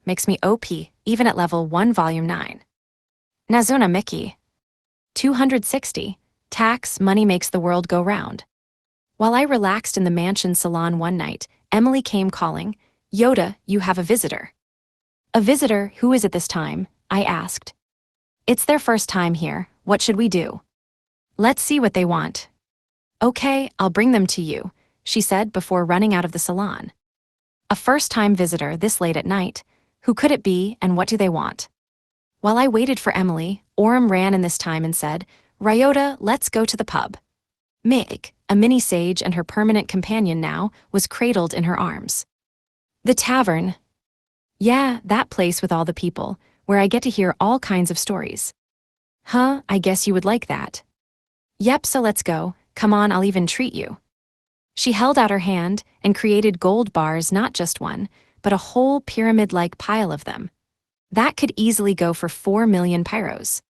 makes me OP, even at level 1 volume 9. Nazuna Mickey. 260. Tax, money makes the world go round. While I relaxed in the mansion salon one night, Emily came calling, Yoda, you have a visitor. A visitor? Who is it this time? I asked. It's their first time here. What should we do? Let's see what they want. Okay, I'll bring them to you, she said before running out of the salon. A first-time visitor this late at night. Who could it be and what do they want? While I waited for Emily, Orem ran in this time and said, Ryota, let's go to the pub. Meg, a mini sage and her permanent companion now, was cradled in her arms. The tavern. Yeah, that place with all the people, where I get to hear all kinds of stories. Huh, I guess you would like that. Yep, so let's go. Come on, I'll even treat you. She held out her hand and created gold bars, not just one, but a whole pyramid-like pile of them. That could easily go for 4 million pyros.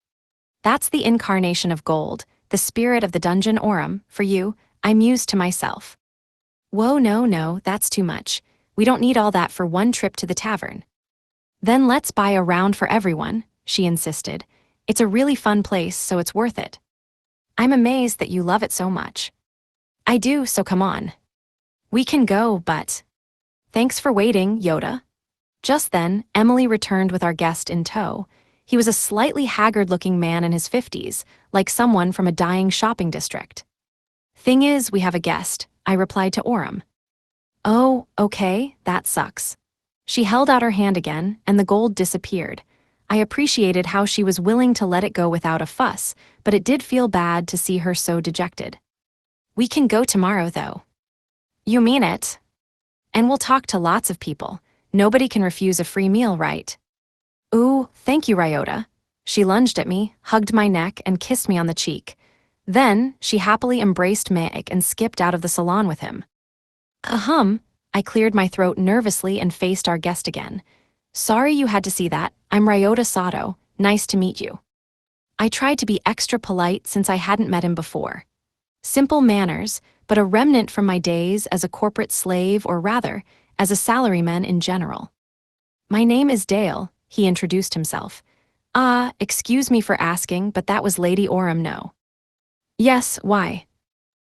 That's the incarnation of gold, the spirit of the dungeon Orem, for you, I mused to myself. Whoa, no, that's too much. We don't need all that for one trip to the tavern. Then let's buy a round for everyone, she insisted. It's a really fun place, so it's worth it. I'm amazed that you love it so much. I do, so come on. We can go, but... Thanks for waiting, Yoda. Just then, Emily returned with our guest in tow. He was a slightly haggard-looking man in his 50s, like someone from a dying shopping district. Thing is, we have a guest, I replied to Orem. Oh, okay, that sucks. She held out her hand again, and the gold disappeared. I appreciated how she was willing to let it go without a fuss, but it did feel bad to see her so dejected. We can go tomorrow, though. You mean it? And we'll talk to lots of people. Nobody can refuse a free meal, right? Ooh, thank you, Ryota. She lunged at me, hugged my neck, and kissed me on the cheek. Then, she happily embraced Meg and skipped out of the salon with him. Ahem, I cleared my throat nervously and faced our guest again. Sorry you had to see that. I'm Ryota Sato. Nice to meet you. I tried to be extra polite since I hadn't met him before. Simple manners, but a remnant from my days as a corporate slave, or rather, as a salaryman in general. My name is Dale, he introduced himself. Excuse me for asking, but that was Lady Orem, no? Yes, why?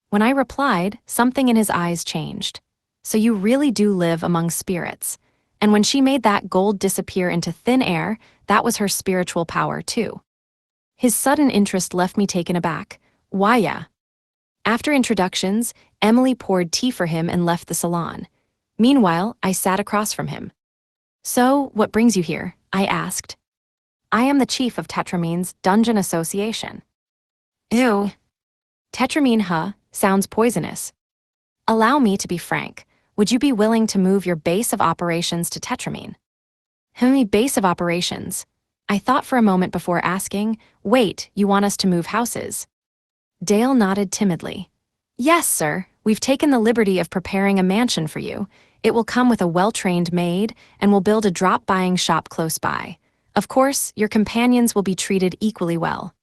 When I replied, something in his eyes changed. So you really do live among spirits. And when she made that gold disappear into thin air, that was her spiritual power, too. His sudden interest left me taken aback. Why, yeah. After introductions, Emily poured tea for him and left the salon. Meanwhile, I sat across from him. So, what brings you here? I asked. I am the chief of Tetramine's Dungeon Association. Ew. Tetramine, sounds poisonous. Allow me to be frank. Would you be willing to move your base of operations to Tetramine? Base of operations? I thought for a moment before asking, wait, you want us to move houses? Dale nodded timidly. Yes, sir. We've taken the liberty of preparing a mansion for you. It will come with a well-trained maid, and we'll build a drop-buying shop close by. Of course, your companions will be treated equally well.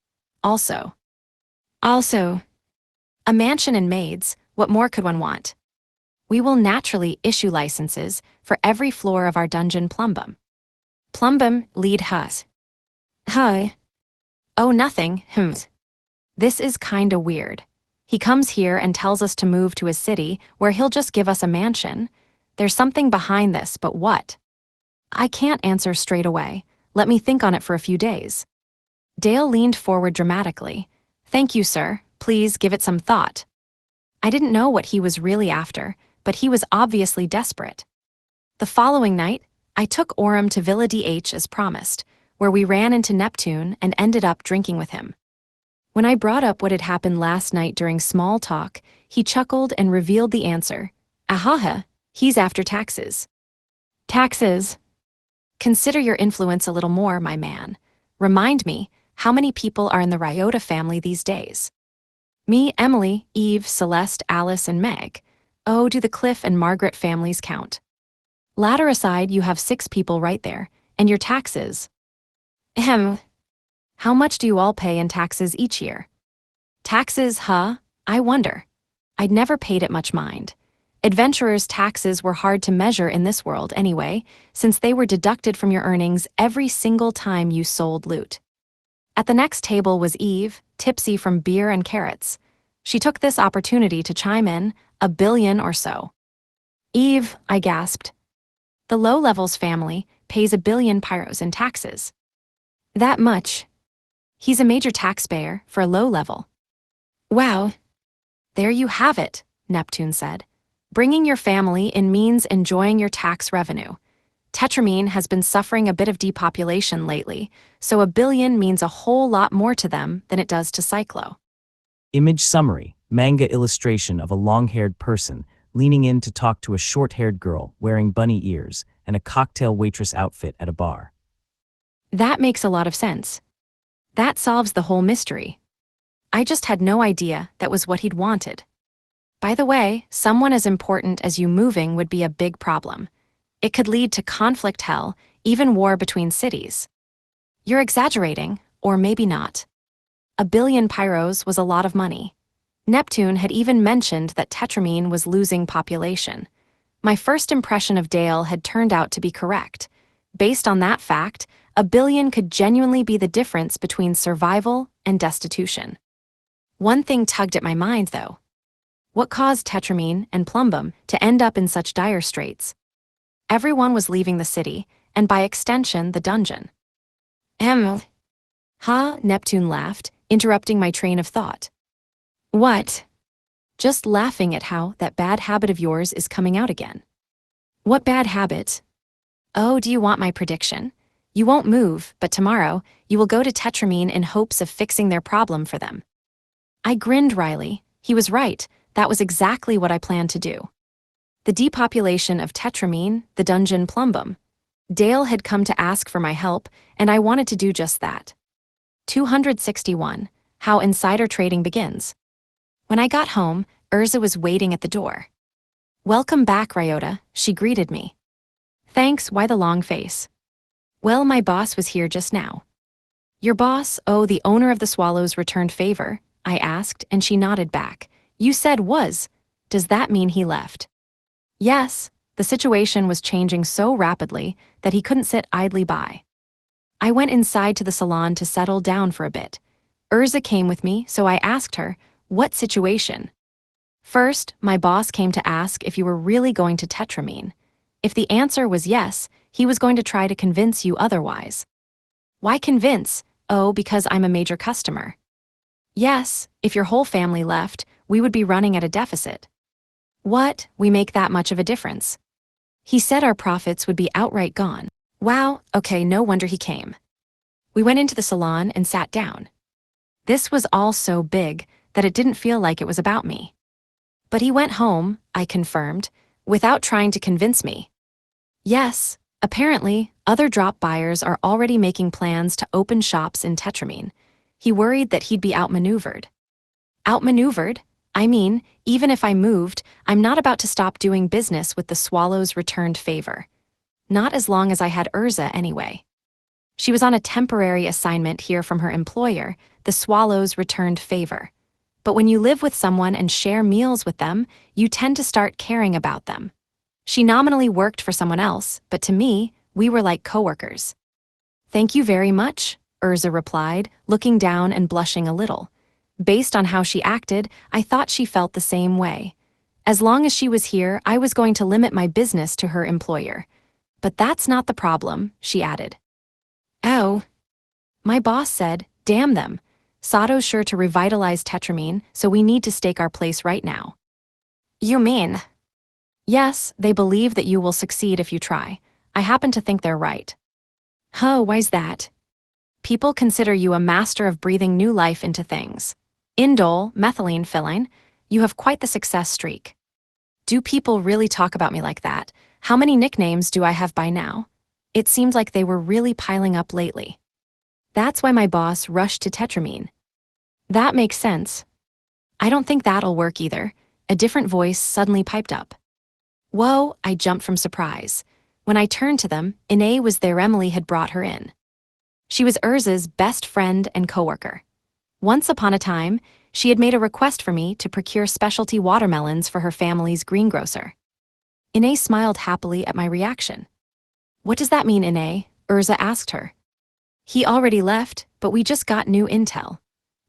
Also, a mansion and maids, what more could one want? We will naturally issue licenses for every floor of our dungeon Plumbum. Plumbum, lead hus. Hi. Oh, nothing, This is kinda weird. He comes here and tells us to move to a city where he'll just give us a mansion. There's something behind this, but what? I can't answer straight away. Let me think on it for a few days. Dale leaned forward dramatically. Thank you, sir. Please give it some thought. I didn't know what he was really after, but he was obviously desperate. The following night, I took Orem to Villa DH as promised, where we ran into Neptune and ended up drinking with him. When I brought up what had happened last night during small talk, he chuckled and revealed the answer. Ahaha, he's after taxes. Taxes. Consider your influence a little more, my man. Remind me, how many people are in the Ryota family these days? Me, Emily, Eve, Celeste, Alice, and Meg. Oh, do the Cliff and Margaret families count? Ladder aside, you have 6 people right there, and your taxes. How much do you all pay in taxes each year? Taxes, I wonder. I'd never paid it much mind. Adventurers' taxes were hard to measure in this world anyway, since they were deducted from your earnings every single time you sold loot. At the next table was Eve, tipsy from beer and carrots. She took this opportunity to chime in, 1 billion or so. Eve, I gasped. The Low Levels family pays 1 billion pyros in taxes. That much? He's a major taxpayer for a low level. Wow. There you have it, Neptune said. Bringing your family in means enjoying your tax revenue. Tetramine has been suffering a bit of depopulation lately, so 1 billion means a whole lot more to them than it does to Cyclo. Image summary, manga illustration of a long-haired person leaning in to talk to a short-haired girl wearing bunny ears and a cocktail waitress outfit at a bar. That makes a lot of sense. That solves the whole mystery. I just had no idea that was what he'd wanted. By the way, someone as important as you moving would be a big problem. It could lead to conflict hell, even war between cities. You're exaggerating, or maybe not. 1 billion pyros was a lot of money. Neptune had even mentioned that Tetramine was losing population. My first impression of Dale had turned out to be correct. Based on that fact, 1 billion could genuinely be the difference between survival and destitution. One thing tugged at my mind, though. What caused Tetramine and Plumbum to end up in such dire straits? Everyone was leaving the city, and by extension, the dungeon. Ha, Neptune laughed, interrupting my train of thought. What? Just laughing at how that bad habit of yours is coming out again. What bad habit? Oh, do you want my prediction? You won't move, but tomorrow, you will go to Tetramine in hopes of fixing their problem for them. I grinned wryly. He was right. That was exactly what I planned to do. The depopulation of Tetramine, the dungeon Plumbum. Dale had come to ask for my help, and I wanted to do just that. 261. How insider trading begins. When I got home, Urza was waiting at the door. Welcome back, Ryota, she greeted me. Thanks, why the long face? Well, my boss was here just now. Your boss, oh, the owner of the Swallows returned favor, I asked, and she nodded back. You said was. Does that mean he left? Yes, the situation was changing so rapidly that he couldn't sit idly by. I went inside to the salon to settle down for a bit. Urza came with me, so I asked her, what situation? First, my boss came to ask if you were really going to Tetramine. If the answer was yes, he was going to try to convince you otherwise. Why convince? Oh, because I'm a major customer. Yes, if your whole family left, we would be running at a deficit. What? We make that much of a difference? He said our profits would be outright gone. Wow, okay, no wonder he came. We went into the salon and sat down. This was all so big that it didn't feel like it was about me. But he went home, I confirmed, without trying to convince me. Yes, apparently, other drop buyers are already making plans to open shops in Tetramine. He worried that he'd be outmaneuvered. Outmaneuvered? I mean, even if I moved, I'm not about to stop doing business with the Swallows returned favor. Not as long as I had Urza anyway. She was on a temporary assignment here from her employer, the Swallows returned favor. But when you live with someone and share meals with them, you tend to start caring about them. She nominally worked for someone else, but to me, we were like coworkers. Thank you very much, Urza replied, looking down and blushing a little. Based on how she acted, I thought she felt the same way. As long as she was here, I was going to limit my business to her employer. But that's not the problem, she added. Oh. My boss said, damn them. Sato's sure to revitalize Tetramine, so we need to stake our place right now. You mean? Yes, they believe that you will succeed if you try. I happen to think they're right. Huh, why's that? People consider you a master of breathing new life into things. Indole, methylene filling, you have quite the success streak. Do people really talk about me like that? How many nicknames do I have by now? It seemed like they were really piling up lately. That's why my boss rushed to Tetramine. That makes sense. I don't think that'll work either. A different voice suddenly piped up. Whoa, I jumped from surprise. When I turned to them, Ine was there. Emily had brought her in. She was Urza's best friend and coworker. Once upon a time, She had made a request for me to procure specialty watermelons for her family's greengrocer. Ine smiled happily at my reaction. What does that mean, Ine? Urza asked her. He already left, but we just got new intel.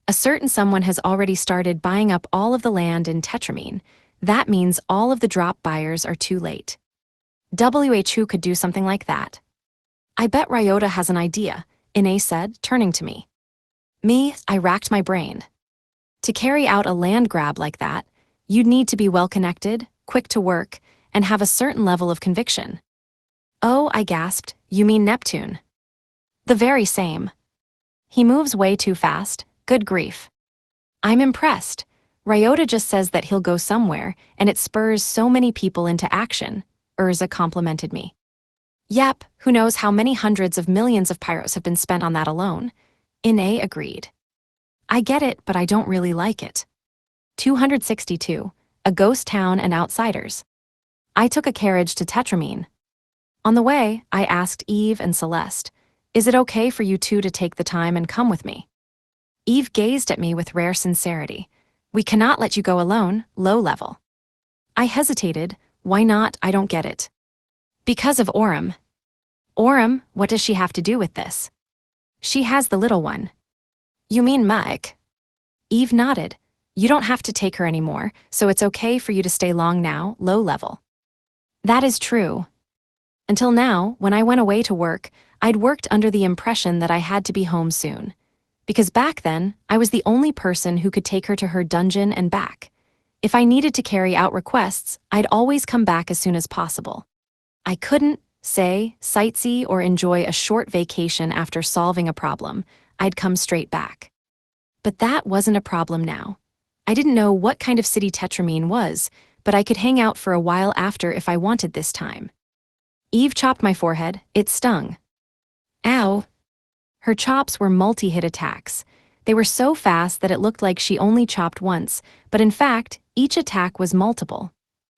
A certain someone has already started buying up all of the land in Tetramine. That means all of the drop buyers are too late. Who could do something like that? I bet Ryota has an idea, Ine said, turning to me. Me, I racked my brain. To carry out a land grab like that, you'd need to be well-connected, quick to work, and have a certain level of conviction. Oh, I gasped, you mean Neptune? The very same. He moves way too fast, good grief. I'm impressed. Ryota just says that he'll go somewhere, and it spurs so many people into action, Urza complimented me. Yep, who knows how many hundreds of millions of pyros have been spent on that alone. Ine agreed. I get it, but I don't really like it. 262, a ghost town and outsiders. I took a carriage to Tetramine. On the way, I asked Eve and Celeste, is it okay for you two to take the time and come with me? Eve gazed at me with rare sincerity. We cannot let you go alone, low level. I hesitated. Why not? I don't get it. Because of Aurum. Aurum, what does she have to do with this? She has the little one. You mean Mike? Eve nodded. You don't have to take her anymore, so it's okay for you to stay long now, low level. That is true. Until now, when I went away to work, I'd worked under the impression that I had to be home soon. Because back then, I was the only person who could take her to her dungeon and back. If I needed to carry out requests, I'd always come back as soon as possible. I couldn't, say, sightsee or enjoy a short vacation after solving a problem. I'd come straight back. But that wasn't a problem now. I didn't know what kind of city Tetramine was, but I could hang out for a while after if I wanted this time. Eve chopped my forehead. It stung. Ow. Her chops were multi-hit attacks. They were so fast that it looked like she only chopped once, but in fact, each attack was multiple.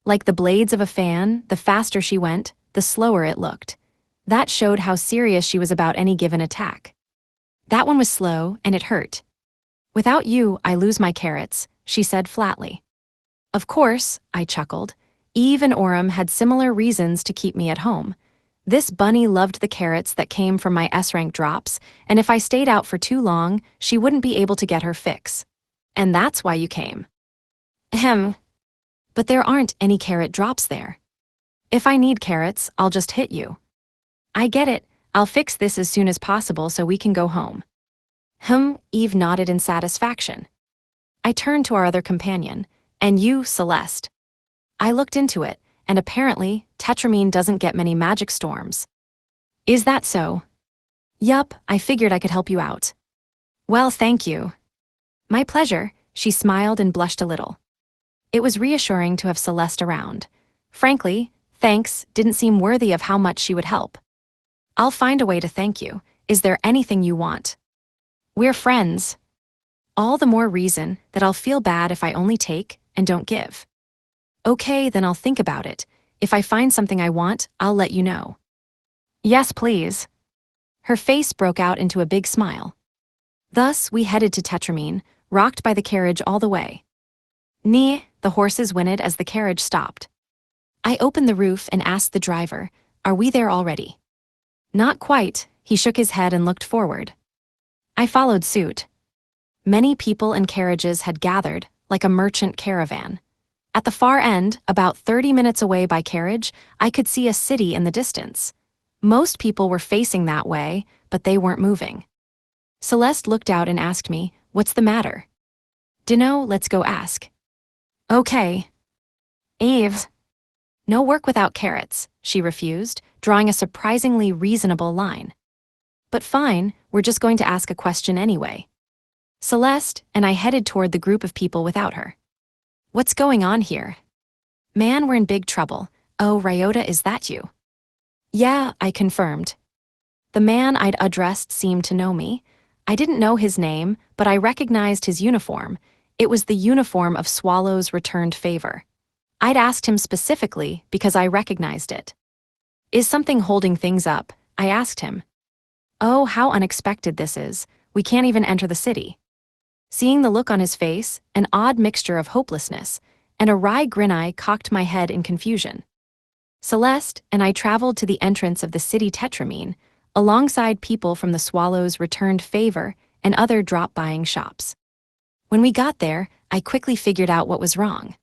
Like the blades of a fan, the faster she went, the slower it looked. That showed how serious she was about any given attack. That one was slow, and it hurt. Without you, I lose my carrots, she said flatly. Of course, I chuckled. Eve and Aurum had similar reasons to keep me at home. This bunny loved the carrots that came from my S-rank drops, and if I stayed out for too long, she wouldn't be able to get her fix. And that's why you came. Ahem. But there aren't any carrot drops there. If I need carrots, I'll just hit you. I get it. I'll fix this as soon as possible so we can go home. Eve nodded in satisfaction. I turned to our other companion. And you, Celeste. I looked into it, and apparently, Tetramine doesn't get many magic storms. Is that so? Yup, I figured I could help you out. Well, thank you. My pleasure, she smiled and blushed a little. It was reassuring to have Celeste around. Frankly, thanks didn't seem worthy of how much she would help. I'll find a way to thank you. Is there anything you want? We're friends. All the more reason that I'll feel bad if I only take and don't give. Okay, then I'll think about it. If I find something I want, I'll let you know. Yes, please. Her face broke out into a big smile. Thus, we headed to Tetramine, rocked by the carriage all the way. Nee, the horses whinnied as the carriage stopped. I opened the roof and asked the driver, are we there already? Not quite, he shook his head and looked forward. I followed suit. Many people and carriages had gathered, like a merchant caravan. At the far end, about 30 minutes away by carriage, I could see a city in the distance. Most people were facing that way, but they weren't moving. Celeste looked out and asked me, what's the matter? Dunno, let's go ask. Okay. Eve. No work without carrots, she refused, drawing a surprisingly reasonable line. But fine, we're just going to ask a question anyway. Celeste and I headed toward the group of people without her. What's going on here? Man, we're in big trouble. Oh, Ryota, is that you? Yeah, I confirmed. The man I'd addressed seemed to know me. I didn't know his name, but I recognized his uniform. It was the uniform of Swallow's returned favor. I'd asked him specifically because I recognized it. Is something holding things up? I asked him. Oh, how unexpected this is. We can't even enter the city. Seeing the look on his face, an odd mixture of hopelessness, and a wry grin, I cocked my head in confusion. Celeste and I traveled to the entrance of the city Tetramine, alongside people from the Swallows Returned Favor and other drop-buying shops. When we got there, I quickly figured out what was wrong.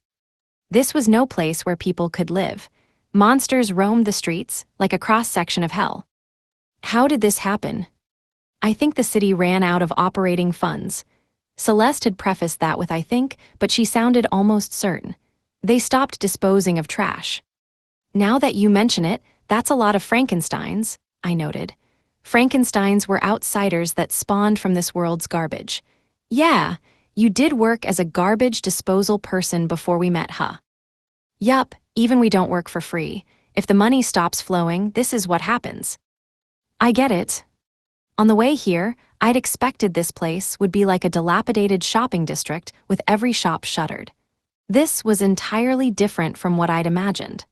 This was no place where people could live. Monsters roamed the streets like a cross-section of hell. How did this happen? I think the city ran out of operating funds. Celeste had prefaced that with "I think," but she sounded almost certain. They stopped disposing of trash. Now that you mention it, that's a lot of Frankensteins, I noted. Frankensteins were outsiders that spawned from this world's garbage. Yeah, you did work as a garbage disposal person before we met, huh? Yup, even we don't work for free. If the money stops flowing, this is what happens. I get it. On the way here, I'd expected this place would be like a dilapidated shopping district with every shop shuttered. This was entirely different from what I'd imagined.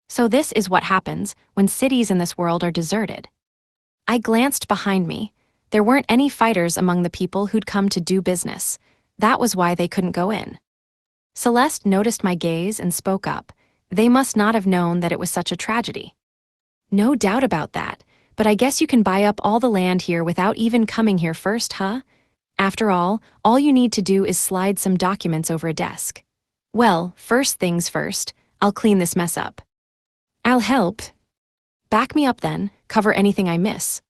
So this is what happens when cities in this world are deserted. I glanced behind me. There weren't any fighters among the people who'd come to do business. That was why they couldn't go in. Celeste noticed my gaze and spoke up. They must not have known that it was such a tragedy. No doubt about that, but I guess you can buy up all the land here without even coming here first, huh? After all you need to do is slide some documents over a desk. Well, first things first, I'll clean this mess up. I'll help. Back me up then, cover anything I miss.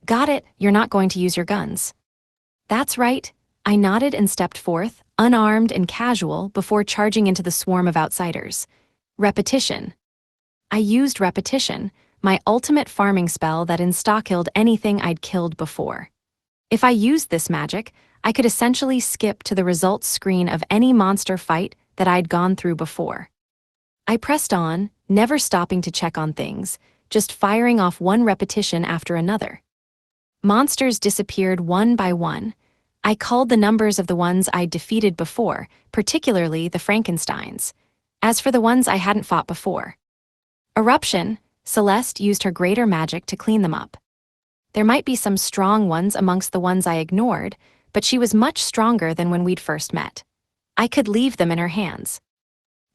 Got it, you're not going to use your guns. That's right, I nodded and stepped forth, unarmed and casual, before charging into the swarm of outsiders. Repetition. I used repetition, my ultimate farming spell that insta-killed anything I'd killed before. If I used this magic, I could essentially skip to the results screen of any monster fight that I'd gone through before. I pressed on, never stopping to check on things, just firing off one repetition after another. Monsters disappeared one by one. I called the numbers of the ones I'd defeated before, particularly the Frankensteins. As for the ones I hadn't fought before. Eruption, Celeste used her greater magic to clean them up. There might be some strong ones amongst the ones I ignored, but she was much stronger than when we'd first met. I could leave them in her hands.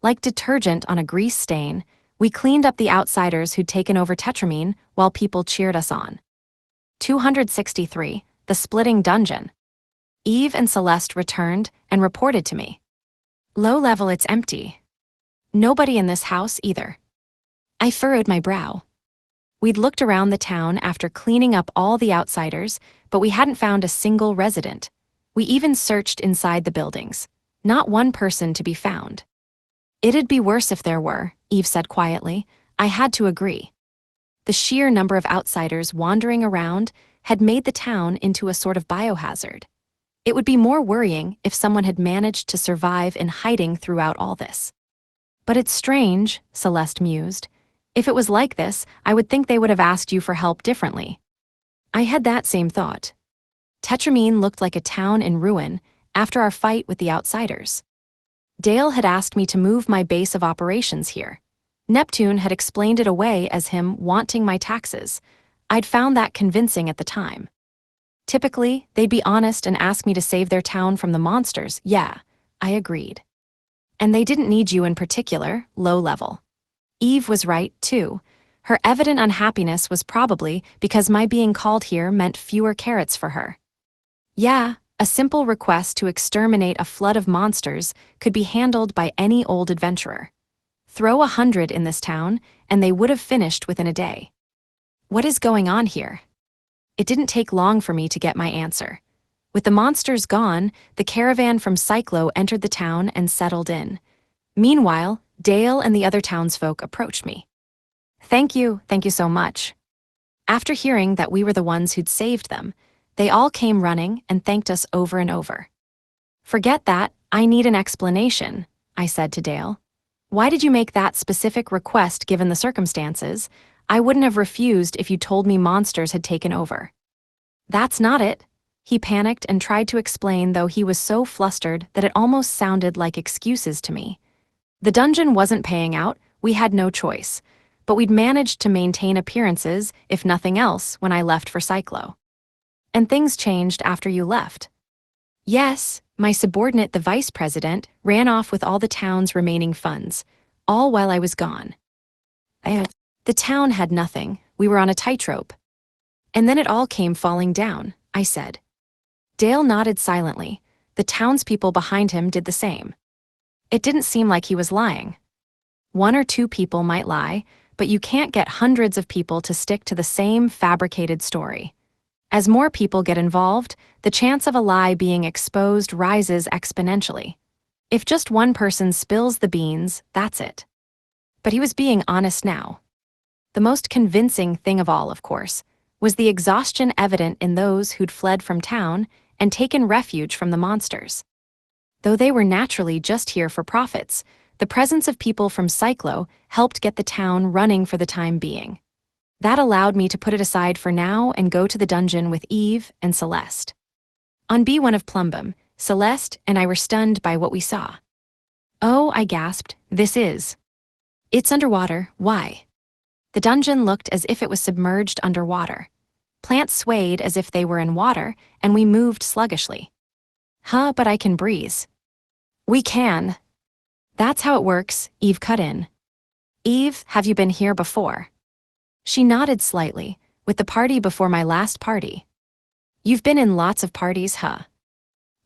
Like detergent on a grease stain, we cleaned up the outsiders who'd taken over Tetramine while people cheered us on. 263, the Splitting Dungeon. Eve and Celeste returned and reported to me. Low level, it's empty. Nobody in this house either. I furrowed my brow. We'd looked around the town after cleaning up all the outsiders, but we hadn't found a single resident. We even searched inside the buildings. Not one person to be found. It'd be worse if there were, Eve said quietly. I had to agree. The sheer number of outsiders wandering around had made the town into a sort of biohazard. It would be more worrying if someone had managed to survive in hiding throughout all this. But it's strange, Celeste mused. If it was like this, I would think they would have asked you for help differently. I had that same thought. Tetramine looked like a town in ruin after our fight with the outsiders. Dale had asked me to move my base of operations here. Neptune had explained it away as him wanting my taxes. I'd found that convincing at the time. Typically, they'd be honest and ask me to save their town from the monsters. Yeah, I agreed. And they didn't need you in particular, low level. Eve was right, too. Her evident unhappiness was probably because my being called here meant fewer carrots for her. Yeah, a simple request to exterminate a flood of monsters could be handled by any old adventurer. Throw 100 in this town, and they would have finished within a day. What is going on here? It didn't take long for me to get my answer. With the monsters gone, the caravan from Cyclo entered the town and settled in. Meanwhile, Dale and the other townsfolk approached me. Thank you so much. After hearing that we were the ones who'd saved them, they all came running and thanked us over and over. Forget that, I need an explanation, I said to Dale. Why did you make that specific request given the circumstances? I wouldn't have refused if you told me monsters had taken over. That's not it. He panicked and tried to explain, though he was so flustered that it almost sounded like excuses to me. The dungeon wasn't paying out, we had no choice, but we'd managed to maintain appearances, if nothing else, when I left for Cyclo. And things changed after you left. Yes, my subordinate, the vice president, ran off with all the town's remaining funds, all while I was gone. The town had nothing. We were on a tightrope. And then it all came falling down, I said. Dale nodded silently. The townspeople behind him did the same. It didn't seem like he was lying. One or two people might lie, but you can't get hundreds of people to stick to the same fabricated story. As more people get involved, the chance of a lie being exposed rises exponentially. If just one person spills the beans, that's it. But he was being honest now. The most convincing thing of all, of course, was the exhaustion evident in those who'd fled from town and taken refuge from the monsters. Though they were naturally just here for profits, the presence of people from Cyclo helped get the town running for the time being. That allowed me to put it aside for now and go to the dungeon with Eve and Celeste. On B1 of Plumbum, Celeste and I were stunned by what we saw. "Oh," I gasped, It's underwater, why?" The dungeon looked as if it was submerged underwater. Plants swayed as if they were in water, and we moved sluggishly. But I can breathe." "We can." "That's how it works," Eve cut in. "Eve, have you been here before?" She nodded slightly, "With the party before my last party." "You've been in lots of parties, huh?"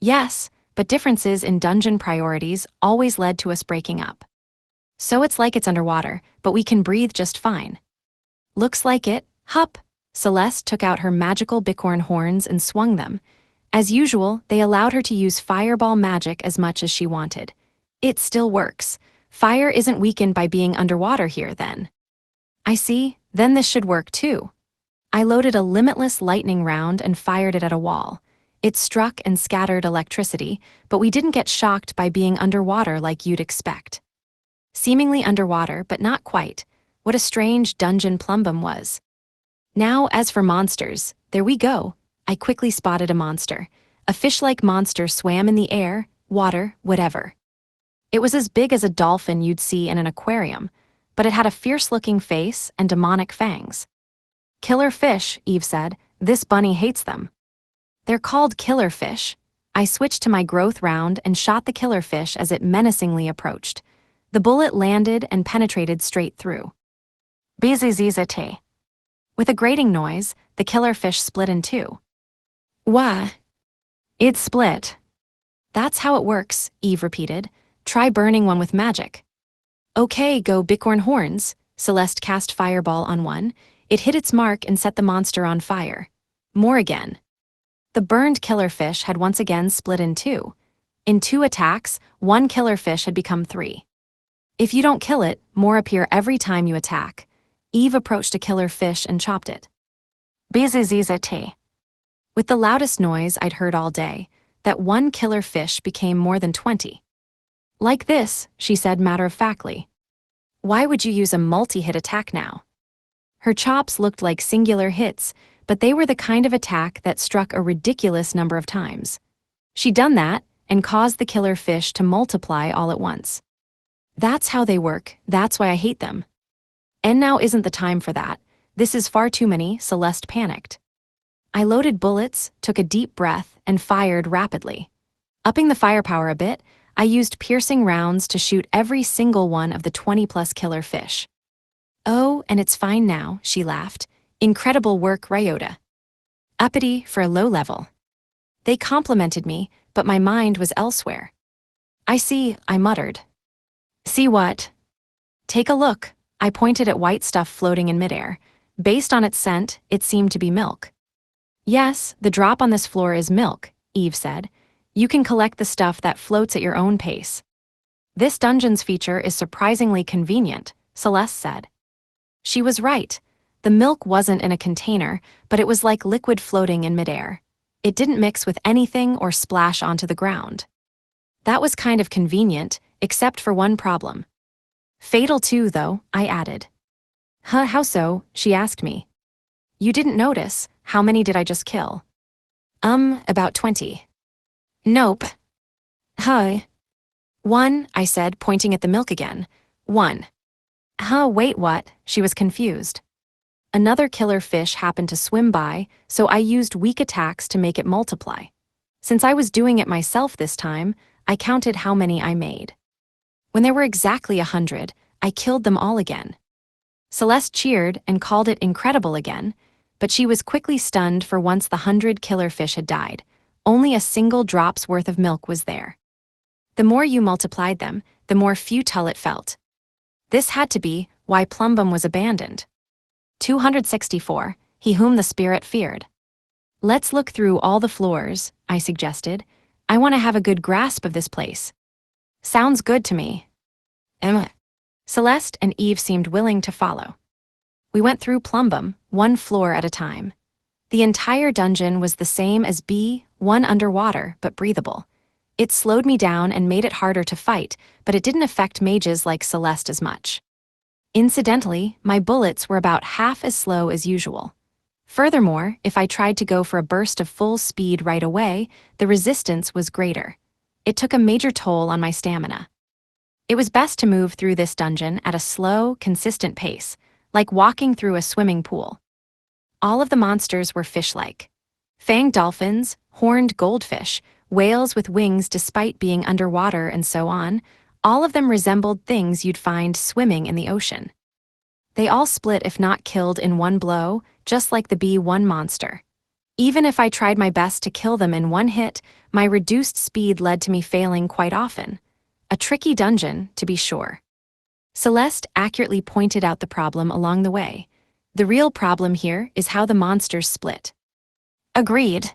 "Yes, but differences in dungeon priorities always led to us breaking up. So it's like it's underwater, but we can breathe just fine." "Looks like it, hup." Celeste took out her magical bicorn horns and swung them. As usual, they allowed her to use fireball magic as much as she wanted. It still works. Fire isn't weakened by being underwater here, then. "I see, then this should work too." I loaded a limitless lightning round and fired it at a wall. It struck and scattered electricity, but we didn't get shocked by being underwater like you'd expect. Seemingly underwater, but not quite. What a strange dungeon Plumbum was. Now, as for monsters, there we go. I quickly spotted a monster. A fish-like monster swam in the air, water, whatever. It was as big as a dolphin you'd see in an aquarium, but it had a fierce-looking face and demonic fangs. "Killer fish," Eve said. "This bunny hates them." "They're called killer fish." I switched to my growth round and shot the killer fish as it menacingly approached. The bullet landed and penetrated straight through. "Bizizizate." With a grating noise, the killer fish split in two. "Wah." "It split." "That's how it works," Eve repeated. "Try burning one with magic." "Okay, go bicorn horns." Celeste cast fireball on one. It hit its mark and set the monster on fire. More again. The burned killer fish had once again split in two. In 2 attacks, one killer fish had become 3. If you don't kill it, more appear every time you attack. Eve approached a killer fish and chopped it. Bizizizate. With the loudest noise I'd heard all day, that one killer fish became more than 20. "Like this," she said matter-of-factly. "Why would you use a multi-hit attack now?" Her chops looked like singular hits, but they were the kind of attack that struck a ridiculous number of times. She'd done that and caused the killer fish to multiply all at once. "That's how they work, that's why I hate them." "And now isn't the time for that. This is far too many," Celeste panicked. I loaded bullets, took a deep breath, and fired rapidly. Upping the firepower a bit, I used piercing rounds to shoot every single one of the 20-plus killer fish. "Oh, and it's fine now," she laughed. "Incredible work, Ryota." Uppity for a low level. They complimented me, but my mind was elsewhere. "I see," I muttered. "See what?" "Take a look." I pointed at white stuff floating in midair. Based on its scent, it seemed to be milk. "Yes, the drop on this floor is milk," Eve said. "You can collect the stuff that floats at your own pace." "This dungeon's feature is surprisingly convenient," Celeste said. She was right. The milk wasn't in a container, but it was like liquid floating in midair. It didn't mix with anything or splash onto the ground. That was kind of convenient, except for one problem. Fatal too, though, I added. How so?" she asked me. "You didn't notice. How many did I just kill?" About 20. "Nope." "Huh." "1, I said, pointing at the milk again. 1. Wait, what?" She was confused. Another killer fish happened to swim by, so I used weak attacks to make it multiply. Since I was doing it myself this time, I counted how many I made. When there were exactly 100, I killed them all again. Celeste cheered and called it incredible again, but she was quickly stunned, for once the 100 killer fish had died, only a single drop's worth of milk was there. The more you multiplied them, the more futile it felt. This had to be why Plumbum was abandoned. 264, he whom the spirit feared. Let's look through all the floors, I suggested. I want to have a good grasp of this place. Sounds good to me. Emma. Celeste and Eve seemed willing to follow. We went through Plumbum, one floor at a time. The entire dungeon was the same as B1 underwater, but breathable. It slowed me down and made it harder to fight, but it didn't affect mages like Celeste as much. Incidentally, my bullets were about half as slow as usual. Furthermore, if I tried to go for a burst of full speed right away, the resistance was greater. It took a major toll on my stamina. It was best to move through this dungeon at a slow, consistent pace, like walking through a swimming pool. All of the monsters were fish-like. Fanged dolphins, horned goldfish, whales with wings despite being underwater, and so on. All of them resembled things you'd find swimming in the ocean. They all split if not killed in one blow, just like the B1 monster. Even if I tried my best to kill them in one hit, my reduced speed led to me failing quite often. A tricky dungeon, to be sure. Celeste accurately pointed out the problem along the way. The real problem here is how the monsters split. Agreed.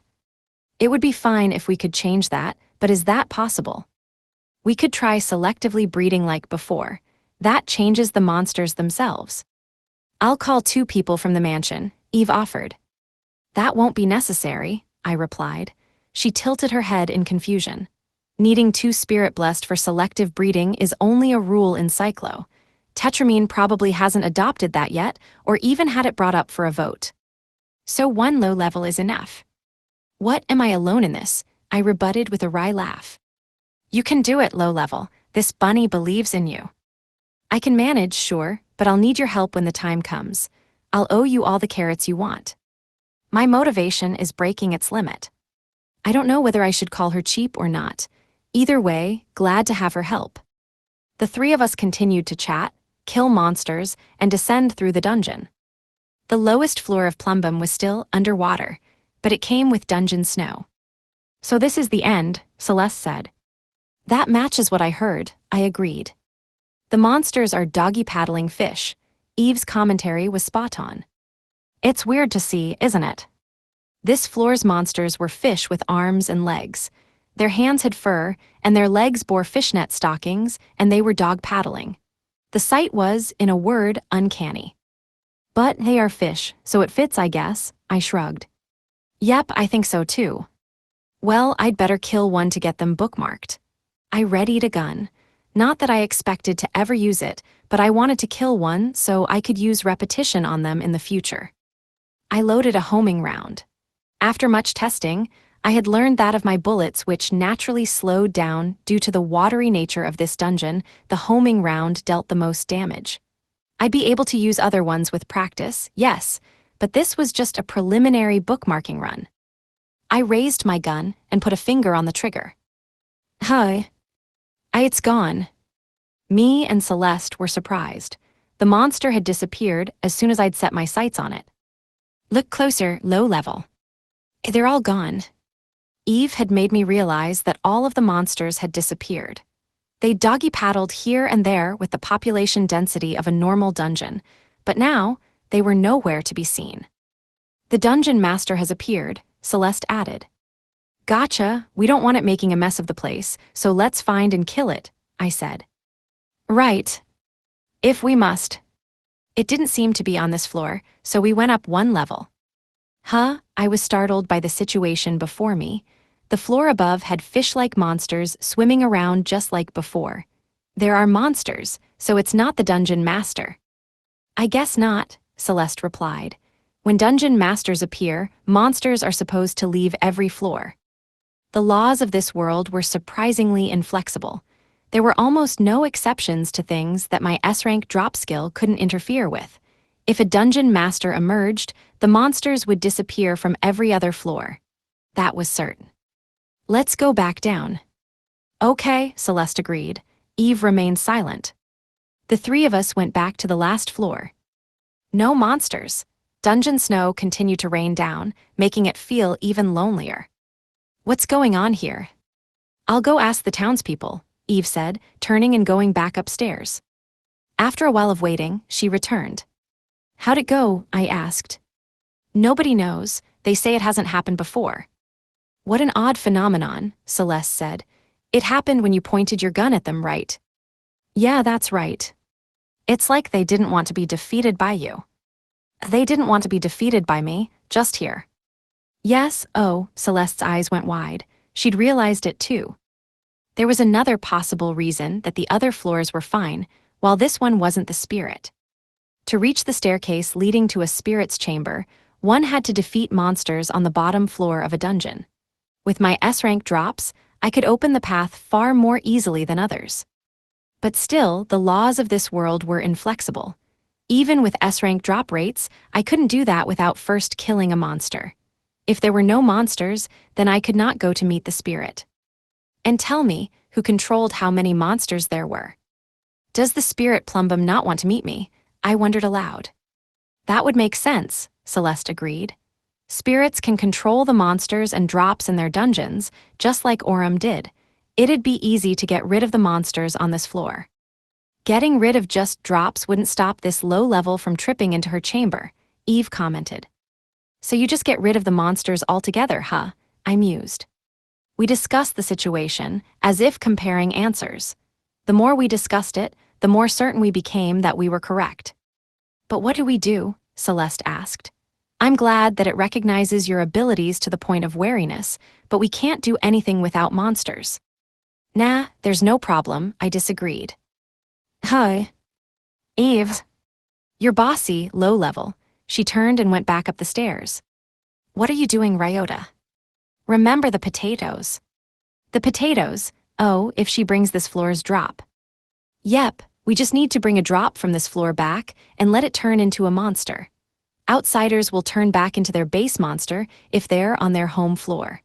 It would be fine if we could change that, but is that possible? We could try selectively breeding like before. That changes the monsters themselves. I'll call 2 people from the mansion, Eve offered. That won't be necessary, I replied. She tilted her head in confusion. Needing 2 spirit blessed for selective breeding is only a rule in Cyclo. Tetramine probably hasn't adopted that yet, or even had it brought up for a vote. So 1 low level is enough. What, am I alone in this? I rebutted with a wry laugh. You can do it, low level. This bunny believes in you. I can manage, sure, but I'll need your help when the time comes. I'll owe you all the carrots you want. My motivation is breaking its limit. I don't know whether I should call her cheap or not. Either way, glad to have her help. The 3 of us continued to chat, kill monsters, and descend through the dungeon. The lowest floor of Plumbum was still underwater, but it came with dungeon snow. So this is the end, Celeste said. That matches what I heard, I agreed. The monsters are doggy-paddling fish. Eve's commentary was spot on. It's weird to see, isn't it? This floor's monsters were fish with arms and legs. Their hands had fur, and their legs bore fishnet stockings, and they were dog-paddling. The sight was, in a word, uncanny. But they are fish, so it fits, I guess, I shrugged. Yep, I think so too. Well, I'd better kill one to get them bookmarked. I readied a gun. Not that I expected to ever use it, but I wanted to kill one so I could use repetition on them in the future. I loaded a homing round. After much testing, I had learned that of my bullets, which naturally slowed down due to the watery nature of this dungeon, the homing round dealt the most damage. I'd be able to use other ones with practice, yes, but this was just a preliminary bookmarking run. I raised my gun and put a finger on the trigger. Hi. It's gone. Me and Celeste were surprised. The monster had disappeared as soon as I'd set my sights on it. Look closer, low level. They're all gone. Eve had made me realize that all of the monsters had disappeared. They doggy-paddled here and there with the population density of a normal dungeon, but now they were nowhere to be seen. The dungeon master has appeared, Celeste added. Gotcha, we don't want it making a mess of the place, so let's find and kill it, I said. Right. If we must. It didn't seem to be on this floor, so we went up 1 level. I was startled by the situation before me. The floor above had fish-like monsters swimming around just like before. There are monsters, so it's not the dungeon master. I guess not, Celeste replied. When dungeon masters appear, monsters are supposed to leave every floor. The laws of this world were surprisingly inflexible. There were almost no exceptions to things that my S-rank drop skill couldn't interfere with. If a dungeon master emerged, the monsters would disappear from every other floor. That was certain. Let's go back down. Okay, Celeste agreed. Eve remained silent. The three of us went back to the last floor. No monsters. Dungeon snow continued to rain down, making it feel even lonelier. What's going on here? I'll go ask the townspeople, Eve said, turning and going back upstairs. After a while of waiting, she returned. How'd it go? I asked. Nobody knows. They say it hasn't happened before. What an odd phenomenon, Celeste said. It happened when you pointed your gun at them, right? Yeah, that's right. It's like they didn't want to be defeated by you. They didn't want to be defeated by me, just here. Yes, oh, Celeste's eyes went wide. She'd realized it too. There was another possible reason that the other floors were fine, while this one wasn't the spirit. To reach the staircase leading to a spirit's chamber, one had to defeat monsters on the bottom floor of a dungeon. With my S-rank drops, I could open the path far more easily than others. But still, the laws of this world were inflexible. Even with S-rank drop rates, I couldn't do that without first killing a monster. If there were no monsters, then I could not go to meet the spirit. And tell me, who controlled how many monsters there were? Does the spirit Plumbum not want to meet me? I wondered aloud. That would make sense, Celeste agreed. Spirits can control the monsters and drops in their dungeons, just like Aurum did. It'd be easy to get rid of the monsters on this floor. Getting rid of just drops wouldn't stop this low level from tripping into her chamber, Eve commented. So you just get rid of the monsters altogether, huh? I mused. We discussed the situation, as if comparing answers. The more we discussed it, the more certain we became that we were correct. But what do we do? Celeste asked. I'm glad that it recognizes your abilities to the point of wariness, but we can't do anything without monsters. Nah, there's no problem, I disagreed. Hi. Eve. You're bossy, low level. She turned and went back up the stairs. What are you doing, Ryota? Remember the potatoes. The potatoes? Oh, if she brings this floor's drop. Yep, we just need to bring a drop from this floor back and let it turn into a monster. Outsiders will turn back into their base monster if they're on their home floor.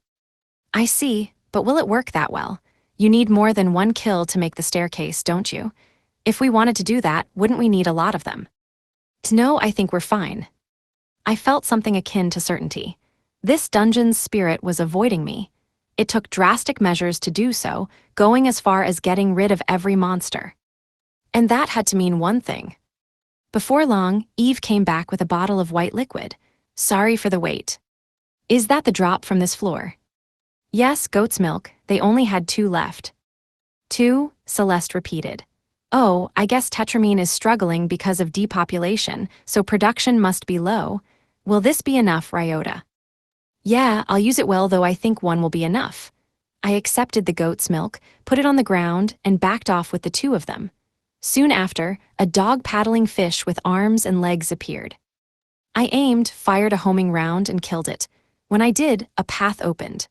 I see, but will it work that well? You need more than one kill to make the staircase, don't you? If we wanted to do that, wouldn't we need a lot of them? No, I think we're fine. I felt something akin to certainty. This dungeon's spirit was avoiding me. It took drastic measures to do so, going as far as getting rid of every monster. And that had to mean one thing. Before long, Eve came back with a bottle of white liquid. Sorry for the wait. Is that the drop from this floor? Yes, goat's milk. They only had 2 left. 2? Celeste repeated. Oh, I guess Tetramine is struggling because of depopulation, so production must be low. Will this be enough, Ryota? Yeah, I'll use it well, though I think 1 will be enough. I accepted the goat's milk, put it on the ground, and backed off with the 2 of them. Soon after, a dog-paddling fish with arms and legs appeared. I aimed, fired a homing round, and killed it. When I did, a path opened.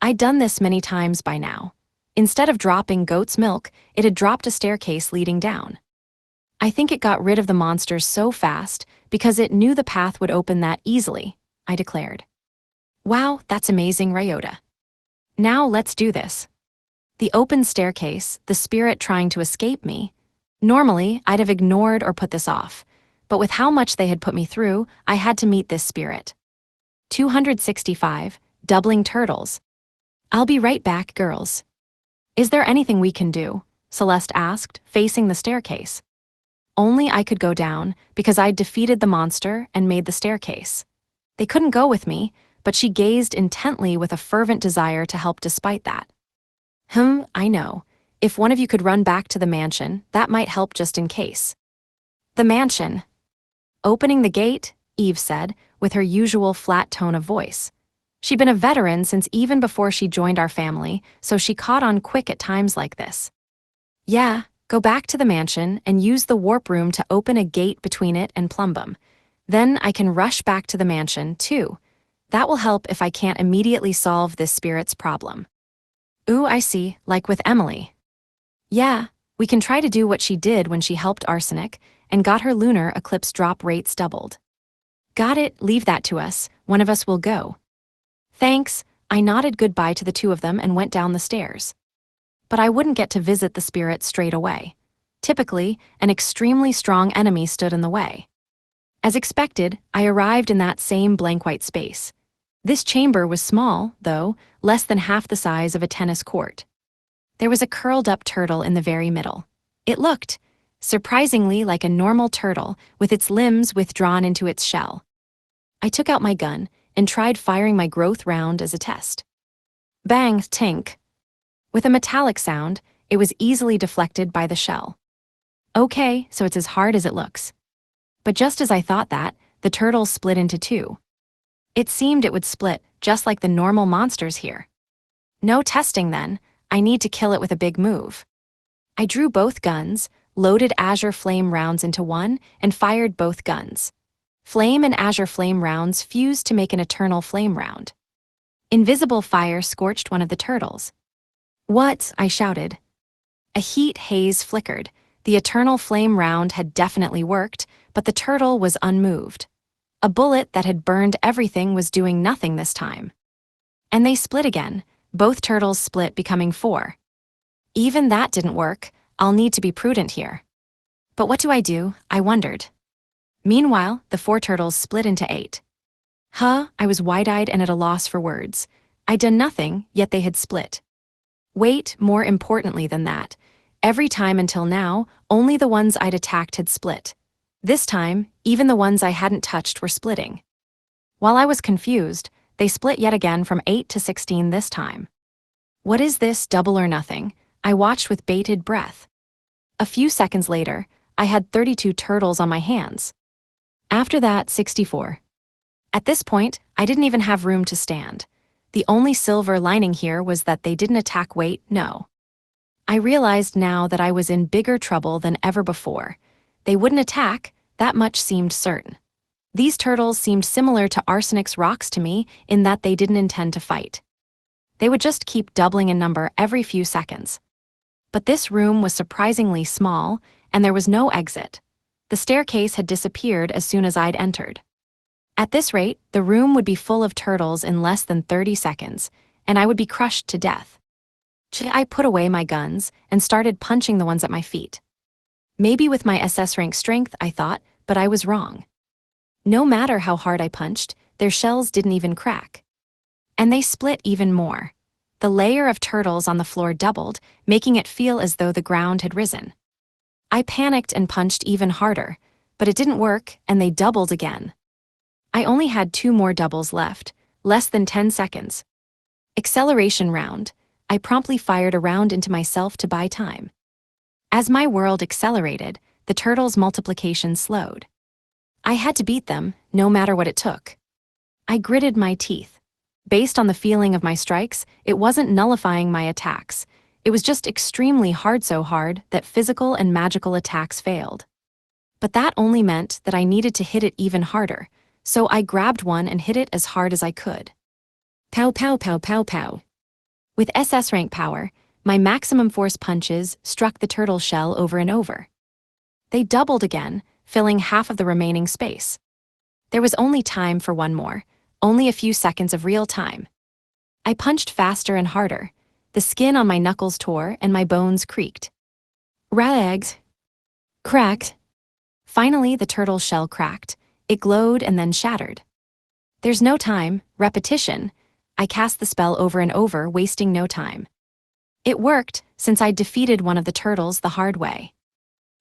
I'd done this many times by now. Instead of dropping goat's milk, it had dropped a staircase leading down. I think it got rid of the monsters so fast because it knew the path would open that easily, I declared. Wow, that's amazing, Ryota. Now let's do this. The open staircase, the spirit trying to escape me. Normally, I'd have ignored or put this off, but with how much they had put me through, I had to meet this spirit. 265, doubling turtles. I'll be right back, girls. Is there anything we can do? Celeste asked, facing the staircase. Only I could go down, because I'd defeated the monster and made the staircase. They couldn't go with me, but she gazed intently with a fervent desire to help despite that. I know. If one of you could run back to the mansion, that might help just in case. The mansion. Opening the gate, Eve said, with her usual flat tone of voice. She'd been a veteran since even before she joined our family, so she caught on quick at times like this. Yeah, go back to the mansion and use the warp room to open a gate between it and Plumbum. Then I can rush back to the mansion, too. That will help if I can't immediately solve this spirit's problem. Ooh, I see, like with Emily. Yeah, we can try to do what she did when she helped Arsenic and got her lunar eclipse drop rates doubled. Got it, leave that to us, one of us will go. Thanks, I nodded goodbye to the two of them and went down the stairs. But I wouldn't get to visit the spirit straight away. Typically, an extremely strong enemy stood in the way. As expected, I arrived in that same blank white space. This chamber was small, though, less than half the size of a tennis court. There was a curled-up turtle in the very middle. It looked, surprisingly, like a normal turtle, with its limbs withdrawn into its shell. I took out my gun and tried firing my growth round as a test. Bang, tink. With a metallic sound, it was easily deflected by the shell. Okay, so it's as hard as it looks. But just as I thought that, the turtle split into two. It seemed it would split, just like the normal monsters here. No testing then, I need to kill it with a big move. I drew both guns, loaded Azure Flame rounds into one, and fired both guns. Flame and Azure Flame rounds fused to make an Eternal Flame round. Invisible fire scorched one of the turtles. What? I shouted. A heat haze flickered. The Eternal Flame round had definitely worked, but the turtle was unmoved. A bullet that had burned everything was doing nothing this time. And they split again. Both turtles split, becoming 4. Even that didn't work. I'll need to be prudent here. But what do? I wondered. Meanwhile, the 4 turtles split into 8. I was wide-eyed and at a loss for words. I'd done nothing, yet they had split. Wait, more importantly than that, every time until now, only the ones I'd attacked had split. This time, even the ones I hadn't touched were splitting. While I was confused, they split yet again from 8 to 16 this time. What is this, double or nothing? I watched with bated breath. A few seconds later, I had 32 turtles on my hands. After that, 64. At this point, I didn't even have room to stand. The only silver lining here was that they didn't attack. Wait, no. I realized now that I was in bigger trouble than ever before. They wouldn't attack, that much seemed certain. These turtles seemed similar to Arsenic's rocks to me in that they didn't intend to fight. They would just keep doubling in number every few seconds. But this room was surprisingly small, and there was no exit. The staircase had disappeared as soon as I'd entered. At this rate, the room would be full of turtles in less than 30 seconds, and I would be crushed to death. I put away my guns and started punching the ones at my feet. Maybe with my SS rank strength, I thought, but I was wrong. No matter how hard I punched, their shells didn't even crack. And they split even more. The layer of turtles on the floor doubled, making it feel as though the ground had risen. I panicked and punched even harder, but it didn't work, and they doubled again. I only had 2 more doubles left, less than 10 seconds. Acceleration round. I promptly fired a round into myself to buy time. As my world accelerated, the turtles' multiplication slowed. I had to beat them, no matter what it took. I gritted my teeth. Based on the feeling of my strikes, it wasn't nullifying my attacks. It was just extremely hard, so hard that physical and magical attacks failed. But that only meant that I needed to hit it even harder, so I grabbed one and hit it as hard as I could. Pow pow pow pow pow. With SS rank power, my maximum force punches struck the turtle shell over and over. They doubled again, filling half of the remaining space. There was only time for one more, only a few seconds of real time. I punched faster and harder. The skin on my knuckles tore and my bones creaked. Rags. Cracked. Finally, the turtle's shell cracked. It glowed and then shattered. There's no time, repetition. I cast the spell over and over, wasting no time. It worked, since I'd defeated one of the turtles the hard way.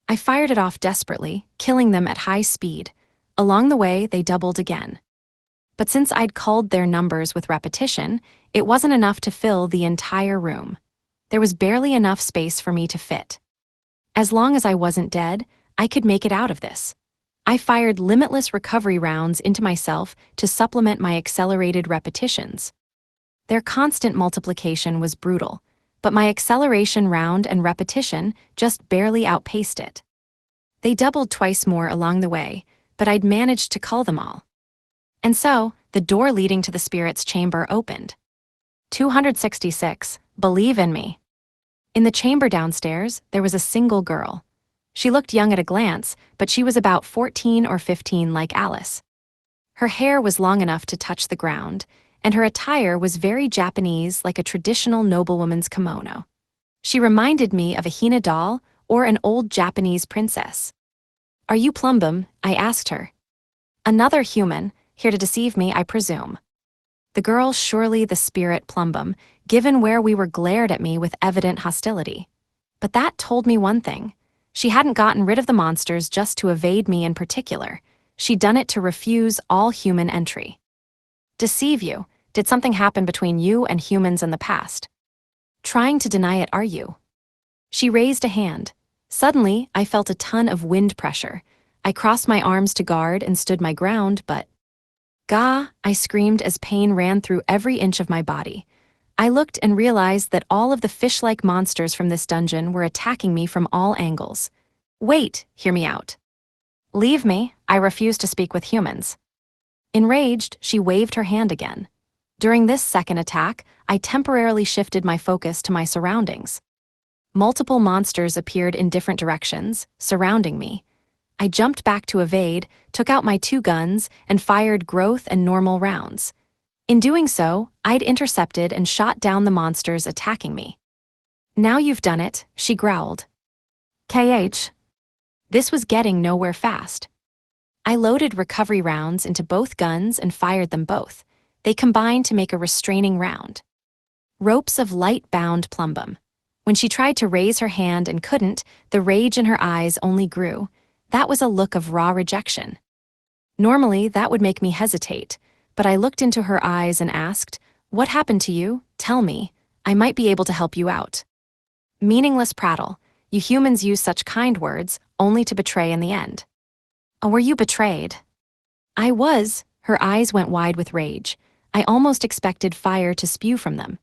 I fired it off desperately, killing them at high speed. Along the way, they doubled again. But since I'd culled their numbers with repetition, it wasn't enough to fill the entire room. There was barely enough space for me to fit. As long as I wasn't dead, I could make it out of this. I fired limitless recovery rounds into myself to supplement my accelerated repetitions. Their constant multiplication was brutal, but my acceleration round and repetition just barely outpaced it. They doubled twice more along the way, but I'd managed to cull them all. And so, the door leading to the spirit's chamber opened. 266, believe in me. In the chamber downstairs, there was a single girl. She looked young at a glance, but she was about 14 or 15 like Alice. Her hair was long enough to touch the ground, and her attire was very Japanese, like a traditional noblewoman's kimono. She reminded me of a Hina doll or an old Japanese princess. "Are you Plumbum?" I asked her. "Another human, here to deceive me, I presume." The girl, surely the spirit Plumbum, given where we were, glared at me with evident hostility. But that told me one thing. She hadn't gotten rid of the monsters just to evade me in particular. She'd done it to refuse all human entry. "Deceive you? Did something happen between you and humans in the past?" "Trying to deny it, are you?" She raised a hand. Suddenly, I felt a ton of wind pressure. I crossed my arms to guard and stood my ground, but... "Gah!" I screamed as pain ran through every inch of my body. I looked and realized that all of the fish-like monsters from this dungeon were attacking me from all angles. "Wait, hear me out." "Leave me, I refuse to speak with humans." Enraged, she waved her hand again. During this second attack, I temporarily shifted my focus to my surroundings. Multiple monsters appeared in different directions, surrounding me. I jumped back to evade, took out my 2 guns, and fired growth and normal rounds. In doing so, I'd intercepted and shot down the monsters attacking me. "Now you've done it," she growled. "KH." This was getting nowhere fast. I loaded recovery rounds into both guns and fired them both. They combined to make a restraining round. Ropes of light bound Plumbum. When she tried to raise her hand and couldn't, the rage in her eyes only grew. That was a look of raw rejection. Normally, that would make me hesitate, but I looked into her eyes and asked, "What happened to you? Tell me. I might be able to help you out." "Meaningless prattle. You humans use such kind words, only to betray in the end." "Oh, were you betrayed?" "I was." Her eyes went wide with rage. I almost expected fire to spew from them.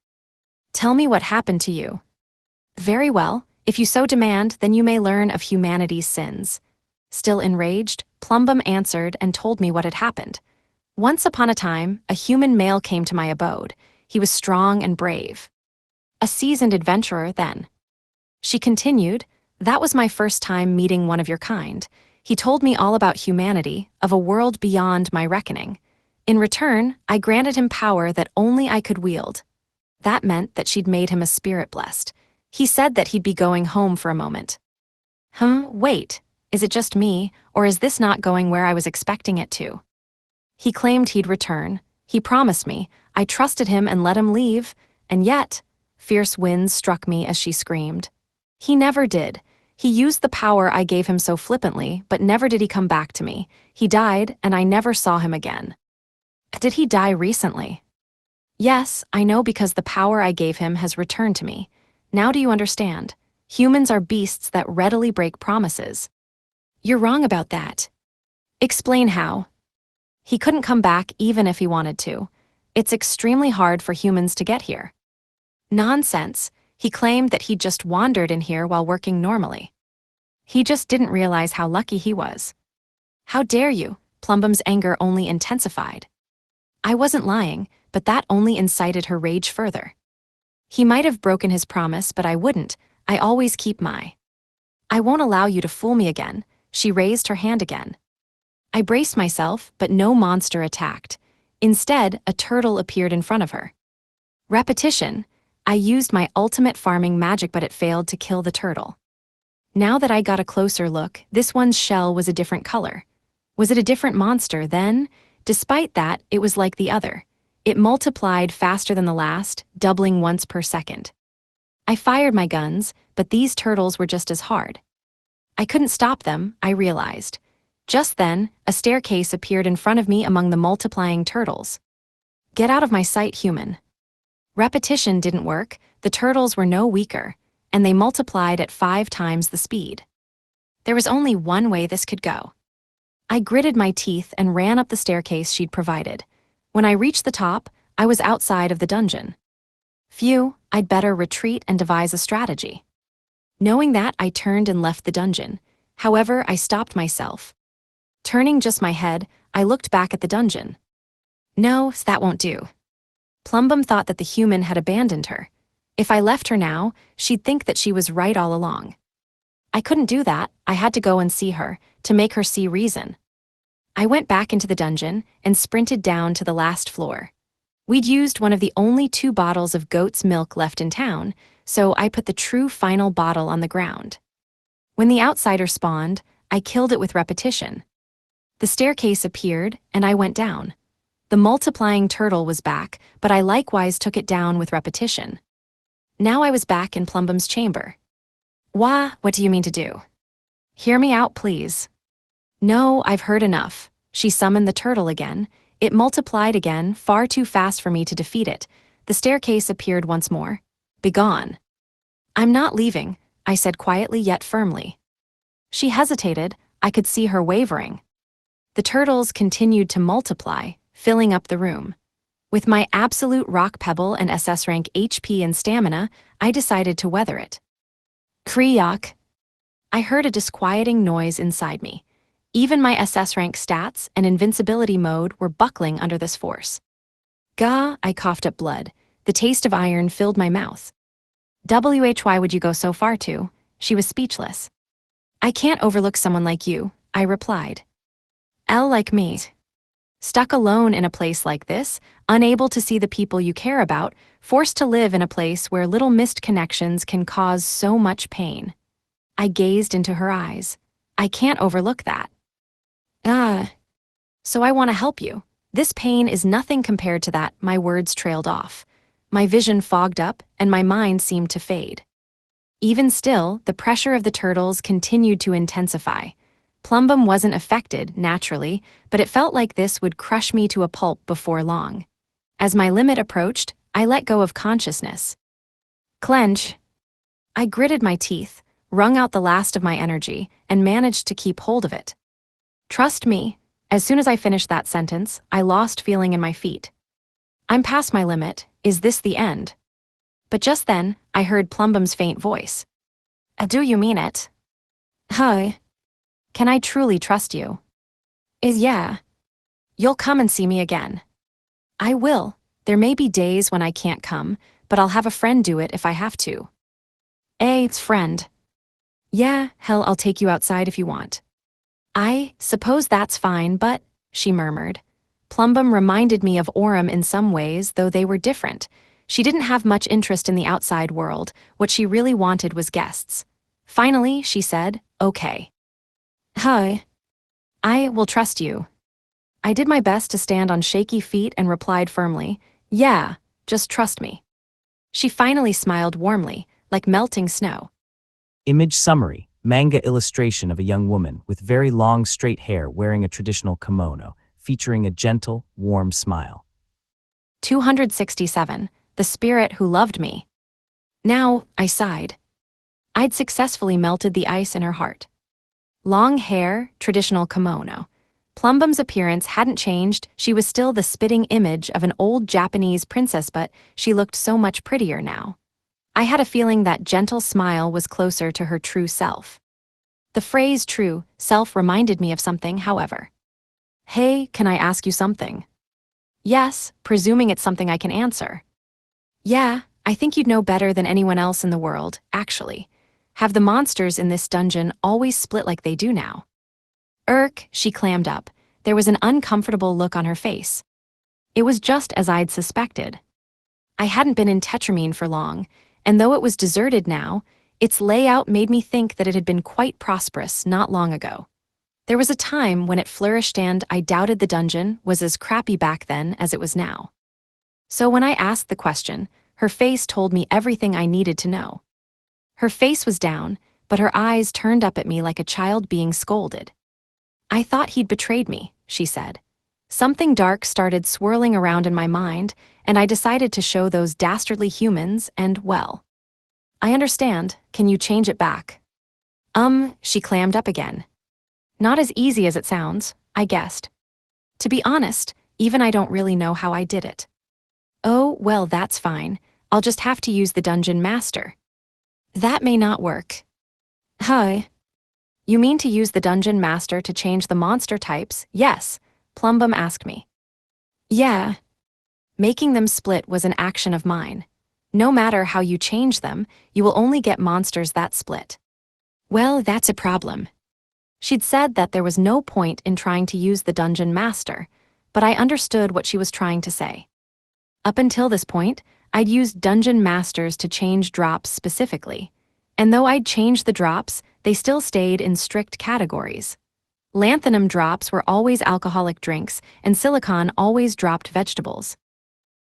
"Tell me what happened to you." "Very well. If you so demand, then you may learn of humanity's sins." Still enraged, Plumbum answered and told me what had happened. "Once upon a time, a human male came to my abode. He was strong and brave. A seasoned adventurer, then." She continued, "That was my first time meeting one of your kind. He told me all about humanity, of a world beyond my reckoning. In return, I granted him power that only I could wield. That meant that she'd made him a spirit blessed. He said that he'd be going home for a moment." Wait. Is it just me, or is this not going where I was expecting it to? "He claimed he'd return. He promised me. I trusted him and let him leave. And yet," fierce winds struck me as she screamed, "he never did. He used the power I gave him so flippantly, but never did he come back to me. He died, and I never saw him again." "Did he die recently?" "Yes, I know, because the power I gave him has returned to me. Now do you understand? Humans are beasts that readily break promises." "You're wrong about that." "Explain how." "He couldn't come back even if he wanted to. It's extremely hard for humans to get here." "Nonsense. He claimed that he'd just wandered in here while working normally. He just didn't realize how lucky he was." "How dare you?" Plumbum's anger only intensified. I wasn't lying, but that only incited her rage further. "He might have broken his promise, but I wouldn't. I always keep my..." "I won't allow you to fool me again." She raised her hand again. I braced myself, but no monster attacked. Instead, a turtle appeared in front of her. Repetition. I used my ultimate farming magic, but it failed to kill the turtle. Now that I got a closer look, this one's shell was a different color. Was it a different monster then? Despite that, it was like the other. It multiplied faster than the last, doubling once per second. I fired my guns, but these turtles were just as hard. I couldn't stop them, I realized. Just then, a staircase appeared in front of me among the multiplying turtles. "Get out of my sight, human." Repetition didn't work. The turtles were no weaker, and they multiplied at 5 times the speed. There was only one way this could go. I gritted my teeth and ran up the staircase she'd provided. When I reached the top, I was outside of the dungeon. Phew, I'd better retreat and devise a strategy. Knowing that, I turned and left the dungeon. However, I stopped myself. Turning just my head, I looked back at the dungeon. No, that won't do. Plumbum thought that the human had abandoned her. If I left her now, she'd think that she was right all along. I couldn't do that. I had to go and see her, to make her see reason. I went back into the dungeon and sprinted down to the last floor. We'd used one of the only 2 bottles of goat's milk left in town, so I put the true final bottle on the ground. When the outsider spawned, I killed it with repetition. The staircase appeared, and I went down. The multiplying turtle was back, but I likewise took it down with repetition. Now I was back in Plumbum's chamber. Wah, what do you mean to do? Hear me out, please. No, I've heard enough. She summoned the turtle again. It multiplied again, far too fast for me to defeat it. The staircase appeared once more. Begone. I'm not leaving, I said quietly yet firmly. She hesitated. I could see her wavering. The turtles continued to multiply, filling up the room. With my absolute rock pebble and SS rank HP and stamina, I decided to weather it. Kriok. I heard a disquieting noise inside me. Even my SS rank stats and invincibility mode were buckling under this force. Gah, I coughed up blood. The taste of iron filled my mouth. Why would you go so far to? She was speechless. I can't overlook someone like you, I replied. L like me. Stuck alone in a place like this, unable to see the people you care about, forced to live in a place where little missed connections can cause so much pain. I gazed into her eyes. I can't overlook that. So I want to help you. This pain is nothing compared to that. My words trailed off. My vision fogged up, and my mind seemed to fade. Even still, the pressure of the turtles continued to intensify. Plumbum wasn't affected, naturally, but it felt like this would crush me to a pulp before long. As my limit approached, I let go of consciousness. Clench. I gritted my teeth, wrung out the last of my energy, and managed to keep hold of it. Trust me. As soon as I finished that sentence, I lost feeling in my feet. I'm past my limit. Is this the end? But just then, I heard Plumbum's faint voice. Do you mean it? Hi. Can I truly trust you? Yeah. You'll come and see me again. I will. There may be days when I can't come, but I'll have a friend do it if I have to. It's friend. Yeah, hell, I'll take you outside if you want. I suppose that's fine, but, she murmured. Plumbum reminded me of Aurum in some ways, though they were different. She didn't have much interest in the outside world. What she really wanted was guests. Finally, she said, okay. Hi. I will trust you. I did my best to stand on shaky feet and replied firmly, yeah, just trust me. She finally smiled warmly, like melting snow. Image summary, manga illustration of a young woman with very long straight hair wearing a traditional kimono, featuring a gentle, warm smile. 267. The spirit who loved me. Now, I sighed. I'd successfully melted the ice in her heart. Long hair, traditional kimono. Plumbum's appearance hadn't changed. She was still the spitting image of an old Japanese princess, but she looked so much prettier now. I had a feeling that gentle smile was closer to her true self. The phrase true self reminded me of something, however. Hey, can I ask you something? Yes, presuming it's something I can answer. Yeah, I think you'd know better than anyone else in the world, actually. Have the monsters in this dungeon always split like they do now? She clammed up. There was an uncomfortable look on her face. It was just as I'd suspected. I hadn't been in Tetramine for long, and though it was deserted now, its layout made me think that it had been quite prosperous not long ago. There was a time when it flourished and I doubted the dungeon was as crappy back then as it was now. So when I asked the question, her face told me everything I needed to know. Her face was down, but her eyes turned up at me like a child being scolded. I thought he'd betrayed me, she said. Something dark started swirling around in my mind, and I decided to show those dastardly humans, and well. I understand. Can you change it back? She clammed up again. Not as easy as it sounds, I guessed. To be honest, even I don't really know how I did it. Oh, well, that's fine. I'll just have to use the dungeon master. That may not work. Hi. You mean to use the dungeon master to change the monster types? Yes, Plumbum asked me. Yeah. Making them split was an action of mine. No matter how you change them, you will only get monsters that split. Well, that's a problem. She'd said that there was no point in trying to use the dungeon master, but I understood what she was trying to say. Up until this point, I'd used dungeon masters to change drops specifically. And though I'd changed the drops, they still stayed in strict categories. Lanthanum drops were always alcoholic drinks, and silicon always dropped vegetables.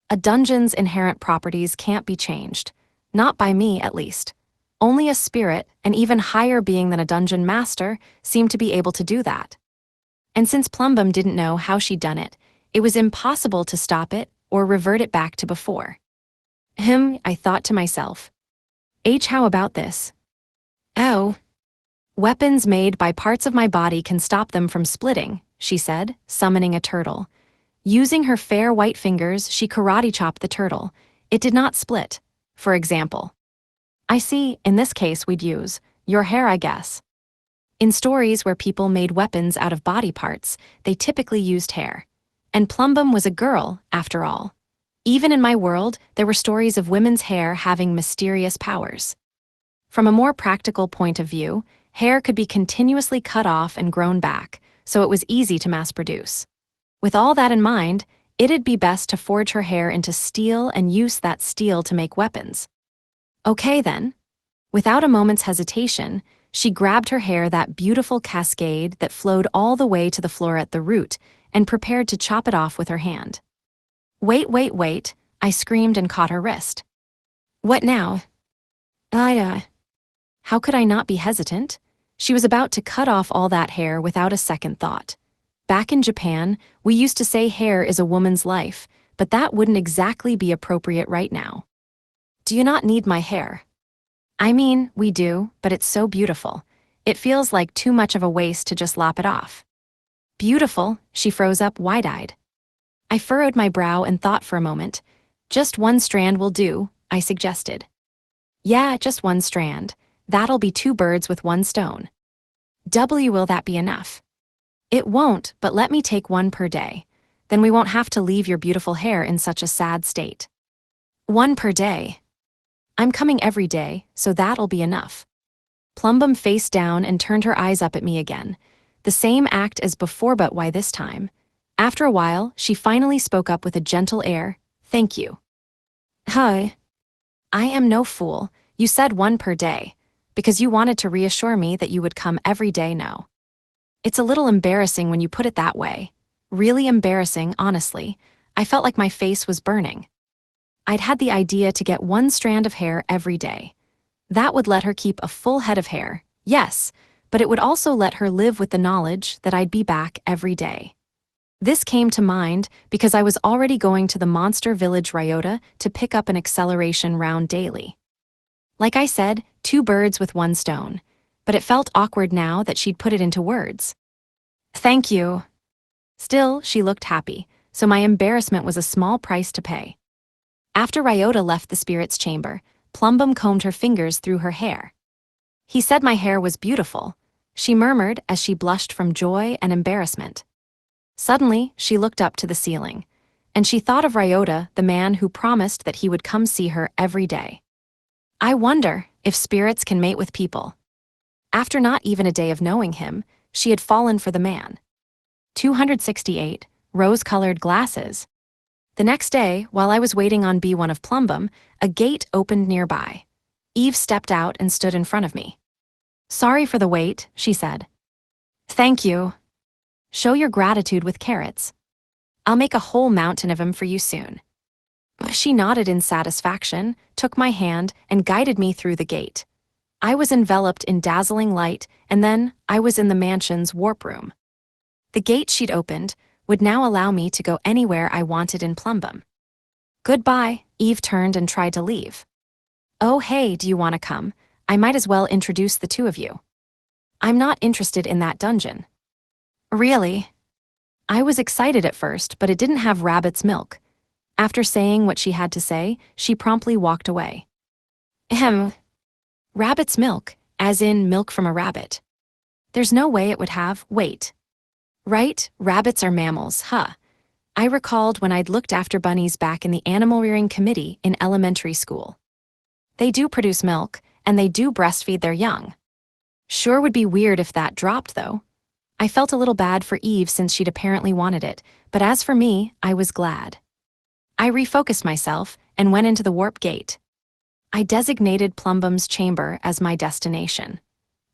A dungeon's inherent properties can't be changed. Not by me, at least. Only a spirit, an even higher being than a dungeon master, seemed to be able to do that. And since Plumbum didn't know how she'd done it, it was impossible to stop it or revert it back to before. I thought to myself. How about this? Oh. Weapons made by parts of my body can stop them from splitting, she said, summoning a turtle. Using her fair white fingers, she karate chopped the turtle. It did not split, for example. I see, in this case we'd use your hair, I guess. In stories where people made weapons out of body parts, they typically used hair. And Plumbum was a girl, after all. Even in my world, there were stories of women's hair having mysterious powers. From a more practical point of view, hair could be continuously cut off and grown back, so it was easy to mass produce. With all that in mind, it'd be best to forge her hair into steel and use that steel to make weapons. Okay then. Without a moment's hesitation, she grabbed her hair, that beautiful cascade that flowed all the way to the floor at the root, and prepared to chop it off with her hand. Wait, I screamed and caught her wrist. What now? How could I not be hesitant? She was about to cut off all that hair without a second thought. Back in Japan, we used to say hair is a woman's life, but that wouldn't exactly be appropriate right now. Do you not need my hair? I mean, we do, but it's so beautiful. It feels like too much of a waste to just lop it off. Beautiful, she froze up wide-eyed. I furrowed my brow and thought for a moment. Just one strand will do, I suggested. Yeah, just one strand. That'll be 2 birds with 1 stone. Will that be enough? It won't, but let me take 1 per day. Then we won't have to leave your beautiful hair in such a sad state. 1 per day. I'm coming every day, so that'll be enough. Plumbum faced down and turned her eyes up at me again. The same act as before, but why this time? After a while, she finally spoke up with a gentle air. Thank you. Hi. I am no fool. You said 1 per day. Because you wanted to reassure me that you would come every day now. It's a little embarrassing when you put it that way. Really embarrassing, honestly. I felt like my face was burning. I'd had the idea to get 1 strand of hair every day. That would let her keep a full head of hair, yes, but it would also let her live with the knowledge that I'd be back every day. This came to mind because I was already going to the Monster Village Ryota to pick up an acceleration round daily. Like I said, 2 birds with 1 stone, but it felt awkward now that she'd put it into words. Thank you. Still, she looked happy, so my embarrassment was a small price to pay. After Ryota left the spirit's chamber, Plumbum combed her fingers through her hair. He said my hair was beautiful, she murmured as she blushed from joy and embarrassment. Suddenly, she looked up to the ceiling, and she thought of Ryota, the man who promised that he would come see her every day. I wonder if spirits can mate with people. After not even a day of knowing him, she had fallen for the man. 268, rose-colored glasses. The next day, while I was waiting on B1 of Plumbum, a gate opened nearby. Eve stepped out and stood in front of me. Sorry for the wait, she said. Thank you. Show your gratitude with carrots. I'll make a whole mountain of them for you soon. She nodded in satisfaction, took my hand, and guided me through the gate. I was enveloped in dazzling light, and then I was in the mansion's warp room. The gate she'd opened would now allow me to go anywhere I wanted in Plumbum. Goodbye, Eve turned and tried to leave. Oh hey, do you want to come? I might as well introduce the 2 of you. I'm not interested in that dungeon. Really? I was excited at first, but it didn't have rabbit's milk. After saying what she had to say, she promptly walked away. Rabbit's milk, as in milk from a rabbit. There's no way it would have, wait. Right, rabbits are mammals, huh? I recalled when I'd looked after bunnies back in the animal rearing committee in elementary school. They do produce milk, and they do breastfeed their young. Sure would be weird if that dropped, though. I felt a little bad for Eve since she'd apparently wanted it, but as for me, I was glad. I refocused myself and went into the warp gate. I designated Plumbum's chamber as my destination.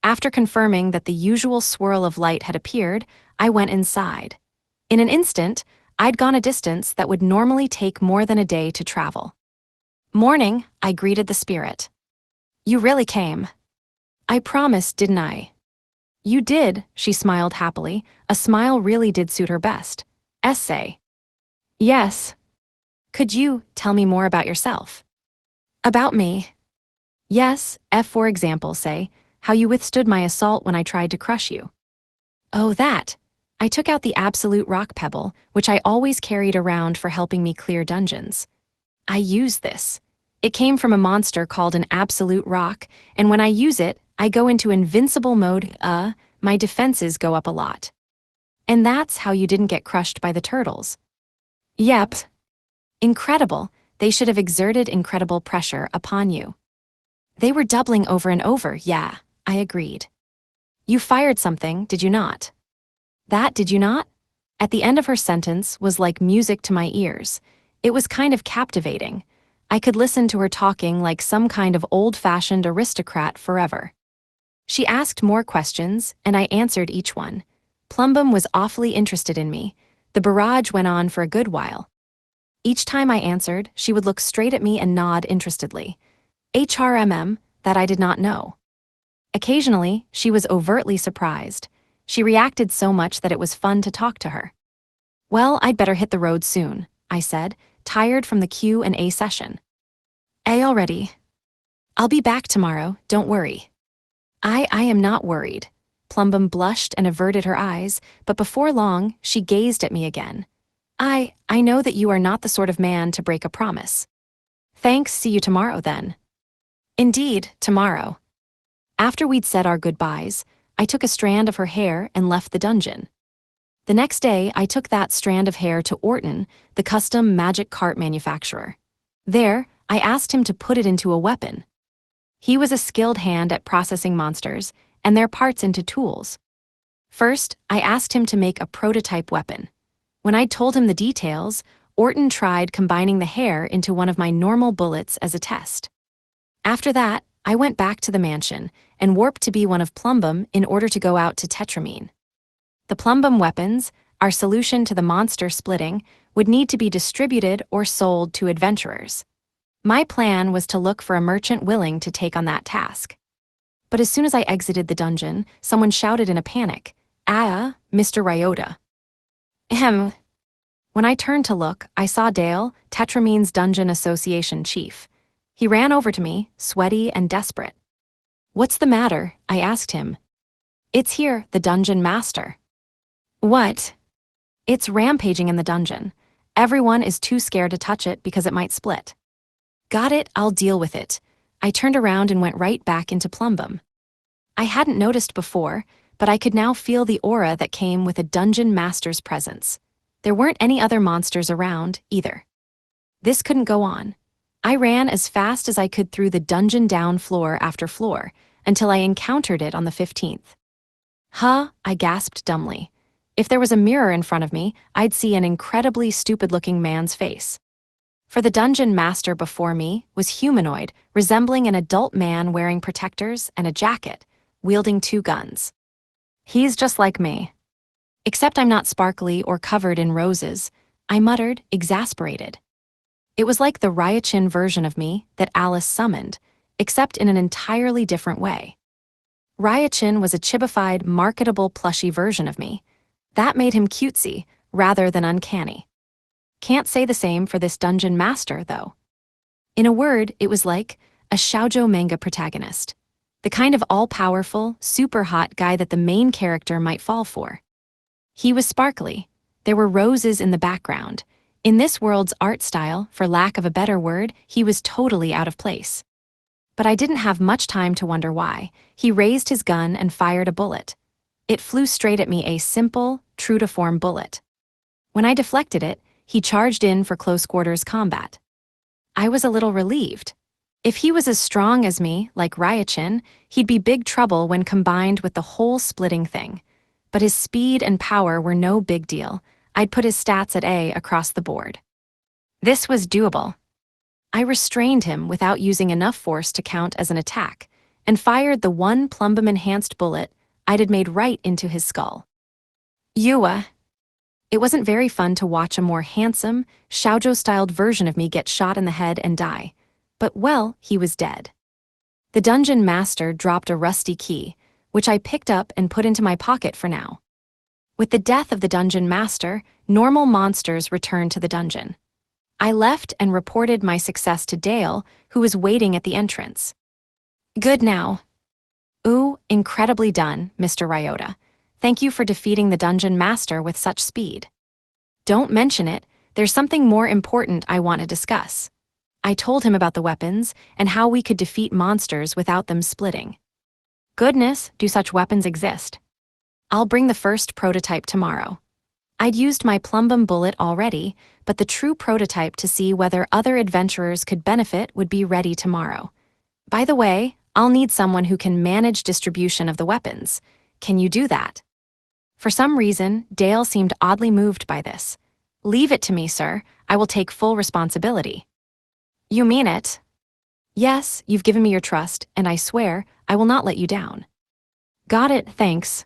After confirming that the usual swirl of light had appeared, I went inside. In an instant, I'd gone a distance that would normally take more than a day to travel. Morning, I greeted the spirit. You really came. I promised, didn't I? You did, she smiled happily. A smile really did suit her best. Essay. Yes. Could you tell me more about yourself? About me? Yes, for example, say, how you withstood my assault when I tried to crush you. Oh, that. I took out the absolute rock pebble, which I always carried around for helping me clear dungeons. I use this. It came from a monster called an absolute rock, and when I use it, I go into invincible mode, my defenses go up a lot. And that's how you didn't get crushed by the turtles. Yep. Incredible. They should have exerted incredible pressure upon you. They were doubling over and over, yeah, I agreed. You fired something, did you not? That did you not? At the end of her sentence was like music to my ears. It was kind of captivating. I could listen to her talking like some kind of old-fashioned aristocrat forever. She asked more questions, and I answered each one. Plumbum was awfully interested in me. The barrage went on for a good while. Each time I answered, she would look straight at me and nod interestedly. HRMM, that I did not know. Occasionally, she was overtly surprised. She reacted so much that it was fun to talk to her. Well, I'd better hit the road soon, I said, tired from the Q&A session. Already. I'll be back tomorrow, don't worry. I am not worried. Plumbum blushed and averted her eyes, but before long, she gazed at me again. I know that you are not the sort of man to break a promise. Thanks, see you tomorrow then. Indeed, tomorrow. After we'd said our goodbyes, I took a strand of her hair and left the dungeon. The next day, I took that strand of hair to Orton, the custom magic cart manufacturer. There, I asked him to put it into a weapon. He was a skilled hand at processing monsters and their parts into tools. First, I asked him to make a prototype weapon. When I told him the details, Orton tried combining the hair into one of my normal bullets as a test. After that, I went back to the mansion and warped to be one of Plumbum in order to go out to Tetramine. The Plumbum weapons, our solution to the monster splitting, would need to be distributed or sold to adventurers. My plan was to look for a merchant willing to take on that task. But as soon as I exited the dungeon, someone shouted in a panic, Mr. Ryota. Ahem. When I turned to look, I saw Dale, Tetramine's Dungeon Association chief. He ran over to me, sweaty and desperate. What's the matter? I asked him. It's here, the dungeon master. What? It's rampaging in the dungeon. Everyone is too scared to touch it because it might split. Got it, I'll deal with it. I turned around and went right back into Plumbum. I hadn't noticed before, but I could now feel the aura that came with a dungeon master's presence. There weren't any other monsters around, either. This couldn't go on. I ran as fast as I could through the dungeon down floor after floor, until I encountered it on the 15th. Huh, I gasped dumbly. If there was a mirror in front of me, I'd see an incredibly stupid-looking man's face. For the dungeon master before me was humanoid, resembling an adult man wearing protectors and a jacket, wielding 2 guns. He's just like me. Except I'm not sparkly or covered in roses, I muttered, exasperated. It was like the Ryachin version of me that Alice summoned, except in an entirely different way. Ryachin was a chibified, marketable, plushy version of me. That made him cutesy, rather than uncanny. Can't say the same for this dungeon master, though. In a word, it was like a shoujo manga protagonist. The kind of all-powerful, super-hot guy that the main character might fall for. He was sparkly. There were roses in the background. In this world's art style, for lack of a better word, he was totally out of place. But I didn't have much time to wonder why. He raised his gun and fired a bullet. It flew straight at me, a simple, true-to-form bullet. When I deflected it, he charged in for close-quarters combat. I was a little relieved. If he was as strong as me, like Ryachin, he'd be big trouble when combined with the whole splitting thing. But his speed and power were no big deal. I'd put his stats at A across the board. This was doable. I restrained him without using enough force to count as an attack, and fired the one plumbum-enhanced bullet I'd had made right into his skull. Yua. It wasn't very fun to watch a more handsome, shoujo-styled version of me get shot in the head and die, but well, he was dead. The dungeon master dropped a rusty key, which I picked up and put into my pocket for now. With the death of the dungeon master, normal monsters returned to the dungeon. I left and reported my success to Dale, who was waiting at the entrance. Good now. Ooh, incredibly done, Mr. Ryota. Thank you for defeating the dungeon master with such speed. Don't mention it, there's something more important I want to discuss. I told him about the weapons and how we could defeat monsters without them splitting. Goodness, do such weapons exist? I'll bring the first prototype tomorrow. I'd used my plumbum bullet already, but the true prototype to see whether other adventurers could benefit would be ready tomorrow. By the way, I'll need someone who can manage distribution of the weapons. Can you do that? For some reason, Dale seemed oddly moved by this. Leave it to me, sir. I will take full responsibility. You mean it? Yes, you've given me your trust, and I swear I will not let you down. Got it, thanks.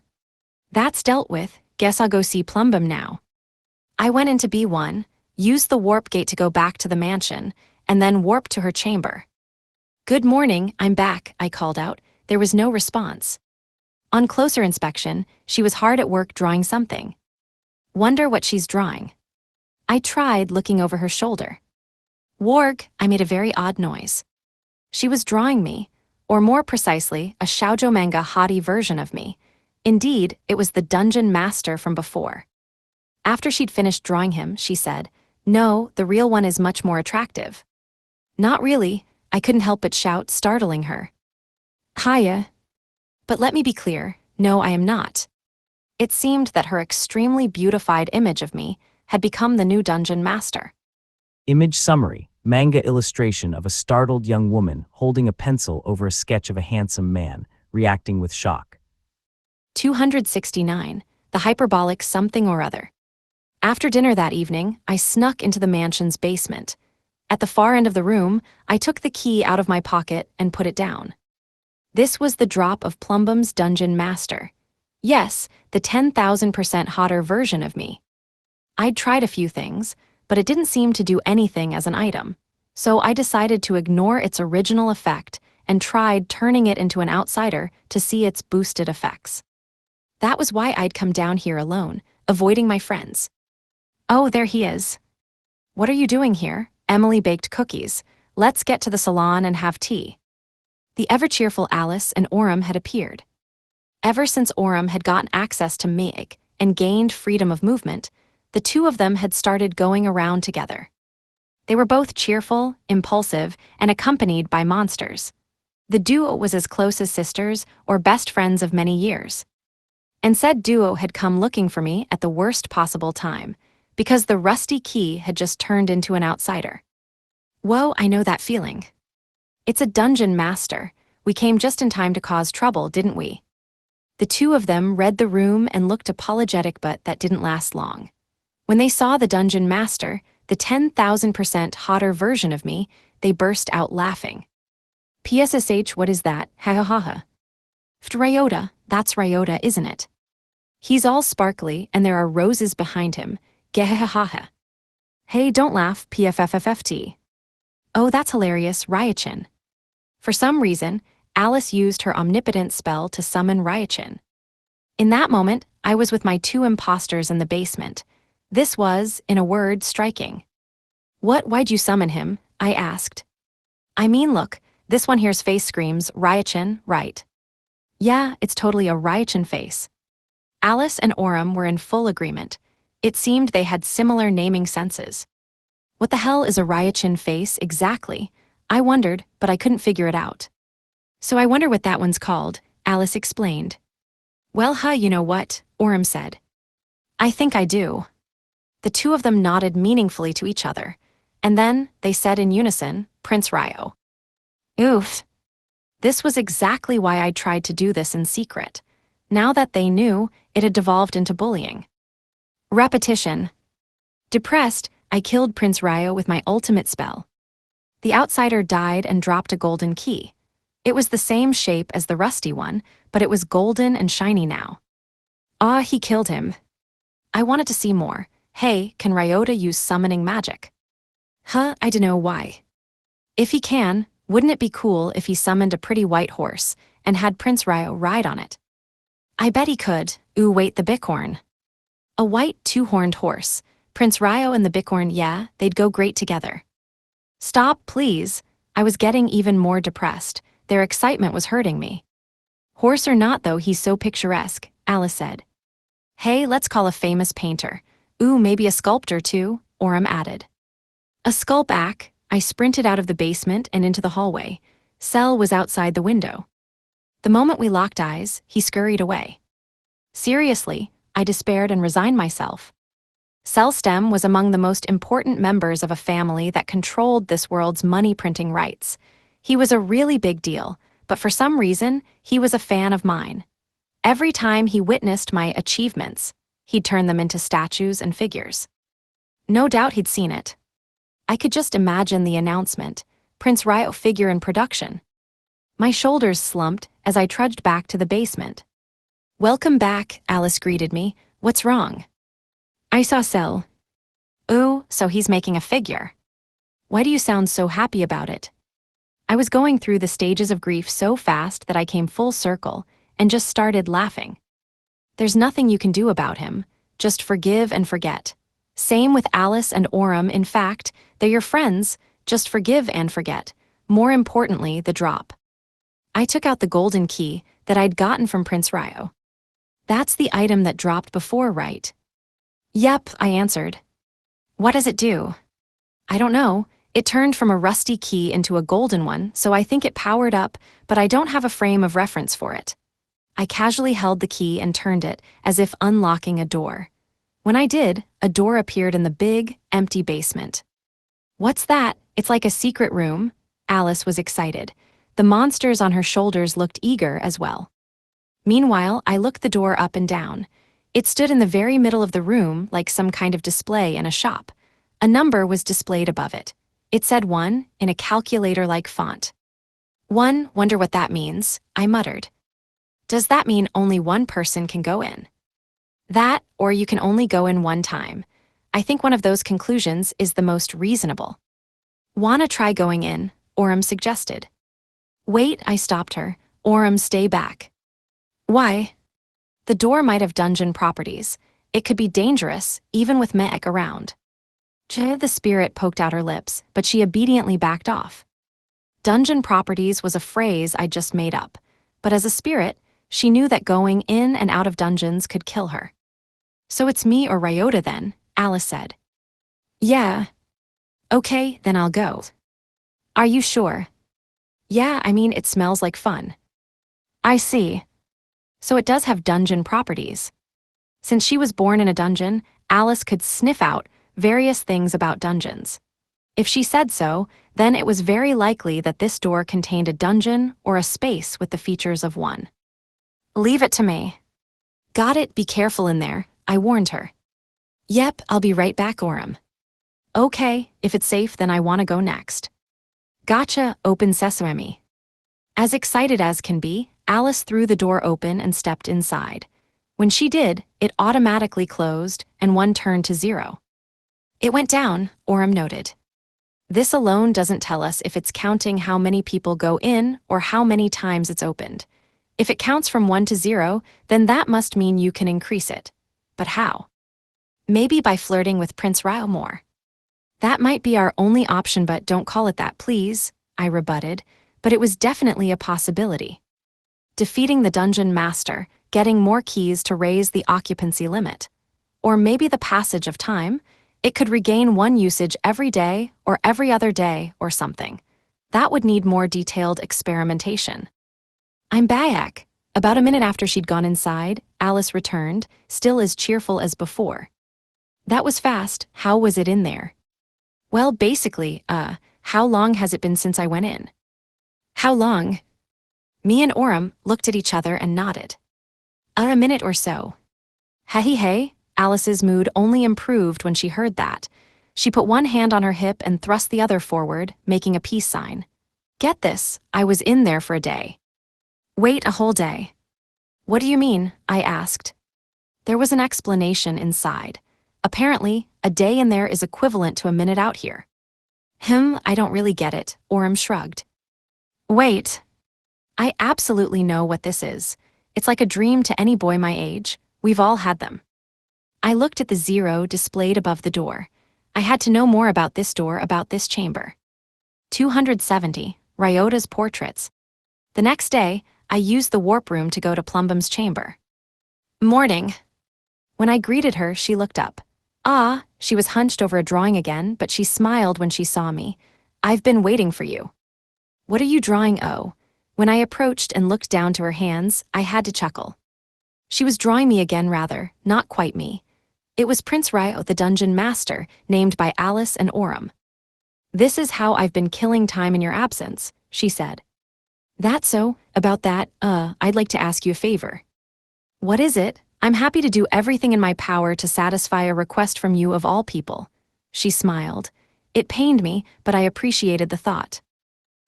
That's dealt with. Guess I'll go see Plumbum now. I went into B1, used the warp gate to go back to the mansion, and then warped to her chamber. Good morning, I'm back, I called out. There was no response. On closer inspection, she was hard at work drawing something. Wonder what she's drawing. I tried looking over her shoulder. Warg, I made a very odd noise. She was drawing me, or more precisely, a shoujo manga hottie version of me. Indeed, it was the dungeon master from before. After she'd finished drawing him, she said, "No, the real one is much more attractive." Not really, I couldn't help but shout, startling her. Hiya. But let me be clear, no, I am not. It seemed that her extremely beautified image of me had become the new dungeon master. Image summary, manga illustration of a startled young woman holding a pencil over a sketch of a handsome man, reacting with shock. 269, the hyperbolic something or other. After dinner that evening, I snuck into the mansion's basement. At the far end of the room, I took the key out of my pocket and put it down. This was the drop of Plumbum's dungeon master. Yes, the 10,000% hotter version of me. I'd tried a few things, but it didn't seem to do anything as an item, so I decided to ignore its original effect and tried turning it into an outsider to see its boosted effects. That was why I'd come down here alone, avoiding my friends. Oh, there he is. What are you doing here? Emily baked cookies. Let's get to the salon and have tea. The ever-cheerful Alice and Orem had appeared. Ever since Orem had gotten access to Meg and gained freedom of movement, the two of them had started going around together. They were both cheerful, impulsive, and accompanied by monsters. The duo was as close as sisters or best friends of many years. And said duo had come looking for me at the worst possible time, because the rusty key had just turned into an outsider. Whoa, I know that feeling. It's a dungeon master. We came just in time to cause trouble, didn't we? The two of them read the room and looked apologetic, but that didn't last long. When they saw the dungeon master, the 10,000% hotter version of me, they burst out laughing. PSSH, what is that? Ha ha ha ha. Ryota, that's Ryota, isn't it? He's all sparkly and there are roses behind him. Gehehaha. Hey, don't laugh, PFFFFT. Oh, that's hilarious, Ryachin. For some reason, Alice used her omnipotent spell to summon Ryachin. In that moment, I was with my two imposters in the basement. This was, in a word, striking. Why'd you summon him? I asked. I mean, look, this one here's face screams, Ryachin, right? Yeah, it's totally a Ryachin face. Alice and Orem were in full agreement. It seemed they had similar naming senses. What the hell is a Ryachin face exactly? I wondered, but I couldn't figure it out. So I wonder what that one's called, Alice explained. Well, you know what, Orem said. I think I do. The two of them nodded meaningfully to each other, and then they said in unison, Prince Ryo. Oof. This was exactly why I tried to do this in secret. Now that they knew, it had devolved into bullying. Repetition. Depressed, I killed Prince Ryo with my ultimate spell. The outsider died and dropped a golden key. It was the same shape as the rusty one, but it was golden and shiny now. Ah, he killed him. I wanted to see more. Hey, can Ryota use summoning magic? I dunno why. If he can, wouldn't it be cool if he summoned a pretty white horse and had Prince Ryo ride on it? I bet he could. Ooh, wait, the bicorn. A white two-horned horse. Prince Ryo and the bicorn, yeah, they'd go great together. Stop, please. I was getting even more depressed. Their excitement was hurting me. Horse or not, though, he's so picturesque, Alice said. Hey, let's call a famous painter. Ooh, maybe a sculptor too, Orem added. A sculp-ack. I sprinted out of the basement and into the hallway. Cell was outside the window. The moment we locked eyes, he scurried away. Seriously, I despaired and resigned myself. Cellstem was among the most important members of a family that controlled this world's money-printing rights. He was a really big deal, but for some reason, he was a fan of mine. Every time he witnessed my achievements, he'd turn them into statues and figures. No doubt he'd seen it. I could just imagine the announcement, Prince Ryo figure in production. My shoulders slumped as I trudged back to the basement. Welcome back, Alice greeted me. What's wrong? I saw Cell. Ooh, so he's making a figure. Why do you sound so happy about it? I was going through the stages of grief so fast that I came full circle and just started laughing. There's nothing you can do about him, just forgive and forget. Same with Alice and Orem, in fact, they're your friends, just forgive and forget. More importantly, the drop. I took out the golden key that I'd gotten from Prince Ryo. That's the item that dropped before, right? Yep, I answered. What does it do? I don't know. It turned from a rusty key into a golden one, so I think it powered up, but I don't have a frame of reference for it. I casually held the key and turned it, as if unlocking a door. When I did, a door appeared in the big, empty basement. What's that? It's like a secret room. Alice was excited. The monsters on her shoulders looked eager as well. Meanwhile, I looked the door up and down. It stood in the very middle of the room like some kind of display in a shop. A number was displayed above it. It said 1 in a calculator-like font. 1, wonder what that means, I muttered. Does that mean only one person can go in? That, or you can only go in one time. I think one of those conclusions is the most reasonable. Wanna try going in? Orem suggested. Wait, I stopped her. Orem, stay back. Why? The door might have dungeon properties. It could be dangerous, even with Meg around. The spirit poked out her lips, but she obediently backed off. Dungeon properties was a phrase I just made up, but as a spirit, she knew that going in and out of dungeons could kill her. So it's me or Ryota then, Alice said. Yeah. Okay, then I'll go. Are you sure? Yeah, I mean, it smells like fun. I see. So it does have dungeon properties. Since she was born in a dungeon, Alice could sniff out various things about dungeons. If she said so, then it was very likely that this door contained a dungeon or a space with the features of one. Leave it to me. Got it, be careful in there, I warned her. Yep, I'll be right back, Orem. Okay, if it's safe, then I want to go next. Gotcha, open sesame. As excited as can be, Alice threw the door open and stepped inside. When she did, it automatically closed and 1 turned to 0. It went down, Orem noted. This alone doesn't tell us if it's counting how many people go in or how many times it's opened. If it counts from 1 to 0, then that must mean you can increase it. But how? Maybe by flirting with Prince Ryo more. That might be our only option, but don't call it that, please, I rebutted, but it was definitely a possibility. Defeating the dungeon master, getting more keys to raise the occupancy limit. Or maybe the passage of time. It could regain 1 usage every day or every other day or something. That would need more detailed experimentation. I'm back. About a minute after she'd gone inside, Alice returned, still as cheerful as before. That was fast. How was it in there? Well, basically, how long has it been since I went in? How long? Me and Orem looked at each other and nodded. A minute or so. Hey, Alice's mood only improved when she heard that. She put one hand on her hip and thrust the other forward, making a peace sign. Get this, I was in there for a day. Wait, a whole day. What do you mean? I asked. There was an explanation inside. Apparently, a day in there is equivalent to a minute out here. I don't really get it, Orem shrugged. Wait. I absolutely know what this is. It's like a dream to any boy my age. We've all had them. I looked at the 0 displayed above the door. I had to know more about this door, about this chamber. 270, Ryota's portraits. The next day, I used the warp room to go to Plumbum's chamber. Morning. When I greeted her, she looked up. She was hunched over a drawing again, but she smiled when she saw me. I've been waiting for you. What are you drawing, Oh? When I approached and looked down to her hands, I had to chuckle. She was drawing me again, rather, not quite me. It was Prince Ryo, the dungeon master, named by Alice and Orem. This is how I've been killing time in your absence, she said. That's so, about that, I'd like to ask you a favor. What is it? I'm happy to do everything in my power to satisfy a request from you of all people. She smiled. It pained me, but I appreciated the thought.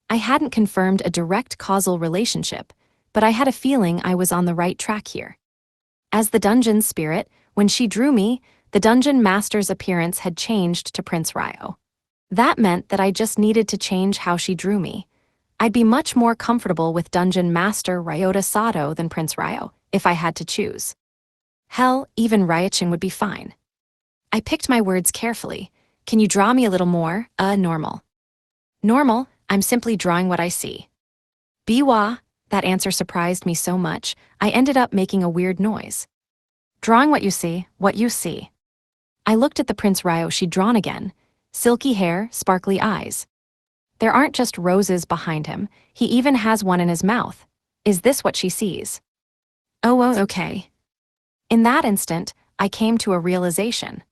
I hadn't confirmed a direct causal relationship, but I had a feeling I was on the right track here. As the dungeon spirit, when she drew me, the dungeon master's appearance had changed to Prince Ryo. That meant that I just needed to change how she drew me. I'd be much more comfortable with dungeon master Ryota Sato than Prince Ryo, if I had to choose. Hell, even Ryochin would be fine. I picked my words carefully. Can you draw me a little more, normal? Normal, I'm simply drawing what I see. Biwa, that answer surprised me so much, I ended up making a weird noise. Drawing what you see, what you see. I looked at the Prince Ryo she'd drawn again. Silky hair, sparkly eyes. There aren't just roses behind him, he even has one in his mouth. Is this what she sees? Oh, okay. In that instant, I came to a realization.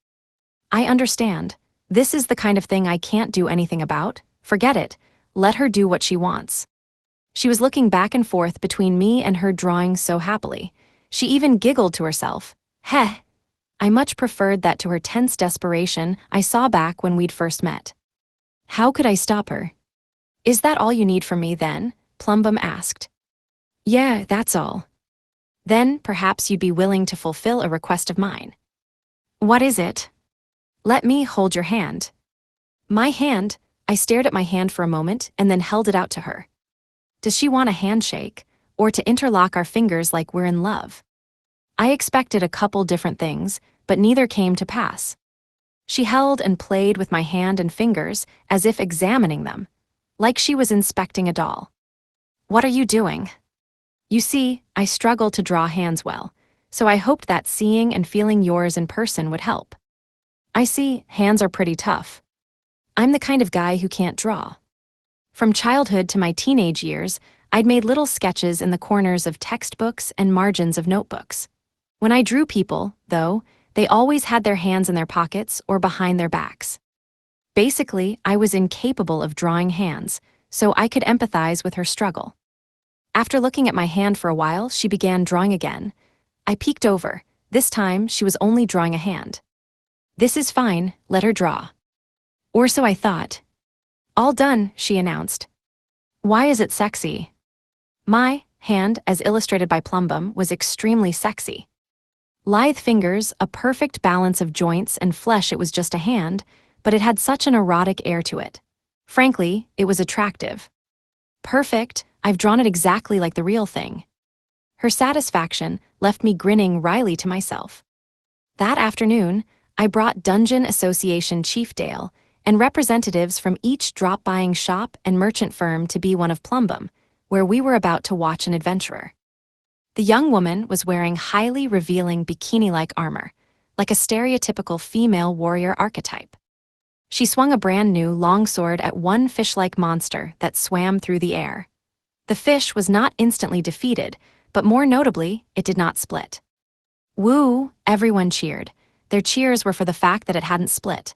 I understand. This is the kind of thing I can't do anything about. Forget it. Let her do what she wants. She was looking back and forth between me and her drawing so happily. She even giggled to herself. Heh. I much preferred that to her tense desperation I saw back when we'd first met. How could I stop her? Is that all you need from me then? Plumbum asked. Yeah, that's all. Then perhaps you'd be willing to fulfill a request of mine. What is it? Let me hold your hand. My hand? I stared at my hand for a moment and then held it out to her. Does she want a handshake, or to interlock our fingers like we're in love? I expected a couple different things, but neither came to pass. She held and played with my hand and fingers as if examining them, like she was inspecting a doll. What are you doing? You see, I struggle to draw hands well, so I hoped that seeing and feeling yours in person would help. I see, hands are pretty tough. I'm the kind of guy who can't draw. From childhood to my teenage years, I'd made little sketches in the corners of textbooks and margins of notebooks. When I drew people, though, they always had their hands in their pockets or behind their backs. Basically, I was incapable of drawing hands, so I could empathize with her struggle. After looking at my hand for a while, she began drawing again. I peeked over. This time, she was only drawing a hand. This is fine, let her draw. Or so I thought. All done, she announced. Why is it sexy? My hand, as illustrated by Plumbum, was extremely sexy. Lithe fingers, a perfect balance of joints and flesh. It was just a hand, but it had such an erotic air to it. Frankly, it was attractive. Perfect, I've drawn it exactly like the real thing. Her satisfaction left me grinning wryly to myself. That afternoon, I brought Dungeon Association Chief Dale and representatives from each drop-buying shop and merchant firm to be one of Plumbum, where we were about to watch an adventurer. The young woman was wearing highly revealing bikini-like armor, like a stereotypical female warrior archetype. She swung a brand-new longsword at one fish-like monster that swam through the air. The fish was not instantly defeated, but more notably, it did not split. Woo! Everyone cheered. Their cheers were for the fact that it hadn't split.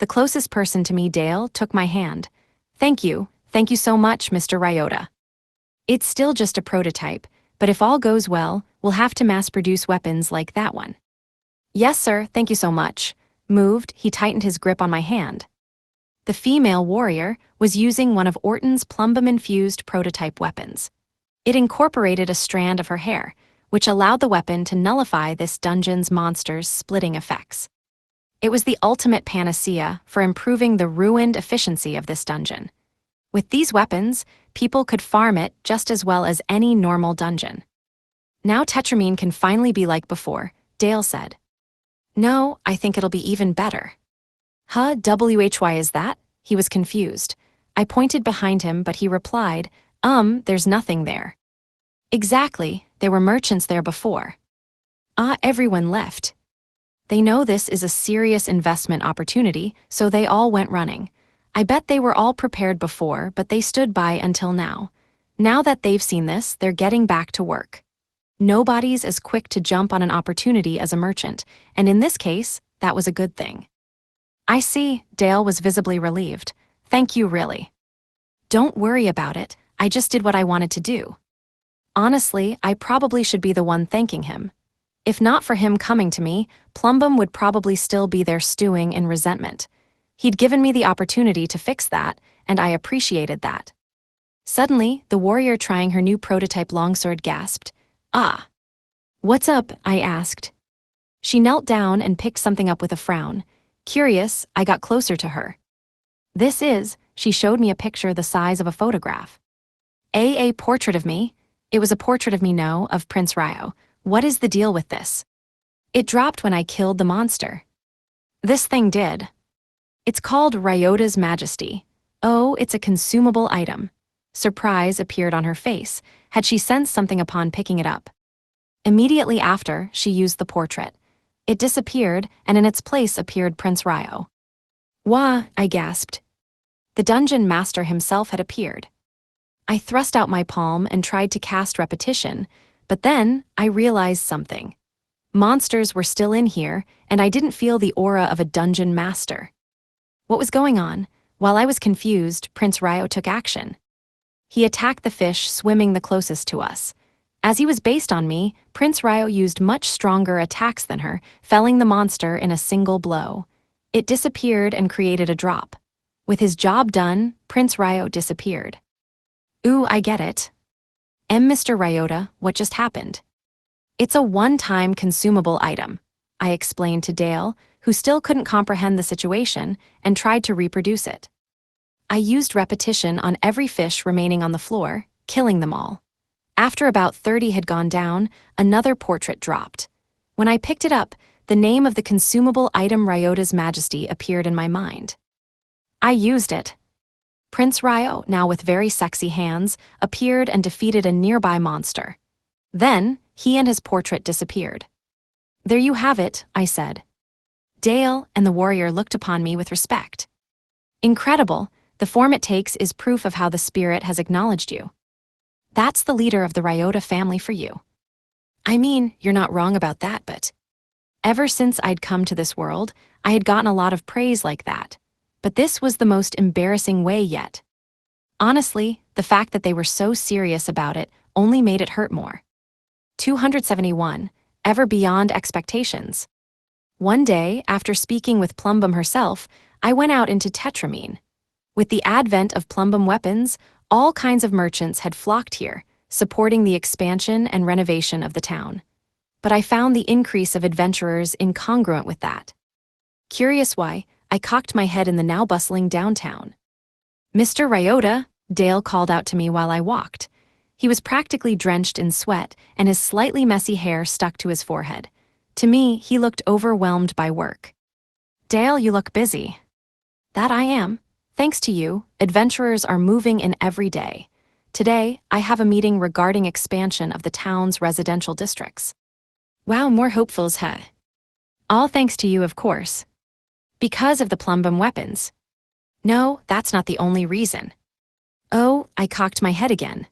The closest person to me, Dale, took my hand. Thank you so much, Mr. Ryota. It's still just a prototype, but if all goes well, we'll have to mass-produce weapons like that one. Yes, sir, thank you so much. moved, he tightened his grip on my hand. The female warrior was using one of Orton's plumbum-infused prototype weapons. It incorporated a strand of her hair, which allowed the weapon to nullify this dungeon's monster's splitting effects. It was the ultimate panacea for improving the ruined efficiency of this dungeon. With these weapons, people could farm it just as well as any normal dungeon. Now Tetramine can finally be like before, Dale said. No, I think it'll be even better. Huh, why is that? He was confused. I pointed behind him, but he replied, there's nothing there. Exactly, there were merchants there before. Everyone left. They know this is a serious investment opportunity, so they all went running. I bet they were all prepared before, but they stood by until now. Now that they've seen this, they're getting back to work. Nobody's as quick to jump on an opportunity as a merchant, and in this case, that was a good thing. I see, Dale was visibly relieved. Thank you, really. Don't worry about it, I just did what I wanted to do. Honestly, I probably should be the one thanking him. If not for him coming to me, Plumbum would probably still be there stewing in resentment. He'd given me the opportunity to fix that, and I appreciated that. Suddenly, the warrior trying her new prototype longsword gasped, "Ah." "What's up?" I asked. She knelt down and picked something up with a frown. Curious, I got closer to her. "This is," she showed me a picture the size of a photograph. A portrait of me? It was a portrait of me, no, of Prince Ryo. What is the deal with this? It dropped when I killed the monster. This thing did. It's called Ryota's Majesty. Oh, it's a consumable item. Surprise appeared on her face, had she sensed something upon picking it up. Immediately after, she used the portrait. It disappeared, and in its place appeared Prince Ryo. "Wah," I gasped. The dungeon master himself had appeared. I thrust out my palm and tried to cast repetition, but then I realized something. Monsters were still in here, and I didn't feel the aura of a dungeon master. What was going on? While I was confused, Prince Ryo took action. He attacked the fish swimming the closest to us. As he was based on me, Prince Ryo used much stronger attacks than her, felling the monster in a single blow. It disappeared and created a drop. With his job done, Prince Ryo disappeared. Ooh, I get it. Mr. Ryota, what just happened? It's a one-time consumable item, I explained to Dale, who still couldn't comprehend the situation, and tried to reproduce it. I used repetition on every fish remaining on the floor, killing them all. After about 30 had gone down, another portrait dropped. When I picked it up, the name of the consumable item Ryota's Majesty appeared in my mind. I used it. Prince Ryo, now with very sexy hands, appeared and defeated a nearby monster. Then, he and his portrait disappeared. There you have it, I said. Dale and the warrior looked upon me with respect. Incredible, the form it takes is proof of how the spirit has acknowledged you. That's the leader of the Ryota family for you. I mean, you're not wrong about that, but ever since I'd come to this world, I had gotten a lot of praise like that. But this was the most embarrassing way yet. Honestly, the fact that they were so serious about it only made it hurt more. 271, ever beyond expectations. One day, after speaking with Plumbum herself, I went out into Tetramine. With the advent of Plumbum weapons, all kinds of merchants had flocked here, supporting the expansion and renovation of the town. But I found the increase of adventurers incongruent with that. Curious why, I cocked my head in the now bustling downtown. "Mr. Ryota," Dale called out to me while I walked. He was practically drenched in sweat, and his slightly messy hair stuck to his forehead. To me, he looked overwhelmed by work. "Dale, you look busy." "That I am. Thanks to you, adventurers are moving in every day. Today, I have a meeting regarding expansion of the town's residential districts." "Wow, more hopefuls, huh?" "All thanks to you, of course." "Because of the Plumbum weapons." "No, that's not the only reason." "Oh," I cocked my head again.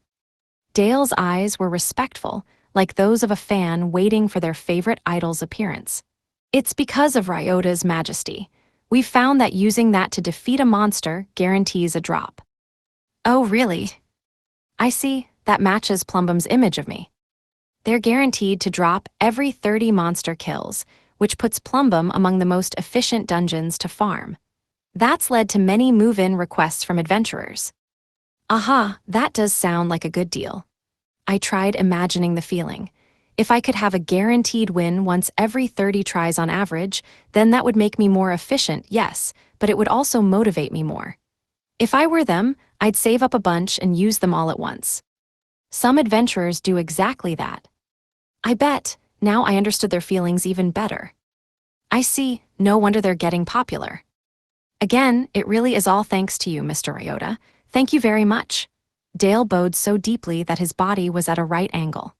Dale's eyes were respectful, like those of a fan waiting for their favorite idol's appearance. "It's because of Ryota's Majesty. We've found that using that to defeat a monster guarantees a drop." "Oh, really?" "I see, that matches Plumbum's image of me. They're guaranteed to drop every 30 monster kills, which puts Plumbum among the most efficient dungeons to farm. That's led to many move-in requests from adventurers. Aha, that does sound like a good deal. I tried imagining the feeling. If I could have a guaranteed win once every 30 tries on average, then that would make me more efficient, yes, but it would also motivate me more. If I were them, I'd save up a bunch and use them all at once. Some adventurers do exactly that. I bet, now I understood their feelings even better. I see, no wonder they're getting popular. Again, it really is all thanks to you, Mr. Ryota. Thank you very much. Dale bowed so deeply that his body was at a right angle.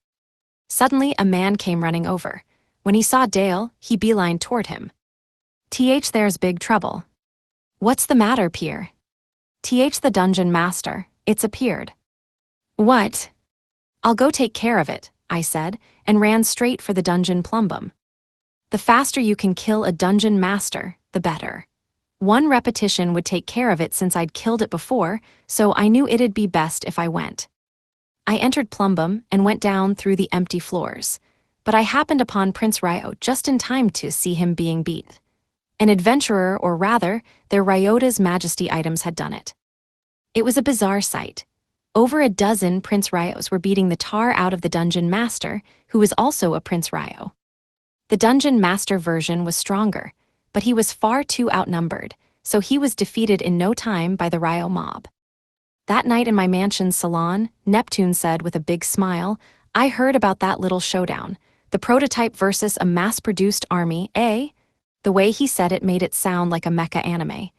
Suddenly, a man came running over. When he saw Dale, he beelined toward him. There's big trouble. What's the matter, Pierre? The dungeon master, it's appeared. What? I'll go take care of it, I said, and ran straight for the dungeon Plumbum. The faster you can kill a dungeon master, the better. One repetition would take care of it since I'd killed it before, so I knew it'd be best if I went. I entered Plumbum and went down through the empty floors, but I happened upon Prince Ryo just in time to see him being beat. An adventurer, or rather, their Ryota's Majesty items had done it. It was a bizarre sight. Over a dozen Prince Ryos were beating the tar out of the dungeon master, who was also a Prince Ryo. The dungeon master version was stronger, but he was far too outnumbered, so he was defeated in no time by the Ryo mob. That night in my mansion's salon, Neptune said with a big smile, I heard about that little showdown, the prototype versus a mass-produced army, eh? The way he said it made it sound like a mecha anime.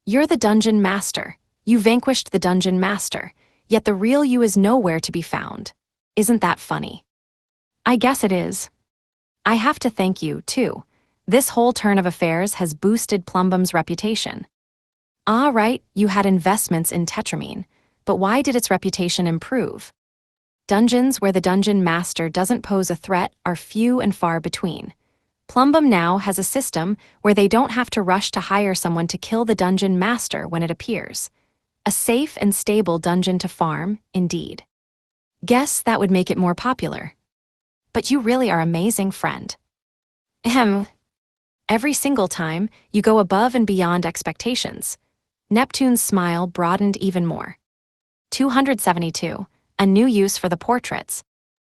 You're the dungeon master. You vanquished the dungeon master, yet the real you is nowhere to be found. Isn't that funny? I guess it is. I have to thank you, too. This whole turn of affairs has boosted Plumbum's reputation. Ah, right, you had investments in Tetramine, but why did its reputation improve? Dungeons where the dungeon master doesn't pose a threat are few and far between. Plumbum now has a system where they don't have to rush to hire someone to kill the dungeon master when it appears. A safe and stable dungeon to farm, indeed. Guess that would make it more popular. But you really are amazing, friend. Ahem. Every single time, you go above and beyond expectations. Neptune's smile broadened even more. 272, a new use for the portraits.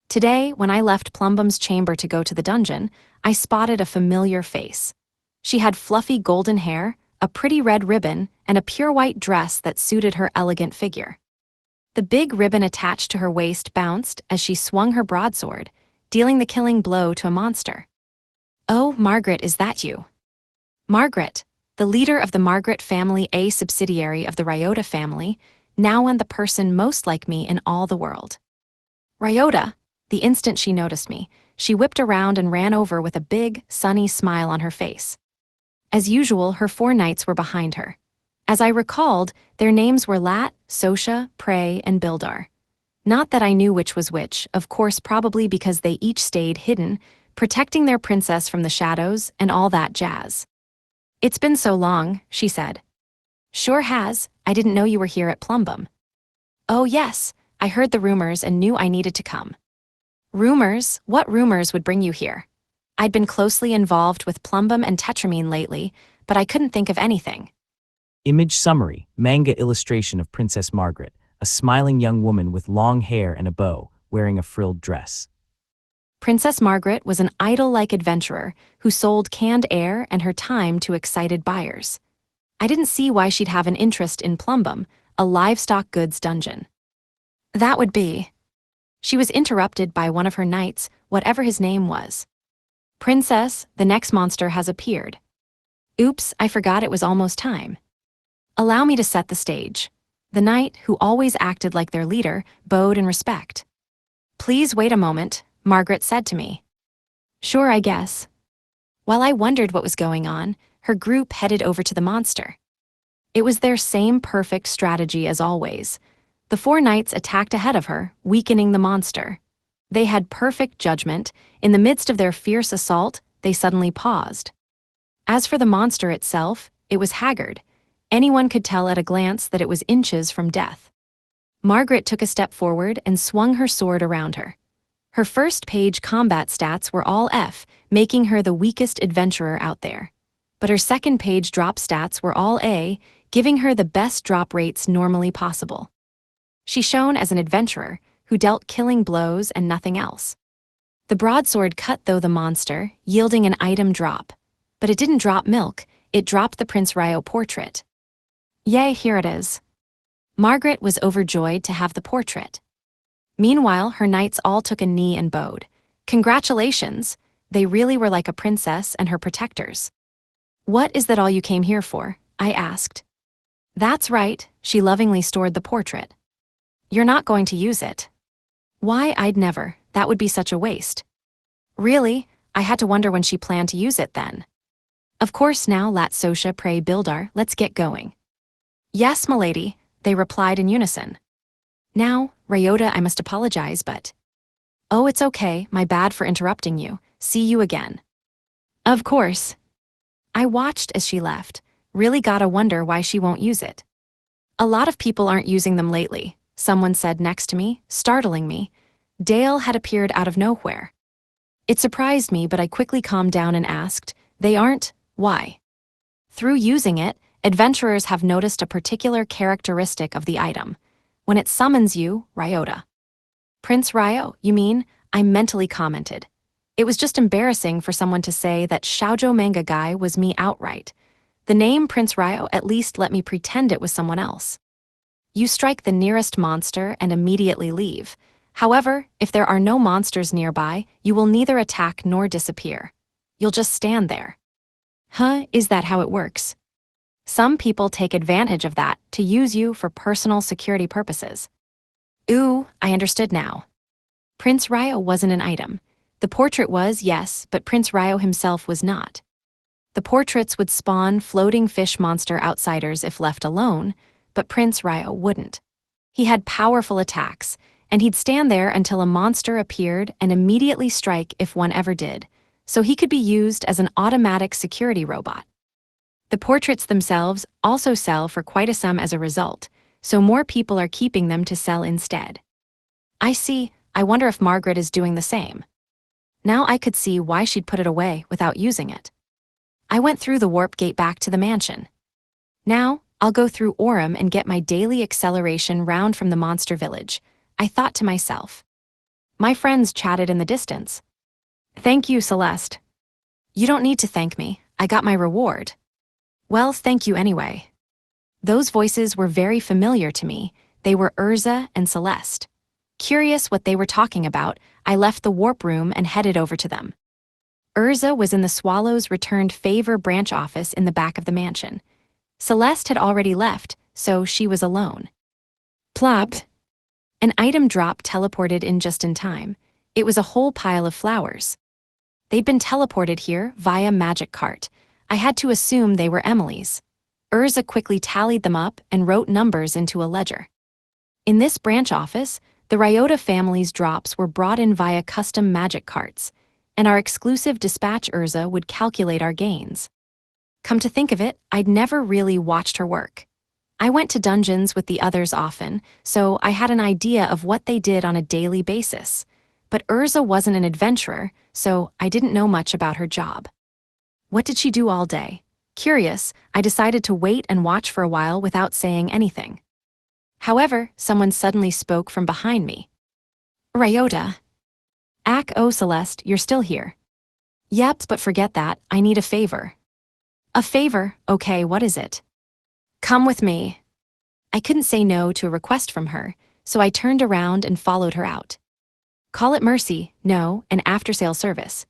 Today, when I left Plumbum's chamber to go to the dungeon, I spotted a familiar face. She had fluffy golden hair, a pretty red ribbon, and a pure white dress that suited her elegant figure. The big ribbon attached to her waist bounced as she swung her broadsword, dealing the killing blow to a monster. Oh, Margaret, is that you? Margaret, the leader of the Margaret family, a subsidiary of the Ryota family, now and the person most like me in all the world. Ryota, the instant she noticed me, she whipped around and ran over with a big, sunny smile on her face. As usual, her 4 knights were behind her. As I recalled, their names were Lat, Sosha, Prey, and Bildar. Not that I knew which was which, of course probably because they each stayed hidden, protecting their princess from the shadows and all that jazz. It's been so long, she said. Sure has, I didn't know you were here at Plumbum. Oh yes, I heard the rumors and knew I needed to come. Rumors? What rumors would bring you here? I'd been closely involved with Plumbum and Tetramine lately, but I couldn't think of anything. Image summary, manga illustration of Princess Margaret, a smiling young woman with long hair and a bow, wearing a frilled dress. Princess Margaret was an idol-like adventurer who sold canned air and her time to excited buyers. I didn't see why she'd have an interest in Plumbum, a livestock goods dungeon. That would be. She was interrupted by one of her knights, whatever his name was. Princess, the next monster has appeared. Oops, I forgot it was almost time. Allow me to set the stage. The knight, who always acted like their leader, bowed in respect. Please wait a moment, Margaret said to me. Sure, I guess. While I wondered what was going on, her group headed over to the monster. It was their same perfect strategy as always. The 4 knights attacked ahead of her, weakening the monster. They had perfect judgment. In the midst of their fierce assault, they suddenly paused. As for the monster itself, it was haggard. Anyone could tell at a glance that it was inches from death. Margaret took a step forward and swung her sword around her. Her first page combat stats were all F, making her the weakest adventurer out there. But her second page drop stats were all A, giving her the best drop rates normally possible. She shone as an adventurer who dealt killing blows and nothing else. The broadsword cut though the monster, yielding an item drop. But it didn't drop milk, it dropped the Prince Ryo portrait. Yay, here it is. Margaret was overjoyed to have the portrait. Meanwhile, her knights all took a knee and bowed. Congratulations! They really were like a princess and her protectors. What is that all you came here for? I asked. That's right, she lovingly stored the portrait. You're not going to use it. Why, I'd never, that would be such a waste. Really? I had to wonder when she planned to use it then. Of course now, Lat Sosha pray Bildar, let's get going. Yes, milady, they replied in unison. Now, Ryota, I must apologize, but... Oh, it's okay, my bad for interrupting you. See you again. Of course. I watched as she left. Really gotta wonder why she won't use it. A lot of people aren't using them lately, someone said next to me, startling me. Dale had appeared out of nowhere. It surprised me, but I quickly calmed down and asked, they aren't? Why? Through using it, adventurers have noticed a particular characteristic of the item. When it summons you, Ryota. Prince Ryo, you mean? I mentally commented. It was just embarrassing for someone to say that shoujo manga guy was me outright. The name Prince Ryo at least let me pretend it was someone else. You strike the nearest monster and immediately leave. However, if there are no monsters nearby, you will neither attack nor disappear. You'll just stand there. Huh, is that how it works? Some people take advantage of that to use you for personal security purposes. Ooh, I understood now. Prince Ryo wasn't an item. The portrait was, yes, but Prince Ryo himself was not. The portraits would spawn floating fish monster outsiders if left alone, but Prince Ryo wouldn't. He had powerful attacks, and he'd stand there until a monster appeared and immediately strike if one ever did, so he could be used as an automatic security robot. The portraits themselves also sell for quite a sum as a result, so more people are keeping them to sell instead. I see, I wonder if Margaret is doing the same. Now I could see why she'd put it away without using it. I went through the warp gate back to the mansion. Now, I'll go through Aurum and get my daily acceleration round from the monster village, I thought to myself. My friends chatted in the distance. Thank you, Celeste. You don't need to thank me, I got my reward. Well, thank you anyway. Those voices were very familiar to me. They were Urza and Celeste. Curious what they were talking about, I left the warp room and headed over to them. Urza was in the Swallow's Returned Favor branch office in the back of the mansion. Celeste had already left, so she was alone. Plop. An item drop teleported in just in time. It was a whole pile of flowers. They'd been teleported here via magic cart. I had to assume they were Emily's. Urza quickly tallied them up and wrote numbers into a ledger. In this branch office, the Ryota family's drops were brought in via custom magic carts, and our exclusive dispatch Urza would calculate our gains. Come to think of it, I'd never really watched her work. I went to dungeons with the others often, so I had an idea of what they did on a daily basis. But Urza wasn't an adventurer, so I didn't know much about her job. What did she do all day? Curious, I decided to wait and watch for a while without saying anything. However, someone suddenly spoke from behind me. Ryota. Oh, Celeste, you're still here. Yep, but forget that, I need a favor. A favor? Okay, what is it? Come with me. I couldn't say no to a request from her, so I turned around and followed her out. Call it mercy, no, an after-sale service.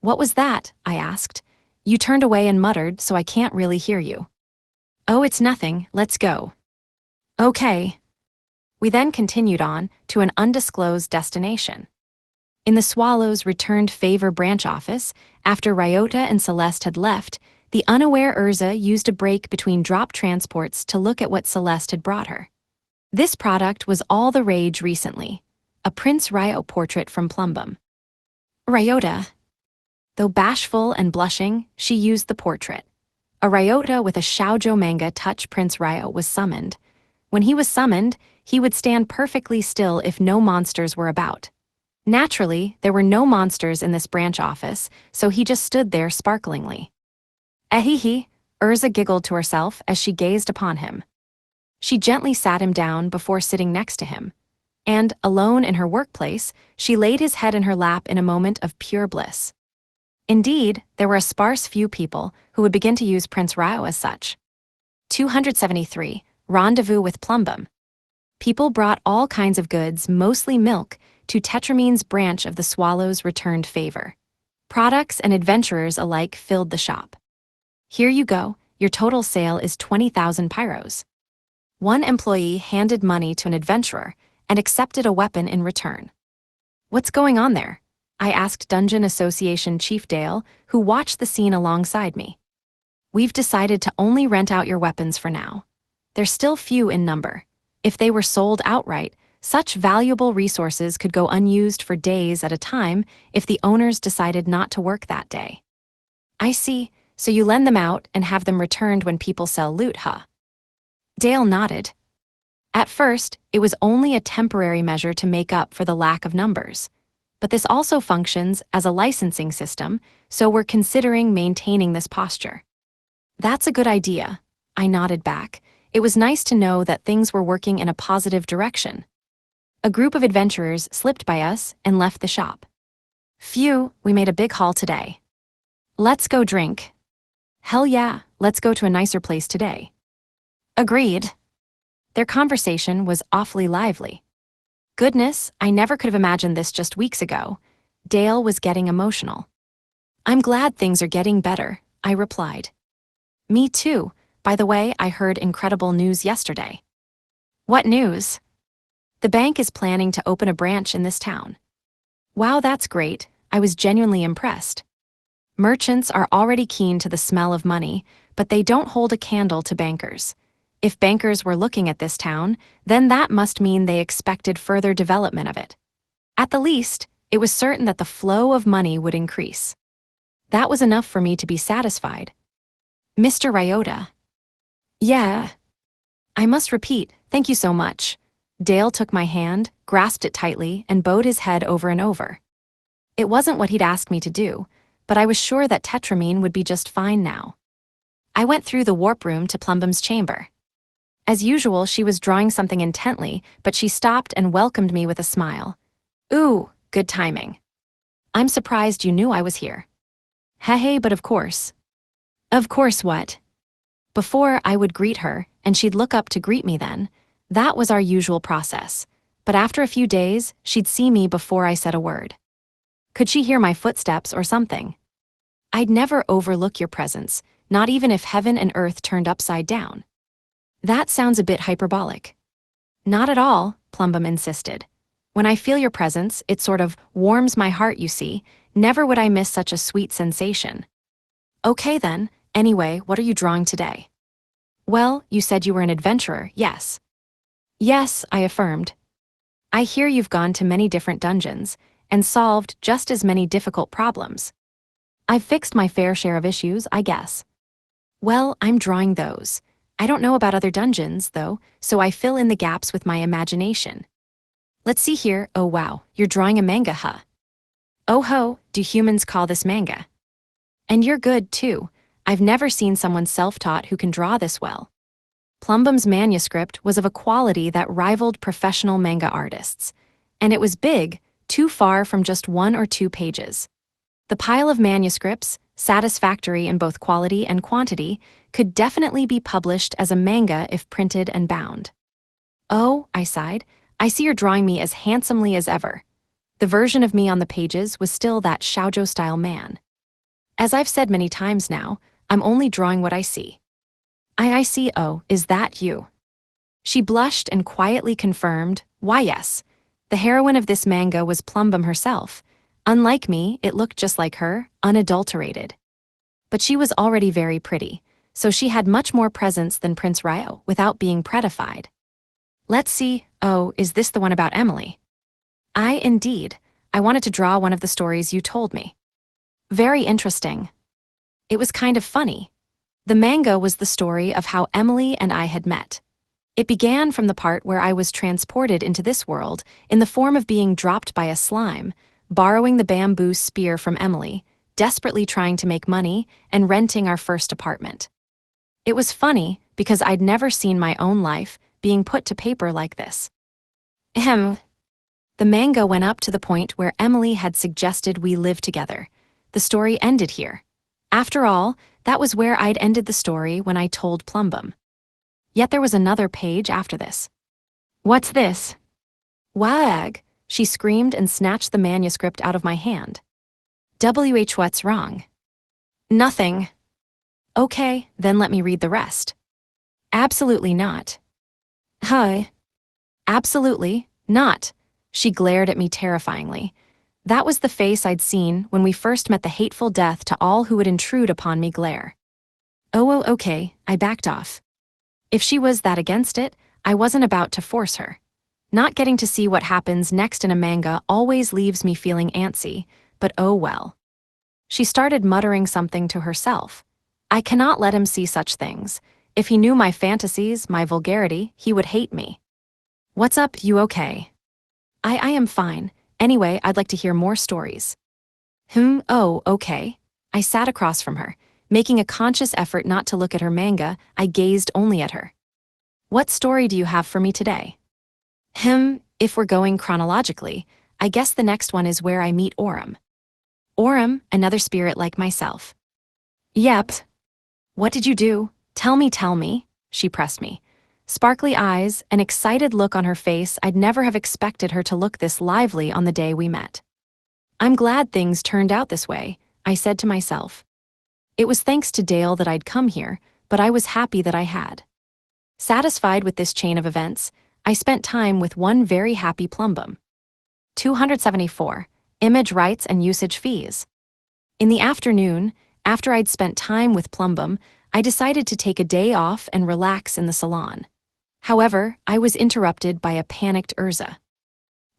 What was that? I asked. You turned away and muttered, so I can't really hear you. Oh, it's nothing, let's go. Okay. We then continued on to an undisclosed destination. In the Swallow's Returned Favor branch office, after Ryota and Celeste had left, the unaware Urza used a break between drop transports to look at what Celeste had brought her. This product was all the rage recently, a Prince Ryo portrait from Plumbum. Ryota. Though bashful and blushing, she used the portrait. A Ryota with a shoujo manga touch Prince Ryo was summoned. When he was summoned, he would stand perfectly still if no monsters were about. Naturally, there were no monsters in this branch office, so he just stood there sparklingly. Ehihi, Urza giggled to herself as she gazed upon him. She gently sat him down before sitting next to him, and, alone in her workplace, she laid his head in her lap in a moment of pure bliss. Indeed, there were a sparse few people who would begin to use Prince Rao as such. 273. Rendezvous with Plumbum. People brought all kinds of goods, mostly milk, to Tetramine's branch of the Swallow's returned favor. Products and adventurers alike filled the shop. Here you go, your total sale is 20,000 pyros. One employee handed money to an adventurer and accepted a weapon in return. What's going on there? I asked Dungeon Association Chief Dale, who watched the scene alongside me. We've decided to only rent out your weapons for now. They're still few in number. If they were sold outright, such valuable resources could go unused for days at a time if the owners decided not to work that day. I see, so you lend them out and have them returned when people sell loot, huh? Dale nodded. At first, it was only a temporary measure to make up for the lack of numbers. But this also functions as a licensing system, so we're considering maintaining this posture. That's a good idea, I nodded back. It was nice to know that things were working in a positive direction. A group of adventurers slipped by us and left the shop. Phew, we made a big haul today. Let's go drink. Hell yeah, let's go to a nicer place today. Agreed. Their conversation was awfully lively. Goodness, I never could have imagined this just weeks ago. Dale was getting emotional. I'm glad things are getting better, I replied. Me too. By the way, I heard incredible news yesterday. What news? The bank is planning to open a branch in this town. Wow, that's great. I was genuinely impressed. Merchants are already keen to the smell of money, but they don't hold a candle to bankers. If bankers were looking at this town, then that must mean they expected further development of it. At the least, it was certain that the flow of money would increase. That was enough for me to be satisfied. Mr. Ryota. Yeah. I must repeat, thank you so much. Dale took my hand, grasped it tightly, and bowed his head over and over. It wasn't what he'd asked me to do, but I was sure that Tetramine would be just fine now. I went through the warp room to Plumbum's chamber. As usual, she was drawing something intently, but she stopped and welcomed me with a smile. Ooh, good timing. I'm surprised you knew I was here. Hey, but of course. Of course what? Before, I would greet her, and she'd look up to greet me then. That was our usual process. But after a few days, she'd see me before I said a word. Could she hear my footsteps or something? I'd never overlook your presence, not even if heaven and earth turned upside down. That sounds a bit hyperbolic. Not at all, Plumbum insisted. When I feel your presence, it sort of warms my heart, you see. Never would I miss such a sweet sensation. Okay then, anyway, what are you drawing today? Well, you said you were an adventurer, yes. Yes, I affirmed. I hear you've gone to many different dungeons and solved just as many difficult problems. I've fixed my fair share of issues, I guess. Well, I'm drawing those. I don't know about other dungeons, though, so I fill in the gaps with my imagination. Let's see here. Oh wow, you're drawing a manga, huh? Oh ho, do humans call this manga? And you're good, too. I've never seen someone self-taught who can draw this well. Plumbum's manuscript was of a quality that rivaled professional manga artists. And it was big, too far from just 1 or 2 pages. The pile of manuscripts, satisfactory in both quality and quantity, could definitely be published as a manga if printed and bound. Oh, I sighed, I see you're drawing me as handsomely as ever. The version of me on the pages was still that shoujo-style man. As I've said many times now, I'm only drawing what I see. I see, oh, is that you? She blushed and quietly confirmed, why yes. The heroine of this manga was Plumbum herself. Unlike me, it looked just like her, unadulterated. But she was already very pretty, so she had much more presence than Prince Ryo without being prettified. Let's see, oh, is this the one about Emily? Indeed. I wanted to draw one of the stories you told me. Very interesting. It was kind of funny. The manga was the story of how Emily and I had met. It began from the part where I was transported into this world in the form of being dropped by a slime, borrowing the bamboo spear from Emily, desperately trying to make money, and renting our first apartment. It was funny because I'd never seen my own life being put to paper like this. Ahem. The manga went up to the point where Emily had suggested we live together. The story ended here. After all, that was where I'd ended the story when I told Plumbum. Yet there was another page after this. What's this? Wag! She screamed and snatched the manuscript out of my hand. What's wrong? Nothing. Okay, then let me read the rest. Absolutely not. Huh? Absolutely not. She glared at me terrifyingly. That was the face I'd seen when we first met the hateful death to all who would intrude upon me glare. Oh, okay, I backed off. If she was that against it, I wasn't about to force her. Not getting to see what happens next in a manga always leaves me feeling antsy, but oh well. She started muttering something to herself. I cannot let him see such things. If he knew my fantasies, my vulgarity, he would hate me. What's up, you okay? I am fine. Anyway, I'd like to hear more stories. Oh, okay. I sat across from her. Making a conscious effort not to look at her manga, I gazed only at her. What story do you have for me today? If we're going chronologically, I guess the next one is where I meet Aurum. Aurum, another spirit like myself. Yep. What did you do? Tell me, she pressed me. Sparkly eyes, an excited look on her face. I'd never have expected her to look this lively on the day we met. I'm glad things turned out this way, I said to myself. It was thanks to Dale that I'd come here, but I was happy that I had. Satisfied with this chain of events, I spent time with one very happy Plumbum. 274. Image rights and usage fees. In the afternoon, after I'd spent time with Plumbum, I decided to take a day off and relax in the salon. However, I was interrupted by a panicked Urza.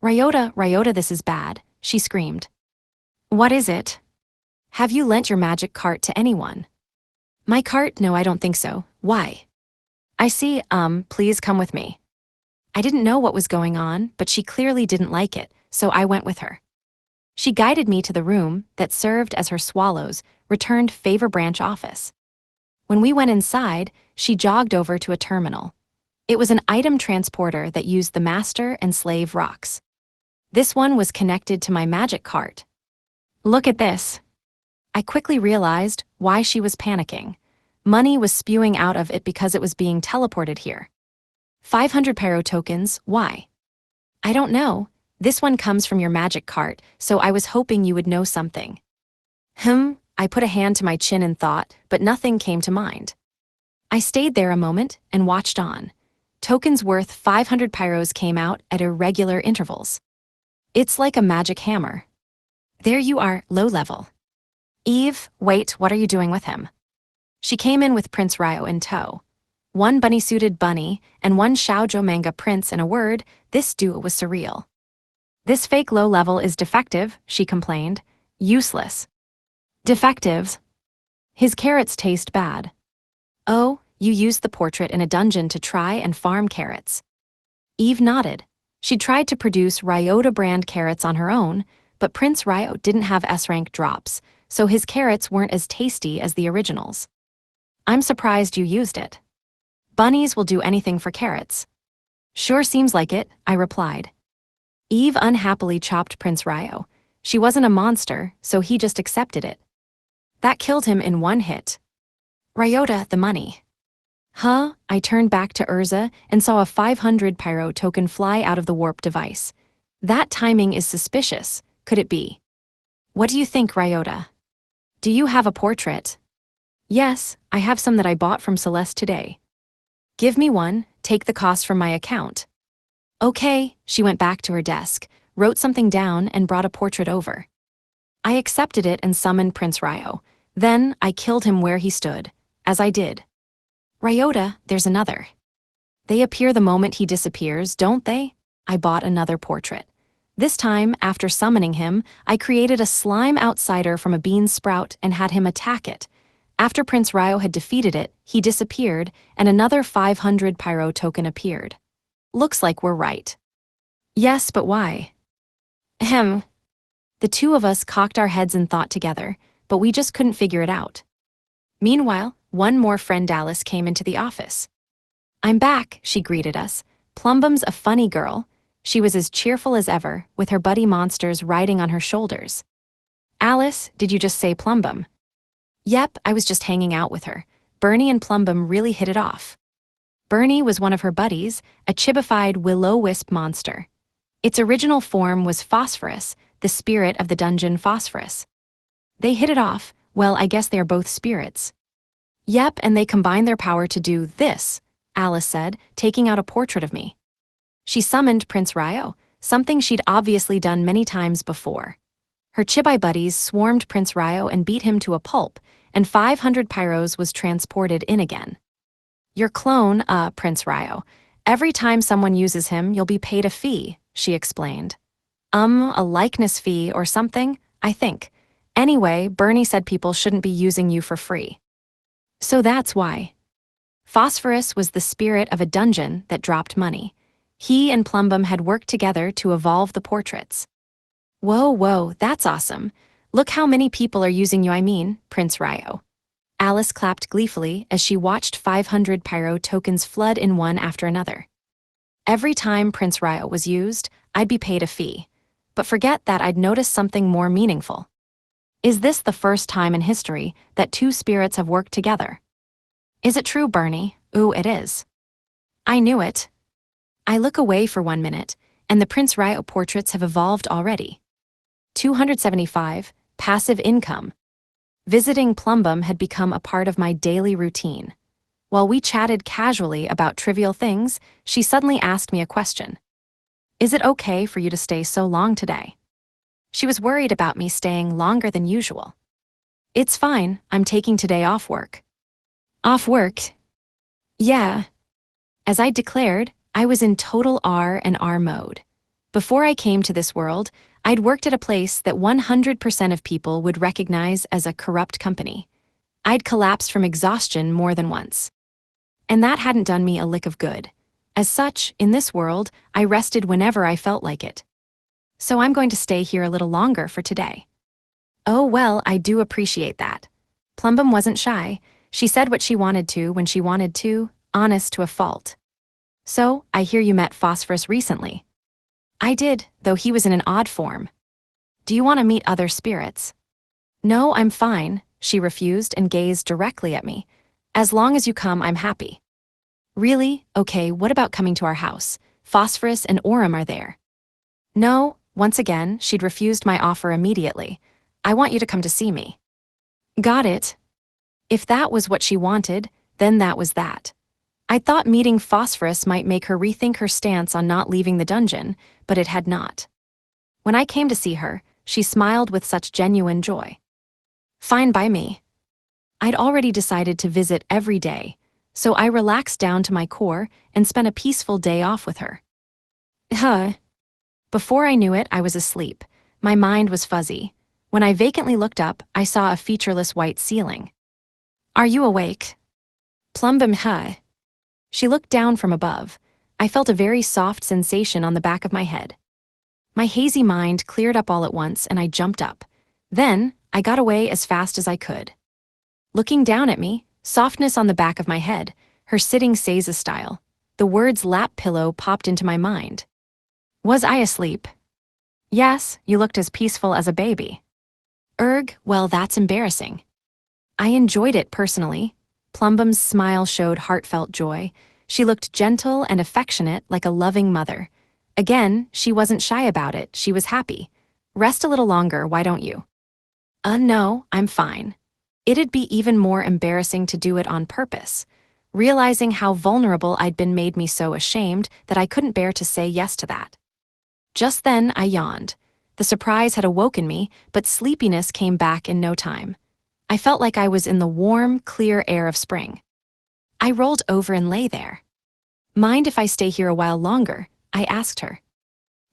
Ryota, this is bad, she screamed. What is it? Have you lent your magic cart to anyone? My cart? No, I don't think so. Why? I see, please come with me. I didn't know what was going on, but she clearly didn't like it, so I went with her. She guided me to the room that served as her Swallow's returned favor branch office. When we went inside, she jogged over to a terminal. It was an item transporter that used the master and slave rocks. This one was connected to my magic cart. Look at this. I quickly realized why she was panicking. Money was spewing out of it because it was being teleported here. 500 pyro tokens, why? I don't know. This one comes from your magic cart, so I was hoping you would know something. I put a hand to my chin in thought, but nothing came to mind. I stayed there a moment and watched on. Tokens worth 500 pyros came out at irregular intervals. It's like a magic hammer. There you are, low level. Eve, wait, what are you doing with him? She came in with Prince Ryo in tow. One bunny-suited bunny and one shoujo manga prince. In a word, this duo was surreal. This fake low level is defective, she complained. Useless. Defectives. His carrots taste bad. Oh, you used the portrait in a dungeon to try and farm carrots. Eve nodded. She tried to produce Ryota brand carrots on her own, but Prince Ryo didn't have S-rank drops, so his carrots weren't as tasty as the originals. I'm surprised you used it. Bunnies will do anything for carrots. Sure seems like it, I replied. Eve unhappily chopped Prince Ryo. She wasn't a monster, so he just accepted it. That killed him in one hit. Ryota, the money. I turned back to Urza and saw a 500 pyro token fly out of the warp device. That timing is suspicious. Could it be? What do you think, Ryota? Do you have a portrait? Yes, I have some that I bought from Celeste today. Give me one, take the cost from my account. Okay, she went back to her desk, wrote something down and brought a portrait over. I accepted it and summoned Prince Ryo. Then I killed him where he stood, as I did. Ryota, there's another. They appear the moment he disappears, don't they? I bought another portrait. This time, after summoning him, I created a slime outsider from a bean sprout and had him attack it. After Prince Ryo had defeated it, he disappeared, and another 500 pyro token appeared. Looks like we're right. Yes, but why? Ahem. The two of us cocked our heads in thought together, but we just couldn't figure it out. Meanwhile, one more friend Alice came into the office. I'm back, she greeted us. Plumbum's a funny girl. She was as cheerful as ever, with her buddy monsters riding on her shoulders. Alice, did you just say Plumbum? Yep, I was just hanging out with her. Bernie and Plumbum really hit it off. Bernie was one of her buddies, a chibified will-o-wisp monster. Its original form was Phosphorus, the spirit of the dungeon Phosphorus. They hit it off. Well, I guess they are both spirits. Yep, and they combine their power to do this, Alice said, taking out a portrait of me. She summoned Prince Ryo, something she'd obviously done many times before. Her Chibi buddies swarmed Prince Ryo and beat him to a pulp, and 500 pyros was transported in again. Your clone, Prince Ryo. Every time someone uses him, you'll be paid a fee, she explained. A likeness fee or something, I think. Anyway, Bernie said people shouldn't be using you for free. So that's why. Phosphorus was the spirit of a dungeon that dropped money. He and Plumbum had worked together to evolve the portraits. Whoa, that's awesome. Look how many people are using you, Prince Ryo. Alice clapped gleefully as she watched 500 pyro tokens flood in one after another. Every time Prince Ryo was used, I'd be paid a fee. But forget that, I'd noticed something more meaningful. Is this the first time in history that two spirits have worked together? Is it true, Bernie? Ooh, it is. I knew it. I look away for 1 minute, and the Prince Ryo portraits have evolved already. 275, passive income. Visiting Plumbum had become a part of my daily routine. While we chatted casually about trivial things, she suddenly asked me a question. Is it okay for you to stay so long today? She was worried about me staying longer than usual. It's fine, I'm taking today off work. Off work? Yeah. As I declared, I was in total R&R mode. Before I came to this world, I'd worked at a place that 100% of people would recognize as a corrupt company. I'd collapsed from exhaustion more than once. And that hadn't done me a lick of good. As such, in this world, I rested whenever I felt like it. So I'm going to stay here a little longer for today. Oh well, I do appreciate that. Plumbum wasn't shy. She said what she wanted to when she wanted to, honest to a fault. So, I hear you met Phosphorus recently. I did, though he was in an odd form. Do you want to meet other spirits? No, I'm fine, she refused and gazed directly at me. As long as you come, I'm happy. Really? Okay, what about coming to our house? Phosphorus and Aurum are there. No, once again, she'd refused my offer immediately. I want you to come to see me. Got it. If that was what she wanted, then that was that. I thought meeting Phosphorus might make her rethink her stance on not leaving the dungeon, but it had not. When I came to see her, she smiled with such genuine joy. Fine by me. I'd already decided to visit every day, so I relaxed down to my core and spent a peaceful day off with her. Before I knew it, I was asleep. My mind was fuzzy. When I vacantly looked up, I saw a featureless white ceiling. Are you awake? Plumbum. She looked down from above. I felt a very soft sensation on the back of my head. My hazy mind cleared up all at once and I jumped up. Then, I got away as fast as I could. Looking down at me, softness on the back of my head, her sitting Seiza style, the words lap pillow popped into my mind. Was I asleep? Yes, you looked as peaceful as a baby. Well, that's embarrassing. I enjoyed it personally. Plumbum's smile showed heartfelt joy. She looked gentle and affectionate like a loving mother. Again, she wasn't shy about it, she was happy. Rest a little longer, why don't you? No, I'm fine. It'd be even more embarrassing to do it on purpose. Realizing how vulnerable I'd been made me so ashamed that I couldn't bear to say yes to that. Just then, I yawned. The surprise had awoken me, but sleepiness came back in no time. I felt like I was in the warm, clear air of spring. I rolled over and lay there. Mind if I stay here a while longer? I asked her.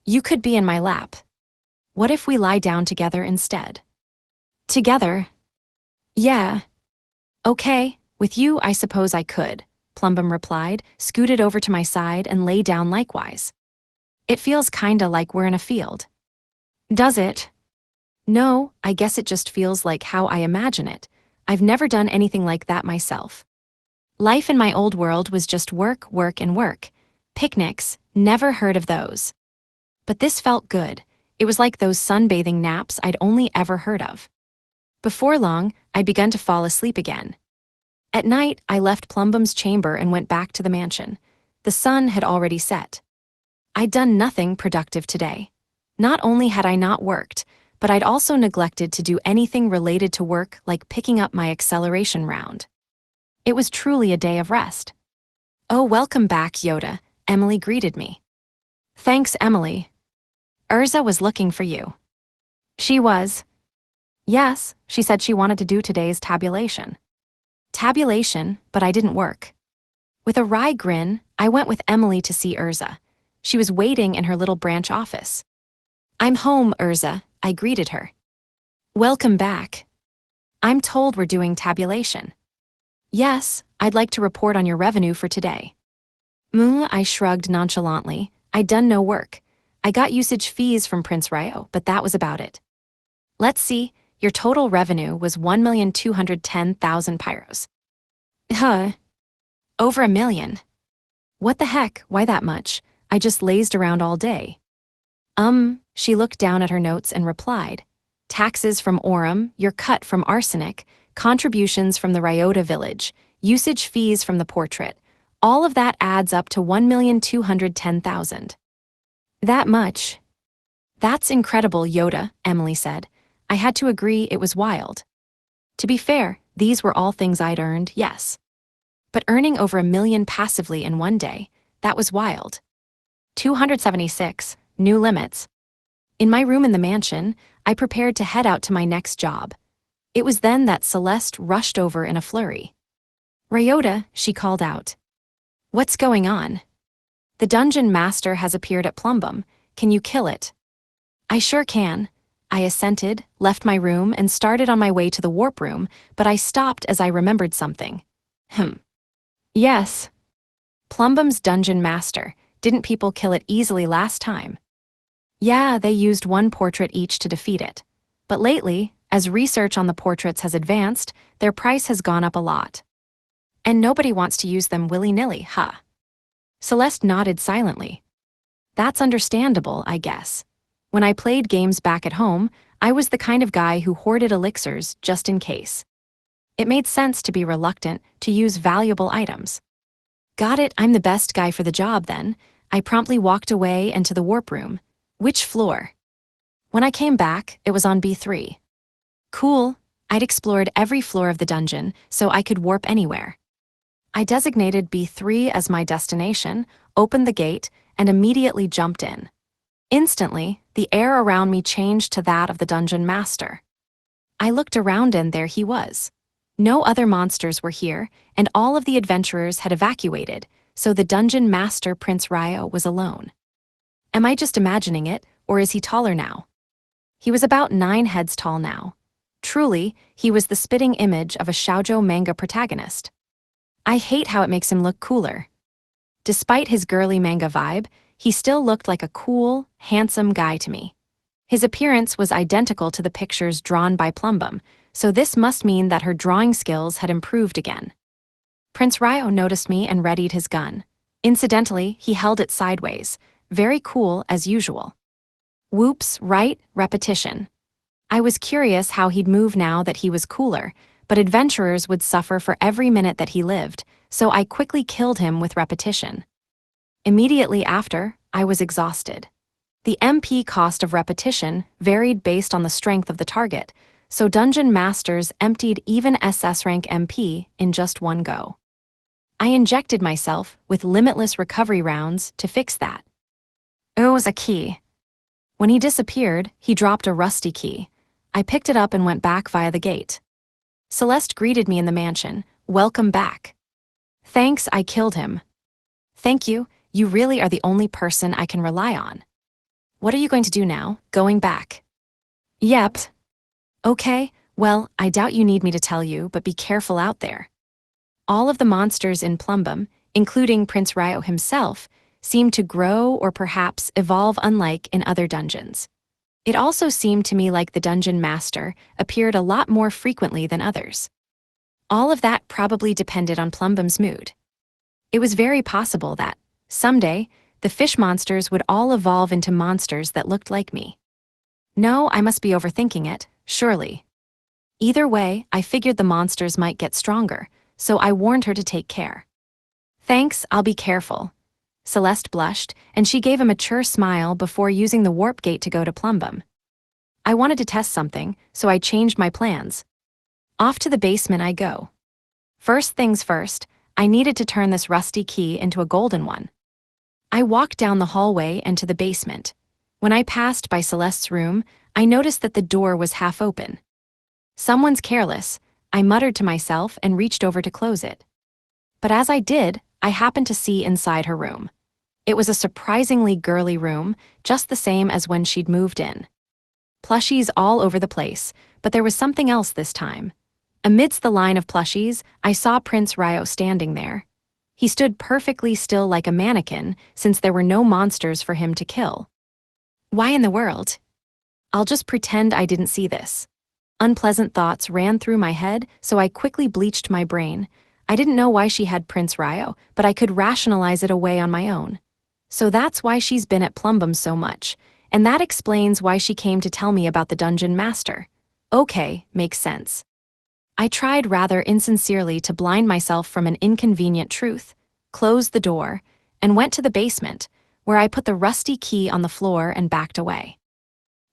You could be in my lap. What if we lie down together instead? Together? Yeah. Okay, with you I suppose I could, Plumbum replied, scooted over to my side and lay down likewise. It feels kinda like we're in a field. Does it? No, I guess it just feels like how I imagine it. I've never done anything like that myself. Life in my old world was just work, work, and work. Picnics, never heard of those. But this felt good. It was like those sunbathing naps I'd only ever heard of. Before long, I'd begun to fall asleep again. At night, I left Plumbum's chamber and went back to the mansion. The sun had already set. I'd done nothing productive today. Not only had I not worked, but I'd also neglected to do anything related to work like picking up my acceleration round. It was truly a day of rest. Oh, welcome back, Yoda, Emily greeted me. Thanks, Emily. Urza was looking for you. She was. Yes, she said she wanted to do today's tabulation. Tabulation, but I didn't work. With a wry grin, I went with Emily to see Urza. She was waiting in her little branch office. I'm home, Urza, I greeted her. Welcome back. I'm told we're doing tabulation. Yes, I'd like to report on your revenue for today. I shrugged nonchalantly. I'd done no work. I got usage fees from Prince Ryo, but that was about it. Let's see, your total revenue was 1,210,000 pyros. Huh. Over 1 million. What the heck, why that much? I just lazed around all day. She looked down at her notes and replied. Taxes from Aurum, your cut from Arsenic, contributions from the Ryota village, usage fees from the portrait. All of that adds up to 1,210,000. That much? That's incredible, Yoda, Emily said. I had to agree it was wild. To be fair, these were all things I'd earned, yes. But earning over 1 million passively in one day, that was wild. 276, new limits. In my room in the mansion, I prepared to head out to my next job. It was then that Celeste rushed over in a flurry. Ryota, she called out. What's going on? The dungeon master has appeared at Plumbum. Can you kill it? I sure can. I assented, left my room, and started on my way to the warp room, but I stopped as I remembered something. Yes. Plumbum's dungeon master. Didn't people kill it easily last time? Yeah, they used one portrait each to defeat it. But lately, as research on the portraits has advanced, their price has gone up a lot. And nobody wants to use them willy-nilly, huh? Celeste nodded silently. That's understandable, I guess. When I played games back at home, I was the kind of guy who hoarded elixirs just in case. It made sense to be reluctant to use valuable items. Got it, I'm the best guy for the job then. I promptly walked away and to the warp room. Which floor? When I came back, it was on B3. Cool, I'd explored every floor of the dungeon, so I could warp anywhere. I designated B3 as my destination, opened the gate, and immediately jumped in. Instantly, the air around me changed to that of the dungeon master. I looked around and there he was. No other monsters were here, and all of the adventurers had evacuated, so the dungeon master Prince Ryo was alone. Am I just imagining it, or is he taller now? He was about 9 heads tall now. Truly, he was the spitting image of a shoujo manga protagonist. I hate how it makes him look cooler. Despite his girly manga vibe, he still looked like a cool, handsome guy to me. His appearance was identical to the pictures drawn by Plumbum, so this must mean that her drawing skills had improved again. Prince Ryo noticed me and readied his gun. Incidentally, he held it sideways, very cool as usual. Whoops, right, repetition. I was curious how he'd move now that he was cooler, but adventurers would suffer for every minute that he lived, so I quickly killed him with repetition. Immediately after, I was exhausted. The MP cost of repetition varied based on the strength of the target, so dungeon masters emptied even SS rank MP in just one go. I injected myself with limitless recovery rounds to fix that. It was a key. When he disappeared, he dropped a rusty key. I picked it up and went back via the gate. Celeste greeted me in the mansion. Welcome back. Thanks, I killed him. Thank you, you really are the only person I can rely on. What are you going to do now, going back? Yep. Okay, Well, I doubt you need me to tell you, but be careful out there. All of the monsters in Plumbum, including Prince Ryo himself, seemed to grow or perhaps evolve unlike in other dungeons. It also seemed to me like the dungeon master appeared a lot more frequently than others. All of that probably depended on Plumbum's mood. It was very possible that, someday, the fish monsters would all evolve into monsters that looked like me. No, I must be overthinking it, surely. Either way, I figured the monsters might get stronger, so I warned her to take care. Thanks, I'll be careful. Celeste blushed, and she gave a mature smile before using the warp gate to go to Plumbum. I wanted to test something, so I changed my plans. Off to the basement I go. First things first, I needed to turn this rusty key into a golden one. I walked down the hallway and to the basement. When I passed by Celeste's room, I noticed that the door was half open. Someone's careless, I muttered to myself and reached over to close it. But as I did, I happened to see inside her room. It was a surprisingly girly room, just the same as when she'd moved in. Plushies all over the place, but there was something else this time. Amidst the line of plushies, I saw Prince Ryo standing there. He stood perfectly still like a mannequin, since there were no monsters for him to kill. Why in the world? I'll just pretend I didn't see this. Unpleasant thoughts ran through my head, so I quickly bleached my brain. I didn't know why she had Prince Ryo, but I could rationalize it away on my own. So that's why she's been at Plumbum so much, and that explains why she came to tell me about the dungeon master. Okay, makes sense. I tried rather insincerely to blind myself from an inconvenient truth, closed the door, and went to the basement, where I put the rusty key on the floor and backed away.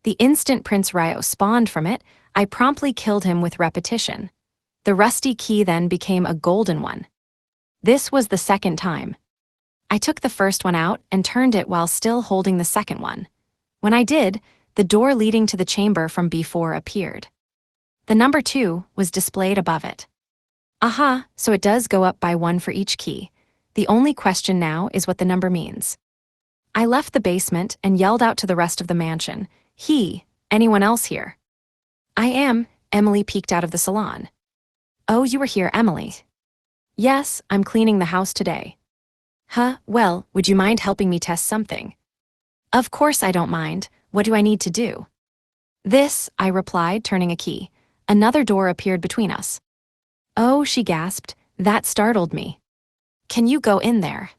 The instant Prince Ryo spawned from it, I promptly killed him with repetition. The rusty key then became a golden one. This was the second time. I took the first one out and turned it while still holding the second one. When I did, the door leading to the chamber from before appeared. The number 2 was displayed above it. Aha, so it does go up by 1 for each key. The only question now is what the number means. I left the basement and yelled out to the rest of the mansion. Anyone else here? I am, Emily peeked out of the salon. Oh, you were here, Emily. Yes, I'm cleaning the house today. Huh, well, would you mind helping me test something? Of course I don't mind. What do I need to do? This, I replied, turning a key. Another door appeared between us. Oh, she gasped. That startled me. Can you go in there?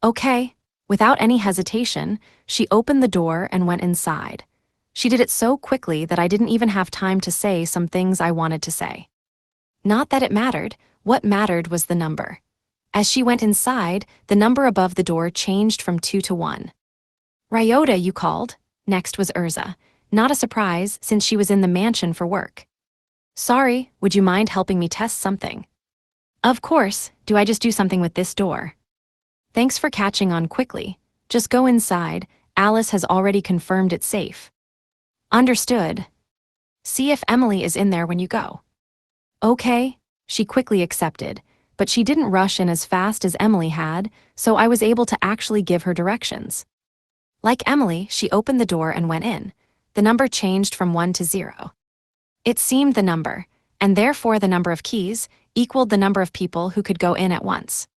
Okay. Without any hesitation, she opened the door and went inside. She did it so quickly that I didn't even have time to say some things I wanted to say. Not that it mattered. What mattered was the number. As she went inside, the number above the door changed from 2 to 1. Ryota, you called? Next was Urza. Not a surprise, since she was in the mansion for work. Sorry, would you mind helping me test something? Of course, do I just do something with this door? Thanks for catching on quickly. Just go inside, Alice has already confirmed it's safe. Understood. See if Emily is in there when you go. Okay, she quickly accepted, but she didn't rush in as fast as Emily had, so I was able to actually give her directions. Like Emily, she opened the door and went in. The number changed from 1 to 0. It seemed the number, and therefore the number of keys, equaled the number of people who could go in at once.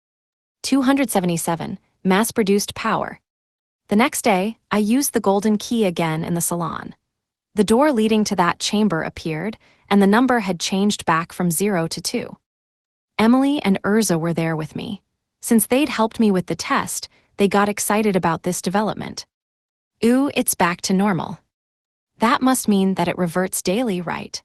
277, mass-produced power. The next day, I used the golden key again in the salon. The door leading to that chamber appeared, and the number had changed back from 0 to 2. Emily and Urza were there with me. Since they'd helped me with the test, they got excited about this development. Ooh, it's back to normal. That must mean that it reverts daily, right?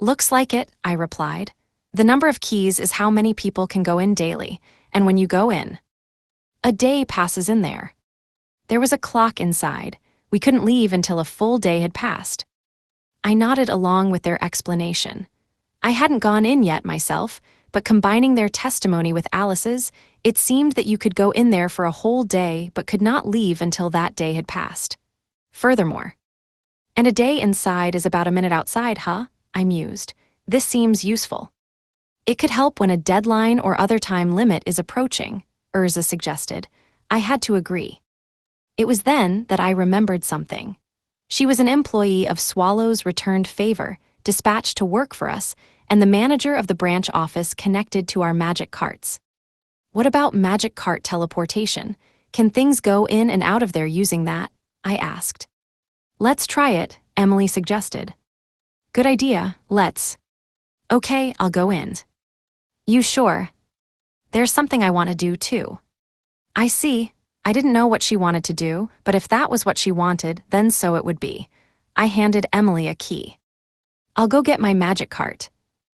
Looks like it, I replied. The number of keys is how many people can go in daily, and when you go in, a day passes in there. There was a clock inside. We couldn't leave until a full day had passed. I nodded along with their explanation. I hadn't gone in yet myself, but combining their testimony with Alice's, it seemed that you could go in there for a whole day but could not leave until that day had passed. Furthermore, and a day inside is about a minute outside, huh? I mused. This seems useful. It could help when a deadline or other time limit is approaching, Urza suggested. I had to agree. It was then that I remembered something. She was an employee of Swallow's Returned Favor, dispatched to work for us, and the manager of the branch office connected to our magic carts. What about magic cart teleportation? Can things go in and out of there using that? I asked. Let's try it, Emily suggested. Good idea, let's. Okay, I'll go in. You sure? There's something I want to do too. I see. I didn't know what she wanted to do, but if that was what she wanted, then so it would be. I handed Emily a key. I'll go get my magic cart.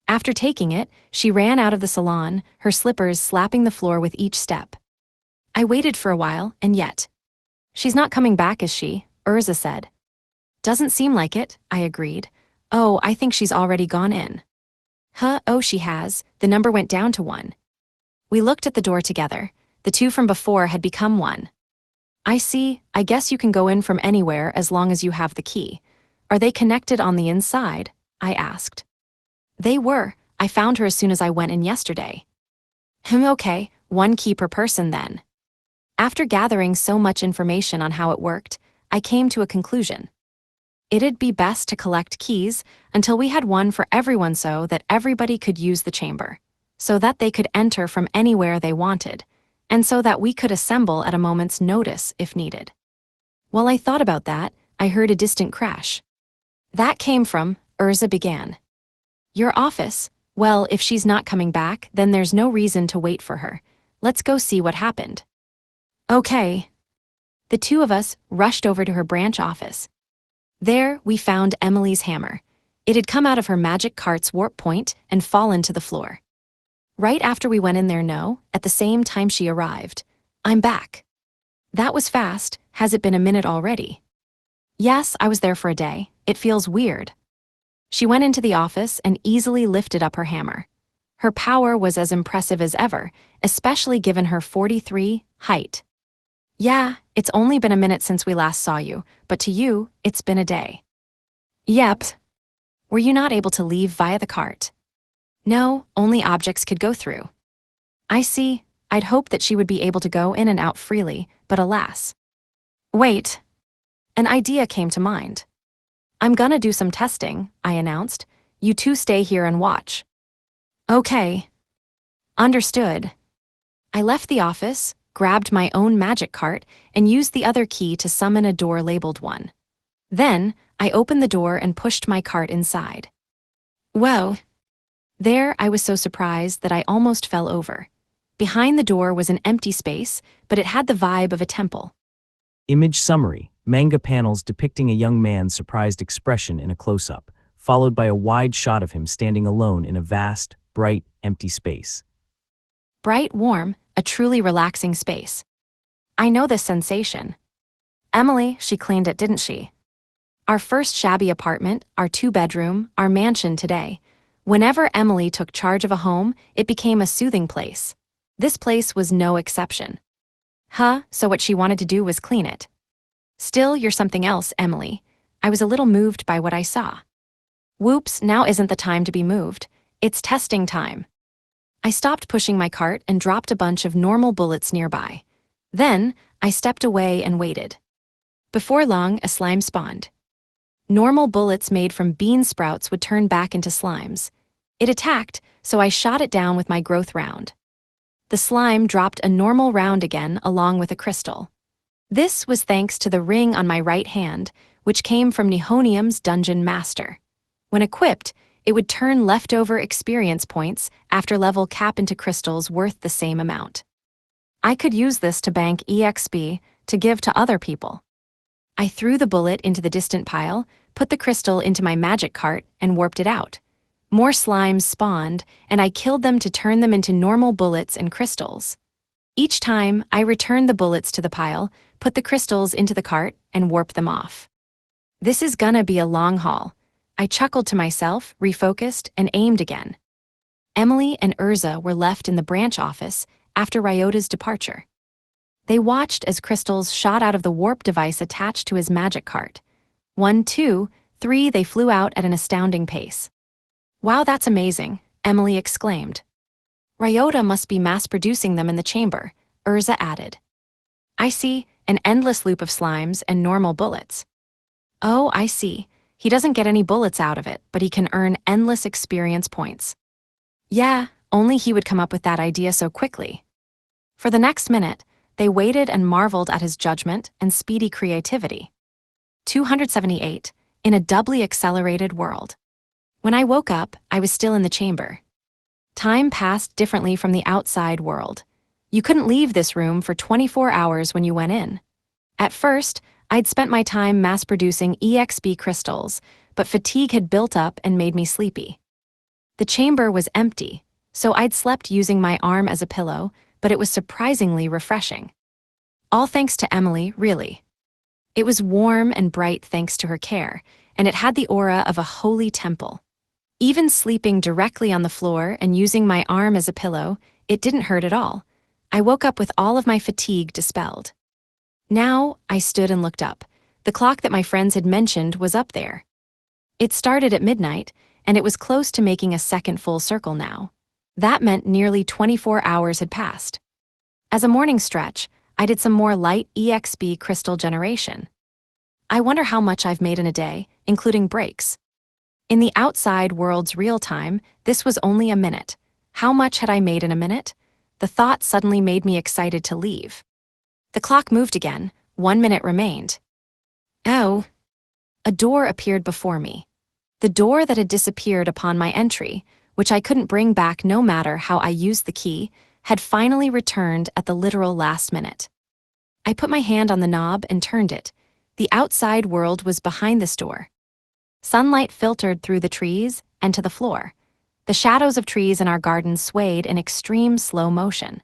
After taking it, she ran out of the salon, her slippers slapping the floor with each step. I waited for a while, and yet. She's not coming back, is she? Urza said. Doesn't seem like it, I agreed. Oh, I think she's already gone in. Oh, she has. The number went down to 1. We looked at the door together. The 2 from before had become 1. I see. I guess you can go in from anywhere as long as you have the key. Are they connected on the inside? I asked. They were. I found her as soon as I went in yesterday. Okay, 1 key per person then. After gathering so much information on how it worked, I came to a conclusion. It'd be best to collect keys until we had 1 for everyone so that everybody could use the chamber, so that they could enter from anywhere they wanted, and so that we could assemble at a moment's notice if needed. While I thought about that, I heard a distant crash. That came from, Urza began. Your office? Well, if she's not coming back, then there's no reason to wait for her. Let's go see what happened. Okay. The 2 of us rushed over to her branch office. There, we found Emily's hammer. It had come out of her magic cart's warp point and fallen to the floor. Right after we went in there, at the same time she arrived. I'm back. That was fast. Has it been a minute already? Yes, I was there for a day. It feels weird. She went into the office and easily lifted up her hammer. Her power was as impressive as ever, especially given her 43 height. Yeah, it's only been a minute since we last saw you, but to you, it's been a day. Yep. Were you not able to leave via the cart? No, only objects could go through. I see. I'd hoped that she would be able to go in and out freely, but alas. Wait. An idea came to mind. I'm gonna do some testing, I announced. You 2 stay here and watch. Okay. Understood. I left the office, grabbed my own magic cart, and used the other key to summon a door labeled 1. Then, I opened the door and pushed my cart inside. Whoa! There, I was so surprised that I almost fell over. Behind the door was an empty space, but it had the vibe of a temple. Image summary: manga panels depicting a young man's surprised expression in a close-up, followed by a wide shot of him standing alone in a vast, bright, empty space. Bright, warm, a truly relaxing space. I know this sensation. Emily, she cleaned it, didn't she? Our first shabby apartment, our 2-bedroom, our mansion today. Whenever Emily took charge of a home, it became a soothing place. This place was no exception. So what she wanted to do was clean it. Still, you're something else, Emily. I was a little moved by what I saw. Whoops, now isn't the time to be moved. It's testing time. I stopped pushing my cart and dropped a bunch of normal bullets nearby. Then, I stepped away and waited. Before long, a slime spawned. Normal bullets made from bean sprouts would turn back into slimes. It attacked, so I shot it down with my growth round. The slime dropped a normal round again along with a crystal. This was thanks to the ring on my right hand, which came from Nihonium's Dungeon Master. When equipped, it would turn leftover experience points after level cap into crystals worth the same amount. I could use this to bank EXP to give to other people. I threw the bullet into the distant pile, put the crystal into my magic cart, and warped it out. More slimes spawned, and I killed them to turn them into normal bullets and crystals. Each time, I returned the bullets to the pile, put the crystals into the cart, and warped them off. This is gonna be a long haul. I chuckled to myself, refocused, and aimed again. Emily and Urza were left in the branch office after Ryota's departure. They watched as crystals shot out of the warp device attached to his magic cart. 1, 2, 3, they flew out at an astounding pace. Wow, that's amazing, Emily exclaimed. Ryota must be mass-producing them in the chamber, Urza added. I see, an endless loop of slimes and normal bullets. Oh, I see. He doesn't get any bullets out of it, but he can earn endless experience points. Yeah, only he would come up with that idea so quickly. For the next minute, they waited and marveled at his judgment and speedy creativity. 278. In a doubly accelerated world. When I woke up, I was still in the chamber. Time passed differently from the outside world. You couldn't leave this room for 24 hours when you went in. At first, I'd spent my time mass-producing EXP crystals, but fatigue had built up and made me sleepy. The chamber was empty, so I'd slept using my arm as a pillow, but it was surprisingly refreshing. All thanks to Emily, really. It was warm and bright thanks to her care, and it had the aura of a holy temple. Even sleeping directly on the floor and using my arm as a pillow, it didn't hurt at all. I woke up with all of my fatigue dispelled. Now, I stood and looked up. The clock that my friends had mentioned was up there. It started at midnight, and it was close to making a second full circle now. That meant nearly 24 hours had passed. As a morning stretch, I did some more light EXP crystal generation. I wonder how much I've made in a day, including breaks. In the outside world's real time, this was only a minute. How much had I made in a minute? The thought suddenly made me excited to leave. The clock moved again. 1 minute remained. Oh. A door appeared before me. The door that had disappeared upon my entry, which I couldn't bring back no matter how I used the key, had finally returned at the literal last minute. I put my hand on the knob and turned it. The outside world was behind this door. Sunlight filtered through the trees and to the floor. The shadows of trees in our garden swayed in extreme slow motion.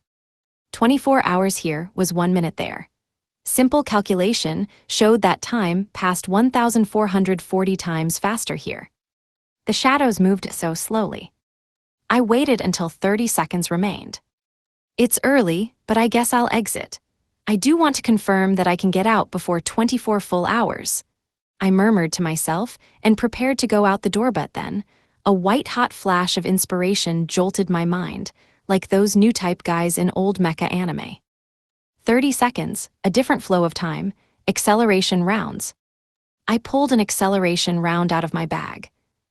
24 hours here was 1 minute there. Simple calculation showed that time passed 1,440 times faster here. The shadows moved so slowly. I waited until 30 seconds remained. It's early, but I guess I'll exit. I do want to confirm that I can get out before 24 full hours. I murmured to myself and prepared to go out the door, but then, a white-hot flash of inspiration jolted my mind, like those new type guys in old mecha anime. 30 seconds, a different flow of time, acceleration rounds. I pulled an acceleration round out of my bag.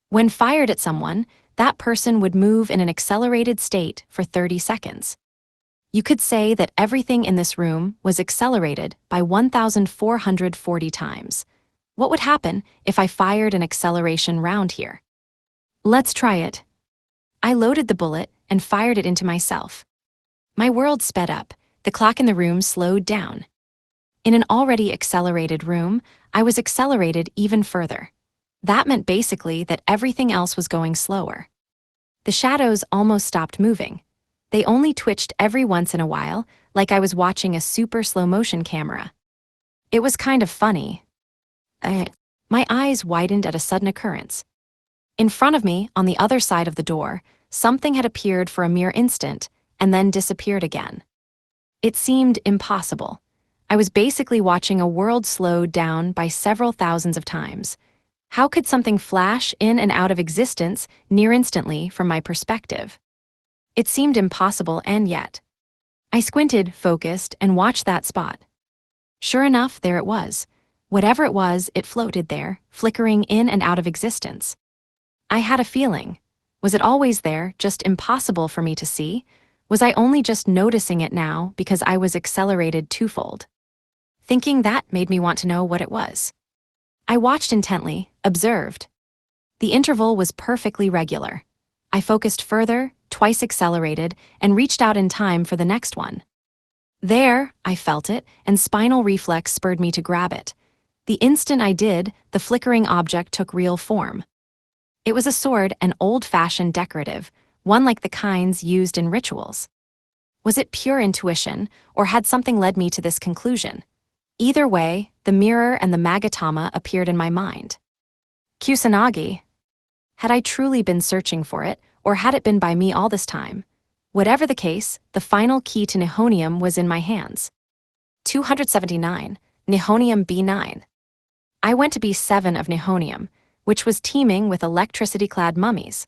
When fired at someone, that person would move in an accelerated state for 30 seconds. You could say that everything in this room was accelerated by 1,440 times. What would happen if I fired an acceleration round here? Let's try it. I loaded the bullet and fired it into myself. My world sped up. The clock in the room slowed down. In an already accelerated room, I was accelerated even further. That meant basically that everything else was going slower. The shadows almost stopped moving. They only twitched every once in a while, like I was watching a super slow-motion camera. It was kind of funny. My eyes widened at a sudden occurrence. In front of me, on the other side of the door, something had appeared for a mere instant and then disappeared again. It seemed impossible. I was basically watching a world slowed down by several thousands of times. How could something flash in and out of existence near instantly from my perspective? It seemed impossible, and yet. I squinted, focused, and watched that spot. Sure enough, there it was. Whatever it was, it floated there, flickering in and out of existence. I had a feeling. Was it always there, just impossible for me to see? Was I only just noticing it now because I was accelerated twofold? Thinking that made me want to know what it was. I watched intently, observed. The interval was perfectly regular. I focused further, twice accelerated, and reached out in time for the next one. There, I felt it, and spinal reflex spurred me to grab it. The instant I did, the flickering object took real form. It was a sword, an old-fashioned decorative, one like the kinds used in rituals. Was it pure intuition, or had something led me to this conclusion? Either way, the mirror and the Magatama appeared in my mind. Kusanagi. Had I truly been searching for it, or had it been by me all this time? Whatever the case, the final key to Nihonium was in my hands. 279, Nihonium B9. I went to B7 of Nihonium, which was teeming with electricity-clad mummies.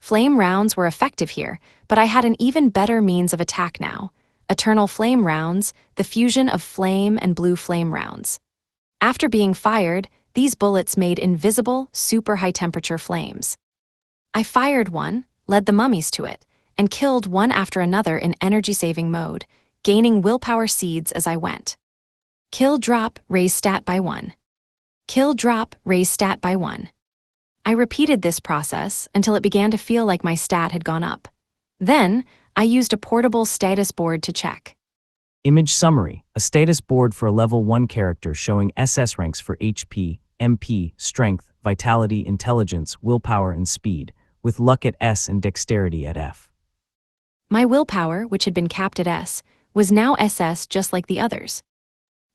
Flame rounds were effective here, but I had an even better means of attack now. Eternal flame rounds, the fusion of flame and blue flame rounds. After being fired, These bullets made invisible, super high-temperature flames. I fired one, led the mummies to it, and killed one after another in energy-saving mode, gaining willpower seeds as I went. Kill drop, raise stat by 1. Kill drop, raise stat by 1. I repeated this process until it began to feel like my stat had gone up. Then, I used a portable status board to check. Image summary: a status board for a level 1 character showing SS ranks for HP, MP, Strength, Vitality, Intelligence, Willpower, and Speed, with luck at S and Dexterity at F. My willpower, which had been capped at S, was now SS just like the others.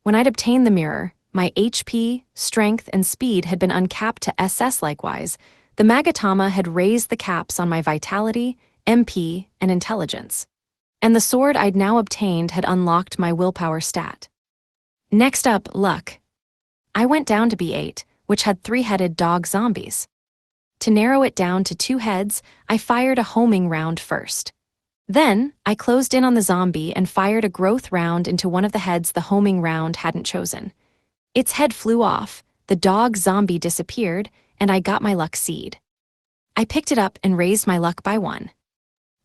When I'd obtained the mirror, my HP, Strength, and Speed had been uncapped to SS likewise. The Magatama had raised the caps on my Vitality, MP, and Intelligence. And the sword I'd now obtained had unlocked my willpower stat. Next up, luck. I went down to B8, which had 3-headed dog zombies. To narrow it down to 2 heads, I fired a homing round first. Then, I closed in on the zombie and fired a growth round into one of the heads the homing round hadn't chosen. Its head flew off, the dog zombie disappeared, and I got my luck seed. I picked it up and raised my luck by 1.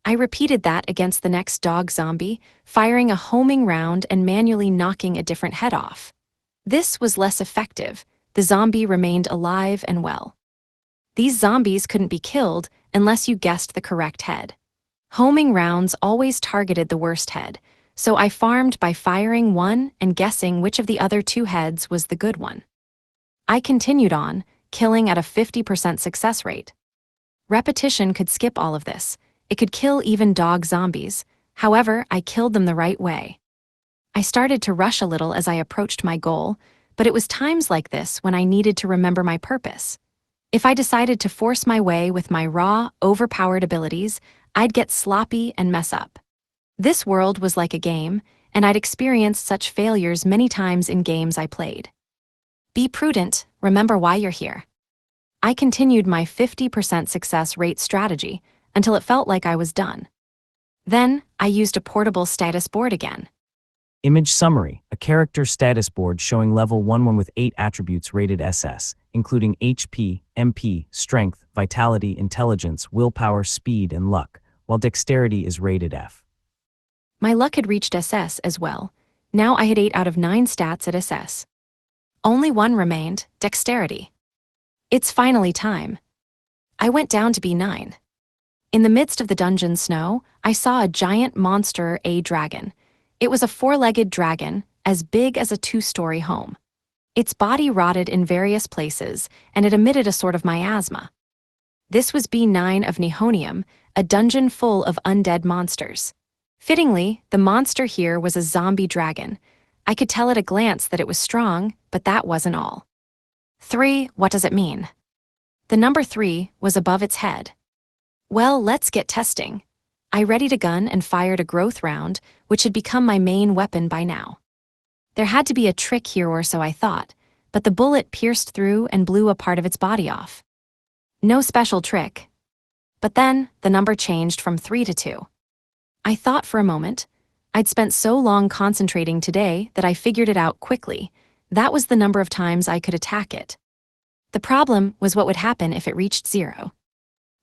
I repeated that against the next dog zombie, firing a homing round and manually knocking a different head off. This was less effective. The zombie remained alive and well. These zombies couldn't be killed unless you guessed the correct head. Homing rounds always targeted the worst head, so I farmed by firing one and guessing which of the other 2 heads was the good one. I continued on, killing at a 50% success rate. Repetition could skip all of this. It could kill even dog zombies. However, I killed them the right way. I started to rush a little as I approached my goal, but it was times like this when I needed to remember my purpose. If I decided to force my way with my raw, overpowered abilities, I'd get sloppy and mess up. This world was like a game, and I'd experienced such failures many times in games I played. Be prudent, remember why you're here. I continued my 50% success rate strategy until it felt like I was done. Then, I used a portable status board again. Image summary: a character status board showing level 1 with 8 attributes rated SS, including HP, MP, Strength, Vitality, Intelligence, Willpower, Speed, and Luck, while Dexterity is rated F. My luck had reached SS as well. Now I had 8 out of 9 stats at SS. Only one remained, Dexterity. It's finally time. I went down to B9. In the midst of the dungeon snow, I saw a giant monster, a dragon. It was a 4-legged dragon, as big as a 2-story home. Its body rotted in various places, and it emitted a sort of miasma. This was B9 of Nihonium, a dungeon full of undead monsters. Fittingly, the monster here was a zombie dragon. I could tell at a glance that it was strong, but that wasn't all. 3, what does it mean? The number 3 was above its head. Well, let's get testing. I readied a gun and fired a growth round, which had become my main weapon by now. There had to be a trick here or so I thought, but the bullet pierced through and blew a part of its body off. No special trick. But then, the number changed from 3 to 2. I thought for a moment. I'd spent so long concentrating today that I figured it out quickly. That was the number of times I could attack it. The problem was what would happen if it reached 0.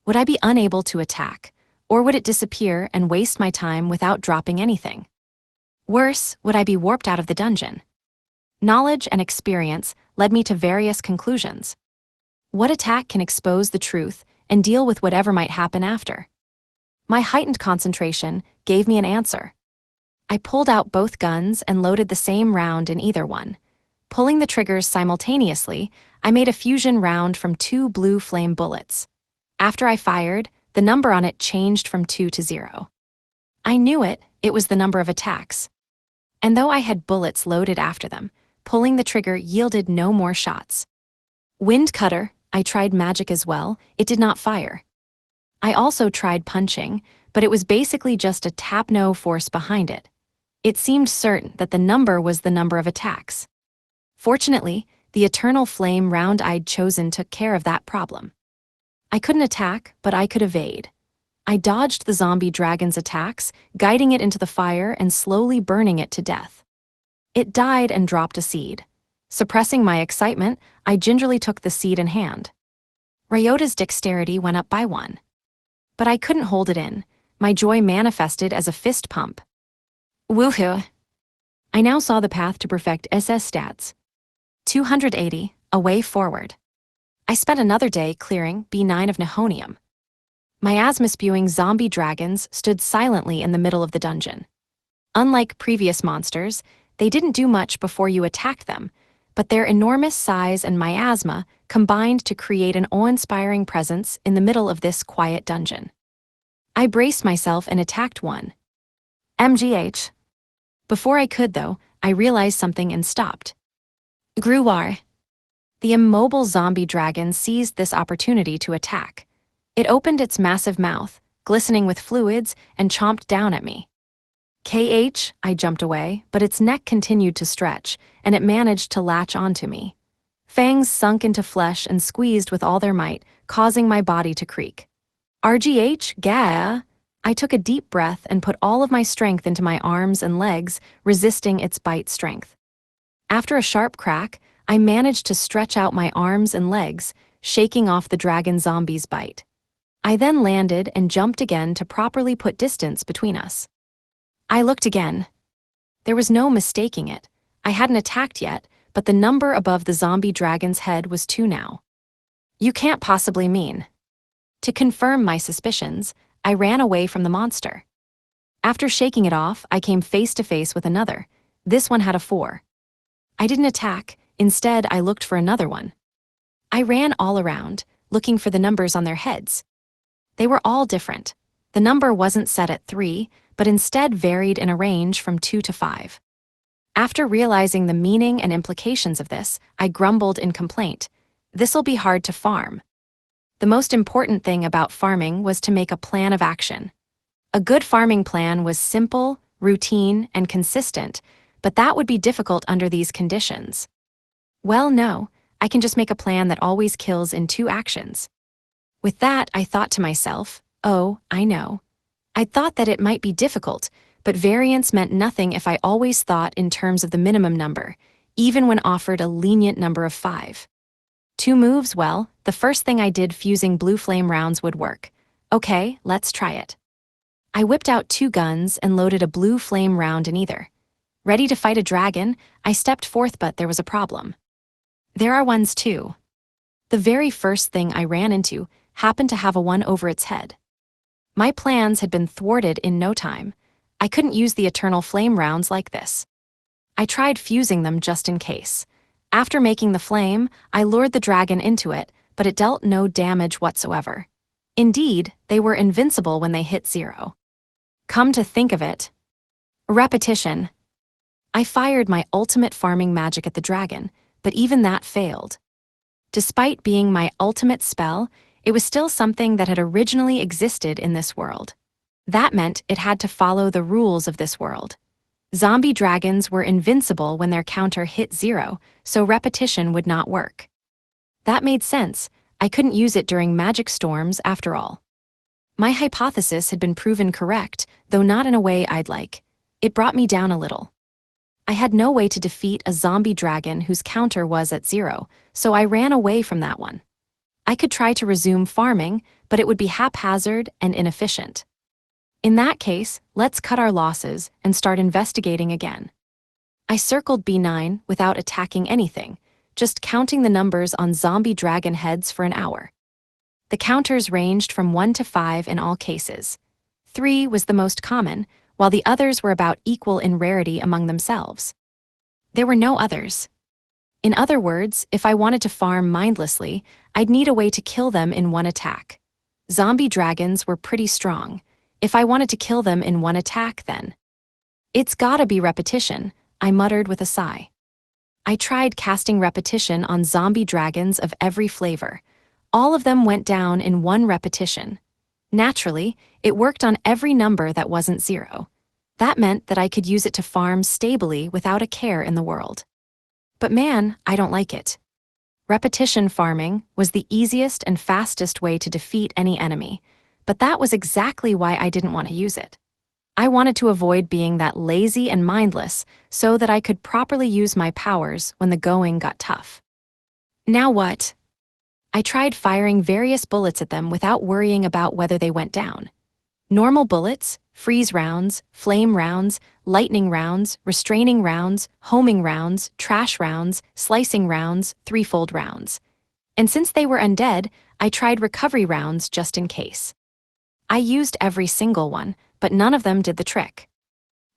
Would I be unable to attack, or would it disappear and waste my time without dropping anything? Worse, would I be warped out of the dungeon? Knowledge and experience led me to various conclusions. What attack can expose the truth and deal with whatever might happen after? My heightened concentration gave me an answer. I pulled out both guns and loaded the same round in either one. Pulling the triggers simultaneously, I made a fusion round from 2 blue flame bullets. After I fired, the number on it changed from 2 to 0. I knew it was the number of attacks. And though I had bullets loaded after them, pulling the trigger yielded no more shots. Wind Cutter, I tried magic as well, it did not fire. I also tried punching, but it was basically just a tap no force behind it. It seemed certain that the number was the number of attacks. Fortunately, the Eternal Flame round I'd chosen took care of that problem. I couldn't attack, but I could evade. I dodged the zombie dragon's attacks, guiding it into the fire and slowly burning it to death. It died and dropped a seed. Suppressing my excitement, I gingerly took the seed in hand. Ryota's dexterity went up by 1. But I couldn't hold it in. My joy manifested as a fist pump. Woohoo! I now saw the path to perfect SS stats. 280, a way forward. I spent another day clearing B9 of Nihonium. Miasma-spewing zombie dragons stood silently in the middle of the dungeon. Unlike previous monsters, they didn't do much before you attacked them, but their enormous size and miasma combined to create an awe-inspiring presence in the middle of this quiet dungeon. I braced myself and attacked one. MGH. Before I could, though, I realized something and stopped. Gruwar. The immobile zombie dragon seized this opportunity to attack. It opened its massive mouth, glistening with fluids, and chomped down at me. KH, I jumped away, but its neck continued to stretch, and it managed to latch onto me. Fangs sunk into flesh and squeezed with all their might, causing my body to creak. RGH, gah! I took a deep breath and put all of my strength into my arms and legs, resisting its bite strength. After a sharp crack, I managed to stretch out my arms and legs, shaking off the dragon zombie's bite. I then landed and jumped again to properly put distance between us. I looked again. There was no mistaking it. I hadn't attacked yet, but the number above the zombie dragon's head was 2 now. You can't possibly mean. To confirm my suspicions, I ran away from the monster. After shaking it off, I came face to face with another. This one had a 4. I didn't attack. Instead, I looked for another one. I ran all around, looking for the numbers on their heads. They were all different. The number wasn't set at 3, but instead varied in a range from 2 to 5. After realizing the meaning and implications of this, I grumbled in complaint. This'll be hard to farm. The most important thing about farming was to make a plan of action. A good farming plan was simple, routine, and consistent, but that would be difficult under these conditions. Well, no, I can just make a plan that always kills in 2 actions. With that, I thought to myself, oh, I know. I thought that it might be difficult, but variance meant nothing if I always thought in terms of the minimum number, even when offered a lenient number of 5. 2 moves, well, the first thing I did fusing blue flame rounds would work. Okay, let's try it. I whipped out 2 guns and loaded a blue flame round in either. Ready to fight a dragon, I stepped forth, but there was a problem. There are ones too. The very first thing I ran into happened to have a 1 over its head. My plans had been thwarted in no time. I couldn't use the eternal flame rounds like this. I tried fusing them just in case. After making the flame, I lured the dragon into it, but it dealt no damage whatsoever. Indeed, they were invincible when they hit 0. Come to think of it. Repetition. I fired my ultimate farming magic at the dragon, but even that failed. Despite being my ultimate spell, it was still something that had originally existed in this world. That meant it had to follow the rules of this world. Zombie dragons were invincible when their counter hit 0, so repetition would not work. That made sense. I couldn't use it during magic storms after all. My hypothesis had been proven correct, though not in a way I'd like. It brought me down a little. I had no way to defeat a zombie dragon whose counter was at 0, so I ran away from that one. I could try to resume farming, but it would be haphazard and inefficient. In that case, let's cut our losses and start investigating again. I circled B9 without attacking anything, just counting the numbers on zombie dragon heads for an hour. The counters ranged from 1 to 5 in all cases. 3 was the most common, while the others were about equal in rarity among themselves. There were no others. In other words, if I wanted to farm mindlessly, I'd need a way to kill them in one attack. Zombie dragons were pretty strong. If I wanted to kill them in one attack, then. It's gotta be repetition, I muttered with a sigh. I tried casting repetition on zombie dragons of every flavor. All of them went down in 1 repetition. Naturally, it worked on every number that wasn't 0. That meant that I could use it to farm stably without a care in the world. But man, I don't like it. Repetition farming was the easiest and fastest way to defeat any enemy, but that was exactly why I didn't want to use it. I wanted to avoid being that lazy and mindless so that I could properly use my powers when the going got tough. Now what? I tried firing various bullets at them without worrying about whether they went down. Normal bullets, freeze rounds, flame rounds, lightning rounds, restraining rounds, homing rounds, trash rounds, slicing rounds, threefold rounds. And since they were undead, I tried recovery rounds just in case. I used every single one, but none of them did the trick.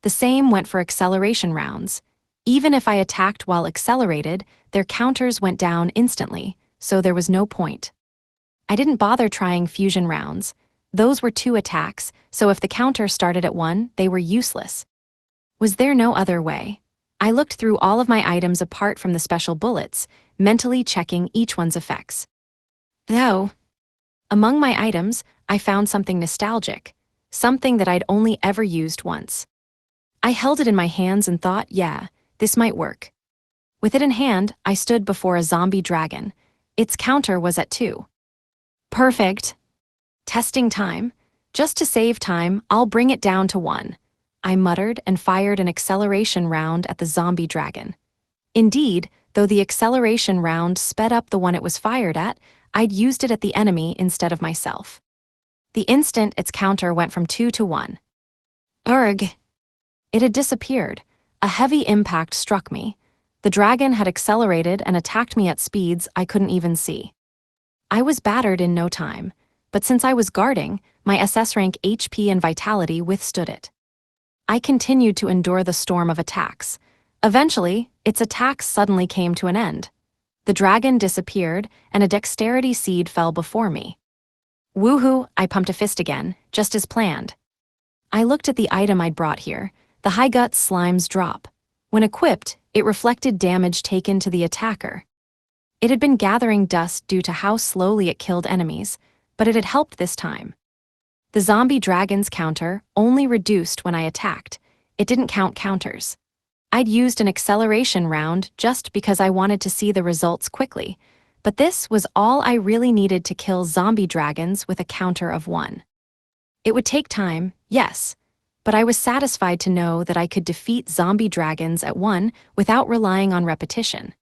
The same went for acceleration rounds. Even if I attacked while accelerated, their counters went down instantly, so there was no point. I didn't bother trying fusion rounds. Those were 2 attacks, so if the counter started at 1, they were useless. Was there no other way? I looked through all of my items apart from the special bullets, mentally checking each one's effects. Though, among my items, I found something nostalgic, something that I'd only ever used once. I held it in my hands and thought, yeah, this might work. With it in hand, I stood before a zombie dragon. Its counter was at 2. Perfect. Testing time. Just to save time, I'll bring it down to 1. I muttered and fired an acceleration round at the zombie dragon. Indeed, though the acceleration round sped up the one it was fired at, I'd used it at the enemy instead of myself. The instant its counter went from 2 to 1. Urgh! It had disappeared. A heavy impact struck me. The dragon had accelerated and attacked me at speeds I couldn't even see. I was battered in no time, but since I was guarding, my SS rank HP and vitality withstood it. I continued to endure the storm of attacks. Eventually, its attacks suddenly came to an end. The dragon disappeared, and a dexterity seed fell before me. Woohoo! I pumped a fist again, just as planned. I looked at the item I'd brought here, the High Guts Slime's Drop. When equipped, it reflected damage taken to the attacker. It had been gathering dust due to how slowly it killed enemies, but it had helped this time. The zombie dragon's counter only reduced when I attacked. It didn't count counters. I'd used an acceleration round just because I wanted to see the results quickly, but this was all I really needed to kill zombie dragons with a counter of 1. It would take time, yes, but I was satisfied to know that I could defeat zombie dragons at 1 without relying on repetition.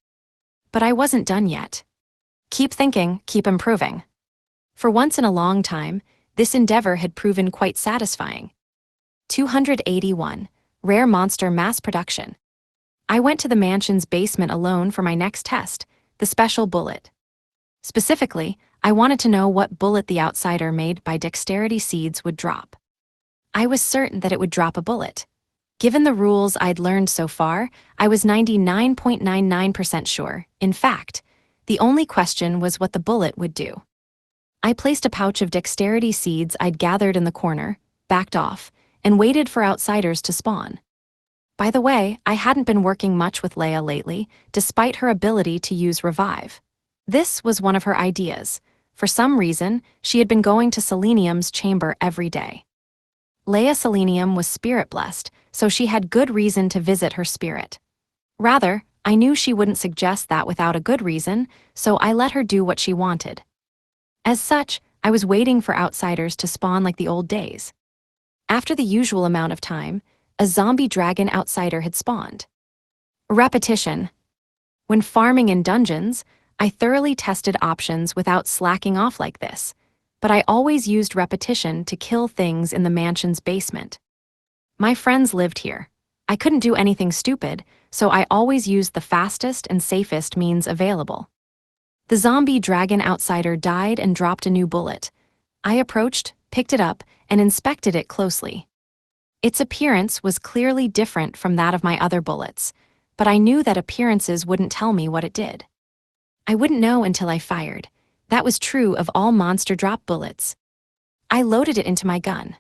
But I wasn't done yet. Keep thinking, keep improving. For once in a long time, this endeavor had proven quite satisfying. 281. Rare Monster Mass Production. I went to the mansion's basement alone for my next test, the special bullet. Specifically, I wanted to know what bullet the outsider made by dexterity seeds would drop. I was certain that it would drop a bullet. Given the rules I'd learned so far, I was 99.99% sure. In fact, the only question was what the bullet would do. I placed a pouch of dexterity seeds I'd gathered in the corner, backed off, and waited for outsiders to spawn. By the way, I hadn't been working much with Leia lately, despite her ability to use revive. This was one of her ideas. For some reason, she had been going to Selenium's chamber every day. Leia Selenium was spirit-blessed, so she had good reason to visit her spirit. Rather, I knew she wouldn't suggest that without a good reason, so I let her do what she wanted. As such, I was waiting for outsiders to spawn like the old days. After the usual amount of time, a zombie dragon outsider had spawned. Repetition. When farming in dungeons, I thoroughly tested options without slacking off like this, but I always used repetition to kill things in the mansion's basement. My friends lived here. I couldn't do anything stupid, so I always used the fastest and safest means available. The zombie dragon outsider died and dropped a new bullet. I approached, picked it up, and inspected it closely. Its appearance was clearly different from that of my other bullets, but I knew that appearances wouldn't tell me what it did. I wouldn't know until I fired. That was true of all monster drop bullets. I loaded it into my gun.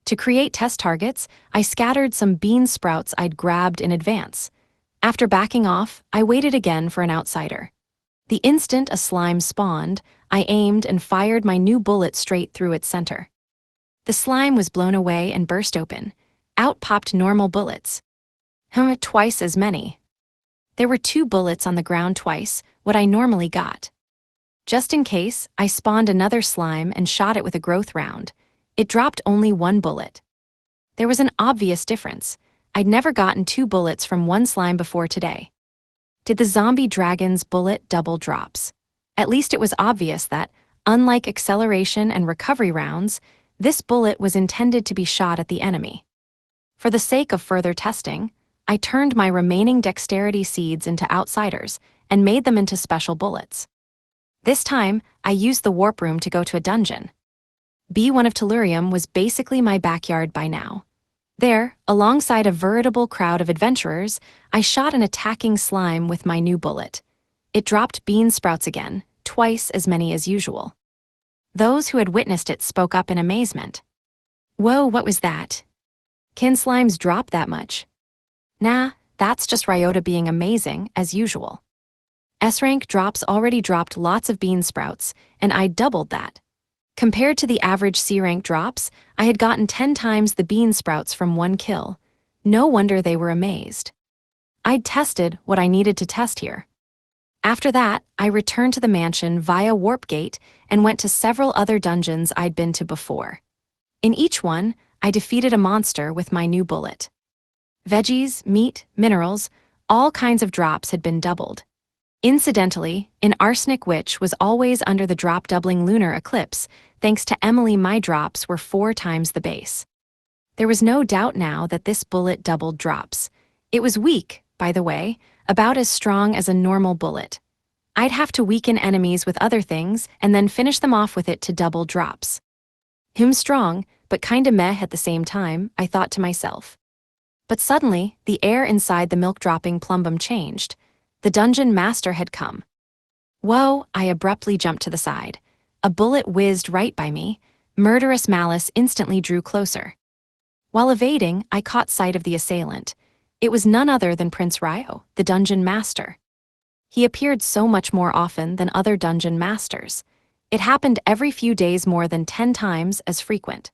To create test targets, I scattered some bean sprouts I'd grabbed in advance. After backing off, I waited again for an outsider. The instant a slime spawned, I aimed and fired my new bullet straight through its center. The slime was blown away and burst open. Out popped normal bullets. Twice as many. There were 2 bullets on the ground twice, what I normally got. Just in case, I spawned another slime and shot it with a growth round. It dropped only 1 bullet. There was an obvious difference. I'd never gotten 2 bullets from one slime before today. Did the zombie dragon's bullet double drops? At least it was obvious that, unlike acceleration and recovery rounds, this bullet was intended to be shot at the enemy. For the sake of further testing, I turned my remaining dexterity seeds into outsiders and made them into special bullets. This time, I used the warp room to go to a dungeon. B1 of Tellurium was basically my backyard by now. There, alongside a veritable crowd of adventurers, I shot an attacking slime with my new bullet. It dropped bean sprouts again, twice as many as usual. Those who had witnessed it spoke up in amazement. Whoa, what was that? Can slimes drop that much? Nah, that's just Ryota being amazing, as usual. S-rank drops already dropped lots of bean sprouts, and I doubled that. Compared to the average C-rank drops, I had gotten 10 times the bean sprouts from one kill. No wonder they were amazed. I'd tested what I needed to test here. After that, I returned to the mansion via Warp Gate and went to several other dungeons I'd been to before. In each one, I defeated a monster with my new bullet. Veggies, meat, minerals, all kinds of drops had been doubled. Incidentally, an Arsenic Witch was always under the drop-doubling lunar eclipse. Thanks to Emily, my drops were 4 times the base. There was no doubt now that this bullet doubled drops. It was weak, by the way, about as strong as a normal bullet. I'd have to weaken enemies with other things and then finish them off with it to double drops. Strong, but kinda meh at the same time, I thought to myself. But suddenly, the air inside the milk-dropping plumbum changed. The dungeon master had come. Whoa, I abruptly jumped to the side. A bullet whizzed right by me. Murderous malice instantly drew closer. While evading, I caught sight of the assailant. It was none other than Prince Ryo, the dungeon master. He appeared so much more often than other dungeon masters. It happened every few days, more than 10 times as frequent.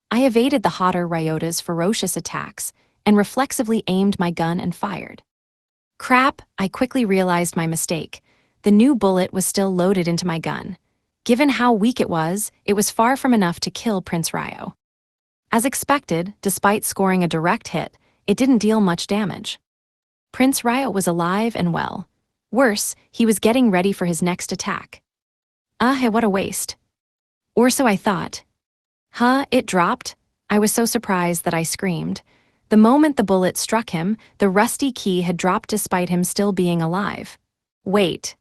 I evaded the hotter Ryota's ferocious attacks and reflexively aimed my gun and fired. Crap, I quickly realized my mistake. The new bullet was still loaded into my gun. Given how weak it was far from enough to kill Prince Ryo. As expected, despite scoring a direct hit, it didn't deal much damage. Prince Ryo was alive and well. Worse, he was getting ready for his next attack. What a waste. Or so I thought. It dropped? I was so surprised that I screamed. The moment the bullet struck him, the rusty key had dropped despite him still being alive. Wait.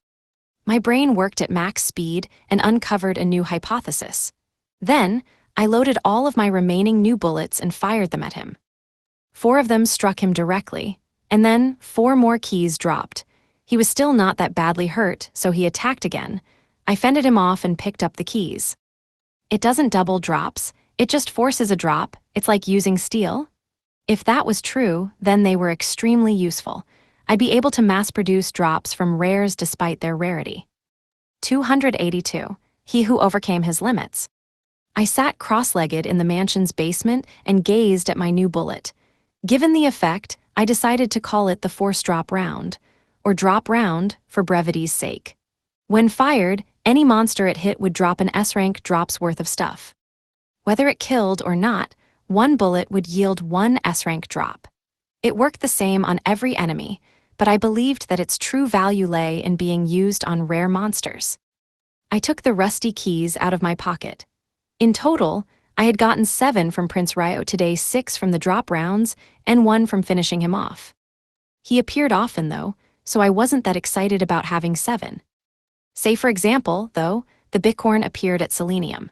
My brain worked at max speed and uncovered a new hypothesis. Then, I loaded all of my remaining new bullets and fired them at him. 4 of them struck him directly, and then 4 more keys dropped. He was still not that badly hurt, so he attacked again. I fended him off and picked up the keys. It doesn't double drops, it just forces a drop. It's like using steel. If that was true, then they were extremely useful. I'd be able to mass-produce drops from rares despite their rarity. 282. He who overcame his limits. I sat cross-legged in the mansion's basement and gazed at my new bullet. Given the effect, I decided to call it the Force Drop Round, or Drop Round for brevity's sake. When fired, any monster it hit would drop an S-rank drop's worth of stuff. Whether it killed or not, 1 bullet would yield 1 S-rank drop. It worked the same on every enemy, but I believed that its true value lay in being used on rare monsters. I took the rusty keys out of my pocket. In total, I had gotten 7 from Prince Ryo today, 6 from the drop rounds, and 1 from finishing him off. He appeared often, though, so I wasn't that excited about having 7. Say for example, though, the Bicorn appeared at Selenium.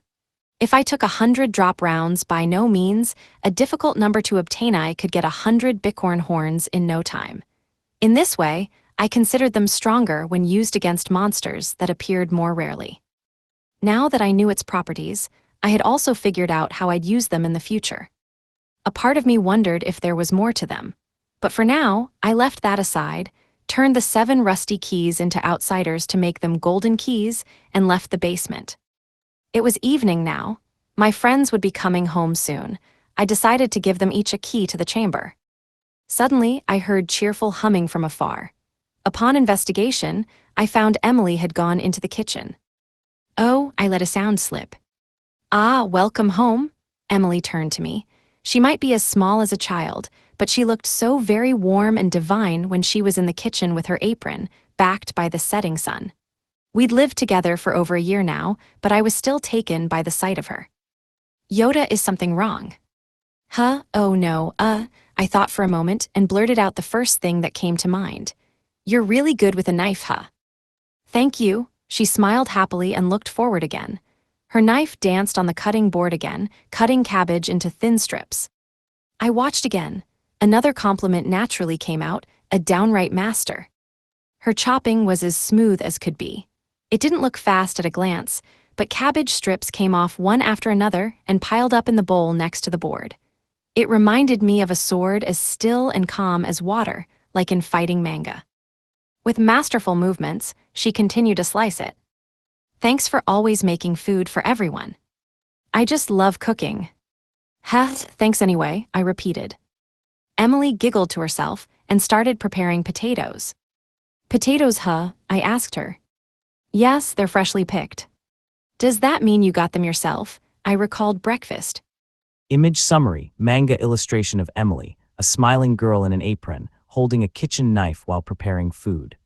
If I took 100 drop rounds, by no means a difficult number to obtain, I could get 100 Bicorn horns in no time. In this way, I considered them stronger when used against monsters that appeared more rarely. Now that I knew its properties, I had also figured out how I'd use them in the future. A part of me wondered if there was more to them. But for now, I left that aside, turned the 7 rusty keys into outsiders to make them golden keys, and left the basement. It was evening now. My friends would be coming home soon. I decided to give them each a key to the chamber. Suddenly, I heard cheerful humming from afar. Upon investigation, I found Emily had gone into the kitchen. Oh, I let a sound slip. Welcome home. Emily turned to me. She might be as small as a child, but she looked so very warm and divine when she was in the kitchen with her apron, backed by the setting sun. We'd lived together for over a year now, but I was still taken by the sight of her. Yoda, is something wrong? Huh? Oh no, I thought for a moment and blurted out the first thing that came to mind. You're really good with a knife, huh? Thank you. She smiled happily and looked forward again. Her knife danced on the cutting board again, cutting cabbage into thin strips. I watched again. Another compliment naturally came out, a downright master. Her chopping was as smooth as could be. It didn't look fast at a glance, but cabbage strips came off one after another and piled up in the bowl next to the board. It reminded me of a sword as still and calm as water, like in fighting manga. With masterful movements, she continued to slice it. Thanks for always making food for everyone. I just love cooking. Thanks anyway, I repeated. Emily giggled to herself and started preparing potatoes. Potatoes, I asked her. Yes, they're freshly picked. Does that mean you got them yourself? I recalled breakfast. Image summary, manga illustration of Emily, a smiling girl in an apron, holding a kitchen knife while preparing food.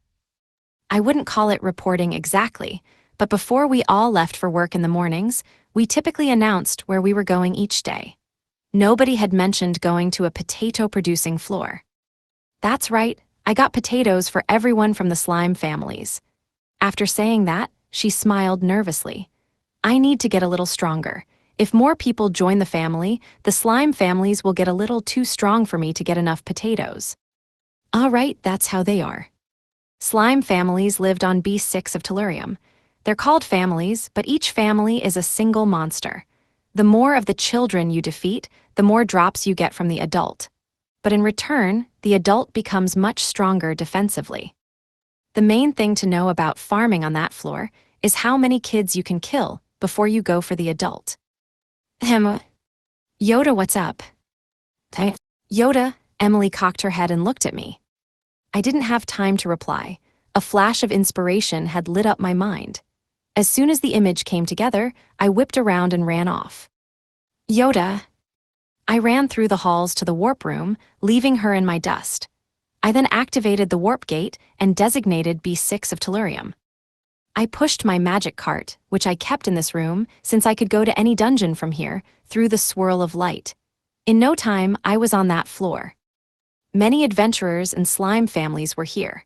I wouldn't call it reporting exactly, but before we all left for work in the mornings, we typically announced where we were going each day. Nobody had mentioned going to a potato-producing floor. That's right, I got potatoes for everyone from the slime families. After saying that, she smiled nervously. I need to get a little stronger. If more people join the family, the slime families will get a little too strong for me to get enough potatoes. All right, that's how they are. Slime families lived on B6 of Tellurium. They're called families, but each family is a single monster. The more of the children you defeat, the more drops you get from the adult. But in return, the adult becomes much stronger defensively. The main thing to know about farming on that floor is how many kids you can kill before you go for the adult. Yoda, what's up? Yoda, Emily cocked her head and looked at me. I didn't have time to reply. A flash of inspiration had lit up my mind. As soon as the image came together, I whipped around and ran off. Yoda. I ran through the halls to the warp room, leaving her in my dust. I then activated the warp gate and designated B6 of Tellurium. I pushed my magic cart, which I kept in this room since I could go to any dungeon from here, through the swirl of light. In no time, I was on that floor. Many adventurers and slime families were here.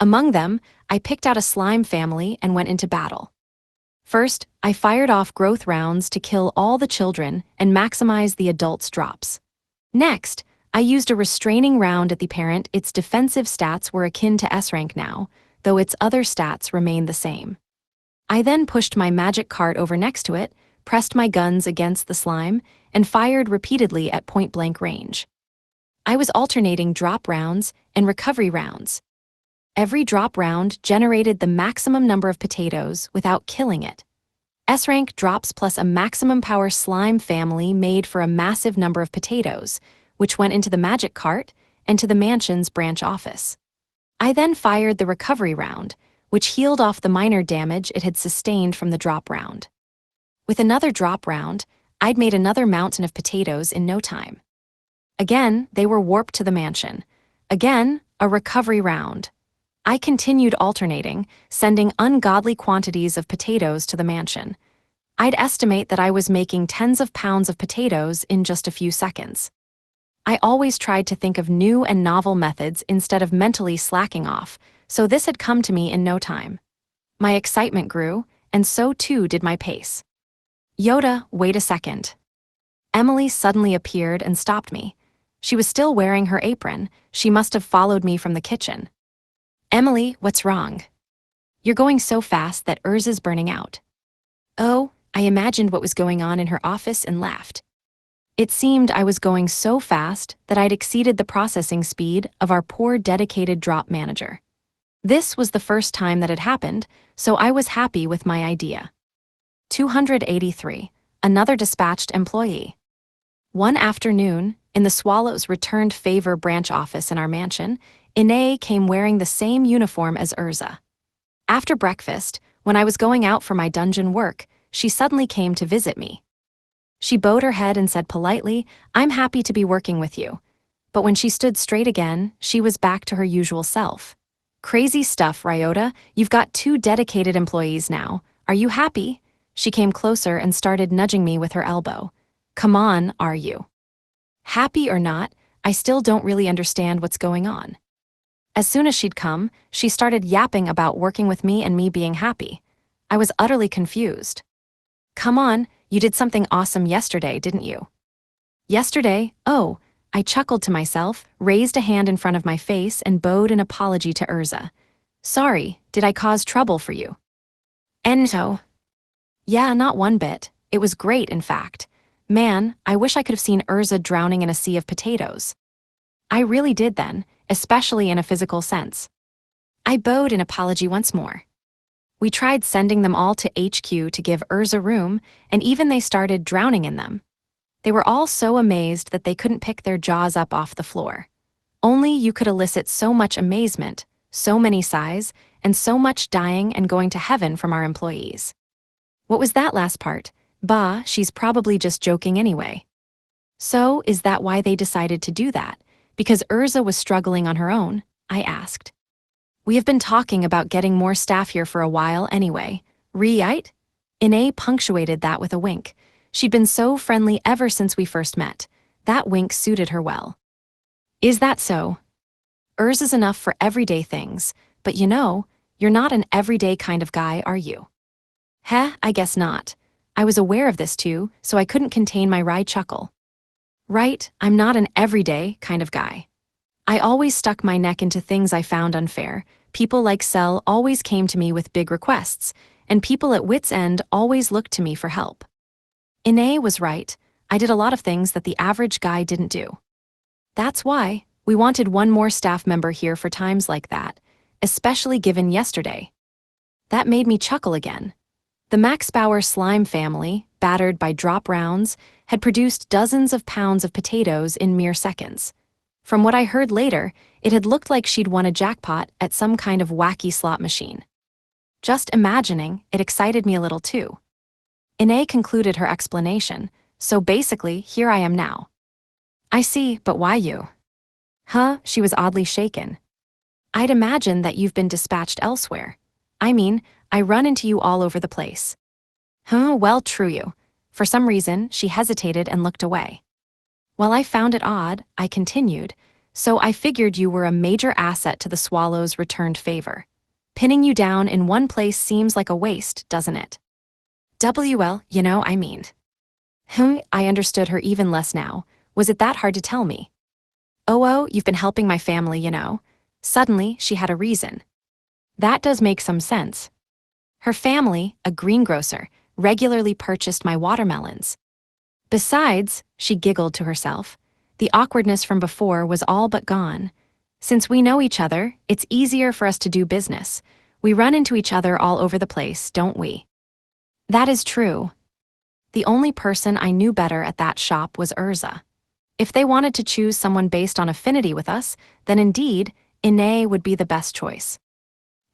Among them, I picked out a slime family and went into battle. First, I fired off growth rounds to kill all the children and maximize the adults' drops. Next, I used a restraining round at the parent. Its defensive stats were akin to S rank now, though its other stats remained the same. I then pushed my magic cart over next to it, pressed my guns against the slime, and fired repeatedly at point-blank range. I was alternating drop rounds and recovery rounds. Every drop round generated the maximum number of potatoes without killing it. S-rank drops plus a maximum power slime family made for a massive number of potatoes, which went into the magic cart and to the mansion's branch office. I then fired the recovery round, which healed off the minor damage it had sustained from the drop round. With another drop round, I'd made another mountain of potatoes in no time. Again, they were warped to the mansion. Again, a recovery round. I continued alternating, sending ungodly quantities of potatoes to the mansion. I'd estimate that I was making tens of pounds of potatoes in just a few seconds. I always tried to think of new and novel methods instead of mentally slacking off, so this had come to me in no time. My excitement grew, and so too did my pace. Yoda, wait a second. Emily suddenly appeared and stopped me. She was still wearing her apron. She must have followed me from the kitchen. Emily, what's wrong? You're going so fast that Urza's burning out. Oh, I imagined what was going on in her office and laughed. It seemed I was going so fast that I'd exceeded the processing speed of our poor dedicated drop manager. This was the first time that had happened, so I was happy with my idea. 283. Another dispatched employee. One afternoon, in the Swallow's returned favor branch office in our mansion, Ine came wearing the same uniform as Urza. After breakfast, when I was going out for my dungeon work, she suddenly came to visit me. She bowed her head and said politely, "I'm happy to be working with you." But when she stood straight again, she was back to her usual self. "Crazy stuff, Ryota. You've got 2 dedicated employees now. Are you happy?" She came closer and started nudging me with her elbow. "Come on, are you?" Happy or not, I still don't really understand what's going on. As soon as she'd come, she started yapping about working with me and me being happy. I was utterly confused. "Come on, you did something awesome yesterday, didn't you?" "Yesterday? Oh," I chuckled to myself, raised a hand in front of my face and bowed an apology to Urza. "Sorry, did I cause trouble for you?" "Ento." "Yeah, not one bit. It was great, in fact. Man, I wish I could have seen Urza drowning in a sea of potatoes." I really did then, especially in a physical sense. I bowed an apology once more. We tried sending them all to HQ to give Urza room, and even they started drowning in them. They were all so amazed that they couldn't pick their jaws up off the floor. Only you could elicit so much amazement, so many sighs, and so much dying and going to heaven from our employees. What was that last part? Bah, she's probably just joking anyway. So, is that why they decided to do that? Because Urza was struggling on her own? I asked. "We have been talking about getting more staff here for a while anyway. Right?" Ine punctuated that with a wink. She'd been so friendly ever since we first met. That wink suited her well. "Is that so? Urza's enough for everyday things, but you're not an everyday kind of guy, are you?" "Heh, I guess not." I was aware of this too, so I couldn't contain my wry chuckle. "Right, I'm not an everyday kind of guy. I always stuck my neck into things I found unfair. People like Cell always came to me with big requests, and people at Wit's End always looked to me for help." Ine was right. I did a lot of things that the average guy didn't do. That's why we wanted one more staff member here for times like that, especially given yesterday. That made me chuckle again. The Max Bauer slime family, battered by drop rounds, had produced dozens of pounds of potatoes in mere seconds. From what I heard later, it had looked like she'd won a jackpot at some kind of wacky slot machine. Just imagining, it excited me a little too. Ine concluded her explanation, so basically, here I am now. "I see, but why you?" "Huh?" She was oddly shaken. "I'd imagine that you've been dispatched elsewhere. I mean, I run into you all over the place." "Huh, well, true you." For some reason, she hesitated and looked away. While I found it odd, I continued, "So I figured you were a major asset to the Swallows' returned favor. Pinning you down in one place seems like a waste, doesn't it?" "WL, I mean." I understood her even less now. Was it that hard to tell me? "Oh, you've been helping my family. Suddenly, she had a reason. That does make some sense. Her family, a greengrocer, regularly purchased my watermelons. Besides," she giggled to herself, "the awkwardness from before was all but gone. Since we know each other, it's easier for us to do business. We run into each other all over the place, don't we?" That is true. The only person I knew better at that shop was Urza. If they wanted to choose someone based on affinity with us, then indeed, Ine would be the best choice.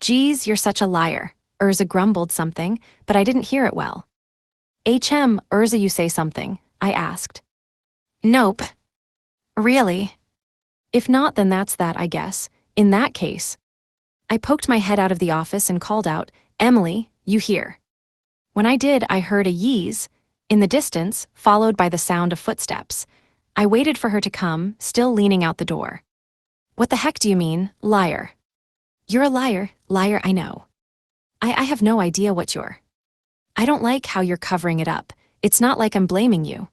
"Geez, you're such a liar." Urza grumbled something, but I didn't hear it well. Urza, you say something," I asked. "Nope." "Really?" "If not, then that's that, I guess. In that case." I poked my head out of the office and called out, "Emily, you here?" When I did, I heard a yeeze in the distance, followed by the sound of footsteps. I waited for her to come, still leaning out the door. "What the heck do you mean, liar?" "You're a liar, I know. I have no idea what you're. I don't like how you're covering it up. It's not like I'm blaming you.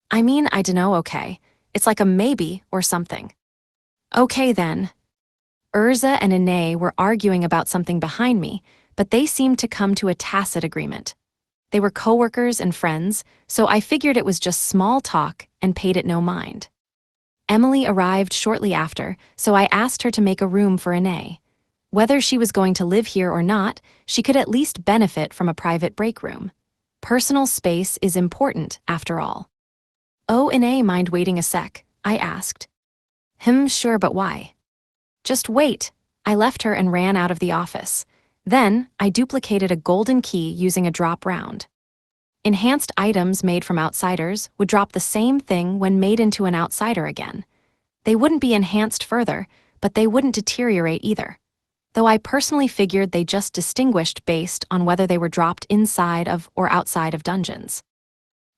I mean, I dunno, okay. It's like a maybe or something." "Okay then." Urza and Ine were arguing about something behind me, but they seemed to come to a tacit agreement. They were coworkers and friends, so I figured it was just small talk and paid it no mind. Emily arrived shortly after, so I asked her to make a room for Ine. Whether she was going to live here or not, she could at least benefit from a private break room. Personal space is important, after all. "Oh, Ine, mind waiting a sec?" I asked. Sure, but why?" "Just wait." I left her and ran out of the office. Then, I duplicated a golden key using a drop round. Enhanced items made from outsiders would drop the same thing when made into an outsider again. They wouldn't be enhanced further, but they wouldn't deteriorate either. Though I personally figured they just distinguished based on whether they were dropped inside of or outside of dungeons.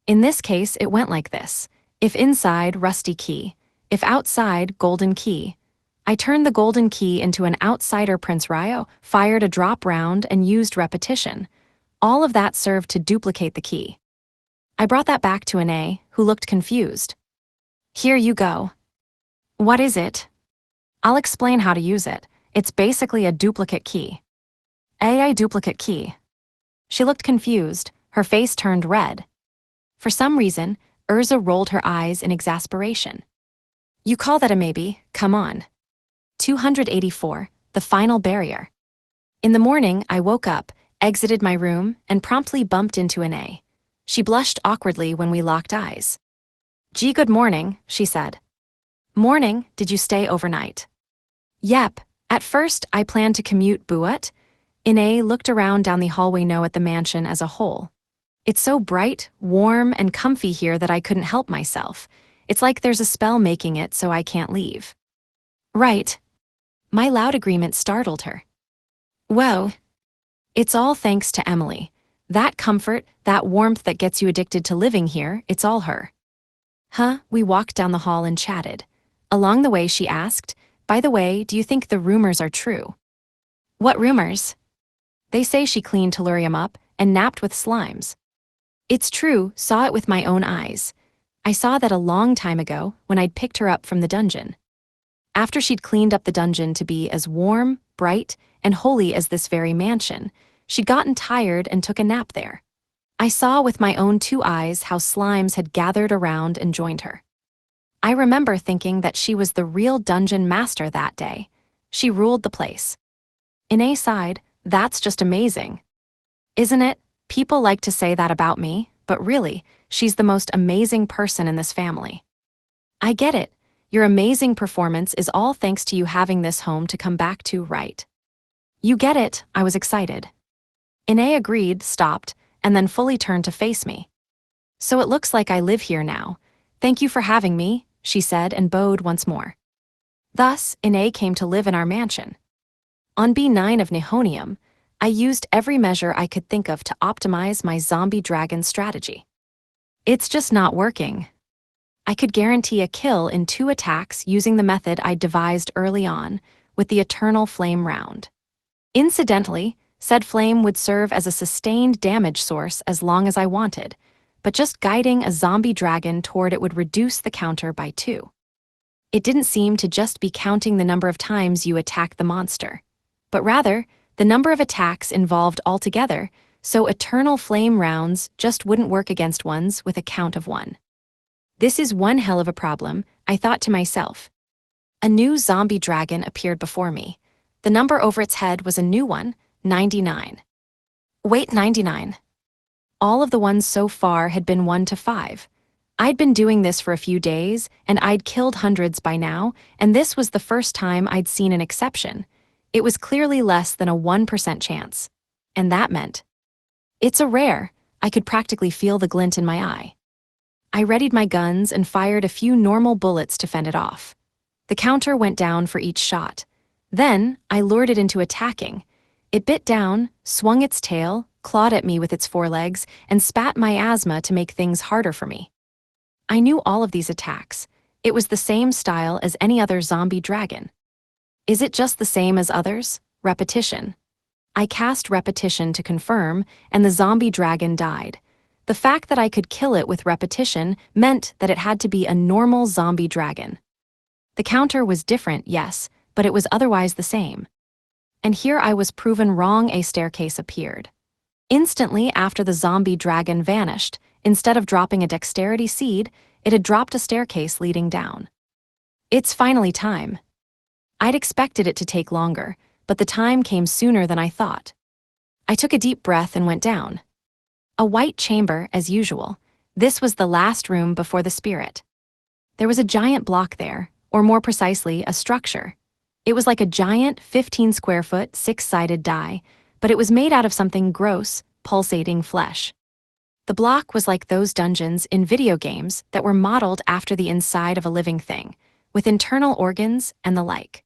In this case, it went like this. If inside, rusty key. If outside, golden key. I turned the golden key into an outsider Prince Ryo, fired a drop round, and used repetition. All of that served to duplicate the key. I brought that back to Ine, who looked confused. Here you go. What is it? I'll explain how to use it. It's basically a duplicate key. A duplicate key. She looked confused, her face turned red. For some reason, Urza rolled her eyes in exasperation. You call that a maybe? Come on. 284, the final barrier. In the morning, I woke up, exited my room, and promptly bumped into Ine. She blushed awkwardly when we locked eyes. Gee, good morning, she said. Morning, did you stay overnight? Yep. At first, I planned to commute but Ine looked around down the hallway at the mansion as a whole. It's so bright, warm, and comfy here that I couldn't help myself. It's like there's a spell making it so I can't leave. Right. My loud agreement startled her. Whoa. It's all thanks to Emily. That comfort, that warmth that gets you addicted to living here, it's all her. Huh? We walked down the hall and chatted. Along the way, she asked, by the way, do you think the rumors are true? What rumors? They say she cleaned Tellurium up and napped with slimes. It's true, saw it with my own eyes. I saw that a long time ago when I'd picked her up from the dungeon. After she'd cleaned up the dungeon to be as warm, bright, and holy as this very mansion, she'd gotten tired and took a nap there. I saw with my own two eyes how slimes had gathered around and joined her. I remember thinking that she was the real dungeon master that day. She ruled the place. Ine sighed, that's just amazing. Isn't it? People like to say that about me, but really, she's the most amazing person in this family. I get it. Your amazing performance is all thanks to you having this home to come back to, right? You get it, I was excited. Ine agreed, stopped, and then fully turned to face me. So it looks like I live here now. Thank you for having me, she said and bowed once more. Thus, Ine came to live in our mansion. On B9 of Nihonium, I used every measure I could think of to optimize my zombie dragon strategy. It's just not working. I could guarantee a kill in 2 attacks using the method I devised early on with the Eternal Flame round. Incidentally, said flame would serve as a sustained damage source as long as I wanted, but just guiding a zombie dragon toward it would reduce the counter by 2. It didn't seem to just be counting the number of times you attack the monster, but rather the number of attacks involved altogether, so Eternal Flame rounds just wouldn't work against ones with a count of 1. This is one hell of a problem, I thought to myself. A new zombie dragon appeared before me. The number over its head was a new one, 99. Wait, 99. All of the ones so far had been 1 to 5. I'd been doing this for a few days, and I'd killed hundreds by now, and this was the first time I'd seen an exception. It was clearly less than a 1% chance. And that meant, it's a rare. I could practically feel the glint in my eye. I readied my guns and fired a few normal bullets to fend it off. The counter went down for each shot. Then, I lured it into attacking. It bit down, swung its tail, clawed at me with its forelegs, and spat miasma to make things harder for me. I knew all of these attacks. It was the same style as any other zombie dragon. Is it just the same as others? Repetition. I cast repetition to confirm, and the zombie dragon died. The fact that I could kill it with repetition meant that it had to be a normal zombie dragon. The counter was different, yes, but it was otherwise the same. And here I was proven wrong. A staircase appeared. Instantly after the zombie dragon vanished, instead of dropping a dexterity seed, it had dropped a staircase leading down. It's finally time. I'd expected it to take longer, but the time came sooner than I thought. I took a deep breath and went down. A white chamber, as usual. This was the last room before the spirit. There was a giant block there, or more precisely, a structure. It was like a giant 15-square-foot, 6-sided die, but it was made out of something gross, pulsating flesh. The block was like those dungeons in video games that were modeled after the inside of a living thing, with internal organs and the like.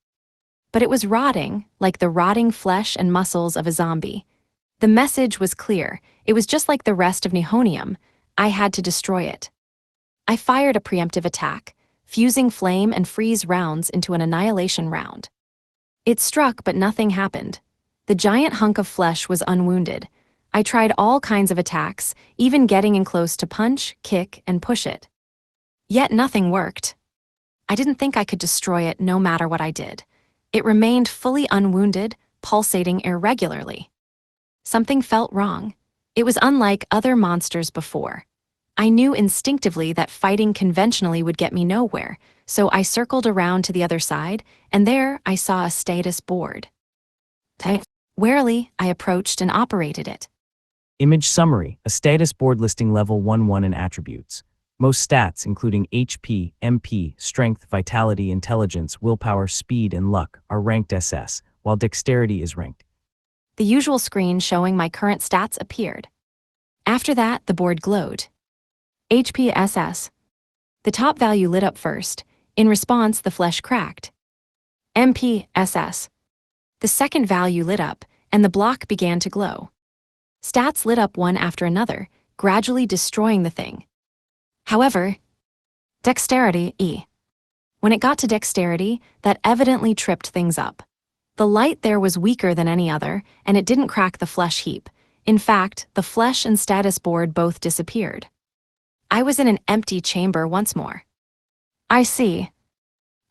But it was rotting, like the rotting flesh and muscles of a zombie. The message was clear. It was just like the rest of Nihonium. I had to destroy it. I fired a preemptive attack, fusing flame and freeze rounds into an annihilation round. It struck, but nothing happened. The giant hunk of flesh was unwounded. I tried all kinds of attacks, even getting in close to punch, kick, and push it. Yet nothing worked. I didn't think I could destroy it no matter what I did. It remained fully unwounded, pulsating irregularly. Something felt wrong. It was unlike other monsters before. I knew instinctively that fighting conventionally would get me nowhere, so I circled around to the other side, and there I saw a status board. Warily, I approached and operated it. Image summary, a status board listing level 1-1 in attributes. Most stats, including HP, MP, strength, vitality, intelligence, willpower, speed, and luck, are ranked SS, while dexterity is ranked. The usual screen showing my current stats appeared. After that, the board glowed. HP SS. The top value lit up first. In response, the flesh cracked. MP SS. The second value lit up, and the block began to glow. Stats lit up one after another, gradually destroying the thing. However, dexterity E. When it got to dexterity, that evidently tripped things up. The light there was weaker than any other, and it didn't crack the flesh heap. In fact, the flesh and status board both disappeared. I was in an empty chamber once more. I see.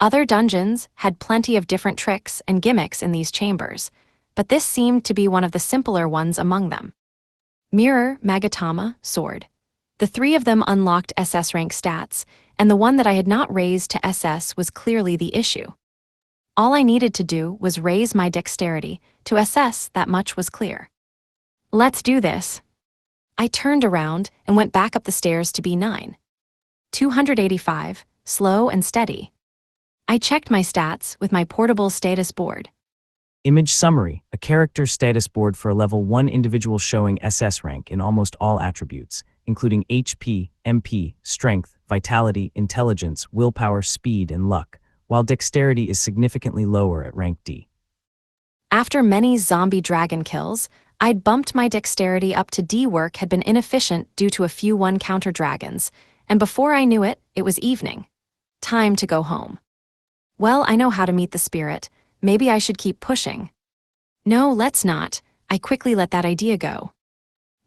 Other dungeons had plenty of different tricks and gimmicks in these chambers, but this seemed to be one of the simpler ones among them. Mirror, Magatama, Sword. The three of them unlocked SS rank stats, and the one that I had not raised to SS was clearly the issue. All I needed to do was raise my dexterity. To SS, that much was clear. Let's do this. I turned around and went back up the stairs to B9. 285, slow and steady. I checked my stats with my portable status board. Image summary, a character status board for a level 1 individual showing SS rank in almost all attributes, including HP, MP, strength, vitality, intelligence, willpower, speed, and luck, while dexterity is significantly lower at rank D. After many zombie dragon kills, I'd bumped my dexterity up to D. Work had been inefficient due to a few one-counter dragons, and before I knew it, it was evening. Time to go home. Well, I know how to meet the spirit. Maybe I should keep pushing. No, let's not. I quickly let that idea go.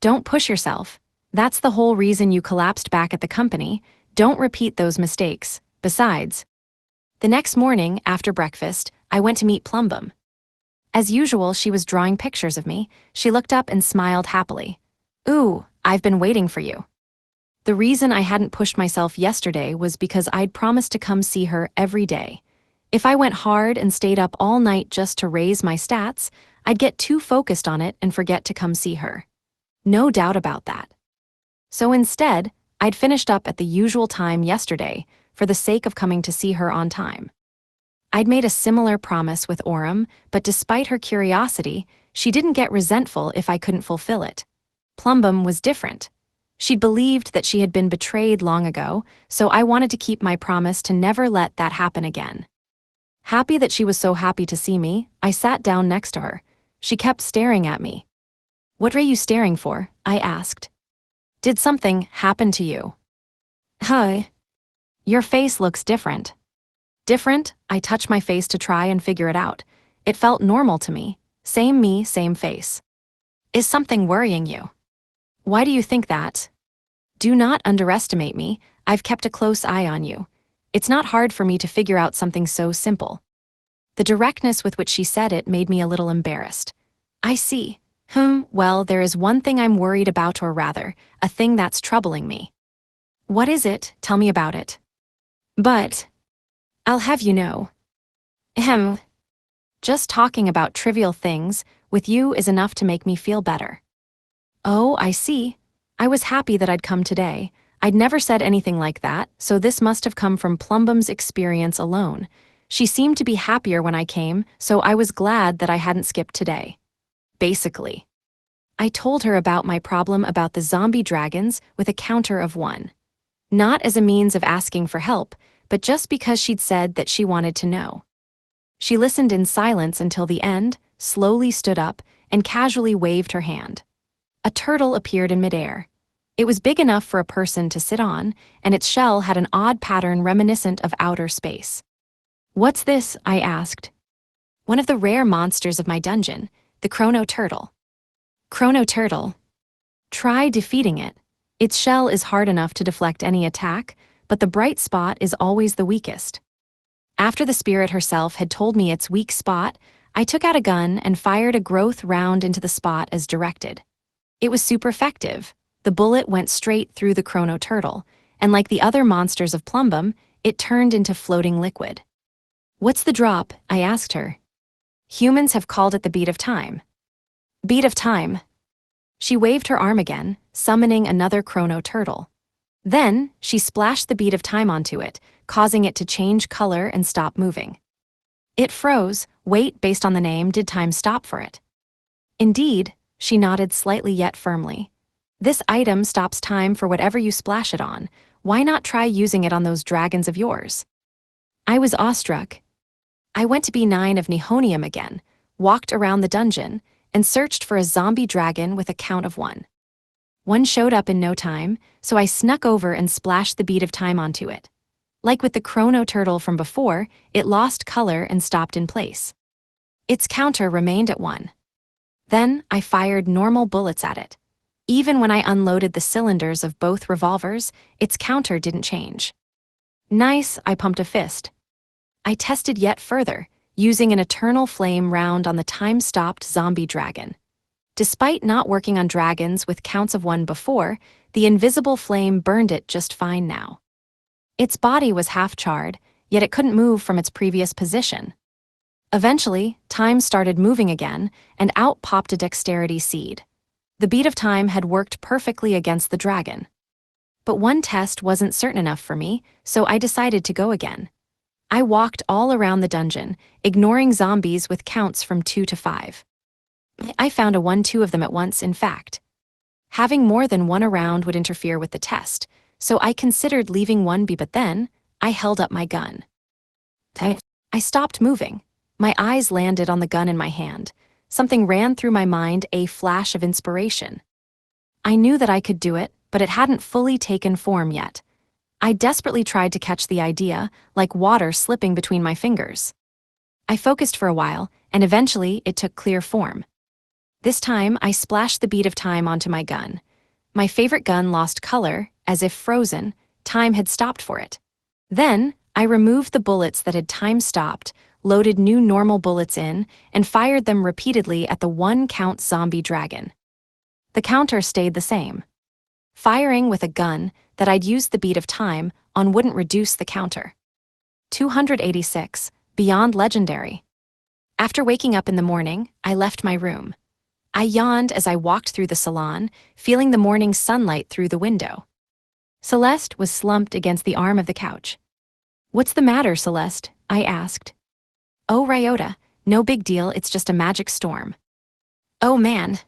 Don't push yourself. That's the whole reason you collapsed back at the company. Don't repeat those mistakes. Besides, the next morning, after breakfast, I went to meet Plumbum. As usual, she was drawing pictures of me. She looked up and smiled happily. Ooh, I've been waiting for you. The reason I hadn't pushed myself yesterday was because I'd promised to come see her every day. If I went hard and stayed up all night just to raise my stats, I'd get too focused on it and forget to come see her. No doubt about that. So instead, I'd finished up at the usual time yesterday for the sake of coming to see her on time. I'd made a similar promise with Aurum, but despite her curiosity, she didn't get resentful if I couldn't fulfill it. Plumbum was different. She believed that she had been betrayed long ago, so I wanted to keep my promise to never let that happen again. Happy that she was so happy to see me, I sat down next to her. She kept staring at me. What are you staring for? I asked. Did something happen to you? Hi. Your face looks different. Different? I touched my face to try and figure it out. It felt normal to me. Me, same face. Is something worrying you? Why do you think that? Do not underestimate me. I've kept a close eye on you. It's not hard for me to figure out something so simple. The directness with which she said it made me a little embarrassed. I see. Well, there is one thing I'm worried about, or rather, a thing that's troubling me. What is it? Tell me about it. But I'll have you know. Just talking about trivial things with you is enough to make me feel better. Oh, I see. I was happy that I'd come today. I'd never said anything like that, so this must have come from Plumbum's experience alone. She seemed to be happier when I came, so I was glad that I hadn't skipped today. Basically. I told her about my problem about the zombie dragons with a counter of 1. Not as a means of asking for help, but just because she'd said that she wanted to know. She listened in silence until the end, slowly stood up, and casually waved her hand. A turtle appeared in midair. It was big enough for a person to sit on, and its shell had an odd pattern reminiscent of outer space. "What's this?" I asked. "One of the rare monsters of my dungeon, the Chrono Turtle." "Chrono Turtle?" "Try defeating it. Its shell is hard enough to deflect any attack, but the bright spot is always the weakest." After the spirit herself had told me its weak spot, I took out a gun and fired a growth round into the spot as directed. It was super effective. The bullet went straight through the Chrono Turtle, and like the other monsters of Plumbum, it turned into floating liquid. "What's the drop?" I asked her. "Humans have called it the beat of time." "Beat of time." She waved her arm again, summoning another Chrono Turtle. Then, she splashed the beat of time onto it, causing it to change color and stop moving. It froze. Wait, based on the name, did time stop for it? "Indeed," she nodded slightly yet firmly. "This item stops time for whatever you splash it on. Why not try using it on those dragons of yours?" I was awestruck. I went to B9 of Nihonium again, walked around the dungeon, and searched for a zombie dragon with a count of 1. One showed up in no time, so I snuck over and splashed the beat of time onto it. Like with the Chrono Turtle from before, it lost color and stopped in place. Its counter remained at 1. Then I fired normal bullets at it. Even when I unloaded the cylinders of both revolvers, its counter didn't change. "Nice," I pumped a fist. I tested yet further, using an Eternal Flame round on the time-stopped zombie dragon. Despite not working on dragons with counts of 1 before, the invisible flame burned it just fine now. Its body was half-charred, yet it couldn't move from its previous position. Eventually, time started moving again, and out popped a dexterity seed. The beat of time had worked perfectly against the dragon. But one test wasn't certain enough for me, so I decided to go again. I walked all around the dungeon, ignoring zombies with counts from 2 to 5. I found a 1-2 of them at once, in fact. Having more than one around would interfere with the test, so I considered leaving one be, but then I held up my gun. I stopped moving. My eyes landed on the gun in my hand. Something ran through my mind, a flash of inspiration. I knew that I could do it, but it hadn't fully taken form yet. I desperately tried to catch the idea, like water slipping between my fingers. I focused for a while, and eventually it took clear form. This time, I splashed the beat of time onto my gun. My favorite gun lost color, as if frozen. Time had stopped for it. Then, I removed the bullets that had time stopped, loaded new normal bullets in, and fired them repeatedly at the 1-count zombie dragon. The counter stayed the same. Firing with a gun that I'd used the beat of time on wouldn't reduce the counter. 286, beyond legendary. After waking up in the morning, I left my room. I yawned as I walked through the salon, feeling the morning sunlight through the window. Celeste was slumped against the arm of the couch. "What's the matter, Celeste?" I asked. "Oh, Ryota, no big deal, it's just a magic storm." "Oh man."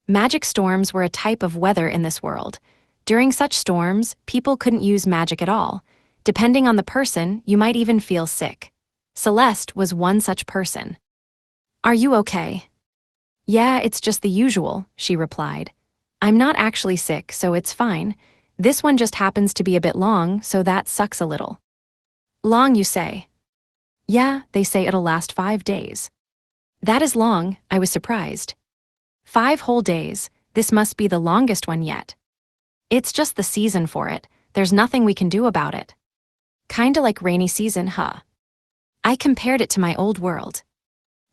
Magic storms were a type of weather in this world. During such storms, people couldn't use magic at all. Depending on the person, you might even feel sick. Celeste was one such person. "Are you okay?" "Yeah, it's just the usual," she replied. "I'm not actually sick, so it's fine. This one just happens to be a bit long, so that sucks a little." "Long, you say?" "Yeah, they say it'll last 5 days." "That is long," I was surprised. 5 whole days, this must be the longest one yet. "It's just the season for it, there's nothing we can do about it." "Kinda like rainy season, huh?" I compared it to my old world.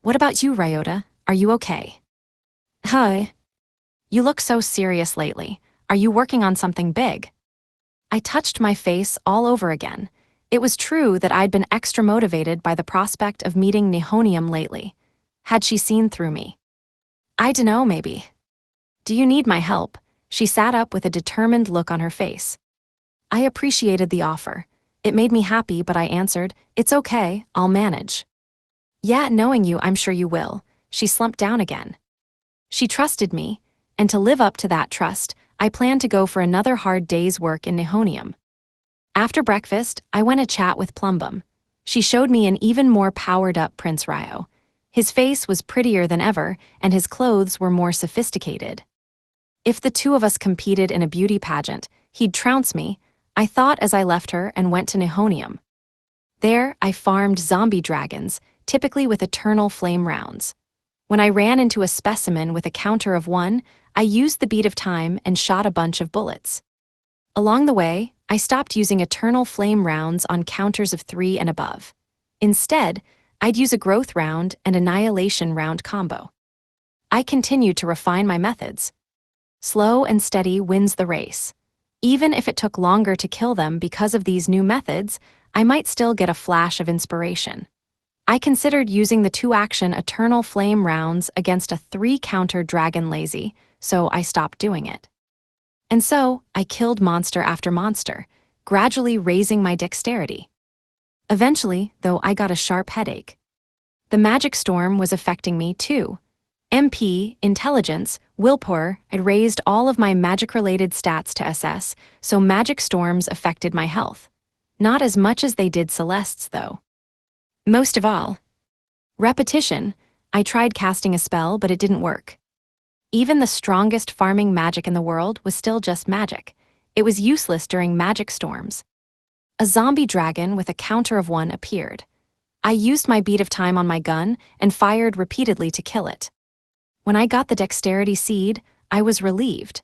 "What about you, Ryota? Are you okay?" "Hi. You look so serious lately. Are you working on something big?" I touched my face all over again. It was true that I'd been extra motivated by the prospect of meeting Nihonium lately. Had she seen through me? "I dunno, maybe." "Do you need my help?" She sat up with a determined look on her face. I appreciated the offer. It made me happy, but I answered, "It's okay, I'll manage." "Yeah, knowing you, I'm sure you will." She slumped down again. She trusted me. and to live up to that trust, I planned to go for another hard day's work in Nihonium. After breakfast, I went to chat with Plumbum. She showed me an even more powered-up Prince Ryo. His face was prettier than ever, and his clothes were more sophisticated. If the two of us competed in a beauty pageant, he'd trounce me, I thought as I left her and went to Nihonium. There, I farmed zombie dragons, typically with eternal flame rounds. When I ran into a specimen with a counter of 1, I used the bead of time and shot a bunch of bullets. Along the way, I stopped using eternal flame rounds on counters of 3 and above. Instead, I'd use a growth round and annihilation round combo. I continued to refine my methods. Slow and steady wins the race. Even if it took longer to kill them because of these new methods, I might still get a flash of inspiration. I considered using the 2-action Eternal Flame rounds against a 3-counter Dragon Lazy, so I stopped doing it. And so, I killed monster after monster, gradually raising my dexterity. Eventually, though, I got a sharp headache. The magic storm was affecting me too. MP, Intelligence, Willpower, I'd raised all of my magic-related stats to SS, so magic storms affected my health. Not as much as they did Celeste's, though. Most of all, repetition. I tried casting a spell, but it didn't work. Even the strongest farming magic in the world was still just magic. It was useless during magic storms. A zombie dragon with a counter of 1 appeared. I used my bead of time on my gun and fired repeatedly to kill it. When I got the dexterity seed, I was relieved.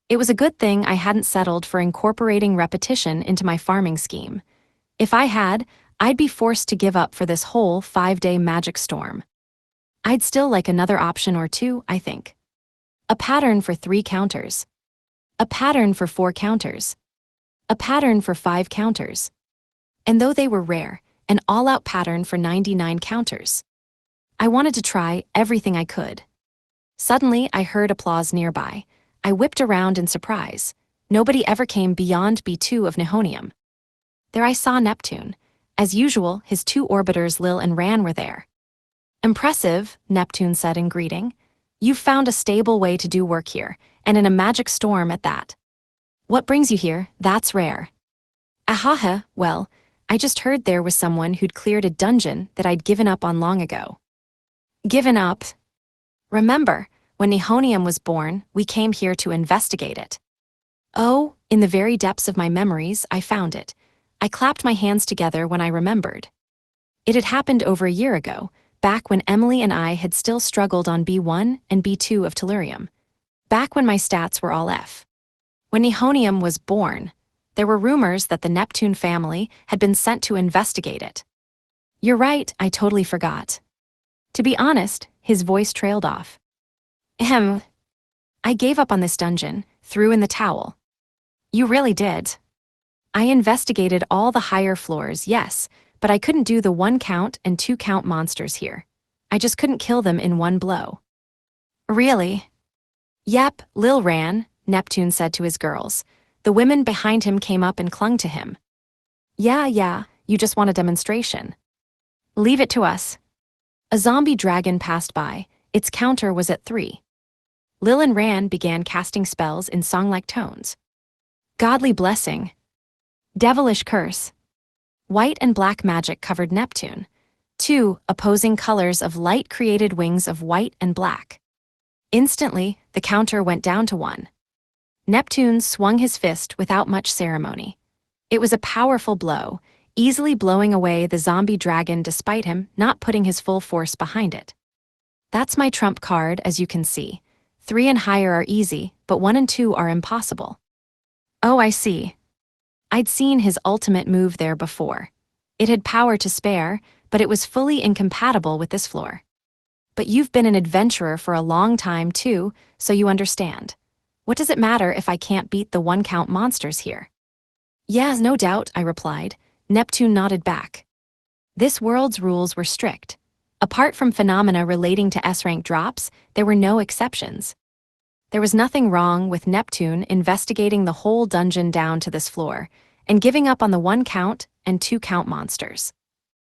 It was a good thing I hadn't settled for incorporating repetition into my farming scheme. If I had, I'd be forced to give up for this whole 5-day magic storm. I'd still like another option or two, I think. A pattern for 3 counters. A pattern for 4 counters. A pattern for 5 counters. And though they were rare, an all-out pattern for 99 counters. I wanted to try everything I could. Suddenly, I heard applause nearby. I whipped around in surprise. Nobody ever came beyond B2 of Nihonium. There I saw Neptune. As usual, his 2 orbiters Lil and Ran were there. "Impressive," Neptune said in greeting. "You've found a stable way to do work here, and in a magic storm at that. What brings you here? That's rare." "Ahaha, well, I just heard there was someone who'd cleared a dungeon that I'd given up on long ago." "Given up?" "Remember, when Nihonium was born, we came here to investigate it." "Oh, in the very depths of my memories, I found it." I clapped my hands together when I remembered. It had happened over a year ago, back when Emily and I had still struggled on B1 and B2 of Tellurium. Back when my stats were all F. When Nihonium was born, there were rumors that the Neptune family had been sent to investigate it. "You're right, I totally forgot." To be honest, his voice trailed off. I gave up on this dungeon, threw in the towel." "You really did." "I investigated all the higher floors, yes, but I couldn't do the 1-count and 2-count monsters here. I just couldn't kill them in one blow." "Really?" "Yep, Lil ran," Neptune said to his girls. The women behind him came up and clung to him. Yeah, you just want a demonstration." "Leave it to us." A zombie dragon passed by. Its counter was at 3. Lil and Ran began casting spells in song-like tones. "Godly blessing." "Devilish curse." White and black magic covered Neptune. 2 opposing colors of light created wings of white and black. Instantly, the counter went down to 1. Neptune swung his fist without much ceremony. It was a powerful blow, easily blowing away the zombie dragon despite him not putting his full force behind it. "That's my trump card, as you can see. 3 and higher are easy, but 1 and 2 are impossible." "Oh, I see." I'd seen his ultimate move there before. It had power to spare, but it was fully incompatible with this floor. "But you've been an adventurer for a long time too, so you understand. What does it matter if I can't beat the 1-count monsters here?" "Yes, no doubt," I replied. Neptune nodded back. This world's rules were strict. Apart from phenomena relating to S-rank drops, there were no exceptions. There was nothing wrong with Neptune investigating the whole dungeon down to this floor and giving up on the 1-count and 2-count monsters.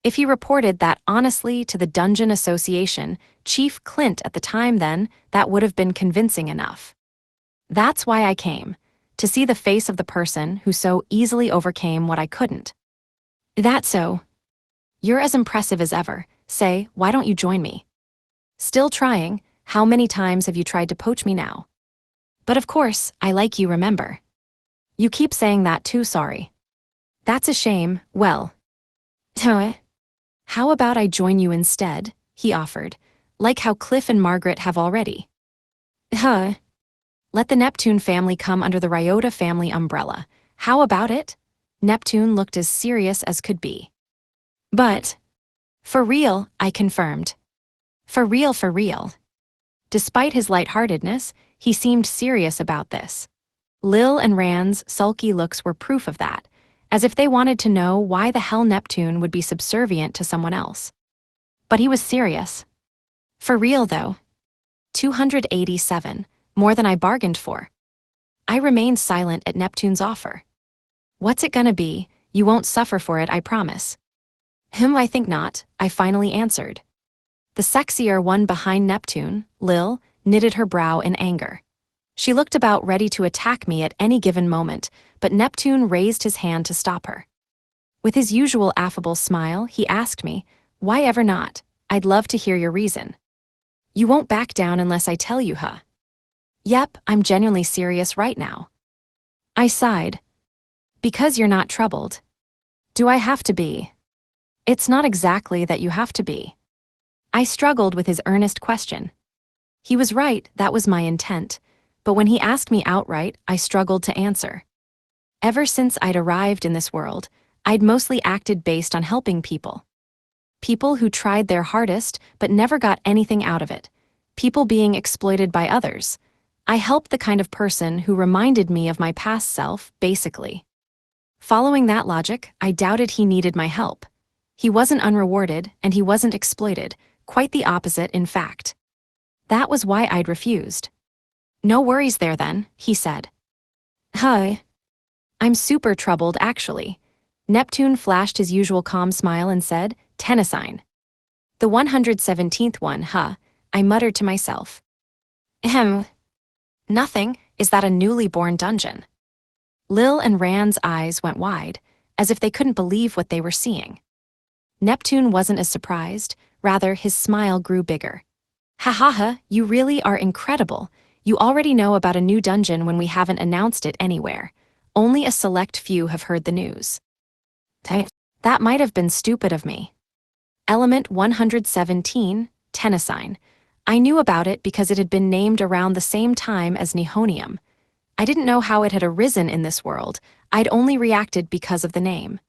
If he reported that honestly to the Dungeon Association, Chief Clint at the time then, that would have been convincing enough. That's why I came, to see the face of the person who so easily overcame what I couldn't. That's so. You're as impressive as ever. Say, why don't you join me? Still trying? How many times have you tried to poach me now? But of course, I like you, remember. You keep saying that too, sorry. That's a shame, well. How about I join you instead, he offered, like how Cliff and Margaret have already. Huh. Let the Neptune family come under the Ryota family umbrella. How about it? Neptune looked as serious as could be. But, for real, I confirmed. For real, for real. Despite his lightheartedness, he seemed serious about this. Lil and Rand's sulky looks were proof of that, as if they wanted to know why the hell Neptune would be subservient to someone else. But he was serious. For real, though. 287, more than I bargained for. I remained silent at Neptune's offer. What's it gonna be? You won't suffer for it, I promise. I think not, I finally answered. The sexier one behind Neptune, Lil, knitted her brow in anger. She looked about ready to attack me at any given moment, but Neptune raised his hand to stop her. With his usual affable smile, he asked me, why ever not? I'd love to hear your reason. You won't back down unless I tell you, huh? Yep, I'm genuinely serious right now. I sighed. Because you're not troubled. Do I have to be? It's not exactly that you have to be. I struggled with his earnest question. He was right, that was my intent, but when he asked me outright, I struggled to answer. Ever since I'd arrived in this world, I'd mostly acted based on helping people. People who tried their hardest but never got anything out of it. People being exploited by others. I helped the kind of person who reminded me of my past self, basically. Following that logic, I doubted he needed my help. He wasn't unrewarded, and he wasn't exploited, quite the opposite, in fact. That was why I'd refused. No worries there then, he said. Hi. I'm super troubled, actually. Neptune flashed his usual calm smile and said, Tennesine. The 117th one, huh? I muttered to myself. Ahem. Nothing, is that a newly born dungeon? Lil and Rand's eyes went wide, as if they couldn't believe what they were seeing. Neptune wasn't as surprised, rather his smile grew bigger. Ha ha ha, you really are incredible. You already know about a new dungeon when we haven't announced it anywhere. Only a select few have heard the news. That might have been stupid of me. Element 117, Tennesine. I knew about it because it had been named around the same time as Nihonium. I didn't know how it had arisen in this world. I'd only reacted because of the name.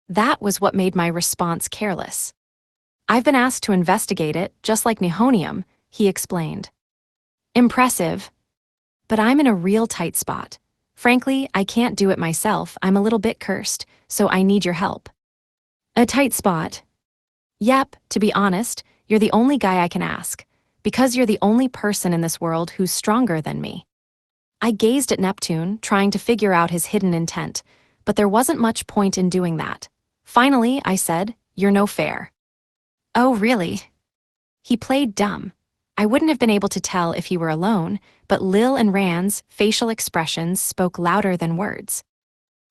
That was what made my response careless. I've been asked to investigate it, just like Nihonium, he explained. Impressive. But I'm in a real tight spot. Frankly, I can't do it myself. I'm a little bit cursed, so I need your help. A tight spot? Yep, to be honest, you're the only guy I can ask, because you're the only person in this world who's stronger than me. I gazed at Neptune, trying to figure out his hidden intent, but there wasn't much point in doing that. Finally, I said, you're no fair. Oh, really? He played dumb. I wouldn't have been able to tell if he were alone, but Lil and Rand's facial expressions spoke louder than words.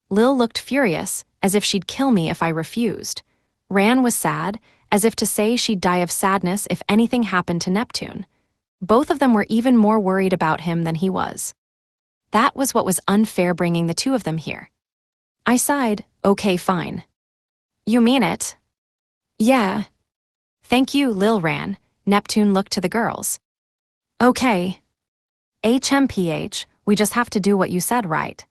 Lil looked furious, as if she'd kill me if I refused. Rand was sad, as if to say she'd die of sadness if anything happened to Neptune. Both of them were even more worried about him than he was. That was what was unfair bringing the two of them here. I sighed, okay, fine. You mean it? Yeah. Thank you, Lil Ran. Neptune looked to the girls. Okay. HMPH, we just have to do what you said, right?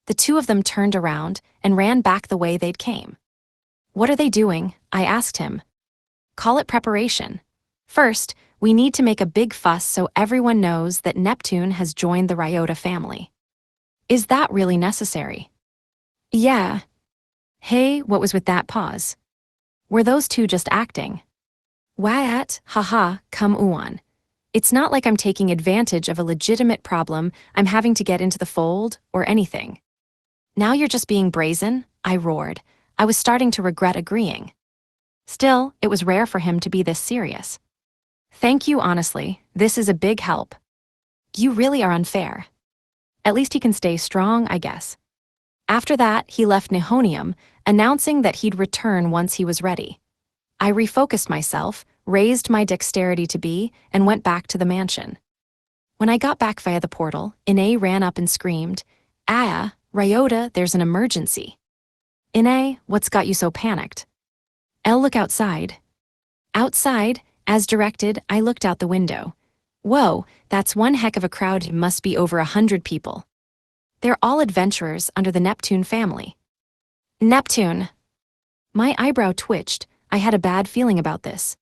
The two of them turned around and ran back the way they'd came. What are they doing? I asked him. Call it preparation. First, we need to make a big fuss so everyone knows that Neptune has joined the Ryota family. Is that really necessary? Yeah. Hey, what was with that pause? Were those two just acting? Why haha, come on. It's not like I'm taking advantage of a legitimate problem I'm having to get into the fold or anything. Now you're just being brazen, I roared. I was starting to regret agreeing. Still, it was rare for him to be this serious. Thank you, honestly, this is a big help. You really are unfair. At least he can stay strong, I guess. After that, he left Nihonium, announcing that he'd return once he was ready. I refocused myself, raised my dexterity to B, and went back to the mansion. When I got back via the portal, Ine ran up and screamed, "Aya, Ryota, there's an emergency." "Ine, what's got you so panicked?" "Elle, look outside." Outside, as directed, I looked out the window. Whoa, that's one heck of a crowd. It must be over 100 people. They're all adventurers under the Neptune family. Neptune! My eyebrow twitched. I had a bad feeling about this.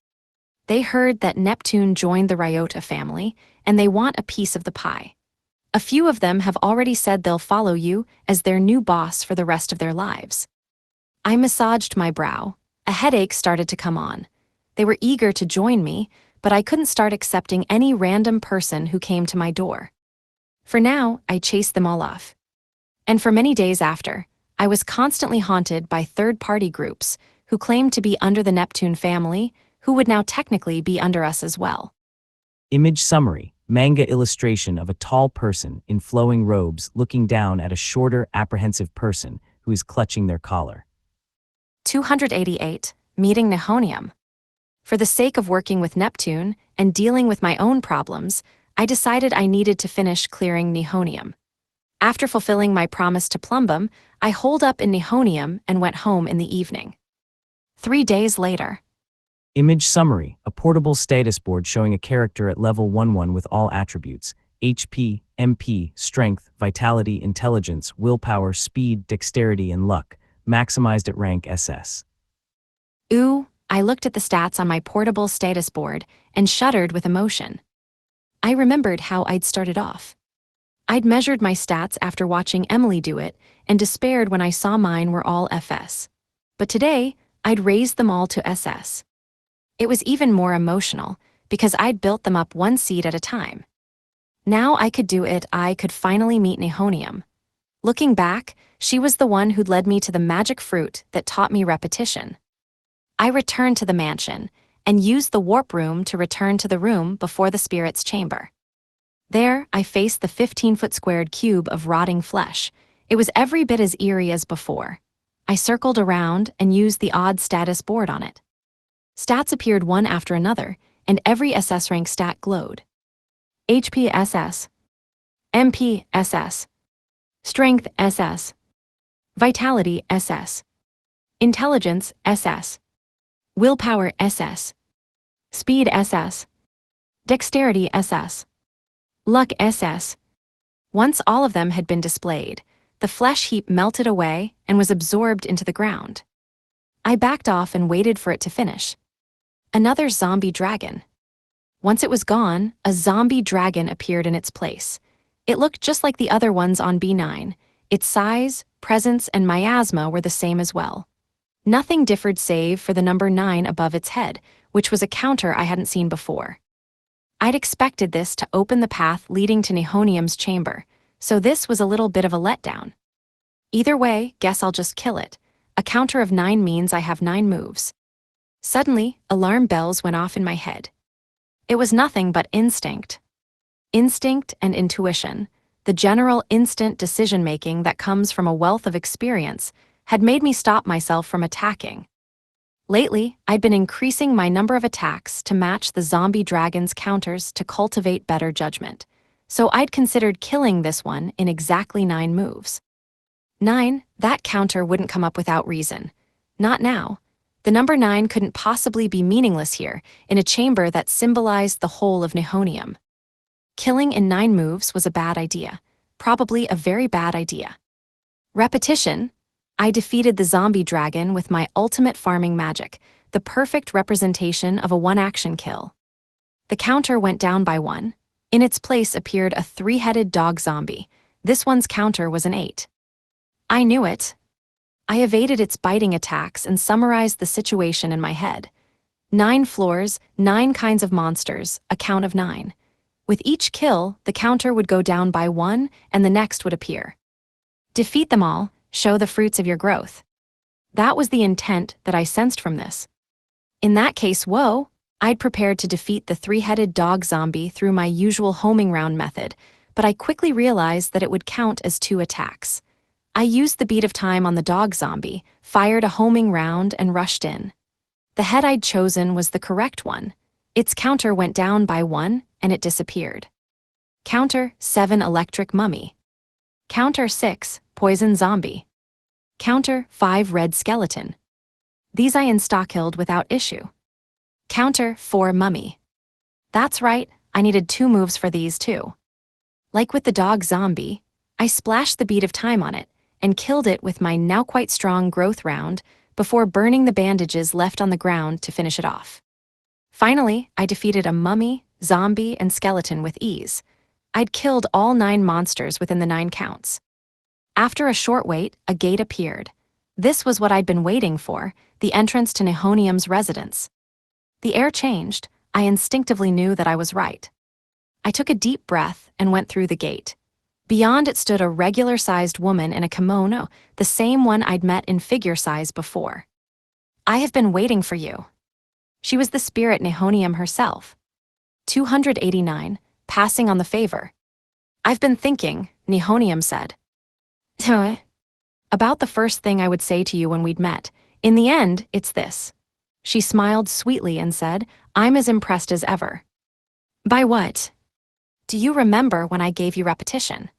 They heard that Neptune joined the Ryota family, and they want a piece of the pie. A few of them have already said they'll follow you as their new boss for the rest of their lives. I massaged my brow. A headache started to come on. They were eager to join me, but I couldn't start accepting any random person who came to my door. For now, I chased them all off. And for many days after, I was constantly haunted by third-party groups who claimed to be under the Neptune family, who would now technically be under us as well. Image summary: manga illustration of a tall person in flowing robes looking down at a shorter, apprehensive person who is clutching their collar. 288. Meeting Nihonium. For the sake of working with Neptune and dealing with my own problems, I decided I needed to finish clearing Nihonium. After fulfilling my promise to Plumbum, I holed up in Nihonium and went home in the evening. 3 days later. Image summary: a portable status board showing a character at level 11 with all attributes: HP, MP, Strength, Vitality, Intelligence, Willpower, Speed, Dexterity, and Luck, maximized at rank SS. Ooh, I looked at the stats on my portable status board and shuddered with emotion. I remembered how I'd started off. I'd measured my stats after watching Emily do it and despaired when I saw mine were all FS. But today, I'd raised them all to SS. It was even more emotional because I'd built them up one seed at a time. Now I could do it. I could finally meet Nihonium. Looking back, she was the one who'd led me to the magic fruit that taught me repetition. I returned to the mansion and used the warp room to return to the room before the spirit's chamber. There, I faced the 15-foot squared cube of rotting flesh. It was every bit as eerie as before. I circled around and used the odd status board on it. Stats appeared one after another, and every SS rank stat glowed. HP SS, MP SS, Strength SS, Vitality SS, Intelligence SS, Willpower SS, Speed SS, Dexterity SS, Luck SS. Once all of them had been displayed, the flesh heap melted away and was absorbed into the ground. I backed off and waited for it to finish. Another zombie dragon. Once it was gone, a zombie dragon appeared in its place. It looked just like the other ones on B9. Its size, presence, and miasma were the same as well. Nothing differed save for the number 9 above its head, which was a counter I hadn't seen before. I'd expected this to open the path leading to Nihonium's chamber, so this was a little bit of a letdown. Either way, guess I'll just kill it. A counter of 9 means I have 9 moves. Suddenly, alarm bells went off in my head. It was nothing but instinct. Instinct and intuition, the general instant decision-making that comes from a wealth of experience, had made me stop myself from attacking. Lately, I'd been increasing my number of attacks to match the zombie dragon's counters to cultivate better judgment, so I'd considered killing this one in exactly 9 moves. 9, that counter wouldn't come up without reason. Not now. The number 9 couldn't possibly be meaningless here, in a chamber that symbolized the whole of Nihonium. Killing in 9 moves was a bad idea. Probably a very bad idea. Repetition. I defeated the zombie dragon with my ultimate farming magic, the perfect representation of a one-action kill. The counter went down by 1. In its place appeared a 3-headed dog zombie. This one's counter was an 8. I knew it. I evaded its biting attacks and summarized the situation in my head. 9 floors, 9 kinds of monsters, a count of 9. With each kill, the counter would go down by 1 and the next would appear. Defeat them all, show the fruits of your growth. That was the intent that I sensed from this. In that case, whoa, I'd prepared to defeat the 3-headed dog zombie through my usual homing round method, but I quickly realized that it would count as 2 attacks. I used the beat of time on the dog zombie, fired a homing round, and rushed in. The head I'd chosen was the correct one. Its counter went down by 1, and it disappeared. Counter 7 electric mummy. Counter 6 poison zombie. Counter 5 red skeleton. These I insta-killed without issue. Counter 4 mummy. That's right, I needed 2 moves for these too. Like with the dog zombie, I splashed the beat of time on it and killed it with my now quite strong growth round before burning the bandages left on the ground to finish it off. Finally, I defeated a mummy, zombie, and skeleton with ease. I'd killed all 9 monsters within the 9 counts. After a short wait, a gate appeared. This was what I'd been waiting for, the entrance to Nihonium's residence. The air changed. I instinctively knew that I was right. I took a deep breath and went through the gate. Beyond it stood a regular-sized woman in a kimono, the same one I'd met in figure size before. "I have been waiting for you." She was the spirit Nihonium herself. 289, passing on the favor. "I've been thinking," Nihonium said. "About the first thing I would say to you when we'd met. In the end, it's this." She smiled sweetly and said, "I'm as impressed as ever." "By what?" "Do you remember when I gave you repetition?"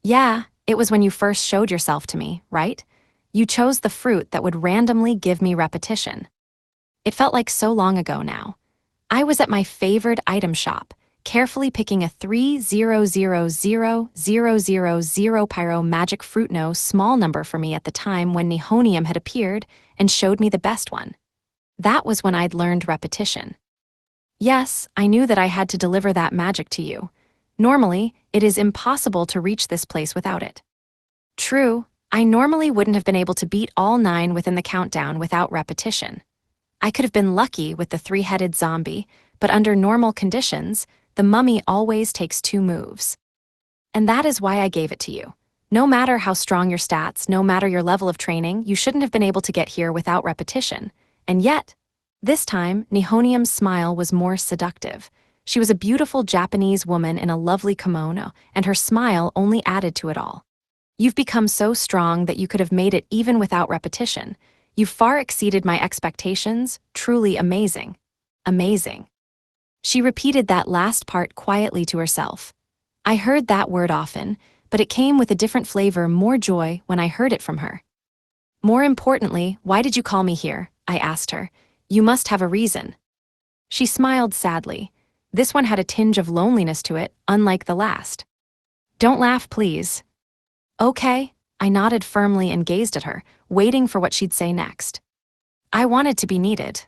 "Yeah, it was when you first showed yourself to me, right? You chose the fruit that would randomly give me repetition." It felt like so long ago now. I was at my favorite item shop, carefully picking a 3000000 pyro magic fruit no small number for me at the time when Nihonium had appeared and showed me the best one. That was when I'd learned repetition. Yes, I knew that I had to deliver that magic to you. Normally, it is impossible to reach this place without it. True, I normally wouldn't have been able to beat all 9 within the countdown without repetition. I could have been lucky with the 3-headed zombie, but under normal conditions, the mummy always takes 2 moves. And that is why I gave it to you. No matter how strong your stats, no matter your level of training, you shouldn't have been able to get here without repetition. And yet, this time, Nihonium's smile was more seductive. She was a beautiful Japanese woman in a lovely kimono, and her smile only added to it all. "You've become so strong that you could have made it even without repetition. You far exceeded my expectations, truly amazing. Amazing." She repeated that last part quietly to herself. I heard that word often, but it came with a different flavor, more joy, when I heard it from her. "More importantly, why did you call me here?" I asked her. "You must have a reason." She smiled sadly. This one had a tinge of loneliness to it, unlike the last. "Don't laugh, please." "Okay." I nodded firmly and gazed at her, waiting for what she'd say next. "I wanted to be needed.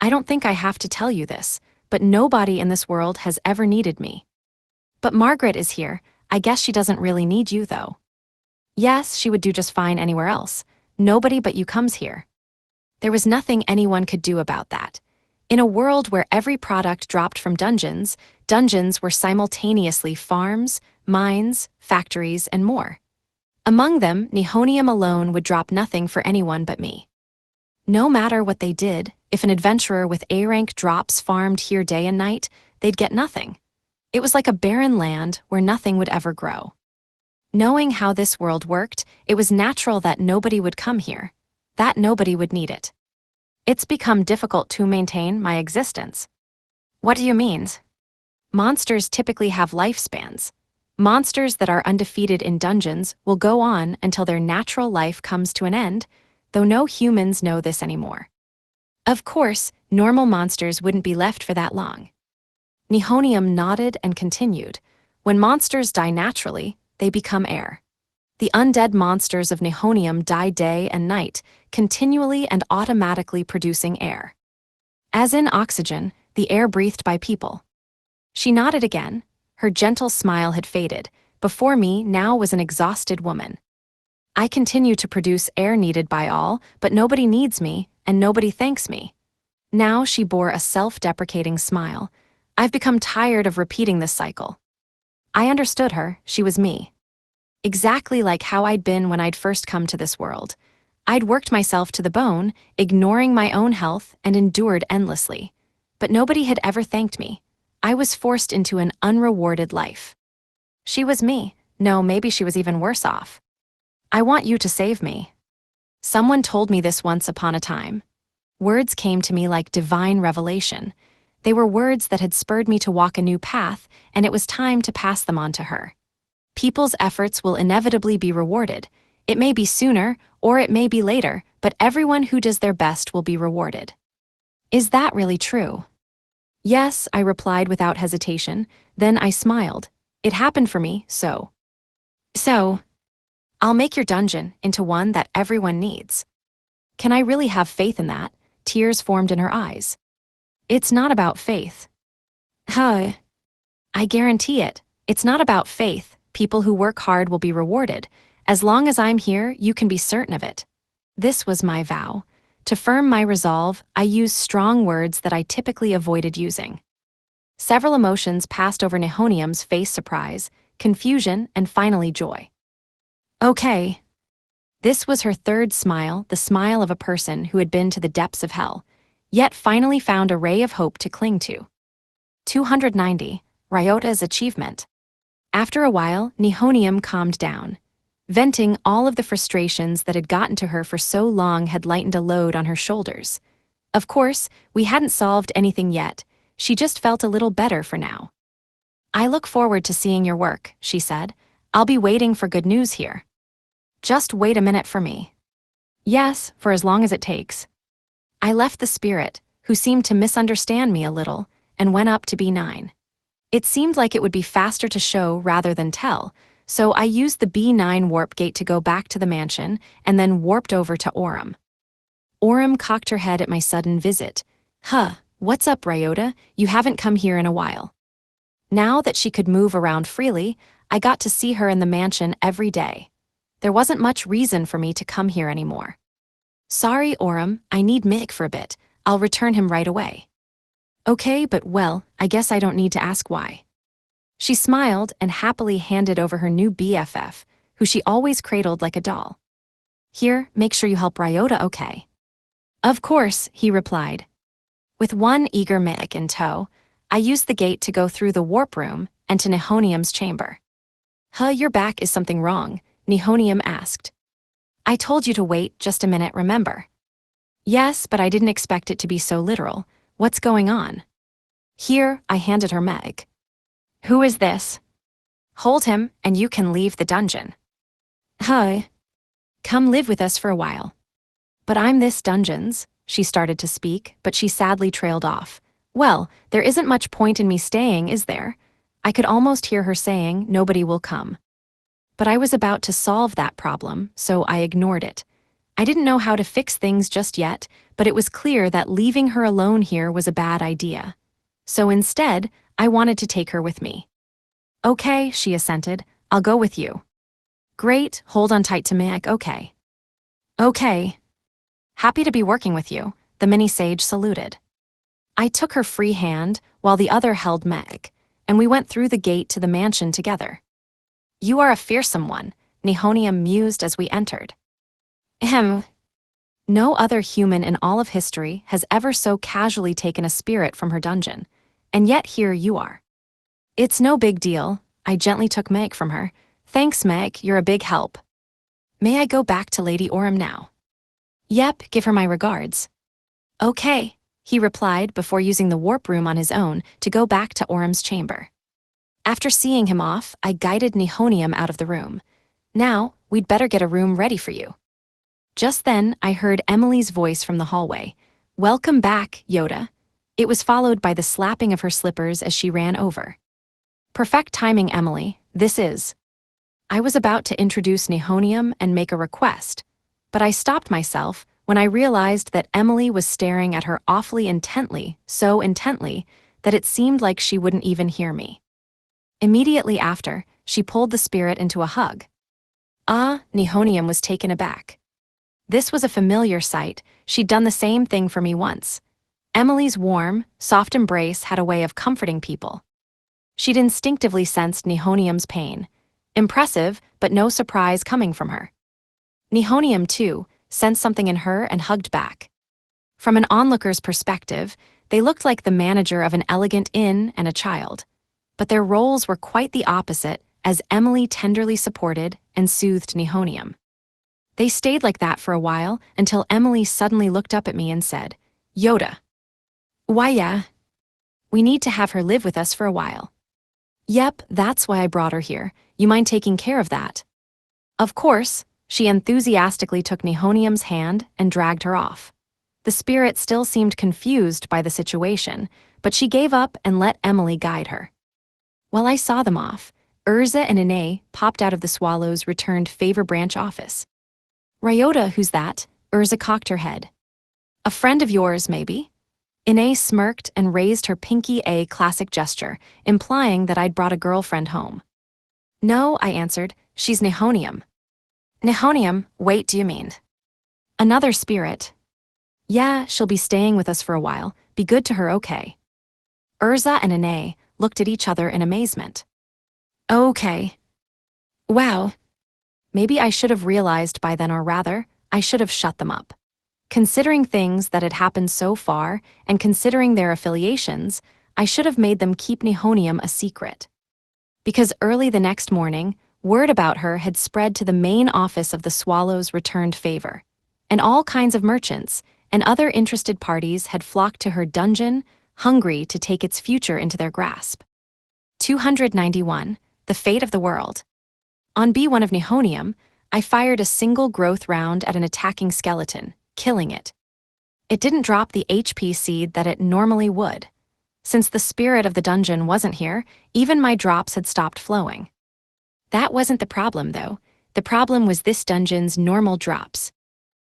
I don't think I have to tell you this, but nobody in this world has ever needed me. But Margaret is here. I guess she doesn't really need you, though." "Yes, she would do just fine anywhere else. Nobody but you comes here." There was nothing anyone could do about that. In a world where every product dropped from dungeons, dungeons were simultaneously farms, mines, factories, and more. Among them, Nihonium alone would drop nothing for anyone but me. No matter what they did, if an adventurer with A-rank drops farmed here day and night, they'd get nothing. It was like a barren land where nothing would ever grow. Knowing how this world worked, it was natural that nobody would come here, that nobody would need it. It's become difficult to maintain my existence. What do you mean? Monsters typically have lifespans. Monsters that are undefeated in dungeons will go on until their natural life comes to an end, though no humans know this anymore. Of course, normal monsters wouldn't be left for that long. Nihonium nodded and continued. When monsters die naturally, they become air. The undead monsters of Nihonium die day and night, continually and automatically producing air. As in oxygen, the air breathed by people. She nodded again. Her gentle smile had faded. Before me now was an exhausted woman. I continue to produce air needed by all, but nobody needs me, and nobody thanks me. Now she bore a self-deprecating smile. I've become tired of repeating this cycle. I understood her. She was me. Exactly like how I'd been when I'd first come to this world. I'd worked myself to the bone, ignoring my own health, and endured endlessly. But nobody had ever thanked me. I was forced into an unrewarded life. She was me. No, maybe she was even worse off. I want you to save me. Someone told me this once upon a time. Words came to me like divine revelation. They were words that had spurred me to walk a new path, and it was time to pass them on to her. People's efforts will inevitably be rewarded. It may be sooner, or it may be later, but everyone who does their best will be rewarded. Is that really true? Yes, I replied without hesitation. Then I smiled. It happened for me, so. I'll make your dungeon into one that everyone needs. Can I really have faith in that? Tears formed in her eyes. It's not about faith. Huh. I guarantee it. It's not about faith. People who work hard will be rewarded. As long as I'm here, you can be certain of it. This was my vow. To firm my resolve, I used strong words that I typically avoided using. Several emotions passed over Nehonium's face: surprise, confusion, and finally joy. Okay. This was her third smile, the smile of a person who had been to the depths of hell, yet finally found a ray of hope to cling to. 290. Ryota's achievement. After a while, Nehonium calmed down. Venting all of the frustrations that had gotten to her for so long had lightened a load on her shoulders. Of course, we hadn't solved anything yet. She just felt a little better for now. I look forward to seeing your work, she said. I'll be waiting for good news here. Just wait a minute for me. Yes, for as long as it takes. I left the spirit, who seemed to misunderstand me a little, and went up to B9. It seemed like it would be faster to show rather than tell, so I used the B9 warp gate to go back to the mansion and then warped over to Orym. Orym cocked her head at my sudden visit. Huh, what's up, Ryota? You haven't come here in a while. Now that she could move around freely, I got to see her in the mansion every day. There wasn't much reason for me to come here anymore. Sorry, Orym, I need Mick for a bit. I'll return him right away. Okay, but well, I guess I don't need to ask why. She smiled and happily handed over her new BFF, who she always cradled like a doll. Here, make sure you help Ryota, okay? Of course, he replied. With one eager Mick in tow, I used the gate to go through the warp room and to Nehonium's chamber. Your back is something wrong, Nehonium asked. I told you to wait just a minute, remember? Yes, but I didn't expect it to be so literal. What's going on? Here, I handed her Meg. Who is this? Hold him, and you can leave the dungeon. Come live with us for a while. But I'm this dungeon's, she started to speak, but she sadly trailed off. Well, there isn't much point in me staying, is there? I could almost hear her saying, nobody will come. But I was about to solve that problem, so I ignored it. I didn't know how to fix things just yet, but it was clear that leaving her alone here was a bad idea. So instead, I wanted to take her with me. Okay, she assented. I'll go with you. Great, hold on tight to Meg, okay. Okay. Happy to be working with you, the mini-sage saluted. I took her free hand, while the other held Meg, and we went through the gate to the mansion together. You are a fearsome one, Nehonium mused as we entered. No other human in all of history has ever so casually taken a spirit from her dungeon, and yet here you are. It's no big deal, I gently took Meg from her. Thanks, Meg, you're a big help. May I go back to Lady Orym now? Yep, give her my regards. Okay, he replied before using the warp room on his own to go back to Orym's chamber. After seeing him off, I guided Nehonium out of the room. Now, we'd better get a room ready for you. Just then, I heard Emily's voice from the hallway. Welcome back, Yoda. It was followed by the slapping of her slippers as she ran over. Perfect timing, Emily, this is. I was about to introduce Nehonium and make a request, but I stopped myself when I realized that Emily was staring at her awfully intently, so intently that it seemed like she wouldn't even hear me. Immediately after, she pulled the spirit into a hug. Nehonium was taken aback. This was a familiar sight. She'd done the same thing for me once. Emily's warm, soft embrace had a way of comforting people. She'd instinctively sensed Nehonium's pain. Impressive, but no surprise coming from her. Nehonium, too, sensed something in her and hugged back. From an onlooker's perspective, They looked like the manager of an elegant inn and a child, but their roles were quite the opposite as Emily tenderly supported and soothed Nihonium. They stayed like that for a while until Emily suddenly looked up at me and said, "Yoda." "Why, yeah. We need to have her live with us for a while." "Yep, that's why I brought her here. You mind taking care of that?" Of course, she enthusiastically took Nihonium's hand and dragged her off. The spirit still seemed confused by the situation, but she gave up and let Emily guide her. While I saw them off, Urza and Ine popped out of the Swallow's returned favor branch office. "Ryota, who's that?" Urza cocked her head. "A friend of yours, maybe?" Ine smirked and raised her pinky A classic gesture, implying that I'd brought a girlfriend home. "No," I answered, "she's Nihonium." "Nihonium? Wait, do you mean?" "Another spirit." "Yeah, she'll be staying with us for a while. Be good to her, okay?" Urza and Ine looked at each other in amazement. "Okay. Wow. Maybe I should have realized by then, or rather, I should have shut them up. Considering things that had happened so far, and considering their affiliations, I should have made them keep Nihonium a secret. Because early the next morning, word about her had spread to the main office of the Swallow's returned favor, and all kinds of merchants and other interested parties had flocked to her dungeon, hungry to take its future into their grasp. 291. The Fate of the World. On B1 of Nihonium, I fired a single growth round at an attacking skeleton, killing it. It didn't drop the HP seed that it normally would. Since the spirit of the dungeon wasn't here, even my drops had stopped flowing. That wasn't the problem, though. The problem was this dungeon's normal drops.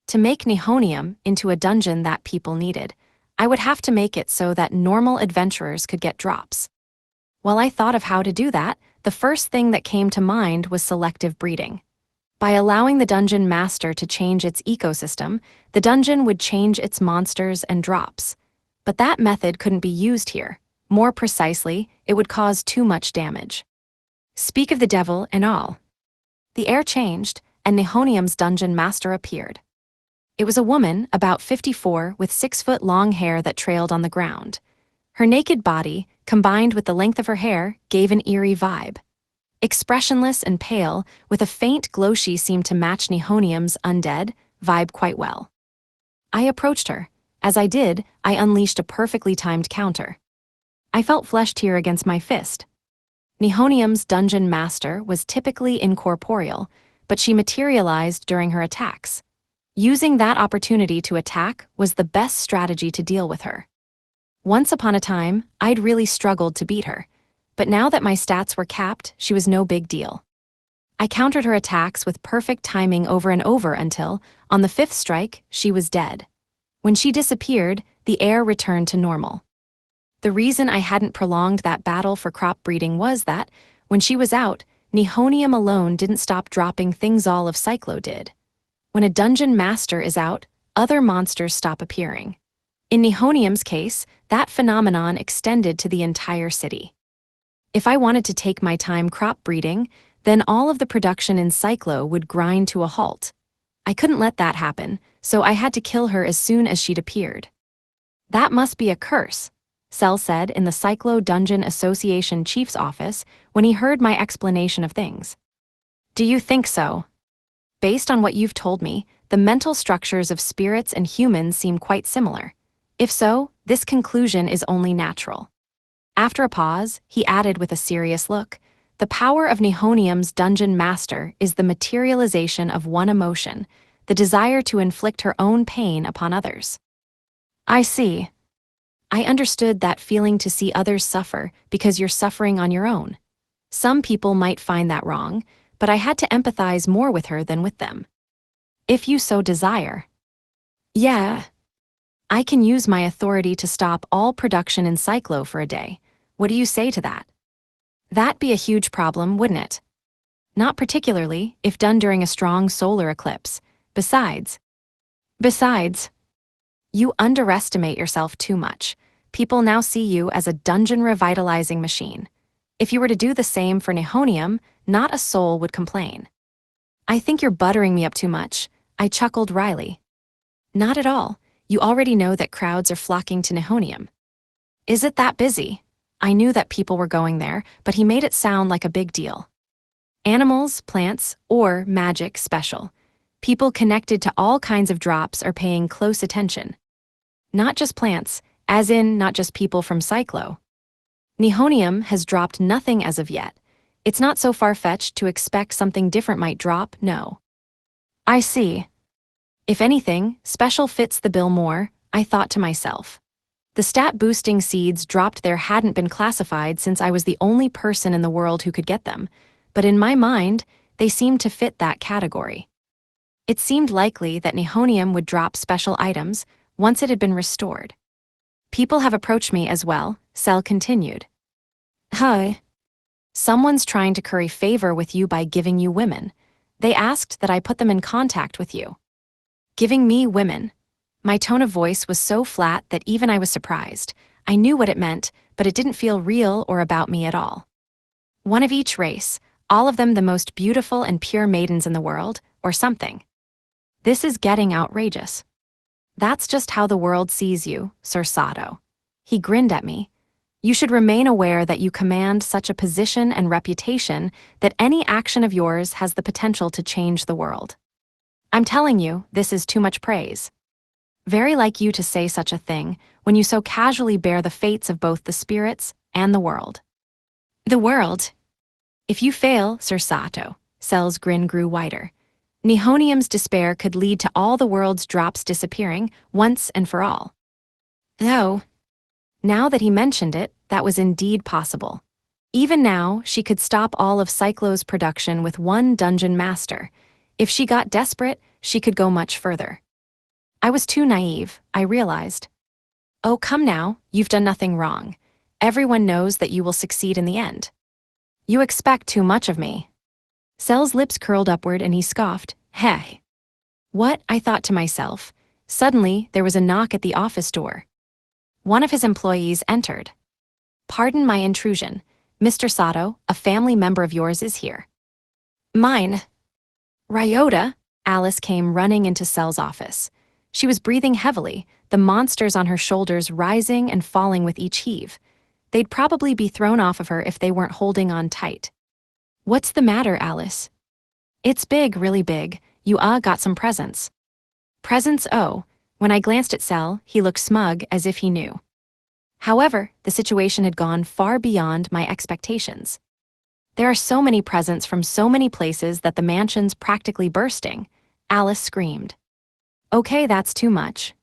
To make Nihonium into a dungeon that people needed, I would have to make it so that normal adventurers could get drops. While I thought of how to do that, the first thing that came to mind was selective breeding. By allowing the dungeon master to change its ecosystem, the dungeon would change its monsters and drops. But that method couldn't be used here. More precisely, it would cause too much damage. Speak of the devil and all. The air changed, and Nihonium's dungeon master appeared. It was a woman, about 54, with 6-foot-long hair that trailed on the ground. Her naked body, combined with the length of her hair, gave an eerie vibe. Expressionless and pale, with a faint glow, she seemed to match Nihonium's undead vibe quite well. I approached her. As I did, I unleashed a perfectly timed counter. I felt flesh tear against my fist. Nihonium's dungeon master was typically incorporeal, but she materialized during her attacks. Using that opportunity to attack was the best strategy to deal with her. Once upon a time, I'd really struggled to beat her, but now that my stats were capped, she was no big deal. I countered her attacks with perfect timing over and over until, on the 5th strike, she was dead. When she disappeared, the air returned to normal. The reason I hadn't prolonged that battle for crop breeding was that, when she was out, Nihonium alone didn't stop dropping things all of Cyclo did. When a dungeon master is out, other monsters stop appearing. In Nihonium's case, that phenomenon extended to the entire city. If I wanted to take my time crop breeding, then all of the production in Cyclo would grind to a halt. I couldn't let that happen, so I had to kill her as soon as she'd appeared. "That must be a curse," Cell said in the Cyclo Dungeon Association chief's office when he heard my explanation of things. "Do you think so?" "Based on what you've told me, the mental structures of spirits and humans seem quite similar. If so, this conclusion is only natural." After a pause, he added with a serious look, "The power of Nihonium's dungeon master is the materialization of one emotion, the desire to inflict her own pain upon others." "I see. I understood that feeling to see others suffer because you're suffering on your own. Some people might find that wrong, but I had to empathize more with her than with them. If you so desire." "Yeah. I can use my authority to stop all production in Cyclo for a day. What do you say to that?" "That'd be a huge problem, wouldn't it?" "Not particularly, if done during a strong solar eclipse. Besides, you underestimate yourself too much. People now see you as a dungeon revitalizing machine. If you were to do the same for Nihonium, not a soul would complain." "I think you're buttering me up too much," I chuckled wryly. "Not at all. You already know that crowds are flocking to Nihonium. Is it that busy? I knew that people were going there, but he made it sound like a big deal. Animals, plants, or magic special. People connected to all kinds of drops are paying close attention. Not just plants, as in not just people from Cyclo. Nihonium has dropped nothing as of yet. It's not so far-fetched to expect something different might drop, no. I see. If anything, special fits the bill more, I thought to myself. The stat-boosting seeds dropped there hadn't been classified since I was the only person in the world who could get them, but in my mind, they seemed to fit that category. It seemed likely that Nihonium would drop special items once it had been restored. People have approached me as well, Cell continued. Hi. Someone's trying to curry favor with you by giving you women. They asked that I put them in contact with you. Giving me women. My tone of voice was so flat that even I was surprised. I knew what it meant, but it didn't feel real or about me at all. One of each race, all of them the most beautiful and pure maidens in the world, or something. This is getting outrageous. That's just how the world sees you, Sir Sato. He grinned at me. You should remain aware that you command such a position and reputation that any action of yours has the potential to change the world. I'm telling you, this is too much praise. Very like you to say such a thing when you so casually bear the fates of both the spirits and the world. The world? If you fail, Sir Sato, Cell's grin grew wider. Nihonium's despair could lead to all the world's drops disappearing once and for all. Though, now that he mentioned it, that was indeed possible. Even now, she could stop all of Cyclo's production with one dungeon master. If she got desperate, she could go much further. I was too naive, I realized. Oh, come now, you've done nothing wrong. Everyone knows that you will succeed in the end. You expect too much of me. Cell's lips curled upward and he scoffed, Hey. What? I thought to myself. Suddenly, there was a knock at the office door. One of his employees entered. Pardon my intrusion. Mr. Sato, a family member of yours is here. Mine. Ryota? Alice came running into Cell's office. She was breathing heavily, the monsters on her shoulders rising and falling with each heave. They'd probably be thrown off of her if they weren't holding on tight. What's the matter, Alice? It's big, really big. You got some presents. Presents, oh. When I glanced at Cell, he looked smug as if he knew. However, the situation had gone far beyond my expectations. There are so many presents from so many places that the mansion's practically bursting, Alice screamed. Okay, that's too much.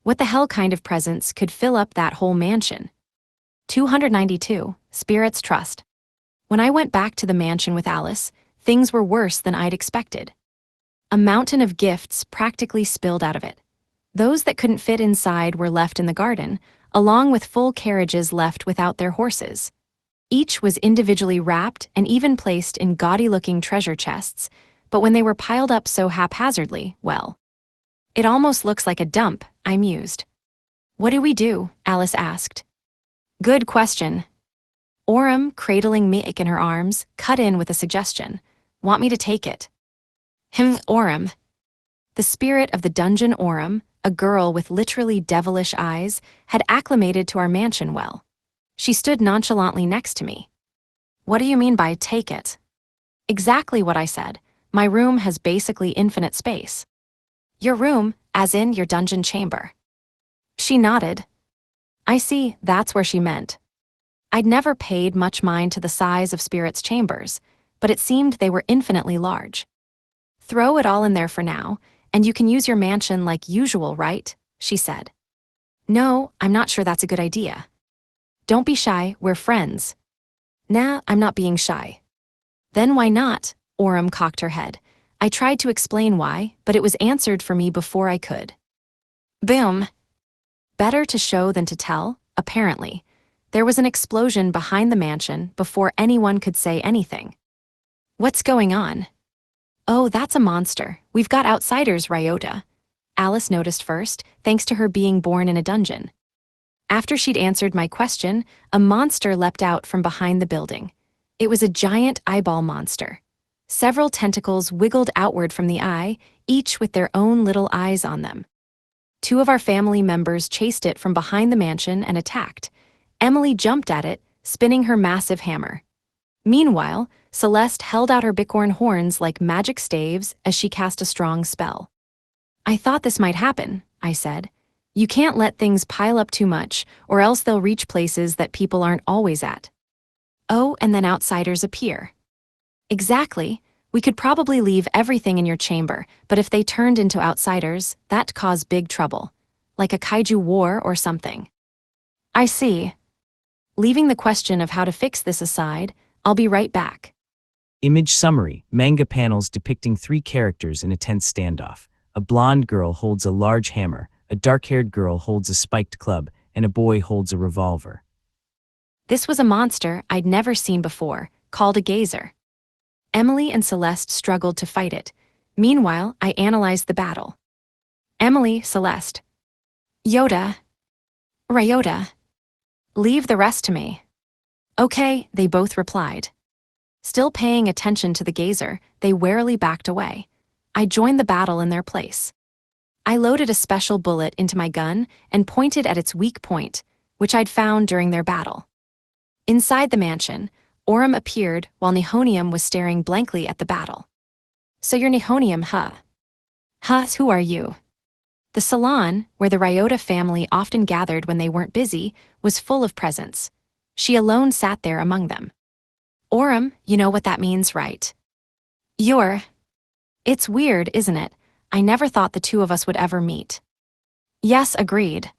What the hell kind of presents could fill up that whole mansion? 292, Spirits Trust. When I went back to the mansion with Alice, things were worse than I'd expected. A mountain of gifts practically spilled out of it. Those that couldn't fit inside were left in the garden, along with full carriages left without their horses. Each was individually wrapped and even placed in gaudy-looking treasure chests, but when they were piled up so haphazardly, well, it almost looks like a dump, I mused. What do we do? Alice asked. Good question. Aurum, cradling Mick in her arms, cut in with a suggestion. Want me to take it? Aurum. The spirit of the dungeon Aurum, a girl with literally devilish eyes, had acclimated to our mansion well. She stood nonchalantly next to me. What do you mean by take it? Exactly what I said. My room has basically infinite space. Your room, as in your dungeon chamber. She nodded. I see, that's where she meant. I'd never paid much mind to the size of spirits' chambers, but it seemed they were infinitely large. Throw it all in there for now, and you can use your mansion like usual, right? She said. No, I'm not sure that's a good idea. Don't be shy, we're friends. Nah, I'm not being shy. Then why not? Aurum cocked her head. I tried to explain why, but it was answered for me before I could. Boom. Better to show than to tell, apparently. There was an explosion behind the mansion before anyone could say anything. What's going on? Oh, that's a monster. We've got outsiders, Ryota. Alice noticed first, thanks to her being born in a dungeon. After she'd answered my question, a monster leapt out from behind the building. It was a giant eyeball monster. Several tentacles wiggled outward from the eye, each with their own little eyes on them. Two of our family members chased it from behind the mansion and attacked. Emily jumped at it, spinning her massive hammer. Meanwhile, Celeste held out her bicorn horns like magic staves as she cast a strong spell. I thought this might happen, I said. You can't let things pile up too much, or else they'll reach places that people aren't always at. Oh, and then outsiders appear. Exactly. We could probably leave everything in your chamber, but if they turned into outsiders, that'd cause big trouble. Like a kaiju war or something. I see. Leaving the question of how to fix this aside, I'll be right back. Image summary, manga panels depicting 3 characters in a tense standoff. A blonde girl holds a large hammer, a dark-haired girl holds a spiked club, and a boy holds a revolver. This was a monster I'd never seen before, called a gazer. Emily and Celeste struggled to fight it. Meanwhile, I analyzed the battle. Emily, Celeste. Yoda. Ryota. Leave the rest to me. Okay, they both replied. Still paying attention to the gazer, they warily backed away. I joined the battle in their place. I loaded a special bullet into my gun and pointed at its weak point, which I'd found during their battle. Inside the mansion, Orym appeared while Nihonium was staring blankly at the battle. So you're Nihonium, huh? Huh, who are you? The salon, where the Ryota family often gathered when they weren't busy, was full of presents. She alone sat there among them. Orym, you know what that means, right? You're... It's weird, isn't it? I never thought the two of us would ever meet. Yes, agreed.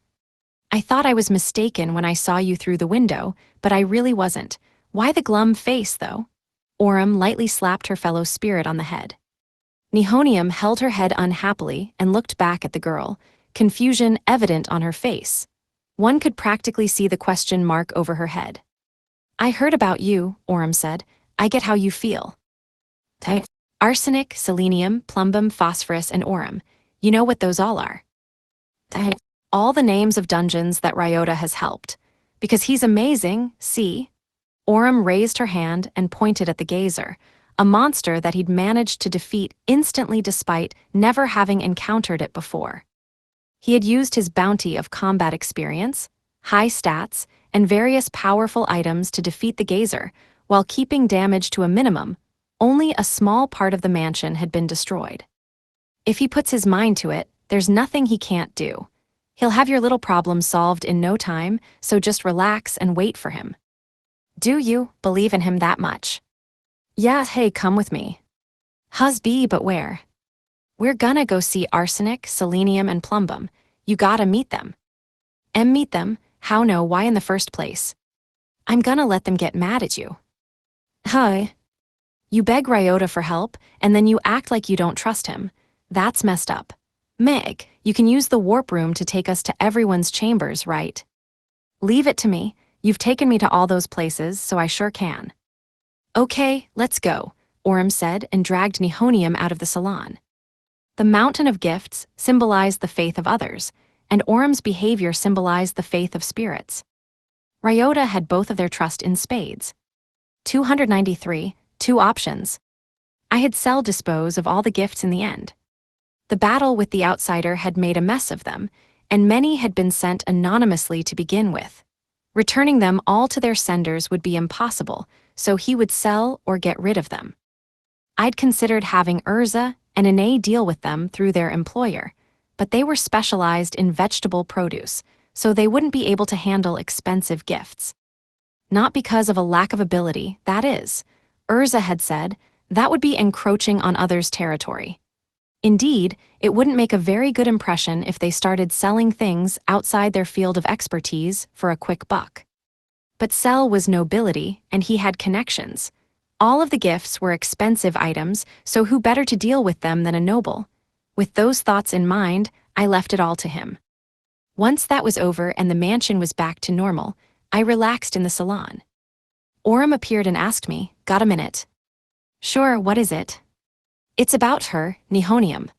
I thought I was mistaken when I saw you through the window, but I really wasn't. Why the glum face, though? Orym lightly slapped her fellow spirit on the head. Nihonium held her head unhappily and looked back at the girl, confusion evident on her face. One could practically see the question mark over her head. I heard about you, Orym said. I get how you feel. Arsenic, selenium, plumbum, phosphorus, and Orym. You know what those all are. All the names of dungeons that Ryota has helped. Because he's amazing, see? Orym raised her hand and pointed at the gazer, a monster that he'd managed to defeat instantly despite never having encountered it before. He had used his bounty of combat experience, high stats, and various powerful items to defeat the gazer, while keeping damage to a minimum. Only a small part of the mansion had been destroyed. If he puts his mind to it, there's nothing he can't do. He'll have your little problem solved in no time, so just relax and wait for him. Do you believe in him that much? Yeah, hey, come with me. Husby, but where? We're gonna go see Arsenic, Selenium, and Plumbum. You gotta meet them. Meet them? How no, why in the first place? I'm gonna let them get mad at you. Huh? You beg Ryota for help, and then you act like you don't trust him. That's messed up. Meg, you can use the warp room to take us to everyone's chambers, right? Leave it to me. You've taken me to all those places, so I sure can. Okay, let's go, Orym said and dragged Nihonium out of the salon. The mountain of gifts symbolized the faith of others, and Orym's behavior symbolized the faith of spirits. Ryota had both of their trust in spades. 293, 2 options. I had Cell dispose of all the gifts in the end. The battle with the outsider had made a mess of them, and many had been sent anonymously to begin with. Returning them all to their senders would be impossible, so he would sell or get rid of them. I'd considered having Urza and Ine deal with them through their employer, but they were specialized in vegetable produce, so they wouldn't be able to handle expensive gifts. Not because of a lack of ability, that is. Urza had said that would be encroaching on others' territory. Indeed, it wouldn't make a very good impression if they started selling things outside their field of expertise for a quick buck. But Cell was nobility, and he had connections. All of the gifts were expensive items, so who better to deal with them than a noble? With those thoughts in mind, I left it all to him. Once that was over and the mansion was back to normal, I relaxed in the salon. Orym appeared and asked me, "Got a minute?" "Sure, what is it?" "It's about her, Nihonium."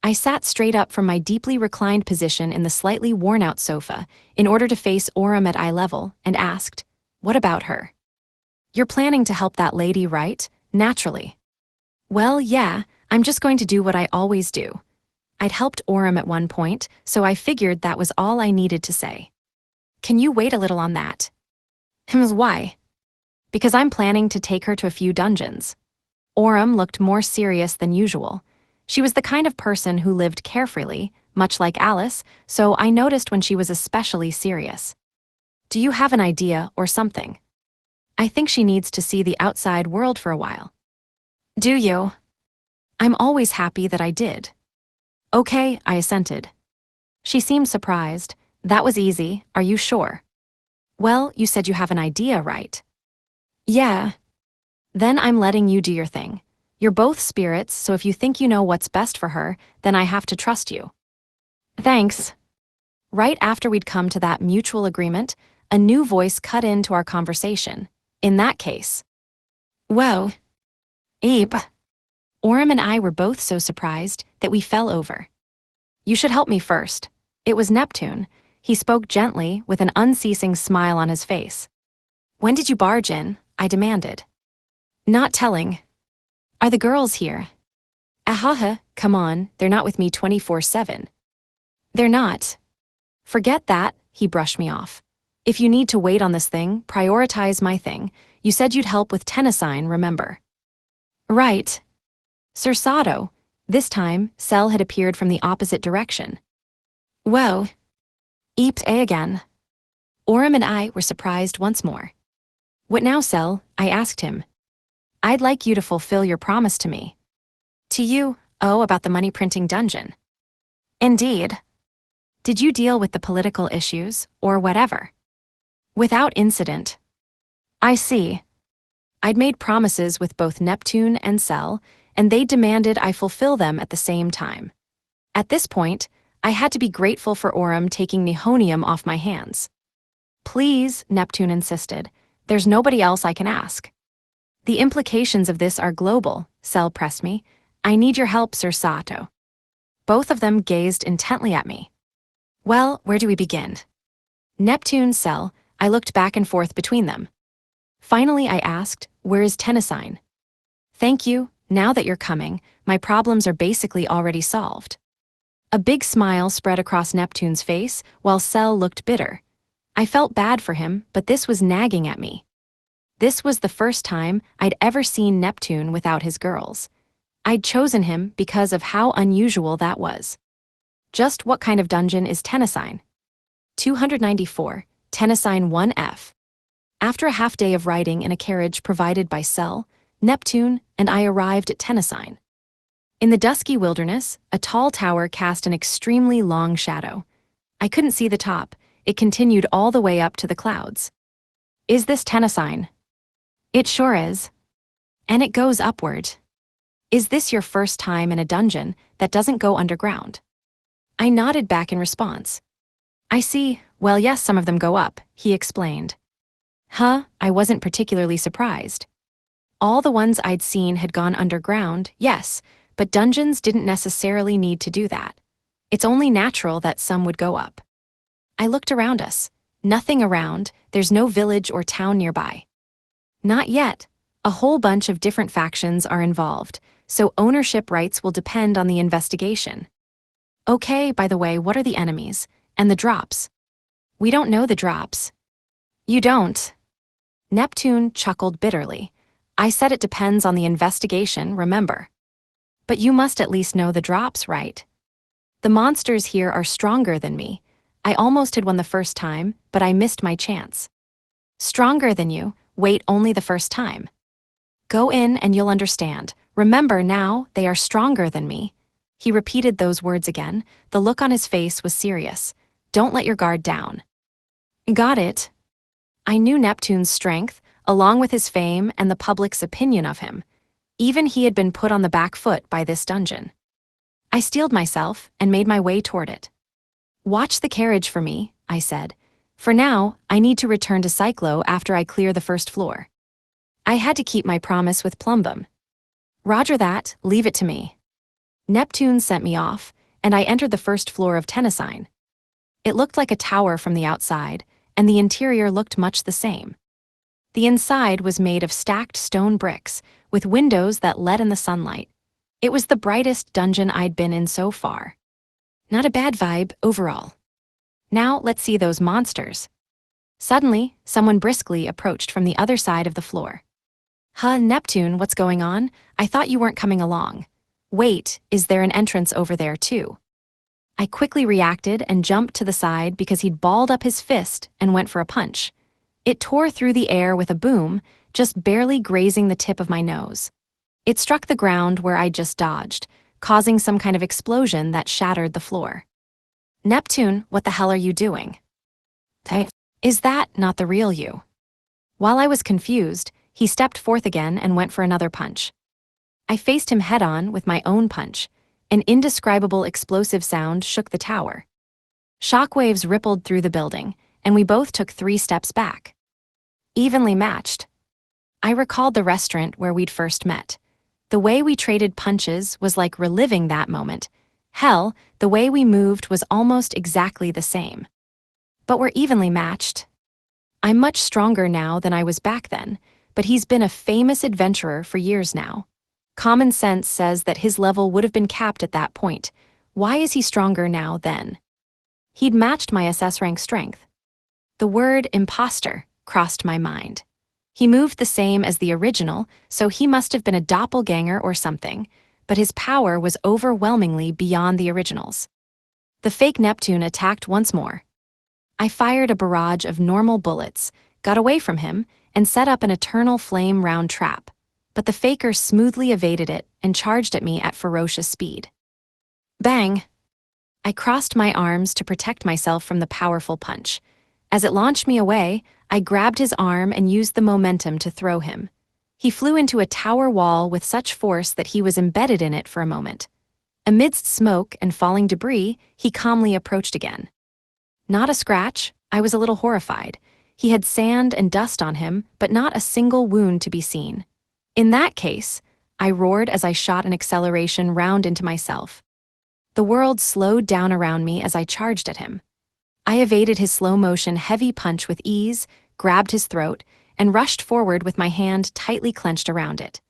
I sat straight up from my deeply reclined position in the slightly worn-out sofa in order to face Orym at eye level and asked, "What about her?" "You're planning to help that lady, right? Naturally." "Well, yeah, I'm just going to do what I always do." I'd helped Orym at one point, so I figured that was all I needed to say. Can you wait a little on that? Why? Because I'm planning to take her to a few dungeons. Orem looked more serious than usual. She was the kind of person who lived carefreely, much like Alice, so I noticed when she was especially serious. Do you have an idea or something? I think she needs to see the outside world for a while. Do you? I'm always happy that I did. Okay, I assented. She seemed surprised. That was easy, are you sure? Well, you said you have an idea, right? Yeah. Then I'm letting you do your thing. You're both spirits, so if you think you know what's best for her, then I have to trust you. Thanks. Right after we'd come to that mutual agreement, a new voice cut into our conversation. In that case. Whoa. Eep. Orem and I were both so surprised that we fell over. You should help me first. It was Neptune. He spoke gently, with an unceasing smile on his face. When did you barge in? I demanded. Not telling. Are the girls here? Ahaha, come on, they're not with me 24/7. They're not. Forget that, he brushed me off. If you need to wait on this thing, prioritize my thing. You said you'd help with Tennyson, remember? Right. Sir Sato. This time, Cell had appeared from the opposite direction. Whoa. Eep A again. Orem and I were surprised once more. What now, Cell? I asked him. I'd like you to fulfill your promise to me. To you, oh, about the money printing dungeon. Indeed. Did you deal with the political issues, or whatever? Without incident. I see. I'd made promises with both Neptune and Cell, and they demanded I fulfill them at the same time. At this point, I had to be grateful for Orem taking Nihonium off my hands. Please, Neptune insisted. There's nobody else I can ask. The implications of this are global, Cell pressed me. I need your help, Sir Sato. Both of them gazed intently at me. Well, where do we begin? Neptune, Cell, I looked back and forth between them. Finally, I asked, where is Tennyson? Thank you, now that you're coming, my problems are basically already solved. A big smile spread across Neptune's face, while Cell looked bitter. I felt bad for him, but this was nagging at me. This was the first time I'd ever seen Neptune without his girls. I'd chosen him because of how unusual that was. Just what kind of dungeon is Tennyson? 294, Tennyson 1F. After a half-day of riding in a carriage provided by Cell, Neptune and I arrived at Tennyson. In the dusky wilderness, a tall tower cast an extremely long shadow. I couldn't see the top. It continued all the way up to the clouds. Is this Tennyson? It sure is. And it goes upward. Is this your first time in a dungeon that doesn't go underground? I nodded back in response. I see. Well, yes, some of them go up, he explained. Huh, I wasn't particularly surprised. All the ones I'd seen had gone underground, yes, but dungeons didn't necessarily need to do that. It's only natural that some would go up. I looked around us. Nothing around, there's no village or town nearby. Not yet. A whole bunch of different factions are involved, so ownership rights will depend on the investigation. Okay, by the way, what are the enemies? And the drops? We don't know the drops. You don't. Neptune chuckled bitterly. I said it depends on the investigation, remember. But you must at least know the drops, right? The monsters here are stronger than me. I almost had won the first time, but I missed my chance. Stronger than you, wait only the first time. Go in and you'll understand. Remember now, they are stronger than me. He repeated those words again. The look on his face was serious. Don't let your guard down. Got it. I knew Neptune's strength, along with his fame and the public's opinion of him. Even he had been put on the back foot by this dungeon. I steeled myself and made my way toward it. Watch the carriage for me, I said. For now, I need to return to Cyclo after I clear the first floor. I had to keep my promise with Plumbum. Roger that, leave it to me. Neptune sent me off, and I entered the first floor of Tennyson. It looked like a tower from the outside, and the interior looked much the same. The inside was made of stacked stone bricks, with windows that let in the sunlight. It was the brightest dungeon I'd been in so far. Not a bad vibe overall. Now let's see those monsters. Suddenly, someone briskly approached from the other side of the floor. Huh, Neptune, what's going on? I thought you weren't coming along. Wait, is there an entrance over there too? I quickly reacted and jumped to the side because he'd balled up his fist and went for a punch. It tore through the air with a boom, just barely grazing the tip of my nose. It struck the ground where I'd just dodged, causing some kind of explosion that shattered the floor. Neptune, what the hell are you doing? Hey, is that not the real you? While I was confused, he stepped forth again and went for another punch. I faced him head-on with my own punch. An indescribable explosive sound shook the tower. Shockwaves rippled through the building, and we both took 3 steps back. Evenly matched. I recalled the restaurant where we'd first met. The way we traded punches was like reliving that moment. Hell, the way we moved was almost exactly the same. But we're evenly matched. I'm much stronger now than I was back then, but he's been a famous adventurer for years now. Common sense says that his level would have been capped at that point. Why is he stronger now then? He'd matched my SS rank strength. The word imposter crossed my mind. He moved the same as the original, so he must have been a doppelganger or something, but his power was overwhelmingly beyond the original's. The fake Neptune attacked once more. I fired a barrage of normal bullets, got away from him, and set up an eternal flame round trap, but the faker smoothly evaded it and charged at me at ferocious speed. Bang! I crossed my arms to protect myself from the powerful punch. As it launched me away, I grabbed his arm and used the momentum to throw him. He flew into a tower wall with such force that he was embedded in it for a moment. Amidst smoke and falling debris, he calmly approached again. Not a scratch. I was a little horrified. He had sand and dust on him, but not a single wound to be seen. In that case, I roared as I shot an acceleration round into myself. The world slowed down around me as I charged at him. I evaded his slow-motion heavy punch with ease, grabbed his throat, and rushed forward with my hand tightly clenched around it.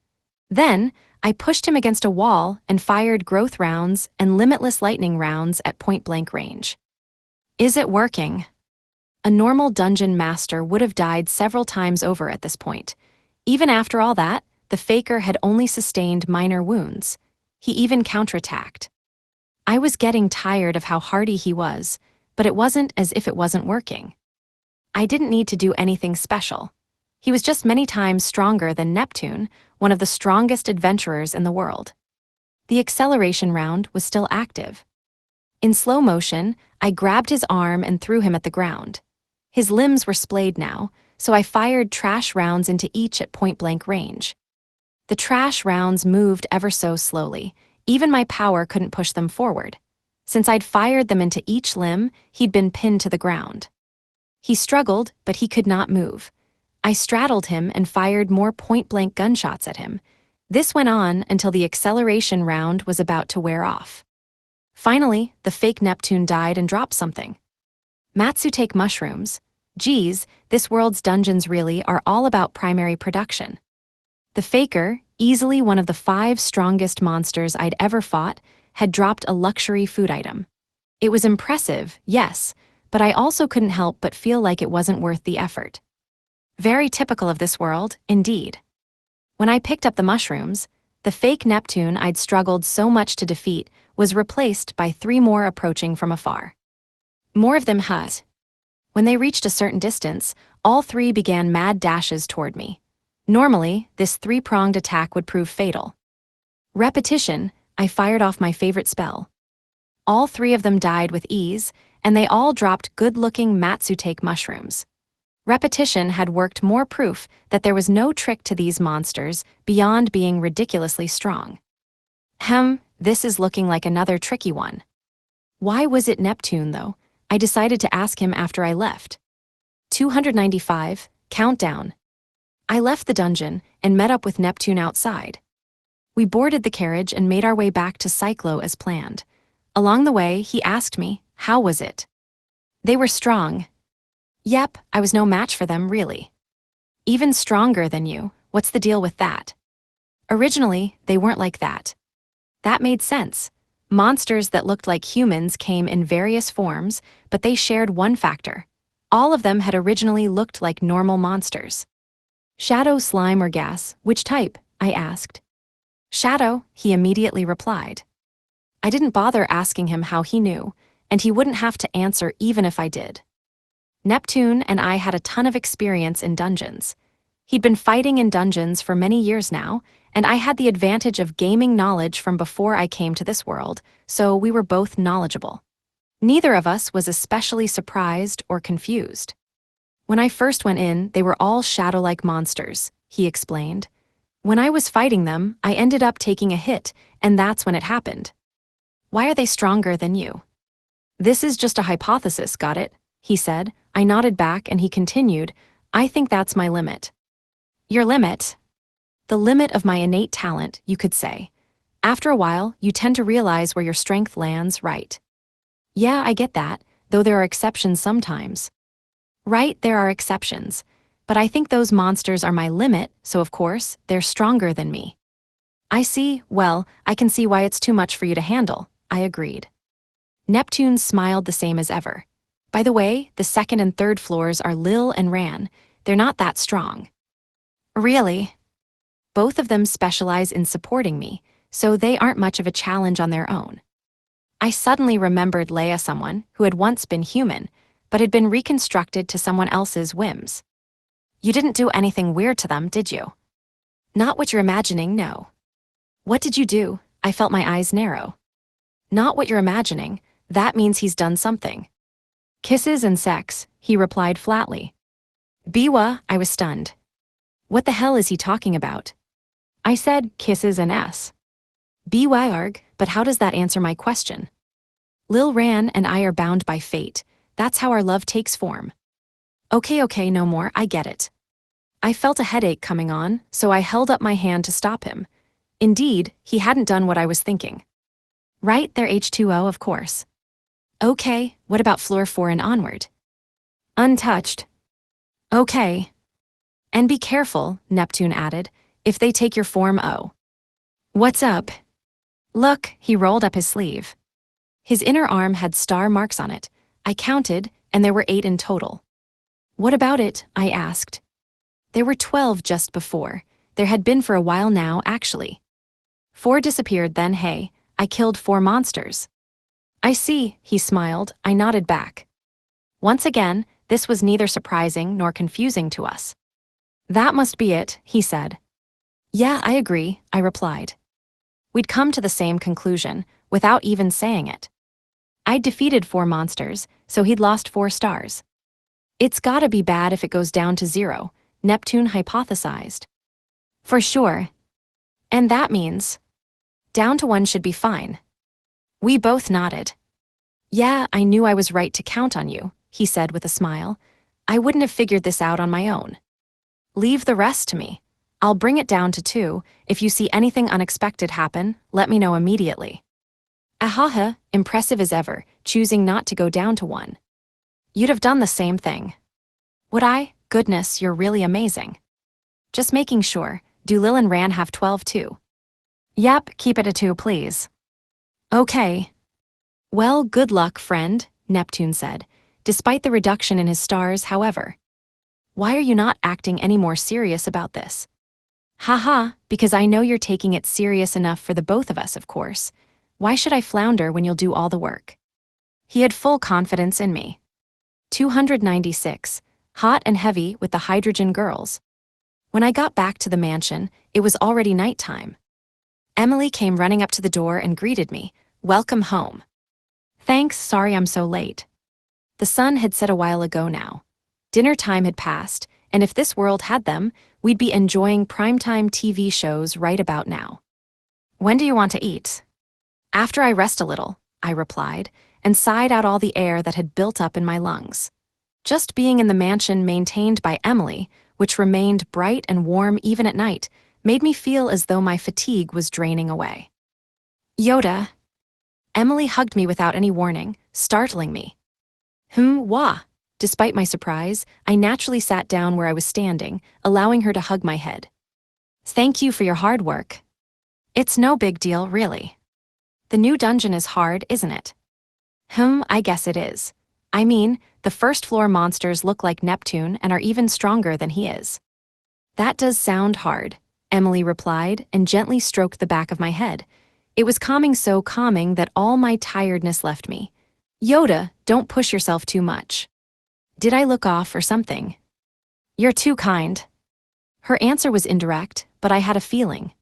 Then, I pushed him against a wall and fired growth rounds and limitless lightning rounds at point-blank range. Is it working? A normal dungeon master would have died several times over at this point. Even after all that, the faker had only sustained minor wounds. He even counterattacked. I was getting tired of how hardy he was, but it wasn't as if it wasn't working. I didn't need to do anything special. He was just many times stronger than Neptune, one of the strongest adventurers in the world. The acceleration round was still active. In slow motion, I grabbed his arm and threw him at the ground. His limbs were splayed now, so I fired trash rounds into each at point-blank range. The trash rounds moved ever so slowly. Even my power couldn't push them forward. Since I'd fired them into each limb, he'd been pinned to the ground. He struggled, but he could not move. I straddled him and fired more point-blank gunshots at him. This went on until the acceleration round was about to wear off. Finally, the fake Neptune died and dropped something. Matsutake mushrooms. Geez, this world's dungeons really are all about primary production. The faker, easily one of the 5 strongest monsters I'd ever fought, had dropped a luxury food item. It was impressive, yes, but I also couldn't help but feel like it wasn't worth the effort. Very typical of this world, indeed. When I picked up the mushrooms, the fake Neptune I'd struggled so much to defeat was replaced by 3 more approaching from afar. More of them hut. When they reached a certain distance, all 3 began mad dashes toward me. Normally, this 3-pronged attack would prove fatal. Repetition, I fired off my favorite spell. All 3 of them died with ease, and they all dropped good-looking Matsutake mushrooms. Repetition had worked more proof that there was no trick to these monsters beyond being ridiculously strong. This is looking like another tricky one. Why was it Neptune, though? I decided to ask him after I left. 295, countdown. I left the dungeon and met up with Neptune outside. We boarded the carriage and made our way back to Cyclo as planned. Along the way, he asked me, how was it? They were strong. Yep, I was no match for them, really. Even stronger than you, what's the deal with that? Originally, they weren't like that. That made sense. Monsters that looked like humans came in various forms, but they shared one factor. All of them had originally looked like normal monsters. Shadow, slime, or gas, which type? I asked. Shadow, he immediately replied. I didn't bother asking him how he knew, and he wouldn't have to answer even if I did. Neptune and I had a ton of experience in dungeons. He'd been fighting in dungeons for many years now, and I had the advantage of gaming knowledge from before I came to this world, so we were both knowledgeable. Neither of us was especially surprised or confused. When I first went in, they were all shadow-like monsters, he explained. When I was fighting them, I ended up taking a hit, and that's when it happened. Why are they stronger than you? This is just a hypothesis, got it? He said. I nodded back and he continued, I think that's my limit. Your limit? The limit of my innate talent, you could say. After a while, you tend to realize where your strength lands, right? Yeah, I get that, though there are exceptions sometimes. Right, there are exceptions. But I think those monsters are my limit, so of course, they're stronger than me. I see, well, I can see why it's too much for you to handle, I agreed. Neptune smiled the same as ever. By the way, the second and third floors are Lil and Ran. They're not that strong. Really? Both of them specialize in supporting me, so they aren't much of a challenge on their own. I suddenly remembered Leia, someone who had once been human, but had been reconstructed to someone else's whims. You didn't do anything weird to them, did you? Not what you're imagining, no. What did you do? I felt my eyes narrow. Not what you're imagining. That means he's done something. Kisses and sex, he replied flatly. Biwa, I was stunned. What the hell is he talking about? I said kisses and s. Biwarg, but how does that answer my question? Lil Ran and I are bound by fate. That's how our love takes form. Okay, no more, I get it. I felt a headache coming on, so I held up my hand to stop him. Indeed, he hadn't done what I was thinking. Right, they're H2O, of course. Okay, what about floor 4 and onward? Untouched. Okay. And be careful, Neptune added, if they take your form O. What's up? Look, he rolled up his sleeve. His inner arm had star marks on it. I counted, and there were 8 in total. What about it? I asked. There were 12 just before. There had been for a while now, actually. 4 disappeared then, hey, I killed 4 monsters. I see, he smiled. I nodded back. Once again, this was neither surprising nor confusing to us. That must be it, he said. Yeah, I agree, I replied. We'd come to the same conclusion, without even saying it. I'd defeated 4 monsters, so he'd lost 4 stars. It's gotta be bad if it goes down to 0, Neptune hypothesized. For sure. And that means down to 1 should be fine. We both nodded. Yeah, I knew I was right to count on you, he said with a smile. I wouldn't have figured this out on my own. Leave the rest to me. I'll bring it down to 2. If you see anything unexpected happen, let me know immediately. Ahaha, impressive as ever, choosing not to go down to 1. You'd have done the same thing. Would I? Goodness, you're really amazing. Just making sure, do Lil and Ran have 12 too? Yep, keep it a 2, please. Okay. Well, good luck, friend, Neptune said, despite the reduction in his stars, however. Why are you not acting any more serious about this? Haha, because I know you're taking it serious enough for the both of us, of course. Why should I flounder when you'll do all the work? He had full confidence in me. 296, hot and heavy with the hydrogen girls. When I got back to the mansion, it was already nighttime. Emily came running up to the door and greeted me. Welcome home. Thanks, sorry I'm so late. The sun had set a while ago now. Dinner time had passed, and if this world had them, we'd be enjoying primetime TV shows right about now. When do you want to eat? After I rest a little, I replied, and sighed out all the air that had built up in my lungs. Just being in the mansion maintained by Emily, which remained bright and warm even at night, made me feel as though my fatigue was draining away. Yoda. Emily hugged me without any warning, startling me. Wah. Despite my surprise, I naturally sat down where I was standing, allowing her to hug my head. Thank you for your hard work. It's no big deal, really. The new dungeon is hard, isn't it? I guess it is. I mean, the first floor monsters look like Neptune and are even stronger than he is. That does sound hard, Emily replied and gently stroked the back of my head. It was so calming that all my tiredness left me. Yoda, don't push yourself too much. Did I look off or something? You're too kind. Her answer was indirect, but I had a feeling.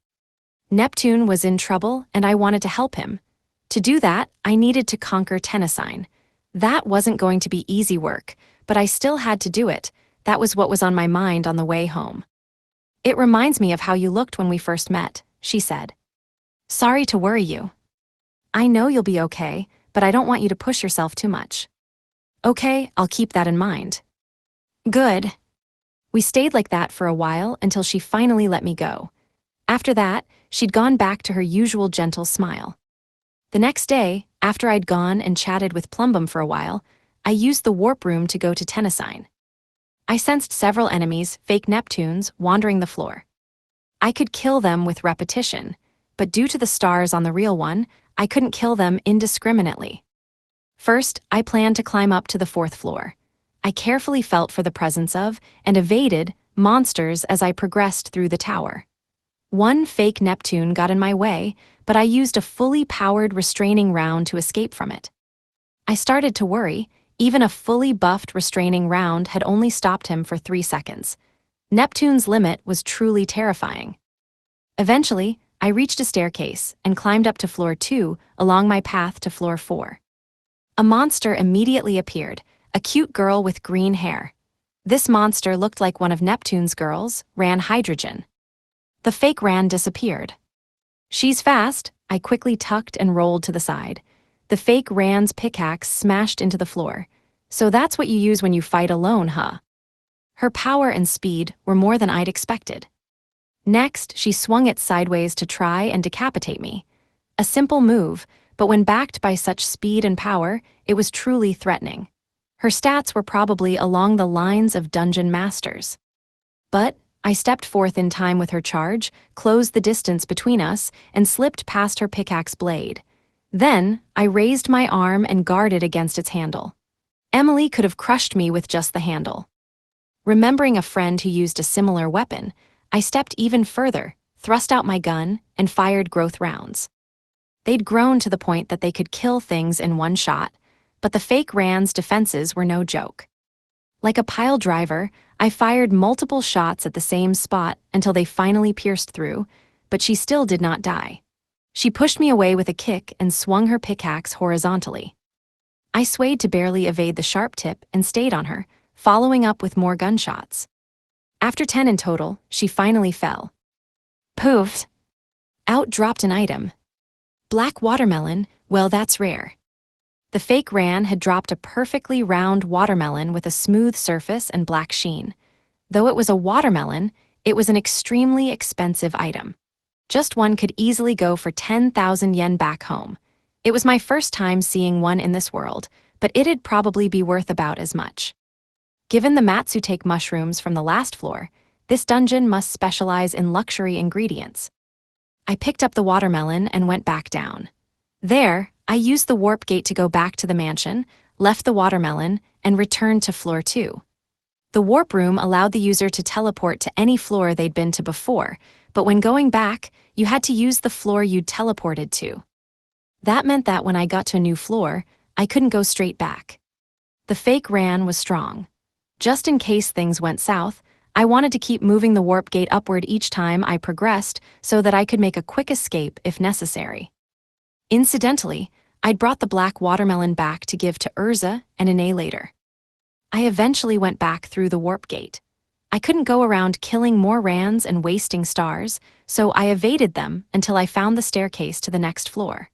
Neptune was in trouble and I wanted to help him. To do that, I needed to conquer Tennesine. That wasn't going to be easy work, but I still had to do it. That was what was on my mind on the way home. It reminds me of how you looked when we first met, she said. Sorry to worry you. I know you'll be okay, but I don't want you to push yourself too much. Okay, I'll keep that in mind. Good. We stayed like that for a while until she finally let me go. After that, she'd gone back to her usual gentle smile. The next day, after I'd gone and chatted with Plumbum for a while, I used the warp room to go to Tennesine. I sensed several enemies, fake Neptunes, wandering the floor. I could kill them with repetition, but due to the stars on the real one, I couldn't kill them indiscriminately. First, I planned to climb up to the 4th floor. I carefully felt for the presence of, and evaded, monsters as I progressed through the tower. One fake Neptune got in my way, but I used a fully powered restraining round to escape from it. I started to worry. Even a fully buffed restraining round had only stopped him for 3 seconds. Neptune's limit was truly terrifying. Eventually, I reached a staircase and climbed up to floor 2 along my path to floor 4. A monster immediately appeared, a cute girl with green hair. This monster looked like one of Neptune's girls, Ran Hydrogen. The fake Ran disappeared. She's fast, I quickly tucked and rolled to the side. The fake Ran's pickaxe smashed into the floor. So that's what you use when you fight alone, huh? Her power and speed were more than I'd expected. Next, she swung it sideways to try and decapitate me. A simple move, but when backed by such speed and power, it was truly threatening. Her stats were probably along the lines of Dungeon Masters. But I stepped forth in time with her charge, closed the distance between us, and slipped past her pickaxe blade. Then, I raised my arm and guarded against its handle. Emily could have crushed me with just the handle. Remembering a friend who used a similar weapon, I stepped even further, thrust out my gun, and fired growth rounds. They'd grown to the point that they could kill things in one shot, but the fake Ran's defenses were no joke. Like a pile driver, I fired multiple shots at the same spot until they finally pierced through, but she still did not die. She pushed me away with a kick and swung her pickaxe horizontally. I swayed to barely evade the sharp tip and stayed on her, following up with more gunshots. After 10 in total, she finally fell. Poofed. Out dropped an item. Black watermelon, well, that's rare. The fake Ran had dropped a perfectly round watermelon with a smooth surface and black sheen. Though it was a watermelon, it was an extremely expensive item. Just one could easily go for 10,000 yen back home. It was my first time seeing one in this world, but it'd probably be worth about as much. Given the Matsutake mushrooms from the last floor, this dungeon must specialize in luxury ingredients. I picked up the watermelon and went back down. There, I used the warp gate to go back to the mansion, left the watermelon, and returned to floor 2. The warp room allowed the user to teleport to any floor they'd been to before, but when going back, you had to use the floor you'd teleported to. That meant that when I got to a new floor, I couldn't go straight back. The fake Ran was strong. Just in case things went south, I wanted to keep moving the warp gate upward each time I progressed so that I could make a quick escape if necessary. Incidentally, I'd brought the black watermelon back to give to Urza and Ine later. I eventually went back through the warp gate. I couldn't go around killing more Rans and wasting stars, so I evaded them until I found the staircase to the next floor.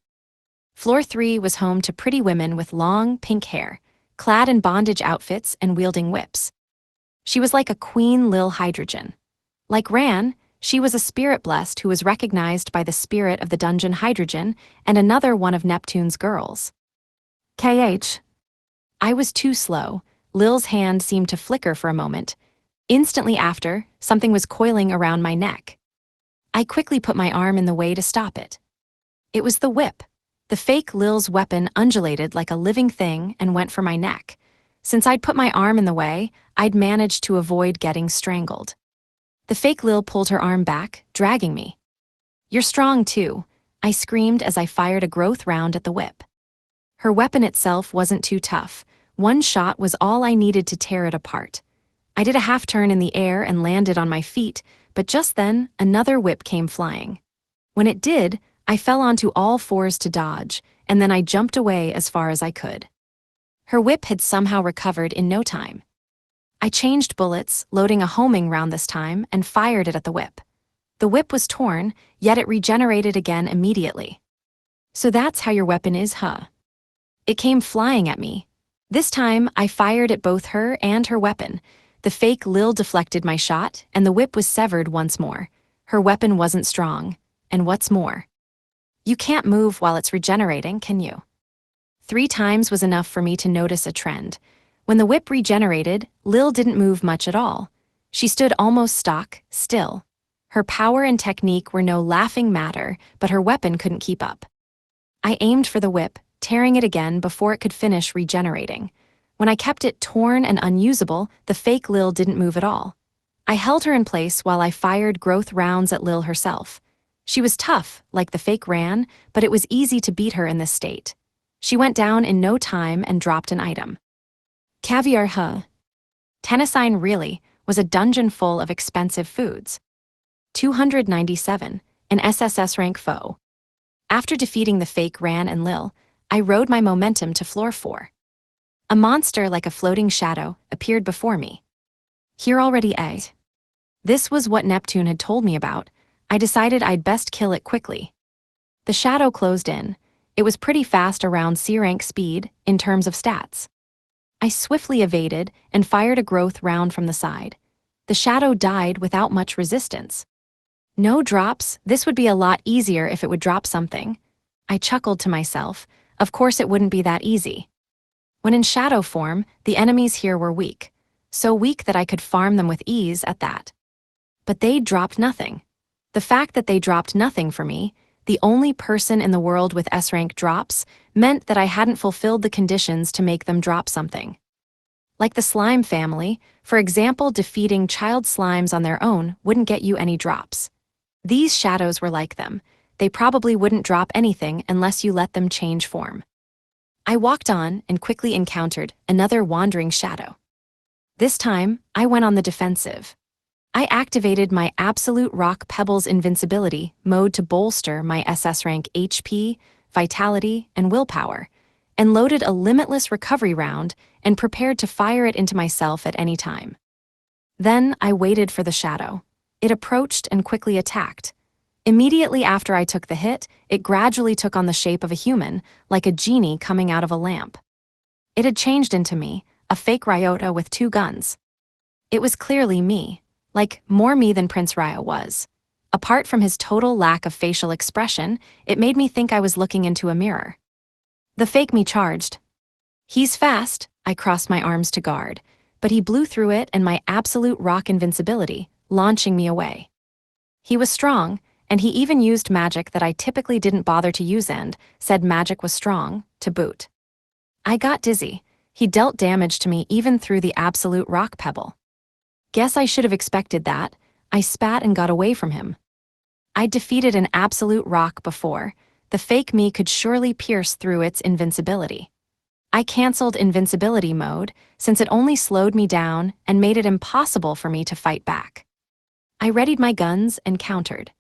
Floor 3 was home to pretty women with long, pink hair, clad in bondage outfits and wielding whips. She was like a Queen Lil Hydrogen. Like Ran, she was a spirit blessed who was recognized by the spirit of the dungeon Hydrogen and another one of Neptune's girls. KH. I was too slow. Lil's hand seemed to flicker for a moment. Instantly after, something was coiling around my neck. I quickly put my arm in the way to stop it. It was the whip. The fake Lil's weapon undulated like a living thing and went for my neck. Since I'd put my arm in the way, I'd managed to avoid getting strangled. The fake Lil pulled her arm back, dragging me. "You're strong too," I screamed as I fired a growth round at the whip. Her weapon itself wasn't too tough. One shot was all I needed to tear it apart. I did a half turn in the air and landed on my feet, but just then, another whip came flying. When it did, I fell onto all fours to dodge, and then I jumped away as far as I could. Her whip had somehow recovered in no time. I changed bullets, loading a homing round this time, and fired it at the whip. The whip was torn, yet it regenerated again immediately. "So that's how your weapon is, huh?" It came flying at me. This time, I fired at both her and her weapon. The fake Lil deflected my shot, and the whip was severed once more. Her weapon wasn't strong. And what's more, you can't move while it's regenerating, can you? 3 times was enough for me to notice a trend. When the whip regenerated, Lil didn't move much at all. She stood almost stock, still. Her power and technique were no laughing matter, but her weapon couldn't keep up. I aimed for the whip, tearing it again before it could finish regenerating. When I kept it torn and unusable, the fake Lil didn't move at all. I held her in place while I fired growth rounds at Lil herself. She was tough, like the fake ran, but it was easy to beat her in this state. She went down in no time and dropped an item. Caviar, huh? Tennessine really was a dungeon full of expensive foods. 297, an SSS rank foe. After defeating the fake Ran and Lil, I rode my momentum to floor 4. A monster like a floating shadow appeared before me. "Here already, eh?" This was what Neptune had told me about. I decided I'd best kill it quickly. The shadow closed in. It was pretty fast around C rank speed in terms of stats. I swiftly evaded and fired a growth round from the side. The shadow died without much resistance. No drops, this would be a lot easier if it would drop something. I chuckled to myself. Of course it wouldn't be that easy. When in shadow form, the enemies here were weak. So weak that I could farm them with ease at that. But they dropped nothing. The fact that they dropped nothing for me, the only person in the world with S-rank drops, meant that I hadn't fulfilled the conditions to make them drop something. Like the slime family, for example, defeating child slimes on their own wouldn't get you any drops. These shadows were like them. They probably wouldn't drop anything unless you let them change form. I walked on and quickly encountered another wandering shadow. This time, I went on the defensive. I activated my Absolute Rock Pebbles Invincibility mode to bolster my SS rank HP, Vitality, and Willpower, and loaded a limitless recovery round and prepared to fire it into myself at any time. Then I waited for the shadow. It approached and quickly attacked. Immediately after I took the hit, it gradually took on the shape of a human, like a genie coming out of a lamp. It had changed into me, a fake Ryota with 2 guns. It was clearly me, like more me than Prince Raya was. Apart from his total lack of facial expression, it made me think I was looking into a mirror. The fake me charged. "He's fast," I crossed my arms to guard, but he blew through it and my Absolute Rock Invincibility, launching me away. He was strong, and he even used magic that I typically didn't bother to use and said magic was strong, to boot. I got dizzy. He dealt damage to me even through the Absolute Rock Pebble. Guess I should have expected that. I spat and got away from him. I'd defeated an Absolute Rock before. The fake me could surely pierce through its invincibility. I canceled invincibility mode since it only slowed me down and made it impossible for me to fight back. I readied my guns and countered.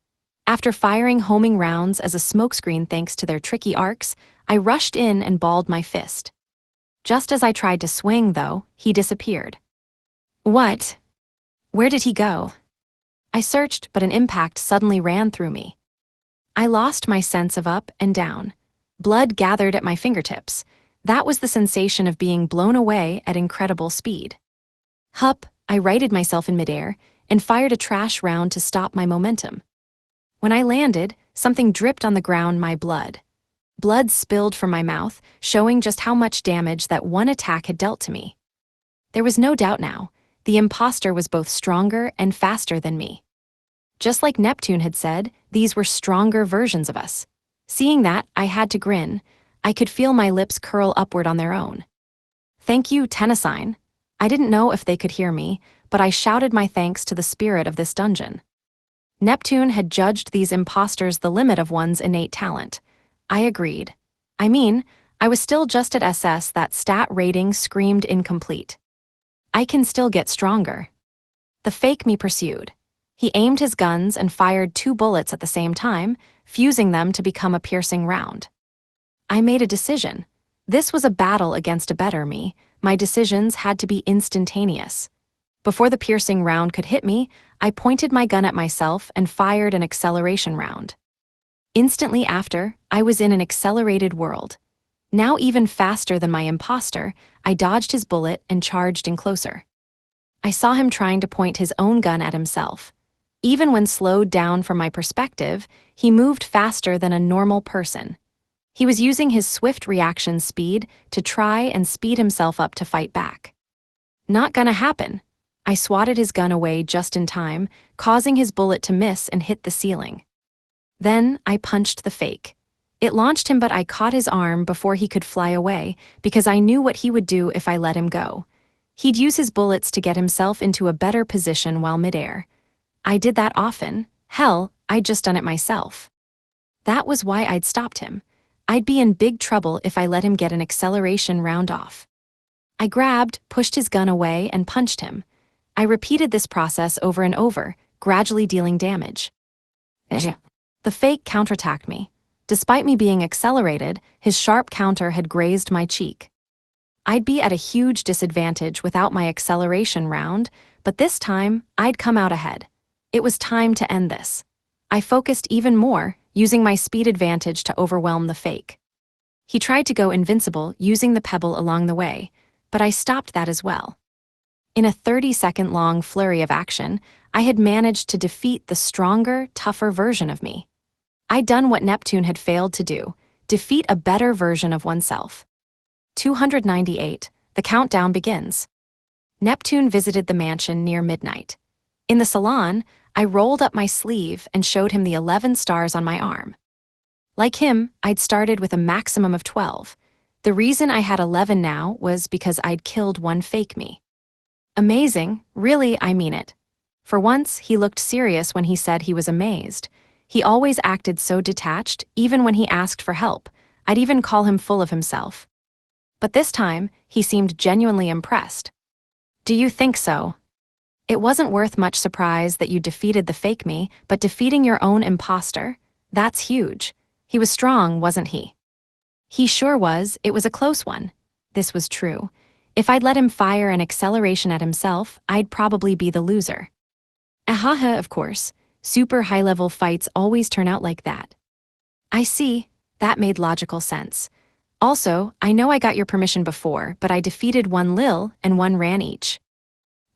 After firing homing rounds as a smokescreen thanks to their tricky arcs, I rushed in and balled my fist. Just as I tried to swing, though, he disappeared. What? Where did he go? I searched, but an impact suddenly ran through me. I lost my sense of up and down. Blood gathered at my fingertips. That was the sensation of being blown away at incredible speed. Hup, I righted myself in midair and fired a trash round to stop my momentum. When I landed, something dripped on the ground, my blood. Blood spilled from my mouth, showing just how much damage that one attack had dealt to me. There was no doubt now. The imposter was both stronger and faster than me. Just like Neptune had said, these were stronger versions of us. Seeing that, I had to grin. I could feel my lips curl upward on their own. Thank you, Tennesine. I didn't know if they could hear me, but I shouted my thanks to the spirit of this dungeon. Neptune had judged these imposters the limit of one's innate talent. I agreed. I mean, I was still just at SS that stat rating screamed incomplete. I can still get stronger. The fake me pursued. He aimed his guns and fired 2 bullets at the same time, fusing them to become a piercing round. I made a decision. This was a battle against a better me. My decisions had to be instantaneous. Before the piercing round could hit me, I pointed my gun at myself and fired an acceleration round. Instantly after, I was in an accelerated world. Now even faster than my imposter, I dodged his bullet and charged in closer. I saw him trying to point his own gun at himself. Even when slowed down from my perspective, he moved faster than a normal person. He was using his swift reaction speed to try and speed himself up to fight back. Not gonna happen. I swatted his gun away just in time, causing his bullet to miss and hit the ceiling. Then I punched the fake. It launched him, but I caught his arm before he could fly away because I knew what he would do if I let him go. He'd use his bullets to get himself into a better position while midair. I did that often. Hell, I'd just done it myself. That was why I'd stopped him. I'd be in big trouble if I let him get an acceleration round off. I grabbed, pushed his gun away, and punched him. I repeated this process over and over, gradually dealing damage. The fake counterattacked me. Despite me being accelerated, his sharp counter had grazed my cheek. I'd be at a huge disadvantage without my acceleration round, but this time, I'd come out ahead. It was time to end this. I focused even more, using my speed advantage to overwhelm the fake. He tried to go invincible using the pebble along the way, but I stopped that as well. In a 30-second-long flurry of action, I had managed to defeat the stronger, tougher version of me. I'd done what Neptune had failed to do, defeat a better version of oneself. 298, the countdown begins. Neptune visited the mansion near midnight. In the salon, I rolled up my sleeve and showed him the 11 stars on my arm. Like him, I'd started with a maximum of 12. The reason I had 11 now was because I'd killed one fake me. Amazing, really, I mean it. For once, he looked serious when he said he was amazed. He always acted so detached, even when he asked for help. I'd even call him full of himself. But this time, he seemed genuinely impressed. Do you think so? It wasn't worth much surprise that you defeated the fake me, but defeating your own imposter? That's huge. He was strong, wasn't he? He sure was. It was a close one. This was true. If I'd let him fire an acceleration at himself, I'd probably be the loser. Ahaha, of course. Super high-level fights always turn out like that. I see. That made logical sense. Also, I know I got your permission before, but I defeated one Lil and one Ran each.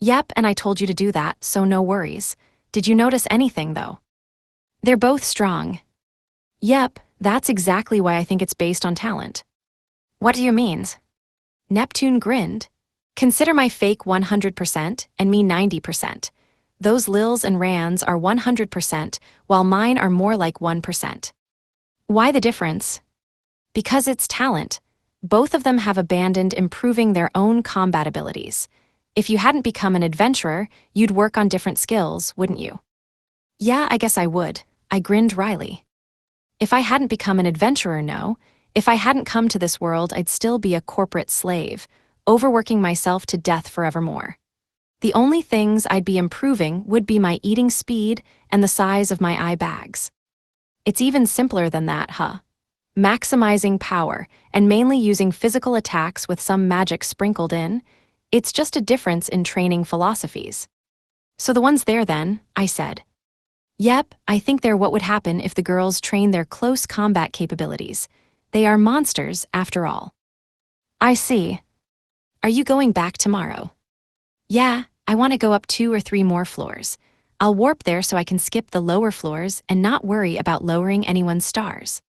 Yep, and I told you to do that, so no worries. Did you notice anything, though? They're both strong. Yep, that's exactly why I think it's based on talent. What do you mean? Neptune grinned. Consider my fake 100% and me 90%. Those Lils and Rans are 100%, while mine are more like 1%. Why the difference? Because it's talent. Both of them have abandoned improving their own combat abilities. If you hadn't become an adventurer, you'd work on different skills, wouldn't you? Yeah, I guess I would. I grinned wryly. If I hadn't become an adventurer, no. If I hadn't come to this world, I'd still be a corporate slave, overworking myself to death forevermore. The only things I'd be improving would be my eating speed and the size of my eye bags. It's even simpler than that, huh? Maximizing power and mainly using physical attacks with some magic sprinkled in. It's just a difference in training philosophies. So the ones there then, I said. Yep, I think they're what would happen if the girls train their close combat capabilities. They are monsters, after all. I see. Are you going back tomorrow? Yeah, I want to go up 2 or 3 more floors. I'll warp there so I can skip the lower floors and not worry about lowering anyone's stars.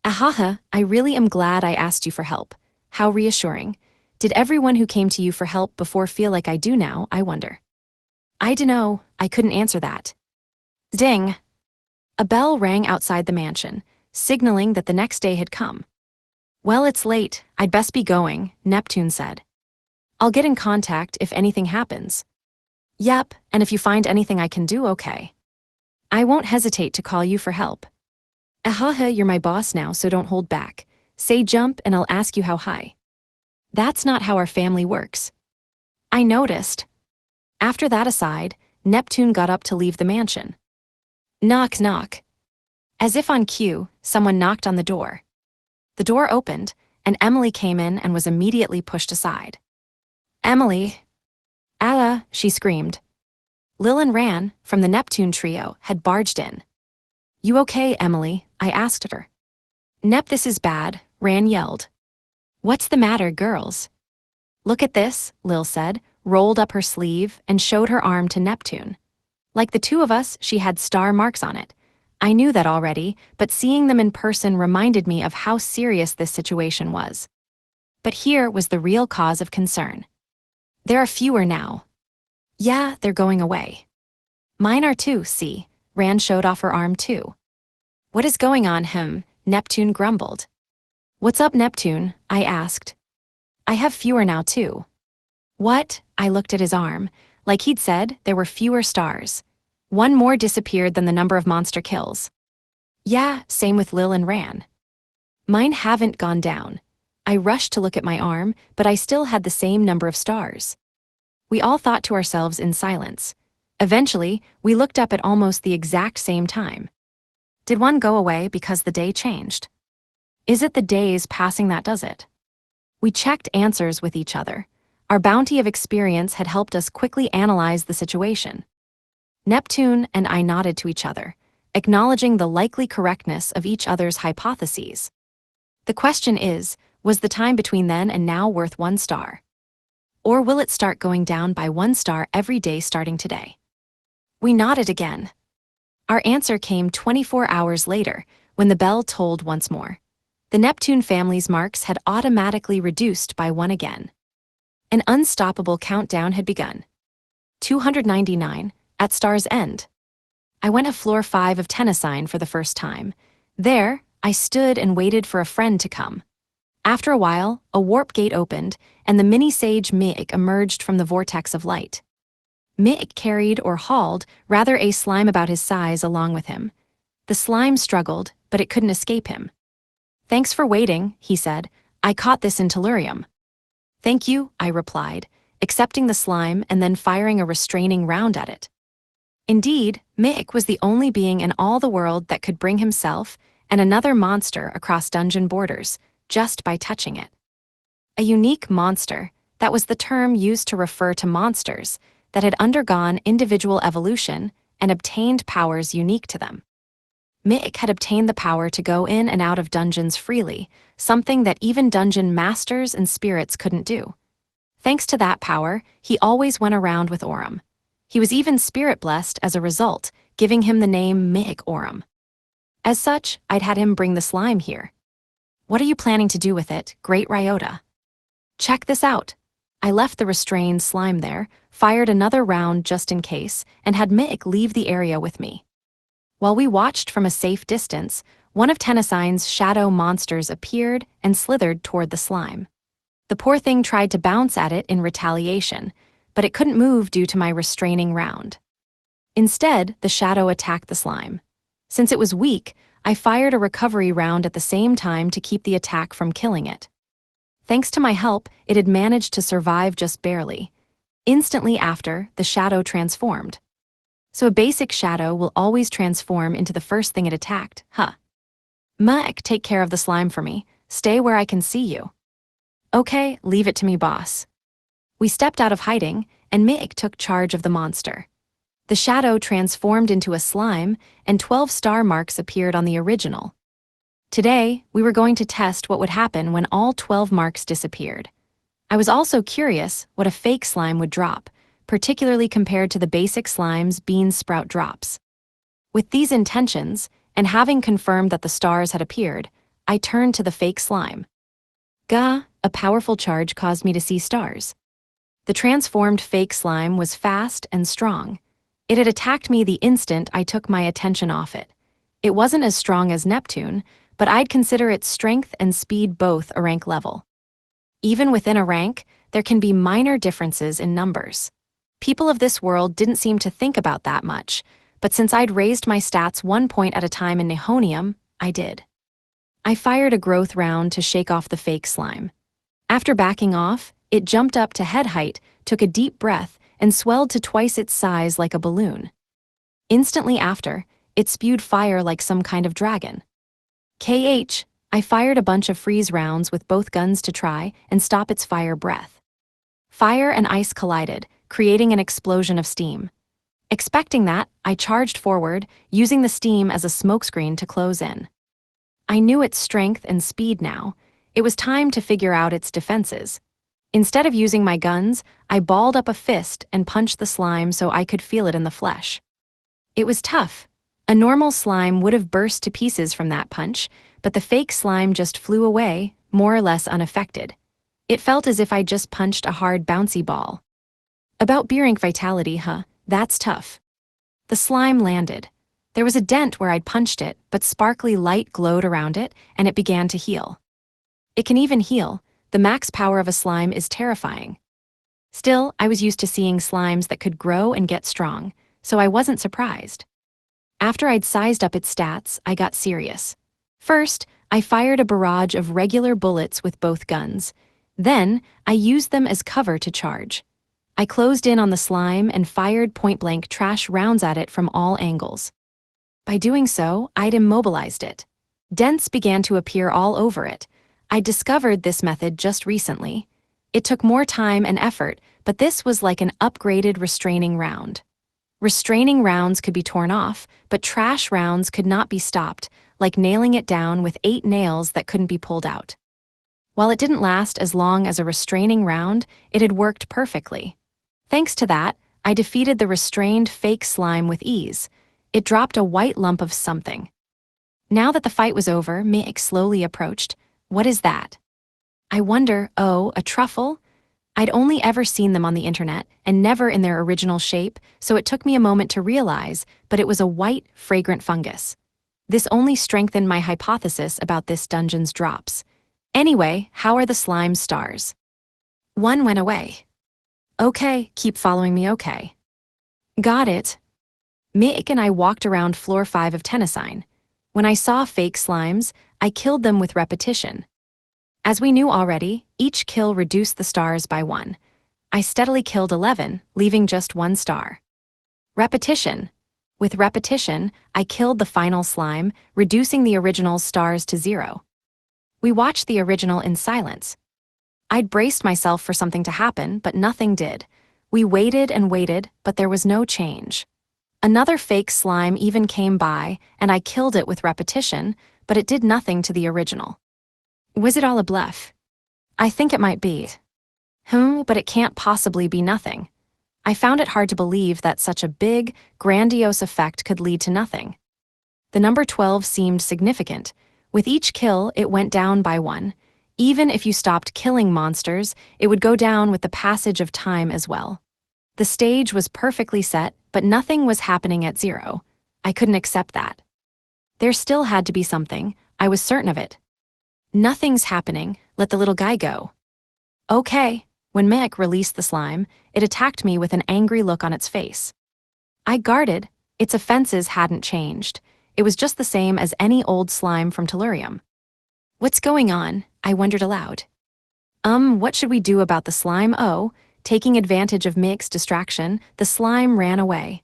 Ahaha, I really am glad I asked you for help. How reassuring. Did everyone who came to you for help before feel like I do now, I wonder? I dunno, I couldn't answer that. Ding! A bell rang outside the mansion, signaling that the next day had come. Well, it's late, I'd best be going, Neptune said. I'll get in contact if anything happens. Yep, and if you find anything I can do, okay. I won't hesitate to call you for help. Ahaha, you're my boss now, so don't hold back. Say jump and I'll ask you how high. That's not how our family works. I noticed. After that aside, Neptune got up to leave the mansion. Knock, knock. As if on cue, someone knocked on the door. The door opened, and Emily came in and was immediately pushed aside. Emily. Allah, she screamed. Lil and Ran, from the Neptune trio, had barged in. You okay, Emily? I asked her. Nep, this is bad, Ran yelled. What's the matter, girls? Look at this, Lil said, rolled up her sleeve and showed her arm to Neptune. Like the two of us, she had star marks on it. I knew that already, but seeing them in person reminded me of how serious this situation was. But here was the real cause of concern. There are fewer now. Yeah, they're going away. Mine are too, see. Ran showed off her arm too. What is going on, him? Neptune grumbled. What's up, Neptune? I asked. I have fewer now too. What? I looked at his arm. Like he'd said, there were fewer stars. One more disappeared than the number of monster kills. Yeah, same with Lil and Ran. Mine haven't gone down. I rushed to look at my arm, but I still had the same number of stars. We all thought to ourselves in silence. Eventually, we looked up at almost the exact same time. Did one go away because the day changed? Is it the days passing that does it? We checked answers with each other. Our bounty of experience had helped us quickly analyze the situation. Neptune and I nodded to each other, acknowledging the likely correctness of each other's hypotheses. The question is, was the time between then and now worth 1 star? Or will it start going down by 1 star every day starting today? We nodded again. Our answer came 24 hours later, when the bell tolled once more. The Neptune family's marks had automatically reduced by 1 again. An unstoppable countdown had begun. 299, at star's end. I went to floor 5 of Tennyson for the first time. There, I stood and waited for a friend to come. After a while, a warp gate opened, and the mini-sage Mi'ik emerged from the vortex of light. Mi'ik carried or hauled rather a slime about his size along with him. The slime struggled, but it couldn't escape him. Thanks for waiting, he said. I caught this in Tellurium. Thank you, I replied, accepting the slime and then firing a restraining round at it. Indeed, Mi'ik was the only being in all the world that could bring himself and another monster across dungeon borders, just by touching it. A unique monster, that was the term used to refer to monsters that had undergone individual evolution and obtained powers unique to them. Mi'ik had obtained the power to go in and out of dungeons freely, something that even dungeon masters and spirits couldn't do. Thanks to that power, he always went around with Aurum. He was even spirit-blessed as a result, giving him the name Mi'ik Aurum. As such, I'd had him bring the slime here. What are you planning to do with it, Great Ryota? Check this out. I left the restrained slime there, fired another round just in case, and had Mi'ik leave the area with me. While we watched from a safe distance, one of Tennyson's shadow monsters appeared and slithered toward the slime. The poor thing tried to bounce at it in retaliation, but it couldn't move due to my restraining round. Instead, the shadow attacked the slime. Since it was weak, I fired a recovery round at the same time to keep the attack from killing it. Thanks to my help, it had managed to survive just barely. Instantly after, the shadow transformed. So a basic shadow will always transform into the first thing it attacked, huh? Mi'ik, take care of the slime for me. Stay where I can see you. Okay, leave it to me, boss. We stepped out of hiding, and Mi'ik took charge of the monster. The shadow transformed into a slime, and 12 star marks appeared on the original. Today, we were going to test what would happen when all 12 marks disappeared. I was also curious what a fake slime would drop, particularly compared to the basic slime's bean sprout drops. With these intentions, and having confirmed that the stars had appeared, I turned to the fake slime. Gah, a powerful charge caused me to see stars. The transformed fake slime was fast and strong. It had attacked me the instant I took my attention off it. It wasn't as strong as Neptune, but I'd consider its strength and speed both a rank level. Even within a rank, there can be minor differences in numbers. People of this world didn't seem to think about that much, but since I'd raised my stats 1 point at a time in Nihonium, I did. I fired a growth round to shake off the fake slime. After backing off, it jumped up to head height, took a deep breath, and swelled to twice its size like a balloon. Instantly after, it spewed fire like some kind of dragon. I fired a bunch of freeze rounds with both guns to try and stop its fire breath. Fire and ice collided, creating an explosion of steam. Expecting that, I charged forward, using the steam as a smokescreen to close in. I knew its strength and speed now. It was time to figure out its defenses. Instead of using my guns, I balled up a fist and punched the slime so I could feel it in the flesh. It was tough. A normal slime would have burst to pieces from that punch, but the fake slime just flew away, more or less unaffected. It felt as if I just punched a hard, bouncy ball. About B-rank vitality, huh? That's tough. The slime landed. There was a dent where I'd punched it, but sparkly light glowed around it, and it began to heal. It can even heal. The max power of a slime is terrifying. Still, I was used to seeing slimes that could grow and get strong, so I wasn't surprised. After I'd sized up its stats, I got serious. First, I fired a barrage of regular bullets with both guns. Then, I used them as cover to charge. I closed in on the slime and fired point-blank trash rounds at it from all angles. By doing so, I'd immobilized it. Dents began to appear all over it. I discovered this method just recently. It took more time and effort, but this was like an upgraded restraining round. Restraining rounds could be torn off, but trash rounds could not be stopped, like nailing it down with 8 nails that couldn't be pulled out. While it didn't last as long as a restraining round, it had worked perfectly. Thanks to that, I defeated the restrained fake slime with ease. It dropped a white lump of something. Now that the fight was over, Mick slowly approached. What is that? I wonder, oh, a truffle? I'd only ever seen them on the internet, and never in their original shape, so it took me a moment to realize, but it was a white, fragrant fungus. This only strengthened my hypothesis about this dungeon's drops. Anyway, how are the slime stars? One went away. Okay, keep following me, okay. Got it. Mick and I walked around floor 5 of Tennessine. When I saw fake slimes, I killed them with repetition. As we knew already, each kill reduced the stars by 1. I steadily killed 11, leaving just 1 star. Repetition. With repetition, I killed the final slime, reducing the original's stars to 0. We watched the original in silence. I'd braced myself for something to happen, but nothing did. We waited and waited, but there was no change. Another fake slime even came by, and I killed it with repetition, but it did nothing to the original. Was it all a bluff? I think it might be. But it can't possibly be nothing. I found it hard to believe that such a big, grandiose effect could lead to nothing. The number 12 seemed significant. With each kill, it went down by 1. Even if you stopped killing monsters, it would go down with the passage of time as well. The stage was perfectly set, but nothing was happening at 0. I couldn't accept that. There still had to be something. I was certain of it. Nothing's happening. Let the little guy go. Okay. When Mick released the slime, it attacked me with an angry look on its face. I guarded. Its offenses hadn't changed. It was just the same as any old slime from Tellurium. What's going on? I wondered aloud. What should we do about the slime? Oh, taking advantage of Mick's distraction, the slime ran away.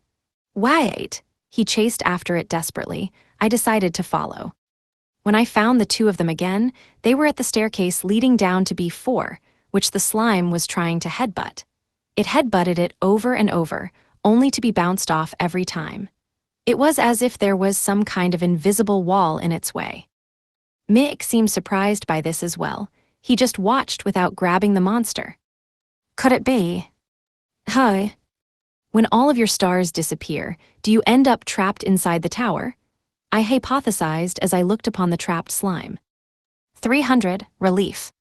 Wait! He chased after it desperately. I decided to follow. When I found the 2 of them again, they were at the staircase leading down to B4, which the slime was trying to headbutt. It headbutted it over and over, only to be bounced off every time. It was as if there was some kind of invisible wall in its way. Mick seemed surprised by this as well. He just watched without grabbing the monster. Could it be? Hi. When all of your stars disappear, do you end up trapped inside the tower? I hypothesized as I looked upon the trapped slime. 300, relief.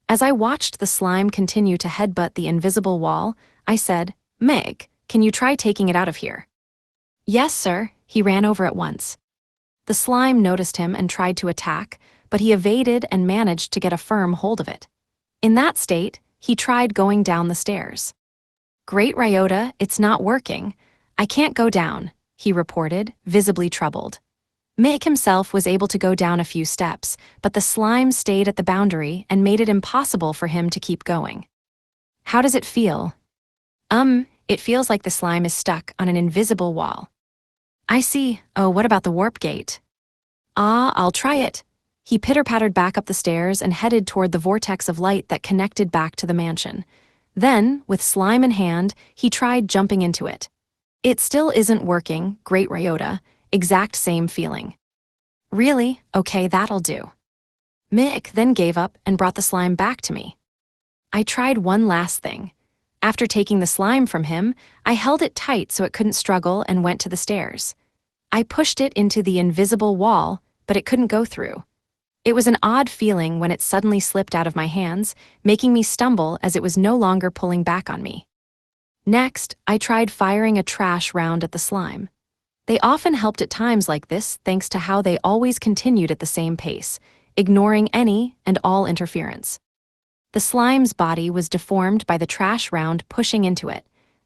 As I watched the slime continue to headbutt the invisible wall, I said, Mick, can you try taking it out of here? Yes, sir. He ran over at once. The slime noticed him and tried to attack, but he evaded and managed to get a firm hold of it. In that state, he tried going down the stairs. Great Ryota, it's not working. I can't go down, he reported, visibly troubled. Mick himself was able to go down a few steps, but the slime stayed at the boundary and made it impossible for him to keep going. How does it feel? It feels like the slime is stuck on an invisible wall. I see. Oh, what about the warp gate? I'll try it. He pitter-pattered back up the stairs and headed toward the vortex of light that connected back to the mansion. Then, with slime in hand, he tried jumping into it. It still isn't working, Great Ryota. Exact same feeling. Really? Okay, that'll do. Mick then gave up and brought the slime back to me. I tried one last thing. After taking the slime from him, I held it tight so it couldn't struggle and went to the stairs. I pushed it into the invisible wall, but it couldn't go through. It was an odd feeling when it suddenly slipped out of my hands, making me stumble as it was no longer pulling back on me. Next, I tried firing a trash round at the slime. They often helped at times like this thanks to how they always continued at the same pace, ignoring any and all interference. The slime's body was deformed by the trash round pushing into it,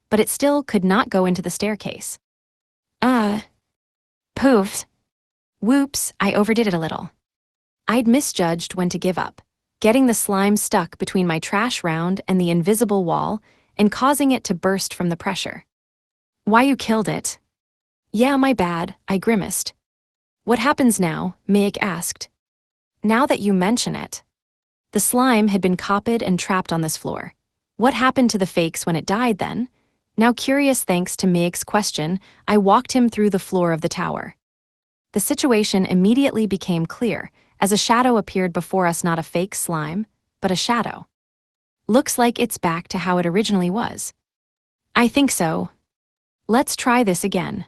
but it still could not go into the staircase. Poofs. Whoops, I overdid it a little. I'd misjudged when to give up, getting the slime stuck between my trash round and the invisible wall and causing it to burst from the pressure. Why, you killed it? Yeah, my bad, I grimaced. What happens now? Mick asked. Now that you mention it. The slime had been copied and trapped on this floor. What happened to the fakes when it died then? Now curious thanks to Mick's question, I walked him through the floor of the tower. The situation immediately became clear, as a shadow appeared before us, not a fake slime, but a shadow. Looks like it's back to how it originally was. I think so. Let's try this again.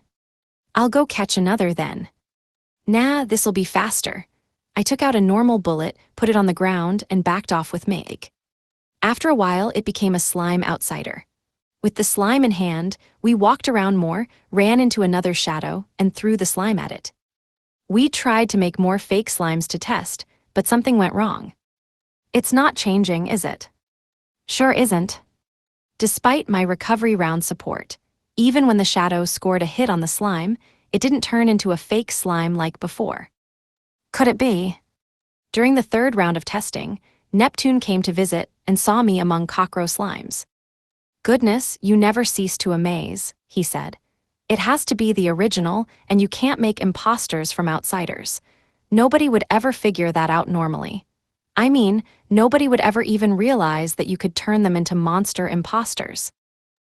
I'll go catch another then. Nah, this'll be faster. I took out a normal bullet, put it on the ground, and backed off with Mick. After a while, it became a slime outsider. With the slime in hand, we walked around more, ran into another shadow, and threw the slime at it. We tried to make more fake slimes to test, but something went wrong. It's not changing, is it? Sure isn't. Despite my recovery round support, even when the shadow scored a hit on the slime, it didn't turn into a fake slime like before. Could it be? During the third round of testing, Neptune came to visit and saw me among cockroach slimes. Goodness, you never cease to amaze, he said. It has to be the original, and you can't make imposters from outsiders. Nobody would ever figure that out normally. I mean, nobody would ever even realize that you could turn them into monster imposters.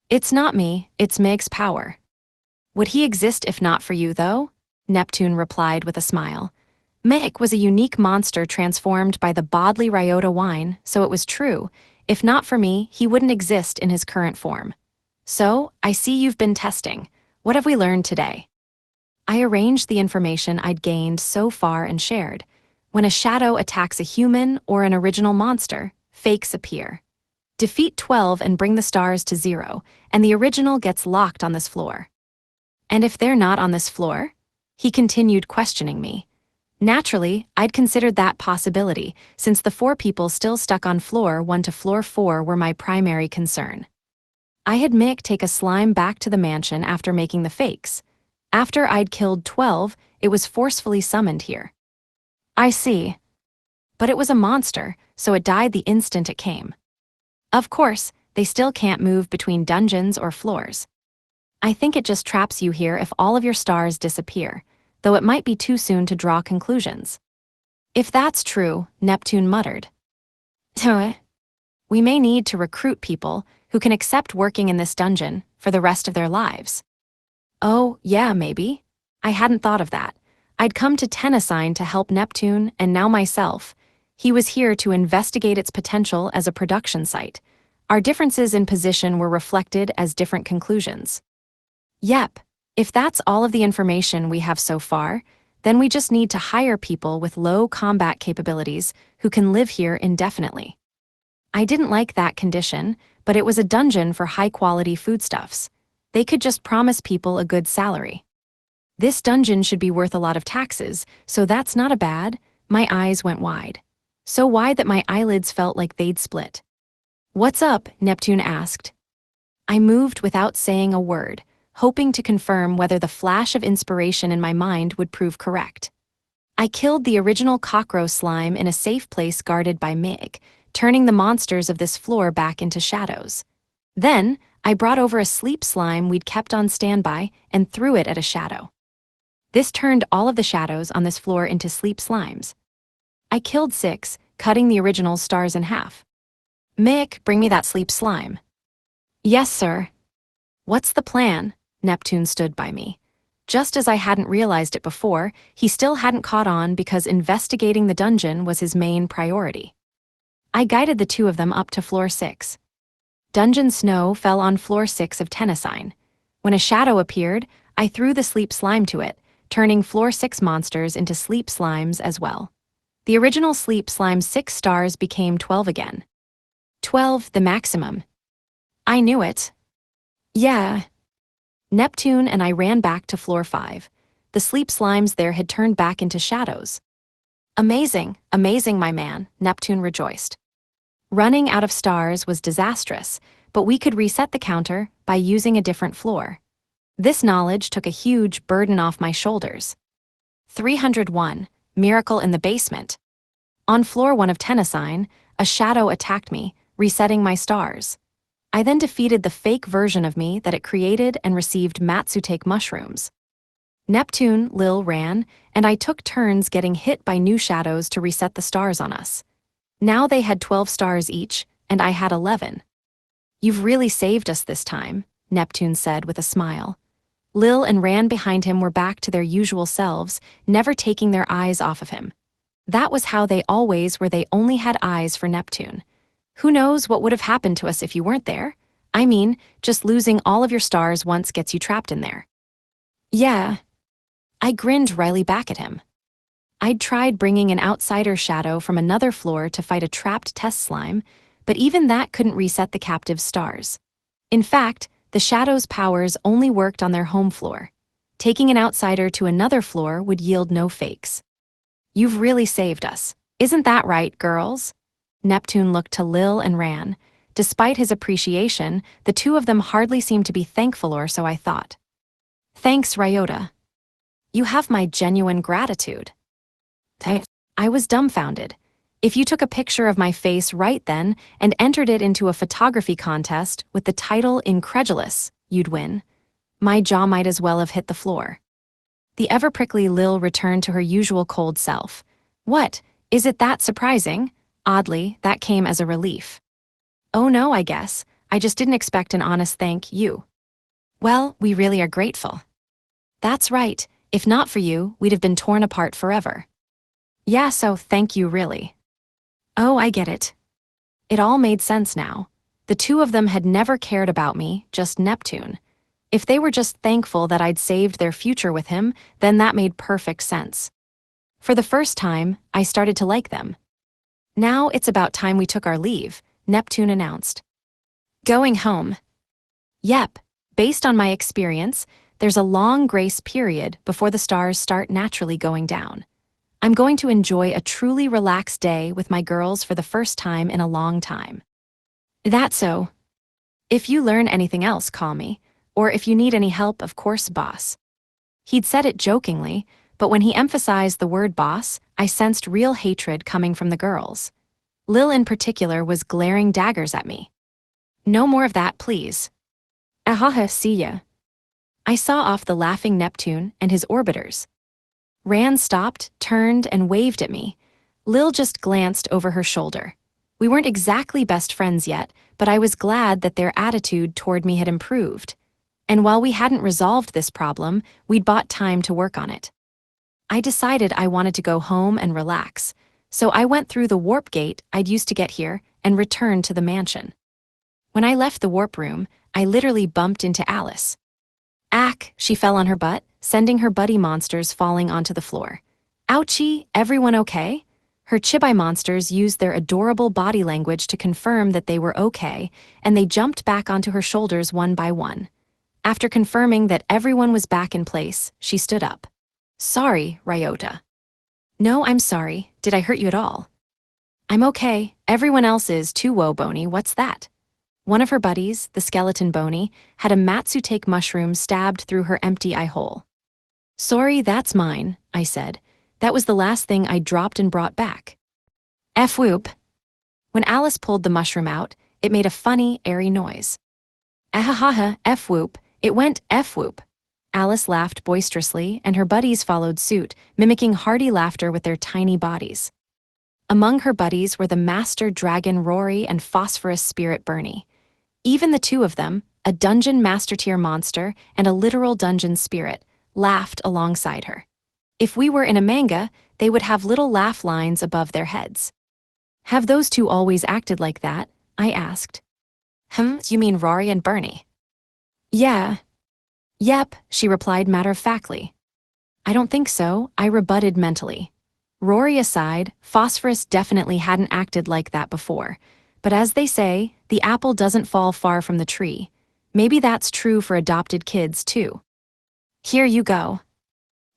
It's not me, it's Meg's power. Would he exist if not for you, though? Neptune replied with a smile. Meg was a unique monster transformed by the Bodley Ryota wine, so it was true. If not for me, he wouldn't exist in his current form. So, I see you've been testing. What have we learned today? I arranged the information I'd gained so far and shared. When a shadow attacks a human or an original monster, fakes appear. Defeat 12 and bring the stars to 0, and the original gets locked on this floor. And if they're not on this floor? He continued questioning me. Naturally, I'd considered that possibility, since the 4 people still stuck on floor 1 to floor 4 were my primary concern. I had Mick take a slime back to the mansion after making the fakes. After I'd killed 12, it was forcefully summoned here. I see. But it was a monster, so it died the instant it came. Of course, they still can't move between dungeons or floors. I think it just traps you here if all of your stars disappear, though it might be too soon to draw conclusions. If that's true, Neptune muttered. We may need to recruit people who can accept working in this dungeon for the rest of their lives. Oh, yeah, maybe. I hadn't thought of that. I'd come to Tenasine to help Neptune and now myself. He was here to investigate its potential as a production site. Our differences in position were reflected as different conclusions. Yep, if that's all of the information we have so far, then we just need to hire people with low combat capabilities who can live here indefinitely. I didn't like that condition, but it was a dungeon for high-quality foodstuffs. They could just promise people a good salary. This dungeon should be worth a lot of taxes, so that's not a bad. My eyes went wide. So wide that my eyelids felt like they'd split. "What's up?" Neptune asked. I moved without saying a word, hoping to confirm whether the flash of inspiration in my mind would prove correct. I killed the original cockroach slime in a safe place guarded by Mig, turning the monsters of this floor back into shadows. Then, I brought over a sleep slime we'd kept on standby and threw it at a shadow. This turned all of the shadows on this floor into sleep slimes. I killed 6, cutting the original stars in half. "Mick, bring me that sleep slime." "Yes, sir." "What's the plan?" Neptune stood by me. Just as I hadn't realized it before, he still hadn't caught on because investigating the dungeon was his main priority. I guided the two of them up to floor 6. Dungeon snow fell on floor 6 of Tennessine. When a shadow appeared, I threw the sleep slime to it, turning floor 6 monsters into sleep slimes as well. The original sleep slime's 6 stars became 12 again. 12, the maximum. I knew it. Yeah. Neptune and I ran back to floor 5. The sleep slimes there had turned back into shadows. "Amazing, amazing, my man," Neptune rejoiced. Running out of stars was disastrous, but we could reset the counter by using a different floor. This knowledge took a huge burden off my shoulders. 301, Miracle in the Basement. On floor 1 of Tennessine, a shadow attacked me, resetting my stars. I then defeated the fake version of me that it created and received Matsutake mushrooms. Neptune, Lil ran, and I took turns getting hit by new shadows to reset the stars on us. Now they had 12 stars each, and I had 11. "You've really saved us this time," Neptune said with a smile. Lil and Ran behind him were back to their usual selves, never taking their eyes off of him. That was how they always were. They only had eyes for Neptune. Who knows what would have happened to us if you weren't there? I mean, just losing all of your stars once gets you trapped in there. Yeah. I grinned wryly back at him. I'd tried bringing an outsider shadow from another floor to fight a trapped test slime, but even that couldn't reset the captive's stars. In fact, the shadow's powers only worked on their home floor. Taking an outsider to another floor would yield no fakes. "You've really saved us. Isn't that right, girls?" Neptune looked to Lil and Ran. Despite his appreciation, the two of them hardly seemed to be thankful, or so I thought. "Thanks, Ryota. You have my genuine gratitude." I was dumbfounded. If you took a picture of my face right then and entered it into a photography contest with the title Incredulous, you'd win. My jaw might as well have hit the floor. The ever-prickly Lil returned to her usual cold self. "What? Is it that surprising?" Oddly, that came as a relief. "Oh no, I guess. I just didn't expect an honest thank you." "Well, we really are grateful." "That's right. If not for you, we'd have been torn apart forever." "Yeah, so thank you really." "Oh, I get it." It all made sense now. The two of them had never cared about me, just Neptune. If they were just thankful that I'd saved their future with him, then that made perfect sense. For the first time, I started to like them. "Now it's about time we took our leave," Neptune announced. "Going home." "Yep. Based on my experience, there's a long grace period before the stars start naturally going down. I'm going to enjoy a truly relaxed day with my girls for the first time in a long time." "That's so. If you learn anything else, call me. Or if you need any help, of course, boss." He'd said it jokingly, but when he emphasized the word boss, I sensed real hatred coming from the girls. Lil in particular was glaring daggers at me. "No more of that, please." "Ahaha, see ya." I saw off the laughing Neptune and his orbiters. Ran stopped, turned, and waved at me. Lil just glanced over her shoulder. We weren't exactly best friends yet, but I was glad that their attitude toward me had improved. And while we hadn't resolved this problem, we'd bought time to work on it. I decided I wanted to go home and relax, so I went through the warp gate I'd used to get here and returned to the mansion. When I left the warp room, I literally bumped into Alice. Ack, she fell on her butt, sending her buddy monsters falling onto the floor. "Ouchie, everyone okay?" Her Chibi monsters used their adorable body language to confirm that they were okay, and they jumped back onto her shoulders one by one. After confirming that everyone was back in place, she stood up. "Sorry, Ryota." "No, I'm sorry. Did I hurt you at all?" I'm okay. Everyone else is too. Whoa, Boney, what's that? One of her buddies, the skeleton Boney, had a Matsutake mushroom stabbed through her empty eye hole. Sorry, that's mine, I said. That was the last thing I dropped and brought back. F-whoop. When Alice pulled the mushroom out, it made a funny, airy noise. Ahahaha, F-whoop, it went F-whoop. Alice laughed boisterously, and her buddies followed suit, mimicking hearty laughter with their tiny bodies. Among her buddies were the master dragon Rory and phosphorus spirit Bernie. Even the two of them, a dungeon master tier monster and a literal dungeon spirit, laughed alongside her. If we were in a manga, they would have little laugh lines above their heads. Have those two always acted like that? I asked. You mean Rory and Bernie? Yeah. Yep, she replied matter-of-factly. I don't think so, I rebutted mentally. Rory aside, Phosphorus definitely hadn't acted like that before. But as they say, the apple doesn't fall far from the tree. Maybe that's true for adopted kids, too. Here you go.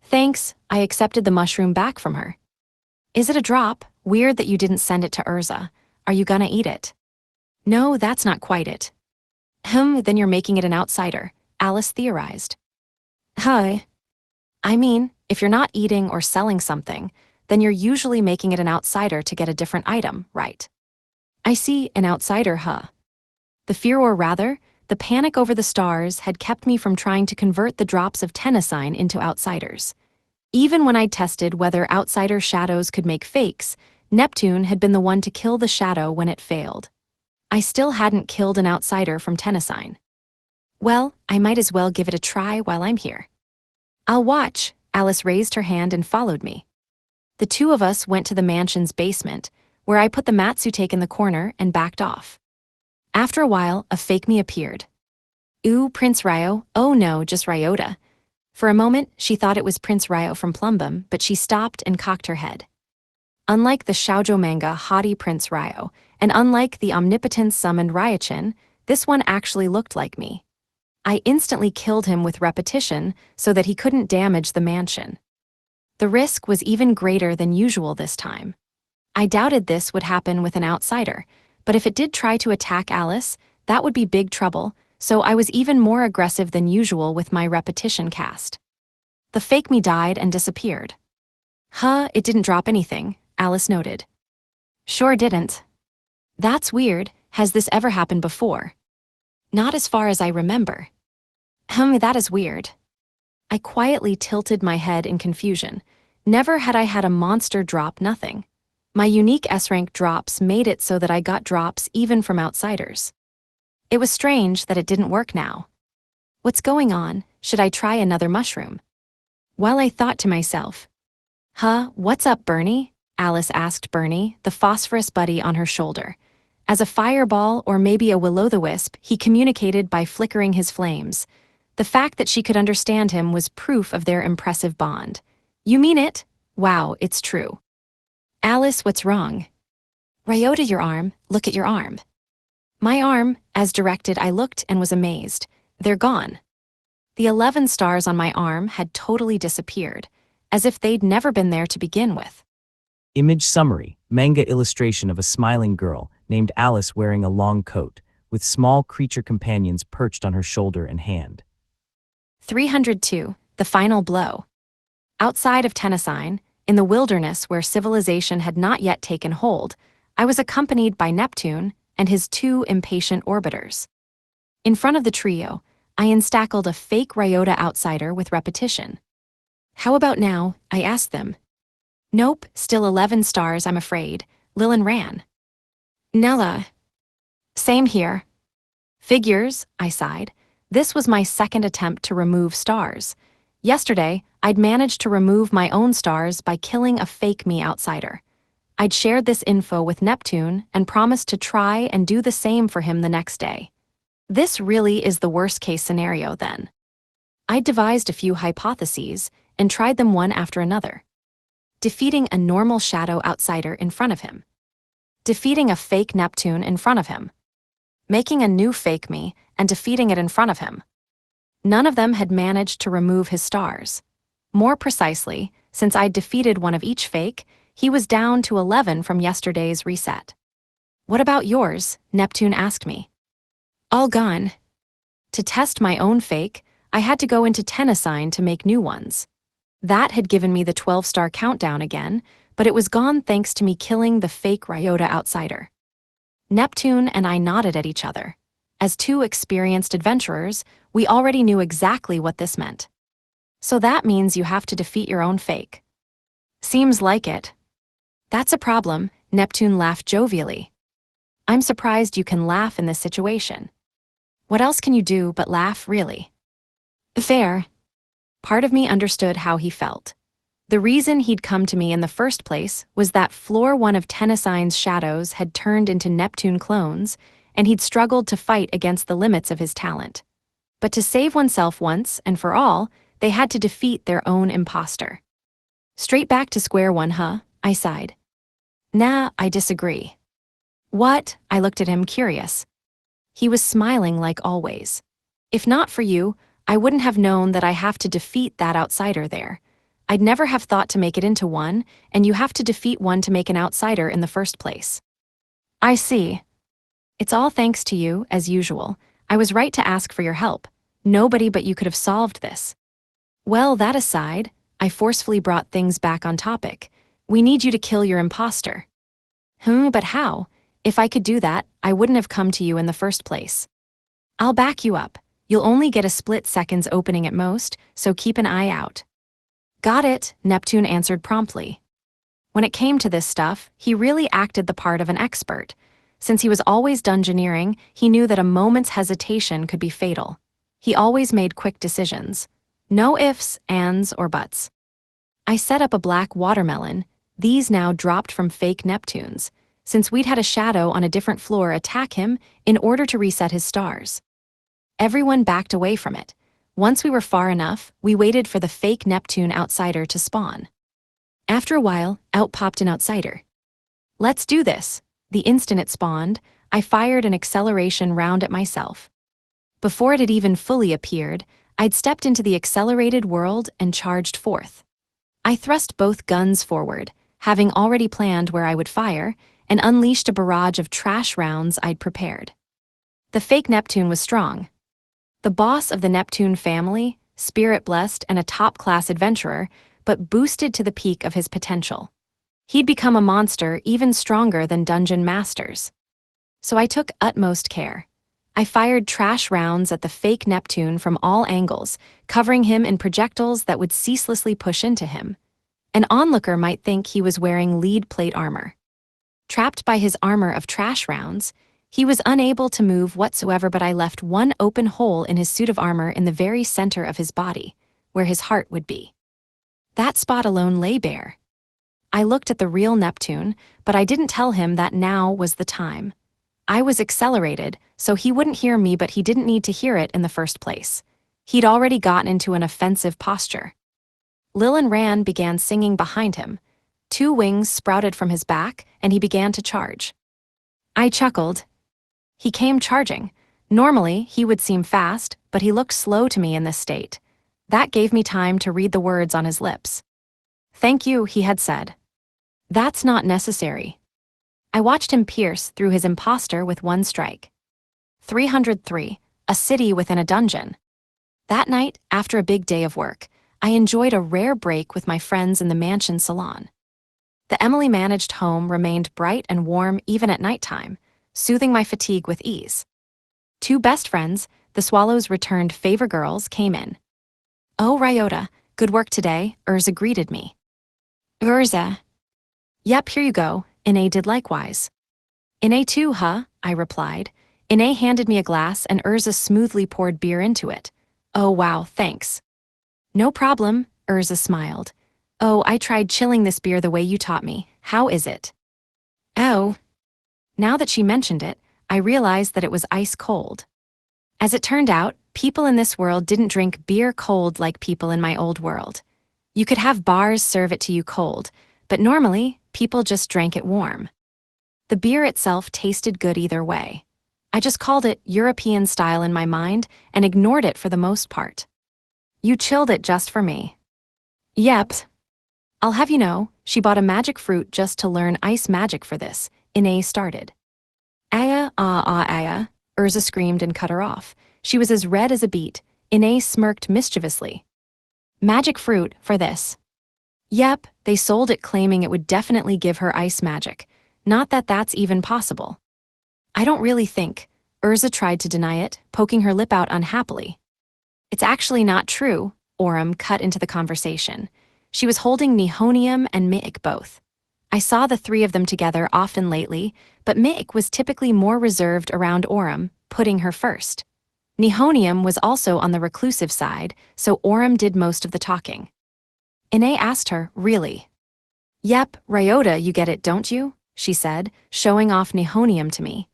Thanks, I accepted the mushroom back from her. Is it a drop? Weird that you didn't send it to Urza. Are you gonna eat it? No, that's not quite it. Then you're making it an outsider, Alice theorized. Hi. I mean, if you're not eating or selling something, then you're usually making it an outsider to get a different item, right? I see, an outsider, The fear, or rather, the panic over the stars had kept me from trying to convert the drops of Tennesine into outsiders. Even when I'd tested whether outsider shadows could make fakes, Neptune had been the one to kill the shadow when it failed. I still hadn't killed an outsider from Tennesine. Well, I might as well give it a try while I'm here. I'll watch. Alice raised her hand and followed me. The two of us went to the mansion's basement, where I put the Matsutake in the corner and backed off. After a while, a fake me appeared. Ooh, Prince Ryo. Oh no, just Ryota. For a moment, she thought it was Prince Ryo from Plumbum, but she stopped and cocked her head. Unlike the shoujo manga haughty Prince Ryo, and unlike the omnipotent-summoned Ryochin, this one actually looked like me. I instantly killed him with repetition so that he couldn't damage the mansion. The risk was even greater than usual this time. I doubted this would happen with an outsider, but if it did try to attack Alice, that would be big trouble, so I was even more aggressive than usual with my repetition cast. The fake me died and disappeared. It didn't drop anything, Alice noted. Sure didn't. That's weird. Has this ever happened before? Not as far as I remember. That is weird. I quietly tilted my head in confusion. Never had I had a monster drop nothing. My unique S-rank drops made it so that I got drops even from outsiders. It was strange that it didn't work now. What's going on? Should I try another mushroom? While I thought to myself, what's up, Bernie? Alice asked Bernie, the phosphorus buddy on her shoulder. As a fireball or maybe a will-o'-the-wisp, he communicated by flickering his flames. The fact that she could understand him was proof of their impressive bond. You mean it? Wow, it's true. Alice, what's wrong? Ryota, your arm. Look at your arm. My arm, as directed, I looked and was amazed. They're gone. The 11 stars on my arm had totally disappeared, as if they'd never been there to begin with. Image summary, manga illustration of a smiling girl named Alice wearing a long coat, with small creature companions perched on her shoulder and hand. 302, the final blow. Outside of Tennesine, in the wilderness where civilization had not yet taken hold, I was accompanied by Neptune and his two impatient orbiters. In front of the trio, I instackled a fake Ryota outsider with repetition. How about now? I asked them. Nope, still 11 stars, I'm afraid. Lilin ran. Nella. Same here. Figures, I sighed. This was my second attempt to remove stars. Yesterday, I'd managed to remove my own stars by killing a fake me outsider. I'd shared this info with Neptune and promised to try and do the same for him the next day. This really is the worst-case scenario, then. I'd devised a few hypotheses and tried them one after another. Defeating a normal shadow outsider in front of him. Defeating a fake Neptune in front of him. Making a new fake me and defeating it in front of him. None of them had managed to remove his stars. More precisely, since I'd defeated one of each fake, He was down to 11 from yesterday's reset. What about yours? Neptune asked me. All gone. To test my own fake, I had to go into Tenasine to make new ones. That had given me the 12-star countdown again, but it was gone thanks to me killing the fake Ryota outsider. Neptune and I nodded at each other. As two experienced adventurers, we already knew exactly what this meant. So that means you have to defeat your own fake. Seems like it. That's a problem, Neptune laughed jovially. I'm surprised you can laugh in this situation. What else can you do but laugh, really? Fair. Part of me understood how he felt. The reason he'd come to me in the first place was that floor one of Tenasine's shadows had turned into Neptune clones, and he'd struggled to fight against the limits of his talent. But to save oneself once and for all, they had to defeat their own imposter. Straight back to square one, huh? I sighed. Nah, I disagree. What? I looked at him curious. He was smiling like always. If not for you, I wouldn't have known that I have to defeat that outsider there. I'd never have thought to make it into one, and you have to defeat one to make an outsider in the first place. I see. It's all thanks to you, as usual. I was right to ask for your help. Nobody but you could have solved this. Well, that aside, I forcefully brought things back on topic. We need you to kill your imposter. But how? If I could do that, I wouldn't have come to you in the first place. I'll back you up. You'll only get a split second's opening at most, so keep an eye out. Got it, Neptune answered promptly. When it came to this stuff, he really acted the part of an expert. Since he was always dungeoneering, he knew that a moment's hesitation could be fatal. He always made quick decisions. No ifs, ands, or buts. I set up a black watermelon. These now dropped from fake Neptunes, since we'd had a shadow on a different floor attack him in order to reset his stars. Everyone backed away from it. Once we were far enough, we waited for the fake Neptune outsider to spawn. After a while, out popped an outsider. Let's do this. The instant it spawned, I fired an acceleration round at myself. Before it had even fully appeared, I'd stepped into the accelerated world and charged forth. I thrust both guns forward, having already planned where I would fire, and unleashed a barrage of trash rounds I'd prepared. The fake Neptune was strong. The boss of the Neptune family, spirit-blessed and a top-class adventurer, but boosted to the peak of his potential. He'd become a monster even stronger than dungeon masters. So I took utmost care. I fired trash rounds at the fake Neptune from all angles, covering him in projectiles that would ceaselessly push into him. An onlooker might think he was wearing lead plate armor. Trapped by his armor of trash rounds, he was unable to move whatsoever, but I left one open hole in his suit of armor in the very center of his body, where his heart would be. That spot alone lay bare. I looked at the real Neptune, but I didn't tell him that now was the time. I was accelerated, so he wouldn't hear me, but he didn't need to hear it in the first place. He'd already gotten into an offensive posture. Lil and Ran began singing behind him. 2 wings sprouted from his back, and he began to charge. I chuckled. He came charging. Normally, he would seem fast, but he looked slow to me in this state. That gave me time to read the words on his lips. Thank you, he had said. That's not necessary. I watched him pierce through his imposter with one strike. 303, a city within a dungeon. That night, after a big day of work, I enjoyed a rare break with my friends in the mansion salon. The Emily-managed home remained bright and warm even at nighttime, soothing my fatigue with ease. 2 best friends, the Swallows' returned favor girls, came in. Oh, Ryota, good work today, Urza greeted me. Urza. Yep, here you go, Ine did likewise. Ine too, huh? I replied. Ine handed me a glass and Urza smoothly poured beer into it. Oh wow, thanks. No problem, Urza smiled. Oh, I tried chilling this beer the way you taught me. How is it? Oh. Now that she mentioned it, I realized that it was ice cold. As it turned out, people in this world didn't drink beer cold like people in my old world. You could have bars serve it to you cold, but normally, people just drank it warm. The beer itself tasted good either way. I just called it European style in my mind and ignored it for the most part. You chilled it just for me. Yep. I'll have you know, she bought a magic fruit just to learn ice magic for this. Ine started. Aya. Urza screamed and cut her off. She was as red as a beet. Ine smirked mischievously. Magic fruit for this. Yep, they sold it claiming it would definitely give her ice magic. Not that that's even possible. I don't really think. Urza tried to deny it, poking her lip out unhappily. It's actually not true, Orem cut into the conversation. She was holding Nihonium and Mi'ik both. I saw the three of them together often lately, but Mi'ik was typically more reserved around Orem, putting her first. Nihonium was also on the reclusive side, so Orem did most of the talking. Ine asked her, really? Yep, Ryota, you get it, don't you? She said, showing off Nihonium to me.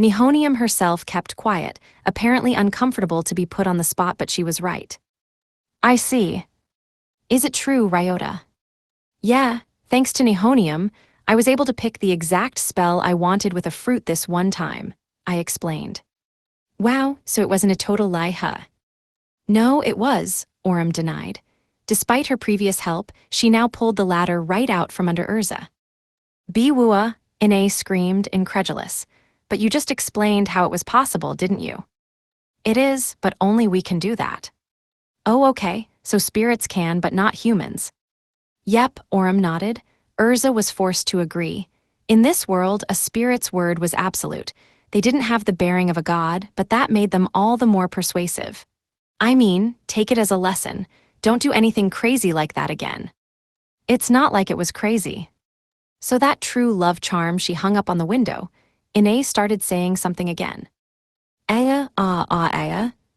Nihonium herself kept quiet, apparently uncomfortable to be put on the spot, but she was right. I see. Is it true, Ryota? Yeah, thanks to Nihonium, I was able to pick the exact spell I wanted with a fruit this one time, I explained. Wow, so it wasn't a total lie, huh? No, it was, Orem denied. Despite her previous help, she now pulled the ladder right out from under Urza. Biwua, Ine screamed, incredulous. But you just explained how it was possible, didn't you? It is, but only we can do that. Oh, okay, so spirits can, but not humans. Yep, Orem nodded. Urza was forced to agree. In this world, a spirit's word was absolute. They didn't have the bearing of a god, but that made them all the more persuasive. I mean, take it as a lesson. Don't do anything crazy like that again. It's not like it was crazy. So that true love charm she hung up on the window, Ine started saying something again. Aya.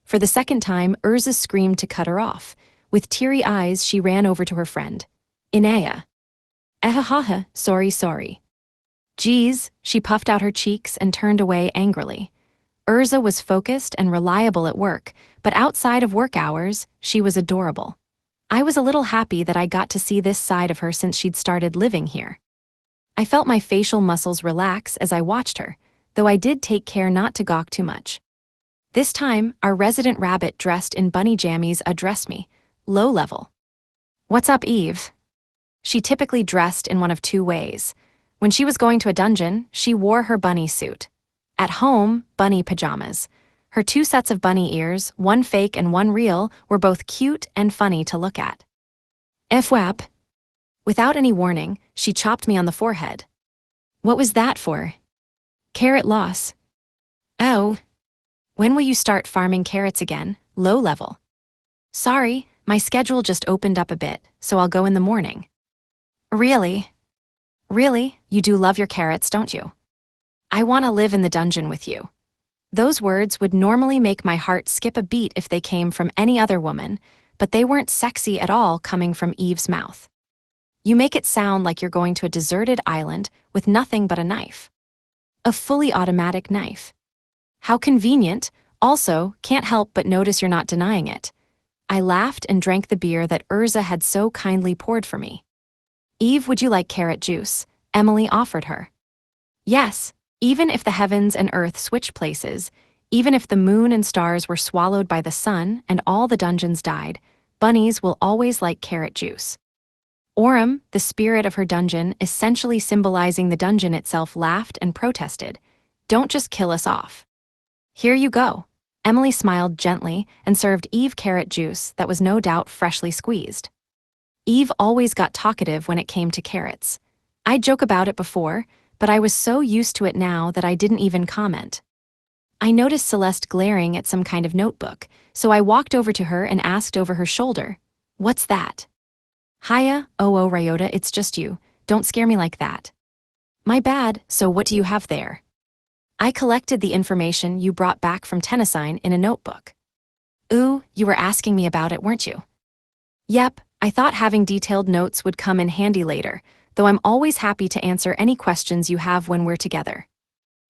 For the second time, Urza screamed to cut her off. With teary eyes, she ran over to her friend. Inaya. Ahahaha, sorry. Geez, she puffed out her cheeks and turned away angrily. Urza was focused and reliable at work, but outside of work hours, she was adorable. I was a little happy that I got to see this side of her since she'd started living here. I felt my facial muscles relax as I watched her, though I did take care not to gawk too much. This time, our resident rabbit dressed in bunny jammies addressed me, low level. What's up, Eve? She typically dressed in one of two ways. When she was going to a dungeon, she wore her bunny suit. At home, bunny pajamas. Her two sets of bunny ears, one fake and one real, were both cute and funny to look at. Fwap. Without any warning, she chopped me on the forehead. What was that for? Carrot loss. Oh. When will you start farming carrots again? Low level. Sorry, my schedule just opened up a bit, so I'll go in the morning. Really? Really, you do love your carrots, don't you? I want to live in the dungeon with you. Those words would normally make my heart skip a beat if they came from any other woman, but they weren't sexy at all coming from Eve's mouth. You make it sound like you're going to a deserted island with nothing but a knife. A fully automatic knife. How convenient. Also, can't help but notice you're not denying it. I laughed and drank the beer that Urza had so kindly poured for me. Eve, would you like carrot juice? Emily offered her. Yes, even if the heavens and earth switched places, even if the moon and stars were swallowed by the sun and all the dungeons died, bunnies will always like carrot juice. Orem, the spirit of her dungeon, essentially symbolizing the dungeon itself, laughed and protested. Don't just kill us off. Here you go. Emily smiled gently and served Eve carrot juice that was no doubt freshly squeezed. Eve always got talkative when it came to carrots. I'd joke about it before, but I was so used to it now that I didn't even comment. I noticed Celeste glaring at some kind of notebook, so I walked over to her and asked over her shoulder, "What's that?" "Hiya, oh Ryota, it's just you. Don't scare me like that." "My bad, so what do you have there?" "I collected the information you brought back from Tennesine in a notebook." "Ooh, you were asking me about it, weren't you?" "Yep, I thought having detailed notes would come in handy later, though I'm always happy to answer any questions you have when we're together."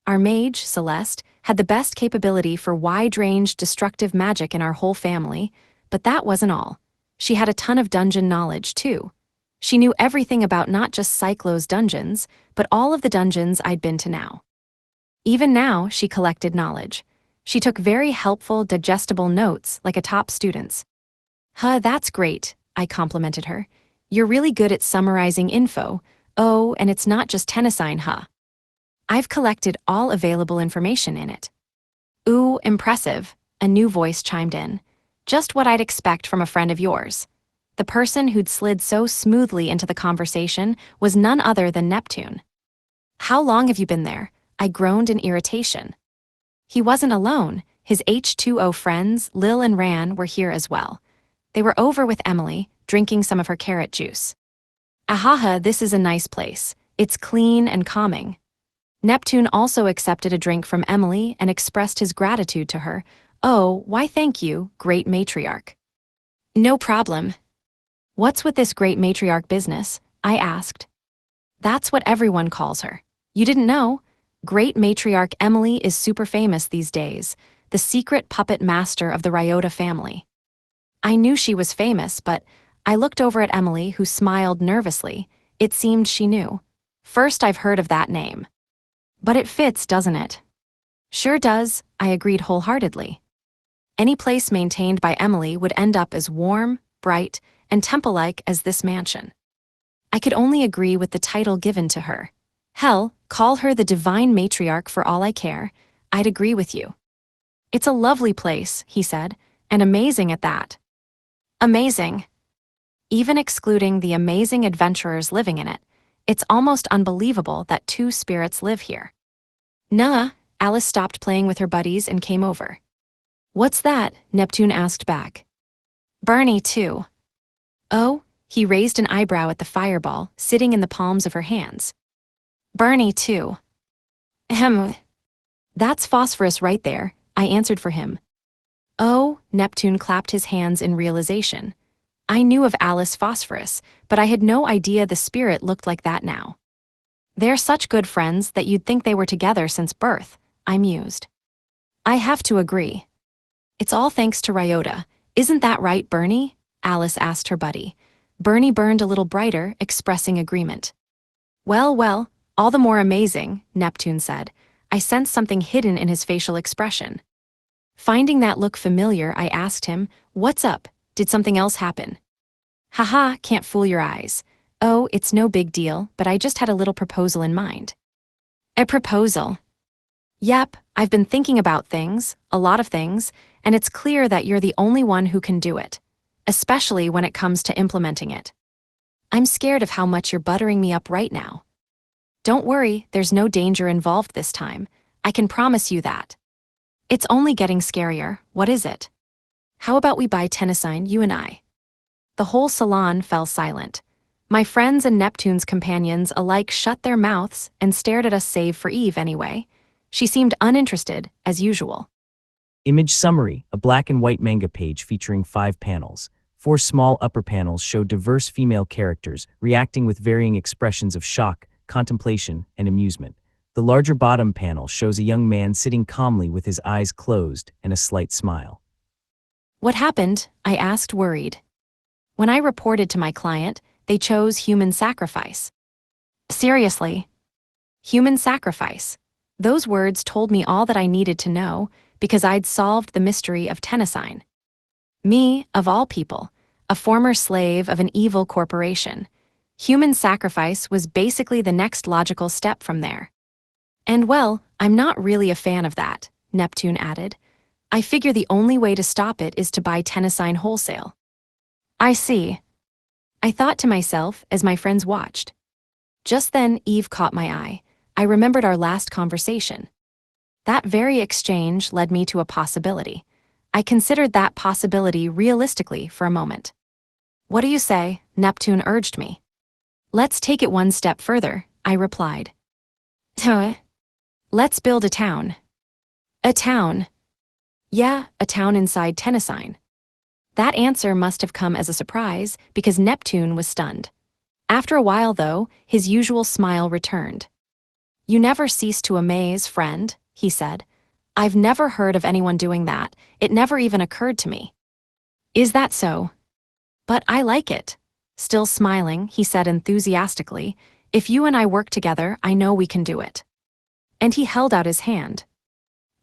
Our mage, Celeste, had the best capability for wide-range destructive magic in our whole family, but that wasn't all. She had a ton of dungeon knowledge, too. She knew everything about not just Cyclo's dungeons, but all of the dungeons I'd been to now. Even now, she collected knowledge. She took very helpful, digestible notes like a top student's. "Huh, that's great," I complimented her. You're really good at summarizing info. Oh, and it's not just Tennesine, huh? I've collected all available information in it. Ooh, impressive, a new voice chimed in. Just what I'd expect from a friend of yours. The person who'd slid so smoothly into the conversation was none other than Neptune. How long have you been there? I groaned in irritation. He wasn't alone. His H2O friends, Lil and Ran, were here as well. They were over with Emily, drinking some of her carrot juice. Ahaha, this is a nice place. It's clean and calming. Neptune also accepted a drink from Emily and expressed his gratitude to her. Oh, why thank you, great matriarch. No problem. What's with this great matriarch business? I asked. That's what everyone calls her. You didn't know? Great matriarch Emily is super famous these days, the secret puppet master of the Ryota family. I knew she was famous, but I looked over at Emily, who smiled nervously. It seemed she knew. First I've heard of that name. But it fits, doesn't it? Sure does, I agreed wholeheartedly. Any place maintained by Emily would end up as warm, bright, and temple-like as this mansion. I could only agree with the title given to her. Hell, call her the divine matriarch for all I care. I'd agree with you. It's a lovely place, he said, and amazing at that. Amazing. Even excluding the amazing adventurers living in it, it's almost unbelievable that two spirits live here. Nah, Alice stopped playing with her buddies and came over. What's that? Neptune asked back. Bernie, too. Oh, he raised an eyebrow at the fireball, sitting in the palms of her hands. Bernie, too. Ahem. That's phosphorus right there, I answered for him. Oh, Neptune clapped his hands in realization. I knew of Alice Phosphorus, but I had no idea the spirit looked like that now. They're such good friends that you'd think they were together since birth, I mused. I have to agree. It's all thanks to Ryota. Isn't that right, Bernie? Alice asked her buddy. Bernie burned a little brighter, expressing agreement. Well, well, all the more amazing, Neptune said. I sensed something hidden in his facial expression. Finding that look familiar, I asked him, what's up? Did something else happen? Haha, can't fool your eyes. Oh, it's no big deal, but I just had a little proposal in mind. A proposal? Yep, I've been thinking about things, a lot of things, and it's clear that you're the only one who can do it, especially when it comes to implementing it. I'm scared of how much you're buttering me up right now. Don't worry, there's no danger involved this time. I can promise you that. It's only getting scarier. What is it? How about we buy Tennesine, you and I? The whole salon fell silent. My friends and Neptune's companions alike shut their mouths and stared at us, save for Eve anyway. She seemed uninterested, as usual. Image summary, a black and white manga page featuring 5 panels. 4 small upper panels show diverse female characters reacting with varying expressions of shock, contemplation, and amusement. The larger bottom panel shows a young man sitting calmly with his eyes closed and a slight smile. What happened? I asked, worried. When I reported to my client, they chose human sacrifice. Seriously? Human sacrifice. Those words told me all that I needed to know because I'd solved the mystery of Tennesine. Me, of all people, a former slave of an evil corporation. Human sacrifice was basically the next logical step from there. And well, I'm not really a fan of that, Neptune added. I figure the only way to stop it is to buy Tennesine wholesale. I see. I thought to myself as my friends watched. Just then, Eve caught my eye. I remembered our last conversation. That very exchange led me to a possibility. I considered that possibility realistically for a moment. What do you say? Neptune urged me. Let's take it one step further, I replied. Let's build a town. A town? Yeah, a town inside Tennesine. That answer must have come as a surprise because Neptune was stunned. After a while, though, his usual smile returned. You never cease to amaze, friend, he said. I've never heard of anyone doing that. It never even occurred to me. Is that so? But I like it. Still smiling, he said enthusiastically, if you and I work together, I know we can do it. And he held out his hand.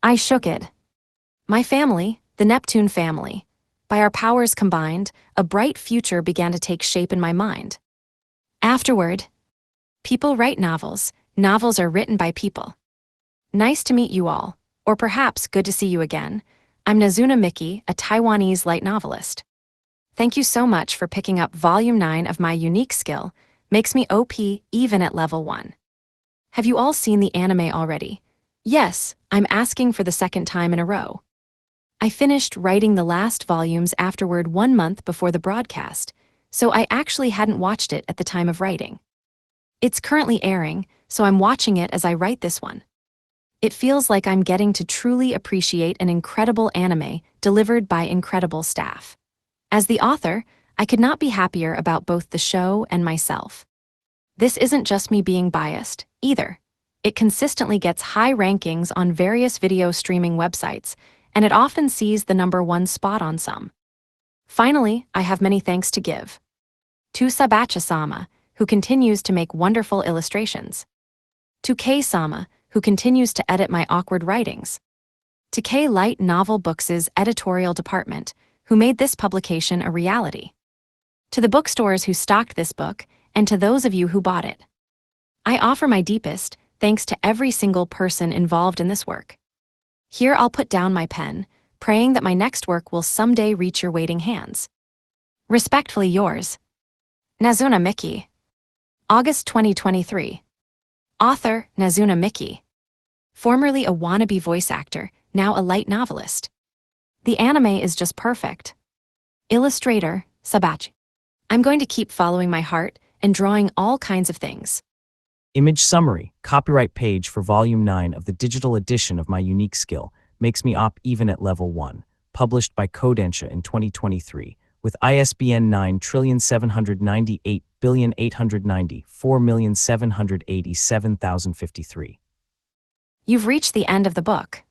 I shook it. My family, the Neptune family. By our powers combined, a bright future began to take shape in my mind. Afterward, people write novels. Novels are written by people. Nice to meet you all, or perhaps good to see you again. I'm Nazuna Miki, a Taiwanese light novelist. Thank you so much for picking up Volume 9 of my unique skill, makes me OP even at level 1. Have you all seen the anime already? Yes, I'm asking for the second time in a row. I finished writing the last volumes afterward 1 month before the broadcast, so I actually hadn't watched it at the time of writing. It's currently airing, so I'm watching it as I write this one. It feels like I'm getting to truly appreciate an incredible anime delivered by incredible staff. As the author, I could not be happier about both the show and myself. This isn't just me being biased, either. It consistently gets high rankings on various video streaming websites, and it often sees the #1 spot on some. Finally, I have many thanks to give. To Sabacha-sama, who continues to make wonderful illustrations. To Kei-sama, who continues to edit my awkward writings. To K Light Novel Books' editorial department, who made this publication a reality. To the bookstores who stocked this book, and to those of you who bought it. I offer my deepest thanks to every single person involved in this work. Here I'll put down my pen, praying that my next work will someday reach your waiting hands. Respectfully yours, Nazuna Miki. August 2023. Author, Nazuna Miki. Formerly a wannabe voice actor, now a light novelist. The anime is just perfect. Illustrator, Sabachi. I'm going to keep following my heart and drawing all kinds of things. Image summary, copyright page for Volume 9 of the digital edition of my unique skill, makes me OP even at level 1, published by Kodansha in 2023, with ISBN 9,798,890,4,787,053. You've reached the end of the book.